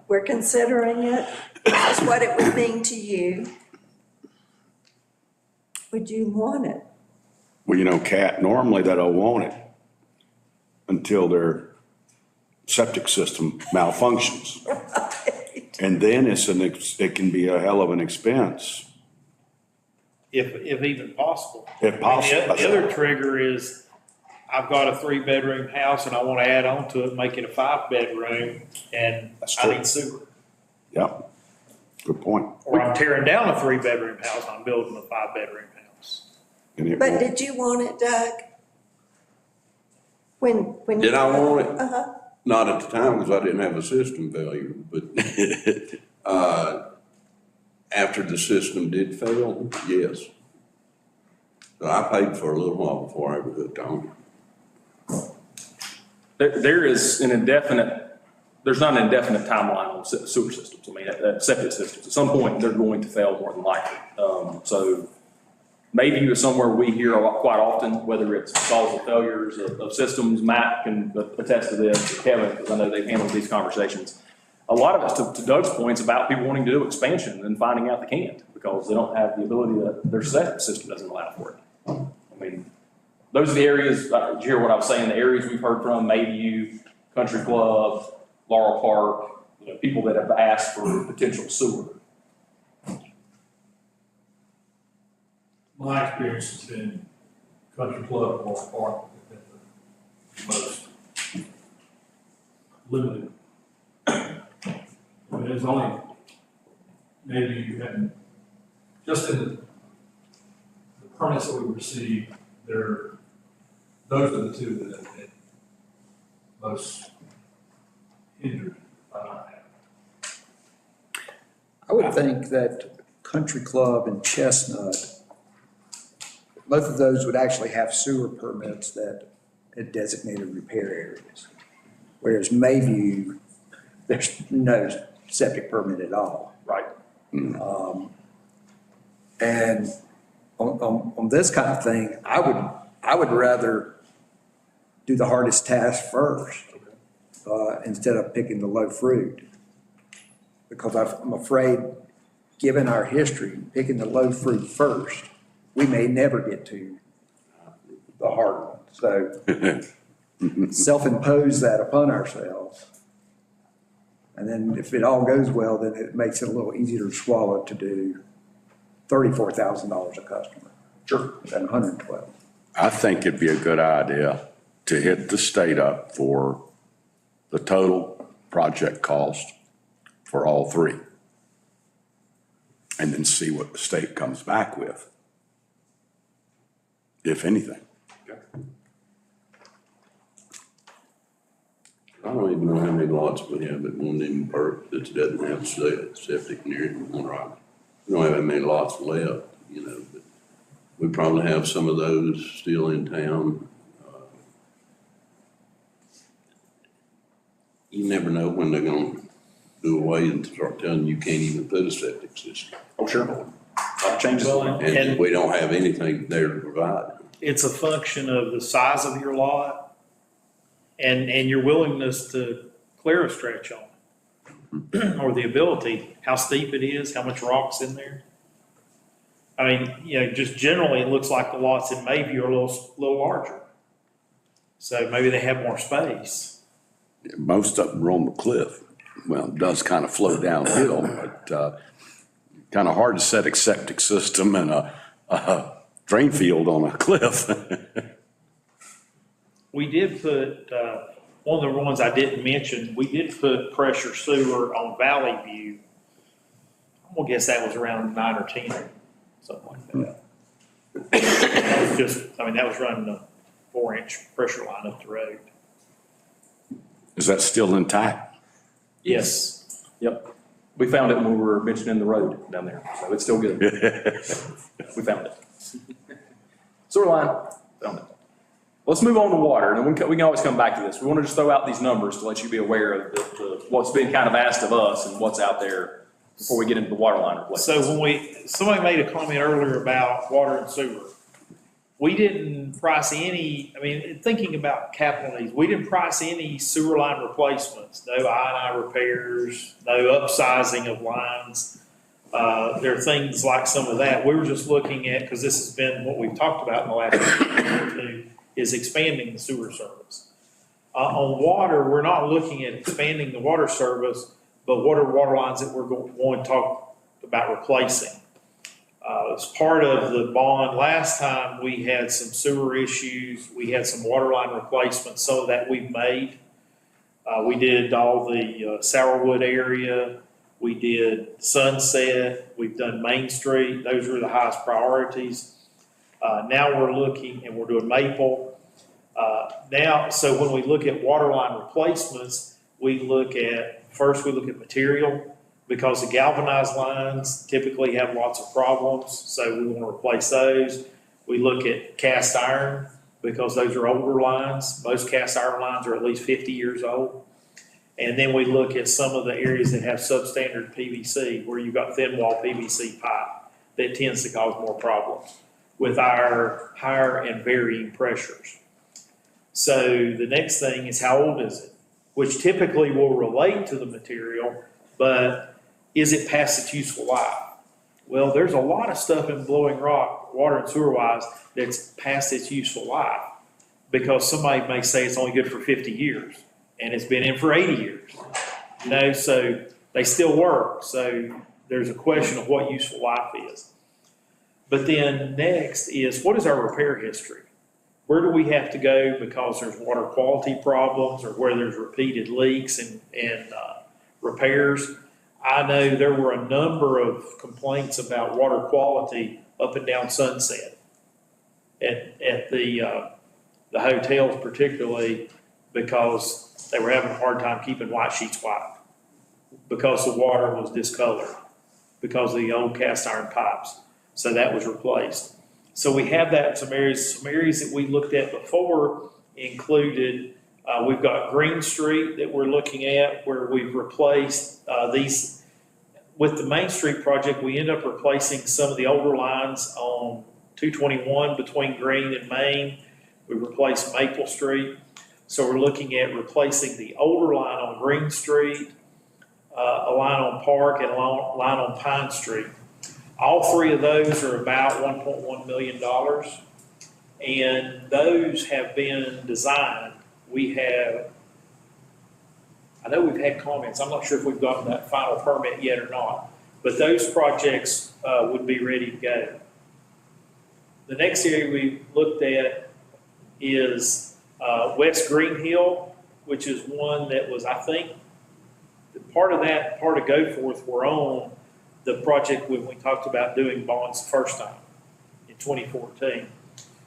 we're considering it, this is what it would mean to you, would you want it? Well, Kat, normally they don't want it until their septic system malfunctions. Right. And then it can be a hell of an expense. If even possible. If possible. The other trigger is, I've got a 3-bedroom house and I want to add on to it, make it a 5-bedroom, and That's I true. need sewer. Yep. Good point. Or I'm tearing down a 3-bedroom house, I'm building a 5-bedroom house. And it But will- did you want it, Doug? When Did I want it? Uh-huh. Not at the time because I didn't have a system failure, but after the system did fail, yes. So I paid for a little while before I ever hooked on. There is there's not an indefinite timeline on sewer systems. I mean, septic systems. At some point, they're going to fail more than likely. So maybe it's somewhere we hear quite often, whether it's causal failures of systems. Matt can attest to this, or Kevin, because I know they've handled these conversations. A lot of it's, to Doug's points, about people wanting to do expansion and finding out they can't because they don't have the ability that their septic system doesn't allow for it. I mean, those are the areas, did you hear what I was saying, the areas we've heard from, Mayview, Country Club, Laurel Park, people that have asked for potential sewer. My experience has been Country Club, Laurel Park, have been the most limited. I mean, there's only, maybe you hadn't, just in the permits that we received, those are the two that have been most hindered by not having. I would think that Country Club and Chestnut, both of those would actually have sewer permits that had designated repair areas. Whereas Mayview, there's no septic permit at all. Right. And on this kind of thing, I would rather do the hardest task first, instead of picking the low fruit. Because I'm afraid, given our history, picking the low fruit first, we may never get to the hard one. So self-impose that upon ourselves. And then if it all goes well, then it makes it a little easier to swallow to do $34,000 a customer. Sure. Than 112. I think it'd be a good idea to hit the state up for the total project cost for all three. And then see what the state comes back with, if anything. I don't even know how many lots we have at one end park that doesn't have septic near it. Right. We don't have that many lots left, but we probably have some of those still in town. You never know when they're gonna do away and start telling you can't even put a septic system. Oh, sure. That changes. And we don't have anything there to provide. It's a function of the size of your lot and your willingness to clear a stretch on it. Or the ability, how steep it is, how much rock's in there. I mean, just generally, it looks like the lots in Mayview are a little larger. So maybe they have more space. Most of them are on the cliff. Well, it does kind of flow downhill, but kind of hard to set a septic system and a drain field on a cliff. We did put, one of the ones I didn't mention, we did put pressure sewer on Valley View. I'm gonna guess that was around 9 or 10, something like that. That was that was running a 4-inch pressure line up the road. Is that still intact? Yes. Yep. We found it when we were mentioning the road down there, so it's still good. We found it. Sewer line, found it. Let's move on to water, and then we can always come back to this. We want to just throw out these numbers to let you be aware of what's been kind of asked of us and what's out there before we get into the water line replacement. So when somebody made a comment earlier about water and sewer, we didn't price any, thinking about capital needs, we didn't price any sewer line replacements, no I&I repairs, no upsizing of lines. There are things like some of that. We were just looking at, because this has been what we've talked about in the last year or two, is expanding the sewer service. On water, we're not looking at expanding the water service, but what are water lines that we're going to talk about replacing? As part of the bond last time, we had some sewer issues. We had some water line replacements, some of that we've made. We did all the Sourwood area. We did Sunset. We've done Main Street. Those were the highest priorities. Now we're looking, and we're doing Maple. So when we look at water line replacements, we look at material, because the galvanized lines typically have lots of problems, so we want to replace those. We look at cast iron because those are older lines. Most cast iron lines are at least 50 years old. And then we look at some of the areas that have substandard PVC, where you've got thin wall PVC pipe that tends to cause more problems with our higher and varying pressures. So the next thing is, how old is it? Which typically will relate to the material, but is it past its useful life? Well, there's a lot of stuff in Blowing Rock, water and sewer wise, that's past its useful life, because somebody may say it's only good for 50 years and it's been in for 80 years. You know, so they still work. So there's a question of what useful life is. But then next is, what is our repair history? Where do we have to go because there's water quality problems or where there's repeated leaks and repairs? I know there were a number of complaints about water quality up and down Sunset at the hotels, particularly because they were having a hard time keeping white sheets white because the water was discolored because of the old cast iron pipes. So that was replaced. So we have that in some areas. Some areas that we looked at before included, we've got Green Street that we're looking at, where we've replaced these. With the Main Street project, we end up replacing some of the older lines on 221 between Green and Main. We replaced Maple Street. So we're looking at replacing the older line on Green Street, a line on Park, and a line on Pine Street. All three of those are about $1.1 million, and those have been designed. I know we've had comments, I'm not sure if we've gotten that final permit yet or not, but those projects would be ready to go. The next area we looked at is West Green Hill, which is one that was, I think, part of Goforth were on the project when we talked about doing bonds the first time in 2014.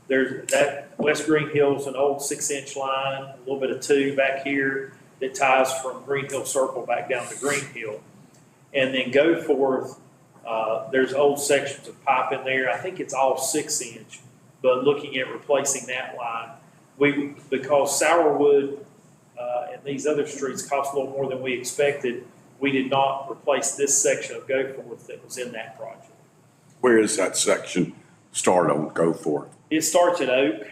There's that West Green Hill is an old 6-inch line, a little bit of 2 back here that ties from Green Hill Circle back down to Green Hill. And then Goforth, there's old sections of pipe in there. I think it's all 6-inch, but looking at replacing that line, because Sourwood and these other streets cost a little more than we expected, we did not replace this section of Goforth that was in that project. Where is that section start on Goforth? It starts at Oak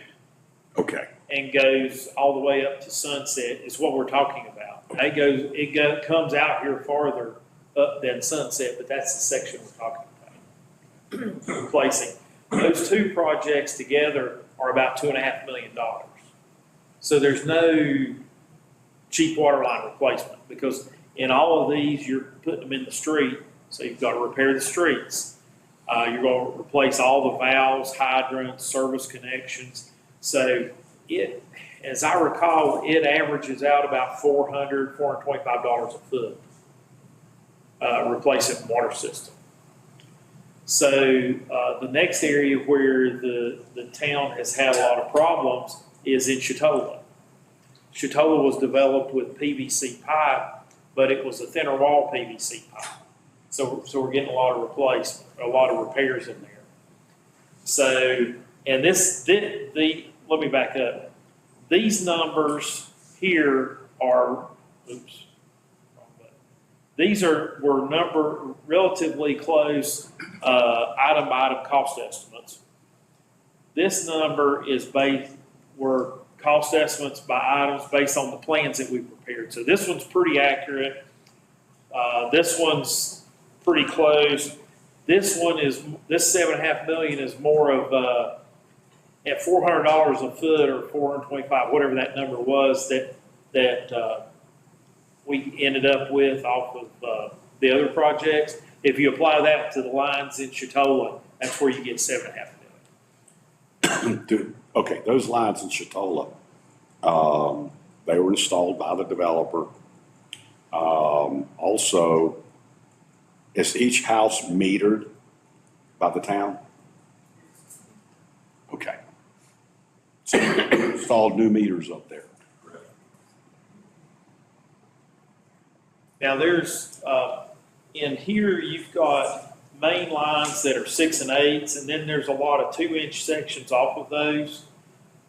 Okay. and goes all the way up to Sunset is what we're talking about. It comes out here farther up than Sunset, but that's the section we're talking about. Replacing. Those two projects together are about $2.5 million. So there's no cheap water line replacement, because in all of these, you're putting them in the street, so you've got to repair the streets. You're going to replace all the valves, hydrants, service connections. So as I recall, it averages out about $425 a foot, replacing the water system. So the next area where the town has had a lot of problems is in Chatola. Chatola was developed with PVC pipe, but it was a thinner wall PVC pipe. So we're getting a lot of replacement, a lot of repairs in there. So, and let me back up. These numbers here are, these were relatively close item by item cost estimates. This number were cost estimates by items based on the plans that we prepared. So this one's pretty accurate. This one's pretty close. This $7.5 million is more of at $400 a foot or $425, whatever that number was that we ended up with off of the other projects. If you apply that to the lines in Chatola, that's where you get $7.5 million. Okay, those lines in Chatola, they were installed by the developer. Also, is each house metered by the town? Okay. So installed new meters up there. Now there's, in here you've got main lines that are 6 and 8s, and then there's a lot of 2-inch sections off of those.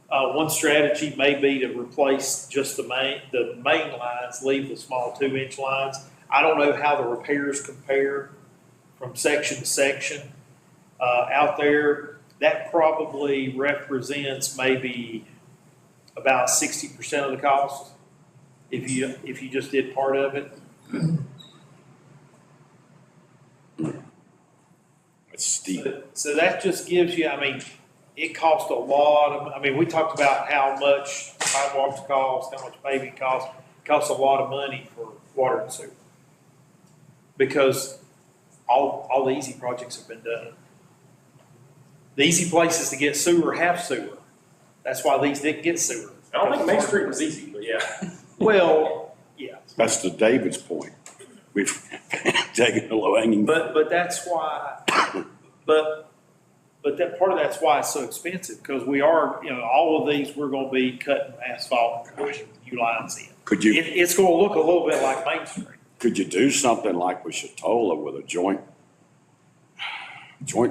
One strategy may be to replace just the main lines, leave the small 2-inch lines. I don't know how the repairs compare from section to section out there. That probably represents maybe about 60% of the cost if you just did part of it. It's steep. So that just gives you, I mean, it costs a lot of, I mean, we talked about how much sidewalks cost, how much paving costs. It costs a lot of money for water and sewer. Because all the easy projects have been done. The easy places to get sewer have sewer. That's why these didn't get sewer. I don't think Main Street was easy, but yeah. Well, yeah. That's to David's point. We've taken the low hanging. But that's why, but that part of that's why it's so expensive, because we are, all of these, we're gonna be cutting asphalt and pushing new lines in. Could you, It's gonna look a little bit like Main Street. could you do something like with Chatola with a joint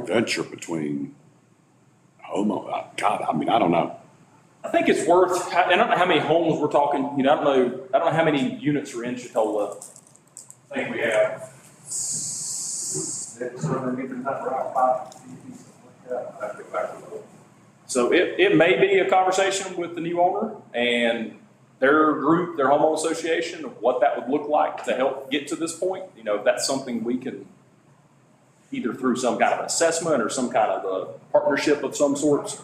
venture between God, I mean, I don't know. I think it's worth, I don't know how many homes we're talking, I don't know how many units are in Chatola. I think we have 600 meters, not right, 5, something like that. I have to go back and look. So it may be a conversation with the new owner and their group, their homeowner association, of what that would look like to help get to this point. If that's something we can, either through some kind of an assessment or some kind of a partnership of some sorts.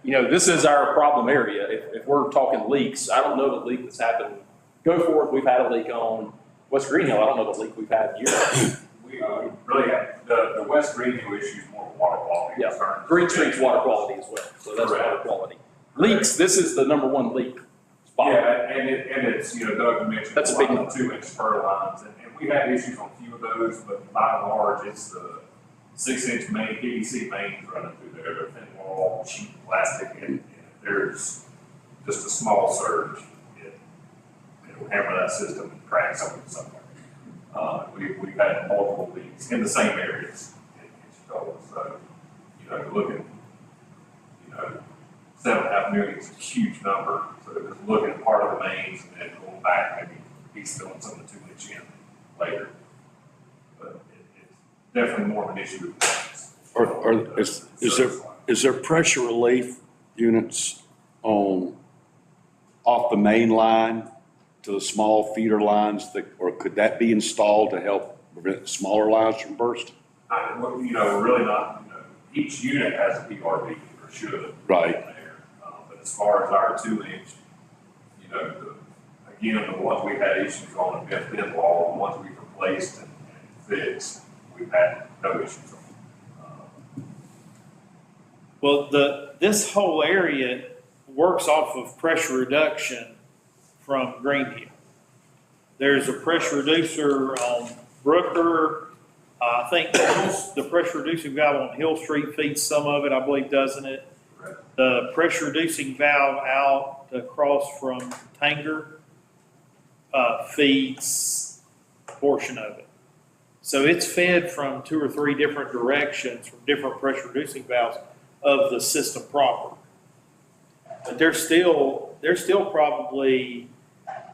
This is our problem area. If we're talking leaks, I don't know the leak that's happened. Go for it, we've had a leak on West Green Hill. I don't know the leak we've had in years. We really have, the West Green Hill issue is more water quality Yeah, concern. Green Street's water quality as well, so that's Correct. water quality. Leaks, this is the number one leak spot. Yeah, and it's, Doug mentioned. That's a big one. 2-inch spur lines, and we had issues on a few of those, but by and large, it's the 6-inch main, PVC mains running through there, they're thin wall, cheap plastic, and if there's just a small surge, it'll hammer that system and crack something somewhere. We've had multiple leaks in the same areas in Chicago, so, you're looking, 7.5 million is a huge number, so they're just looking at part of the mains and then going back, maybe he's filling some of the 2-inch in later. But it's definitely more of an issue with the mains. Is there pressure relief units off the main line to the small feeder lines or could that be installed to help prevent smaller lines from bursting? Really not, each unit has a PRV or should. Right. But as far as our 2-inch, again, the ones we've had issues on have been thin wall, the ones we've replaced and fixed, we've had no issues on. Well, this whole area works off of pressure reduction from Green Hill. There's a pressure reducer on Brooker. I think the pressure reducing valve on Hill Street feeds some of it, I believe, doesn't it? The pressure reducing valve out across from Tanger feeds a portion of it. So it's fed from 2 or 3 different directions from different pressure reducing valves of the system proper. But they're still probably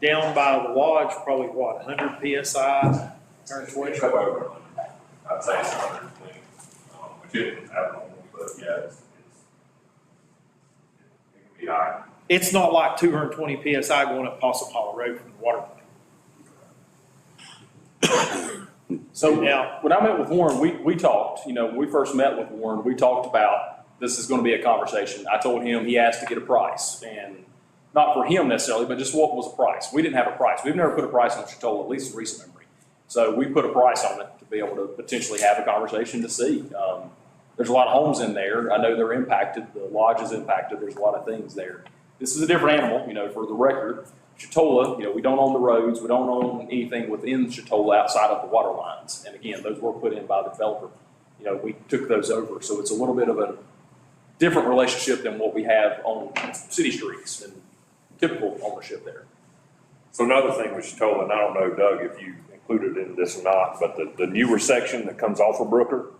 down by the lodge, probably what, 100 PSI? It's over, I'd say it's 120, which isn't abnormal, but yeah, it can be high. It's not like 220 PSI going up Possum Hollow Road from the water plant. So now, when I met with Warren, we talked, when we first met with Warren, we talked about this is going to be a conversation. I told him he asked to get a price, and not for him necessarily, but just what was the price. We didn't have a price. We've never put a price on Chatola, at least in recent memory. So we put a price on it to be able to potentially have a conversation to see. There's a lot of homes in there. I know they're impacted. The lodge is impacted. There's a lot of things there. This is a different animal, for the record. Chatola, we don't own the roads. We don't own anything within Chatola outside of the water lines. And again, those were put in by the developer. We took those over. So it's a little bit of a different relationship than what we have on city streets and typical ownership there. So another thing was told, and I don't know, Doug, if you included in this or not, but the newer section that comes off of Brooker,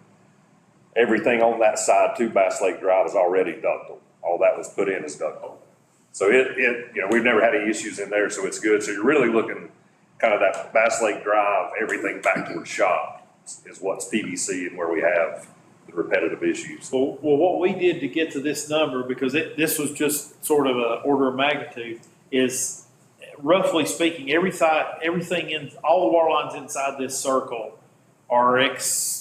everything on that side to Bass Lake Drive is already ductile. All that was put in as ductile. So we've never had any issues in there, so it's good. So you're really looking kind of that Bass Lake Drive, everything back towards shop is what's PVC and where we have the repetitive issues. Well, what we did to get to this number, because this was just sort of an order of magnitude, is roughly speaking, everything in, all the water lines inside this circle are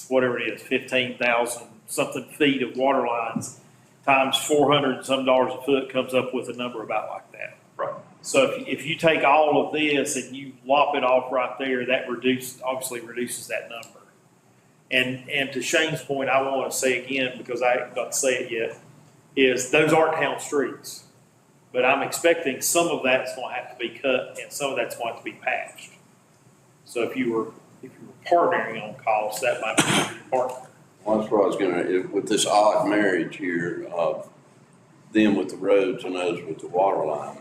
whatever it is, 15,000 something feet of water lines times $400 and some dollars a foot comes up with a number about like that. Right. So if you take all of this and you lop it off right there, that obviously reduces that number. And to Shane's point, I want to say again, because I haven't got to say it yet, is those aren't town streets. But I'm expecting some of that's going to have to be cut and some of that's going to have to be patched. So if you were partnering on costs, that might be your partner. Well, that's what I was gonna, with this odd marriage here of them with the roads and us with the water line.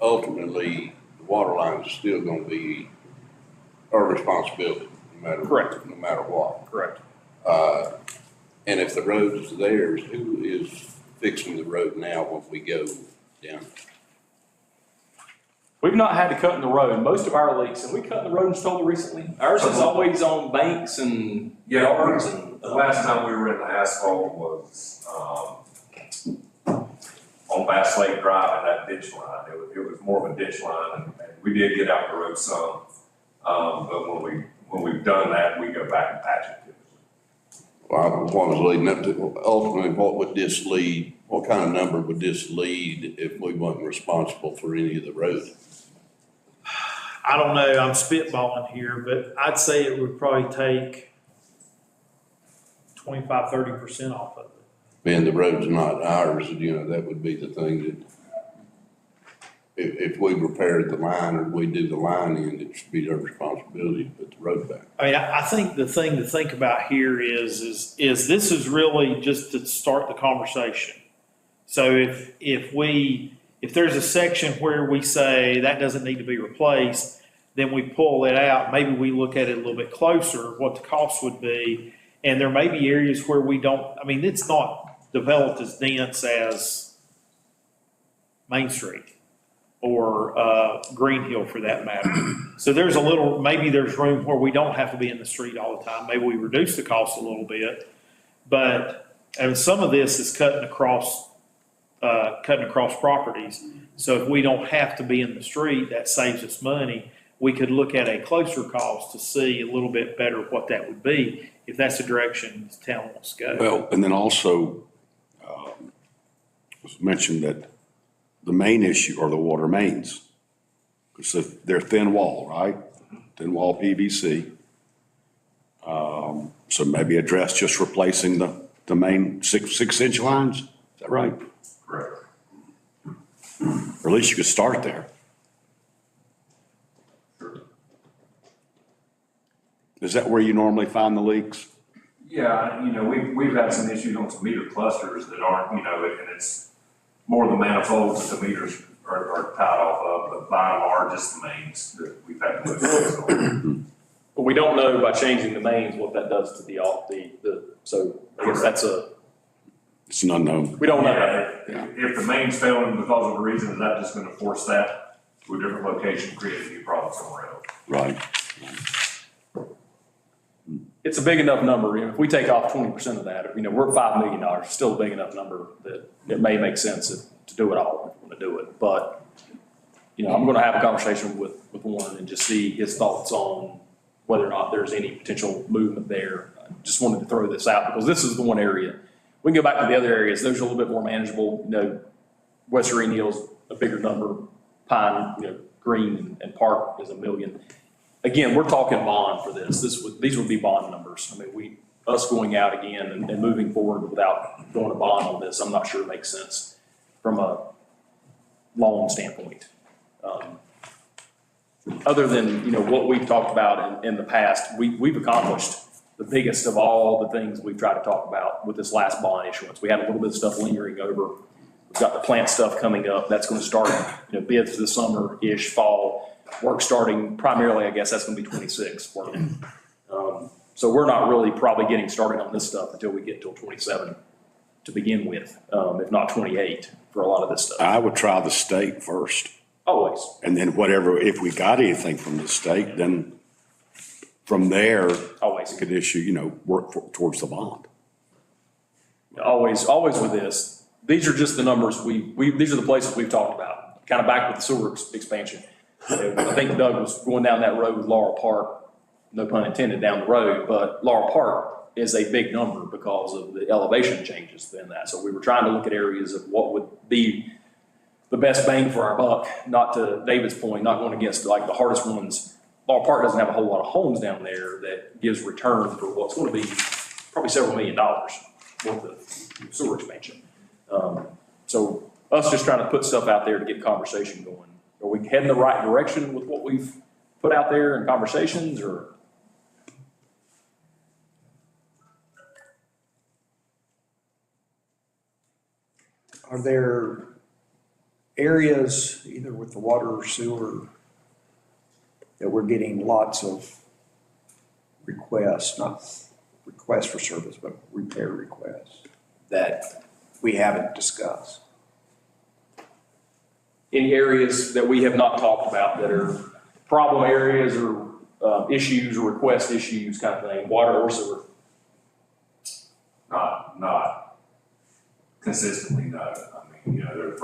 Ultimately, the water line is still gonna be our responsibility, no matter. Correct. No matter what. Correct. And if the road is theirs, who is fixing the road now when we go down? We've not had to cut in the road. Most of our leaks, and we cut in the road in Stoller recently. Ours is always on banks and yards and. The last time we were in the asphalt was, on Bass Lake Drive and that ditch line. It was more of a ditch line, and we did get out the road some. But when we've done that, we go back and patch it. Well, what was leading up to, ultimately, what would this lead, what kind of number would this lead if we wasn't responsible for any of the roads? I don't know, I'm spitballing here, but I'd say it would probably take 25–30% off of it. Being the road's not ours, that would be the thing that, if we repaired the line or we do the line in, it should be our responsibility to put the road back. I mean, I think the thing to think about here is this is really just to start the conversation. So if there's a section where we say that doesn't need to be replaced, then we pull it out. Maybe we look at it a little bit closer, what the cost would be. And there may be areas where it's not developed as dense as Main Street or Green Hill for that matter. So maybe there's room where we don't have to be in the street all the time. Maybe we reduce the cost a little bit. But some of this is cutting across properties. So if we don't have to be in the street, that saves us money. We could look at a closer cost to see a little bit better what that would be if that's the direction the town wants to go. Well, and then also, it was mentioned that the main issue are the water mains. Because they're thin wall, right? Thin wall PVC. So maybe address just replacing the main 6-inch lines. Is that right? Correct. Or at least you could start there. Sure. Is that where you normally find the leaks? Yeah, we've had some issues on some meter clusters that aren't, and it's more the manifolds that the meters are tied off of, but by and large, it's the mains that we've had to put on. But we don't know by changing the mains what that does to so I guess It's an unknown. we don't know. Yeah, if the main's failing because of a reason, is that just gonna force that to a different location, create a new problem somewhere else? Right. It's a big enough number. If we take off 20% of that, we're at $5 million, still a big enough number that it may make sense to do it all if we want to do it. But, I'm going to have a conversation with Warren and just see his thoughts on whether or not there's any potential movement there. I just wanted to throw this out because this is the one area. We can go back to the other areas. Those are a little bit more manageable. West Green Hill's a bigger number. Pine, Green and Park is $1 million. Again, we're talking bond for this. These would be bond numbers. Us going out again and moving forward without going to bond on this, I'm not sure it makes sense from a loan standpoint. Other than, what we've talked about in the past, we've accomplished the biggest of all the things we've tried to talk about with this last bond issuance. We had a little bit of stuff lingering over. We've got the plant stuff coming up. That's going to start, bids this summer-ish, fall. work starting primarily, I guess that's gonna be 26 work. So we're not really probably getting started on this stuff until we get till 27 to begin with, if not 28 for a lot of this stuff. I would try the state first, Always. and then whatever, if we got anything from the state, then from there, Always. could issue, work towards the bond. Always with this, these are just the numbers these are the places we've talked about, kind of back with the sewer expansion. I think Doug was going down that road with Laurel Park, no pun intended, down the road, but Laurel Park is a big number because of the elevation changes in that. So we were trying to look at areas of what would be the best bang for our buck, not to David's point, not going against like the hardest ones. Laurel Park doesn't have a whole lot of homes down there that gives return for what's going to be probably several $1 million worth of sewer expansion. So us just trying to put stuff out there to get conversation going. Are we heading the right direction with what we've put out there in conversations, or? Are there areas, either with the water or sewer, that we're getting lots of requests, not requests for service, but repair requests, that we haven't discussed? Any areas that we have not talked about that are problem areas or issues or request issues kind of thing, water or sewer? Not consistently, no. I mean, there's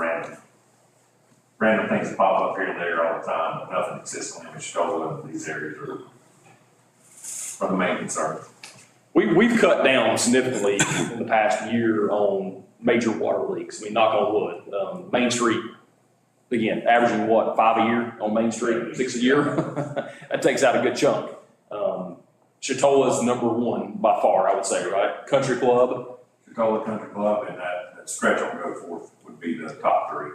random things that pop up here and there all the time, but nothing consistently. We should all of these areas are the main concern. We've cut down significantly in the past year on major water leaks. I mean, knock on wood. Main Street, again, averaging what, 5 a year on Main Street, 6 a year? That takes out a good chunk. Chatola is number one by far, I would say, right? Country Club. Chatola Country Club and that stretch on Go Forth would be the top three.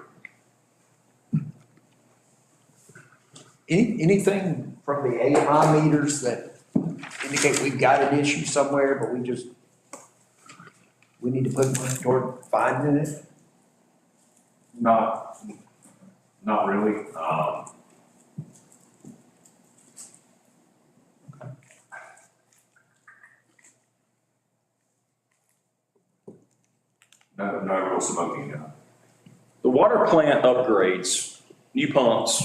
Anything from the AMI meters that indicate we've got an issue somewhere, but we need to put money toward finding it? Not really. No real smoking gun. The water plant upgrades, new pumps,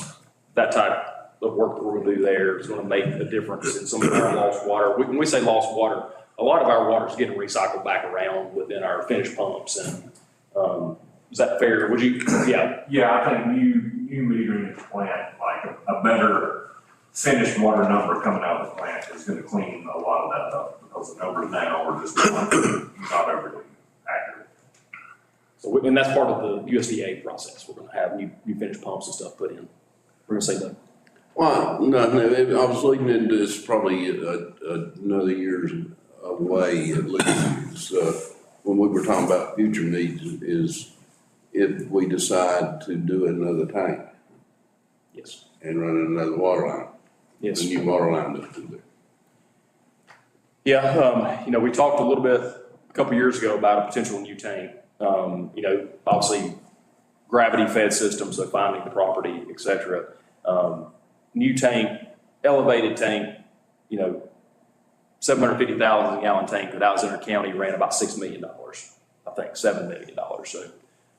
that type of work that we're gonna do there is gonna make a difference in some of our lost water. When we say lost water, a lot of our water is getting recycled back around within our finished pumps, and, is that fair? Would you, yeah. Yeah, I think new metering at the plant, like a better finished water number coming out of the plant is gonna clean a lot of that up, because the numbers now are just not overly accurate. So, and that's part of the USDA process. We're gonna have new finished pumps and stuff put in. We're gonna say that. Well, no, I was looking into this probably another year's away at least. When we were talking about future needs is if we decide to do another tank. Yes. And run another water line. Yes. The new water line that's through there. Yeah, we talked a little bit a couple years ago about a potential new tank. Obviously gravity fed systems, so finding the property, et cetera. New tank, elevated tank, 750,000 gallon tank that Alexander County ran about $6 million, I think $7 million. So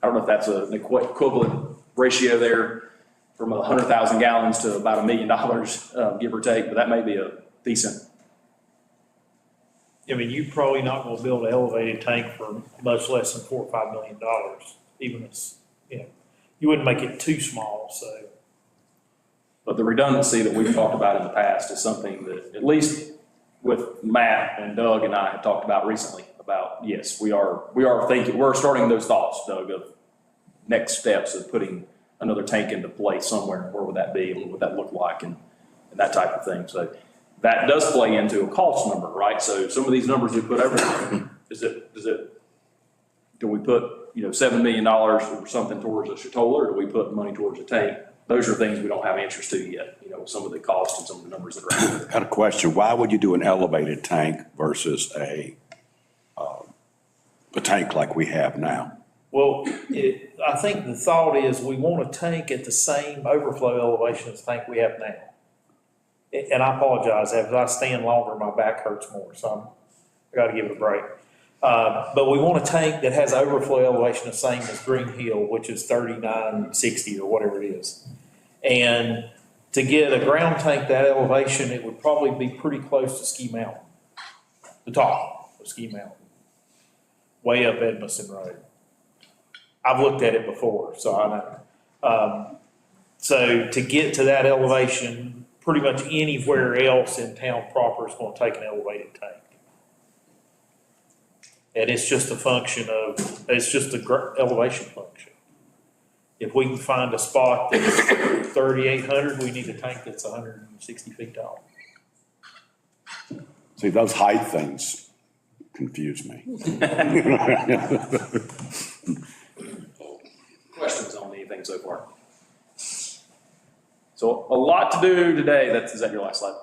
I don't know if that's an equivalent ratio there from 100,000 gallons to about $1 million, give or take, but that may be a decent. I mean, you're probably not gonna build an elevated tank for much less than $4 or $5 million, even if, you wouldn't make it too small, so. But the redundancy that we've talked about in the past is something that, at least with Matt and Doug and I have talked about recently, about, yes, we are thinking, we're starting those thoughts, Doug, of next steps of putting another tank into place somewhere. Where would that be, and what would that look like, and that type of thing. So that does play into a cost number, right? So some of these numbers we put over there, do we put, $7 million or something towards a Chatola, or do we put money towards a tank? Those are things we don't have answers to yet, some of the costs and some of the numbers that are out there. Got a question. Why would you do an elevated tank versus a tank like we have now? Well, I think the thought is we want a tank at the same overflow elevation as the tank we have now. And I apologize, as I stand longer, my back hurts more, so I gotta give it a break. But we want a tank that has overflow elevation the same as Green Hill, which is 3960 or whatever it is. And to get a ground tank that elevation, it would probably be pretty close to Ski Mountain, the top of Ski Mountain, way up Edmondson Road. I've looked at it before, so I know. So to get to that elevation, pretty much anywhere else in town proper is gonna take an elevated tank. And it's just a function of, it's just a elevation function. If we can find a spot that's 3,800, we need a tank that's 160 feet tall. See, those height things confuse me. Questions on anything so far? So a lot to do today. Is that your last slide?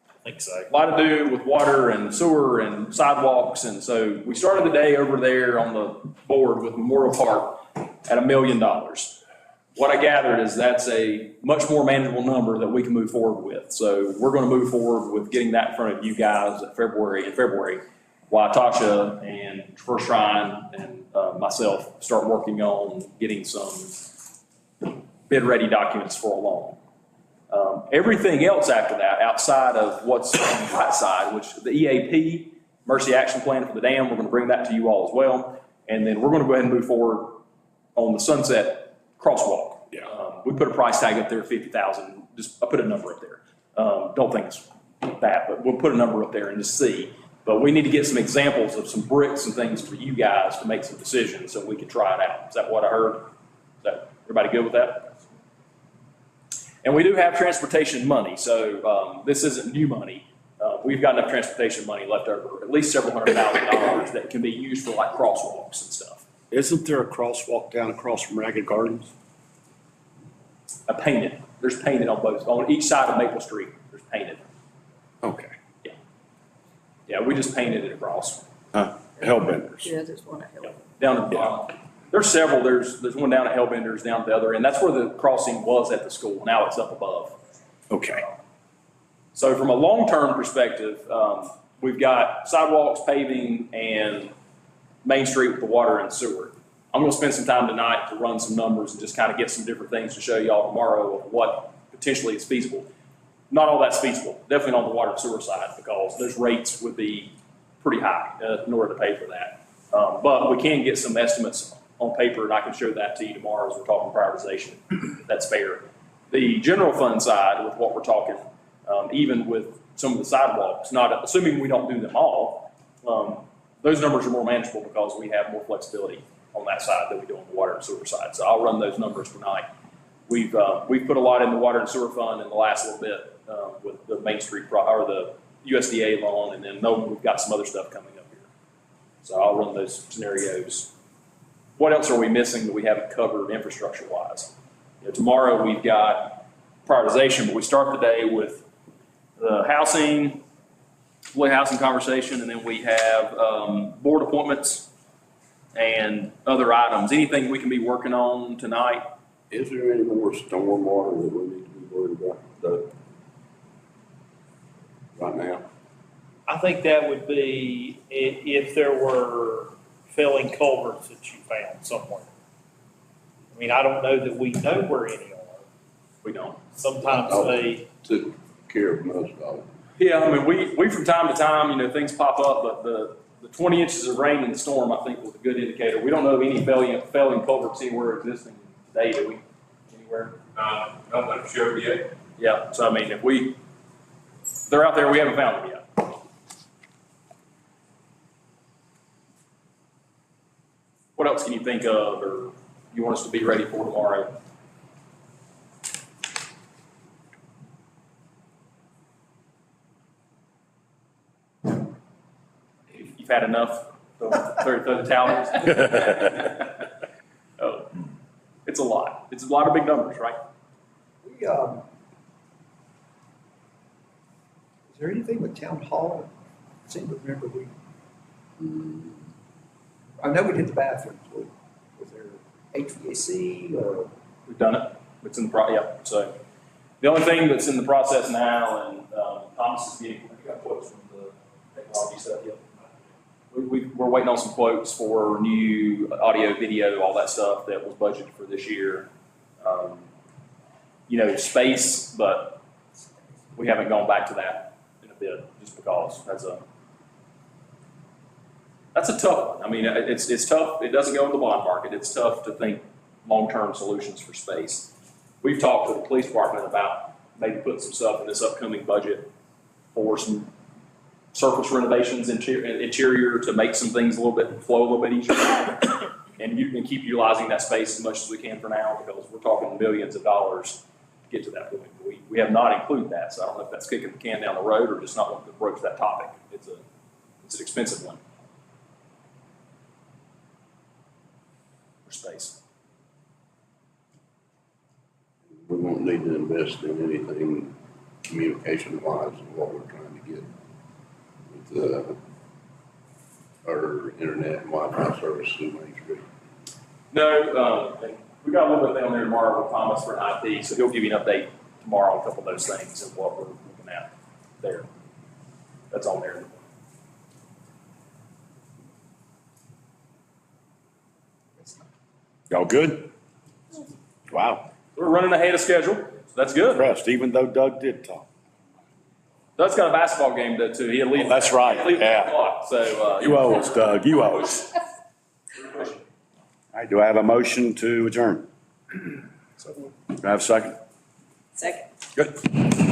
I think so. A lot to do with water and sewer and sidewalks. And so we started the day over there on the board with Memorial Park at $1 million. What I gathered is that's a much more manageable number that we can move forward with. So we're going to move forward with getting that in front of you guys in February, while Tasha and First Shrine and myself start working on getting some bid-ready documents for a loan. Everything else after that, outside of what's on the right side, which the EAP, Emergency Action Plan for the dam, we're going to bring that to you all as well. And then we're going to go ahead and move forward on the Sunset Crosswalk. We put a price tag up there of $50,000. I put a number up there. Don't think it's that, but we'll put a number up there and just see. But we need to get some examples of some bricks and things for you guys to make some decisions so we can try it out. Is that what I heard? Is that everybody good with that? And we do have transportation money, so this isn't new money. We've got enough transportation money left over, at least several $100,000 that can be used for like crosswalks and stuff. Isn't there a crosswalk down across from Ragged Gardens? Painted. There's painted on both, on each side of Maple Street. There's painted. Okay. Yeah, we just painted it across. Hellbenders. Yeah, there's one at Hill. Down at the bottom. There's several. There's one down at Hellbenders, down at the other end. That's where the crossing was at the school. Now it's up above. Okay. So from a long-term perspective, we've got sidewalks, paving, and Main Street with the water and sewer. I'm going to spend some time tonight to run some numbers and just kind of get some different things to show y'all tomorrow of what potentially is feasible. Not all that's feasible, definitely not on the water and sewer side, because those rates would be pretty high in order to pay for that. But we can get some estimates on paper, and I can show that to you tomorrow as we're talking prioritization. That's fair. The general fund side with what we're talking, even with some of the sidewalks, not assuming we don't do them all, those numbers are more manageable because we have more flexibility on that side than we do on the water and sewer side. So I'll run those numbers tonight. We've put a lot in the water and sewer fund in the last little bit with the Main Street or the USDA loan, and then we've got some other stuff coming up here. So I'll run those scenarios. What else are we missing that we haven't covered infrastructure-wise? Tomorrow we've got prioritization, but we start the day with the housing conversation, and then we have board appointments and other items. Anything we can be working on tonight? Is there any more stormwater that we need to be worried about right now? I think that would be if there were filling culverts that you found somewhere. I mean, I don't know that we know where any are. We don't. Sometimes they took care of most of it. Yeah, I mean, we from time to time, things pop up, but the 20 inches of rain in the storm, I think, was a good indicator. We don't know of any failing culverts anywhere existing today, do we? Anywhere? Nothing showed yet. Yeah, so I mean, if they're out there, we haven't found them yet. What else can you think of, or you want us to be ready for tomorrow? You've had enough? Throw the towel in? Oh, it's a lot. It's a lot of big numbers, right? We, is there anything with town hall? I seem to remember I know we did the bathrooms. Was there HVAC or? We've done it. It's in the yeah, so the only thing that's in the process now, and, Thomas is getting, we got quotes from the technology stuff yet. We're waiting on some quotes for new audio, video, all that stuff that was budgeted for this year. You know, space, but we haven't gone back to that in a bit, just because that's a tough one. I mean, it's tough. It doesn't go in the bond market. It's tough to think long-term solutions for space. We've talked to the police department about maybe putting some stuff in this upcoming budget for some surface renovations, interior to make some things flow a little bit easier. And you can keep utilizing that space as much as we can for now, because we're talking millions of dollars to get to that point. We have not included that, so I don't know if that's kicking the can down the road or just not wanting to approach that topic. It's an expensive one for space. We won't need to invest in anything communication-wise in what we're trying to get with our internet and Wi-Fi service through Main Street. No, we got a little bit down there tomorrow with Thomas for an IT, so he'll give you an update tomorrow on a couple of those things and what we're looking at there. That's on there. Y'all good? Wow. We're running ahead of schedule, so that's good. Impressed, even though Doug did talk. Doug's got a basketball game to too. He'll leave. Oh, that's right, Leave yeah. 1 o'clock, so. You owe us, Doug, you owe us. All right, do I have a motion to adjourn? Do I have a second? Second. Good.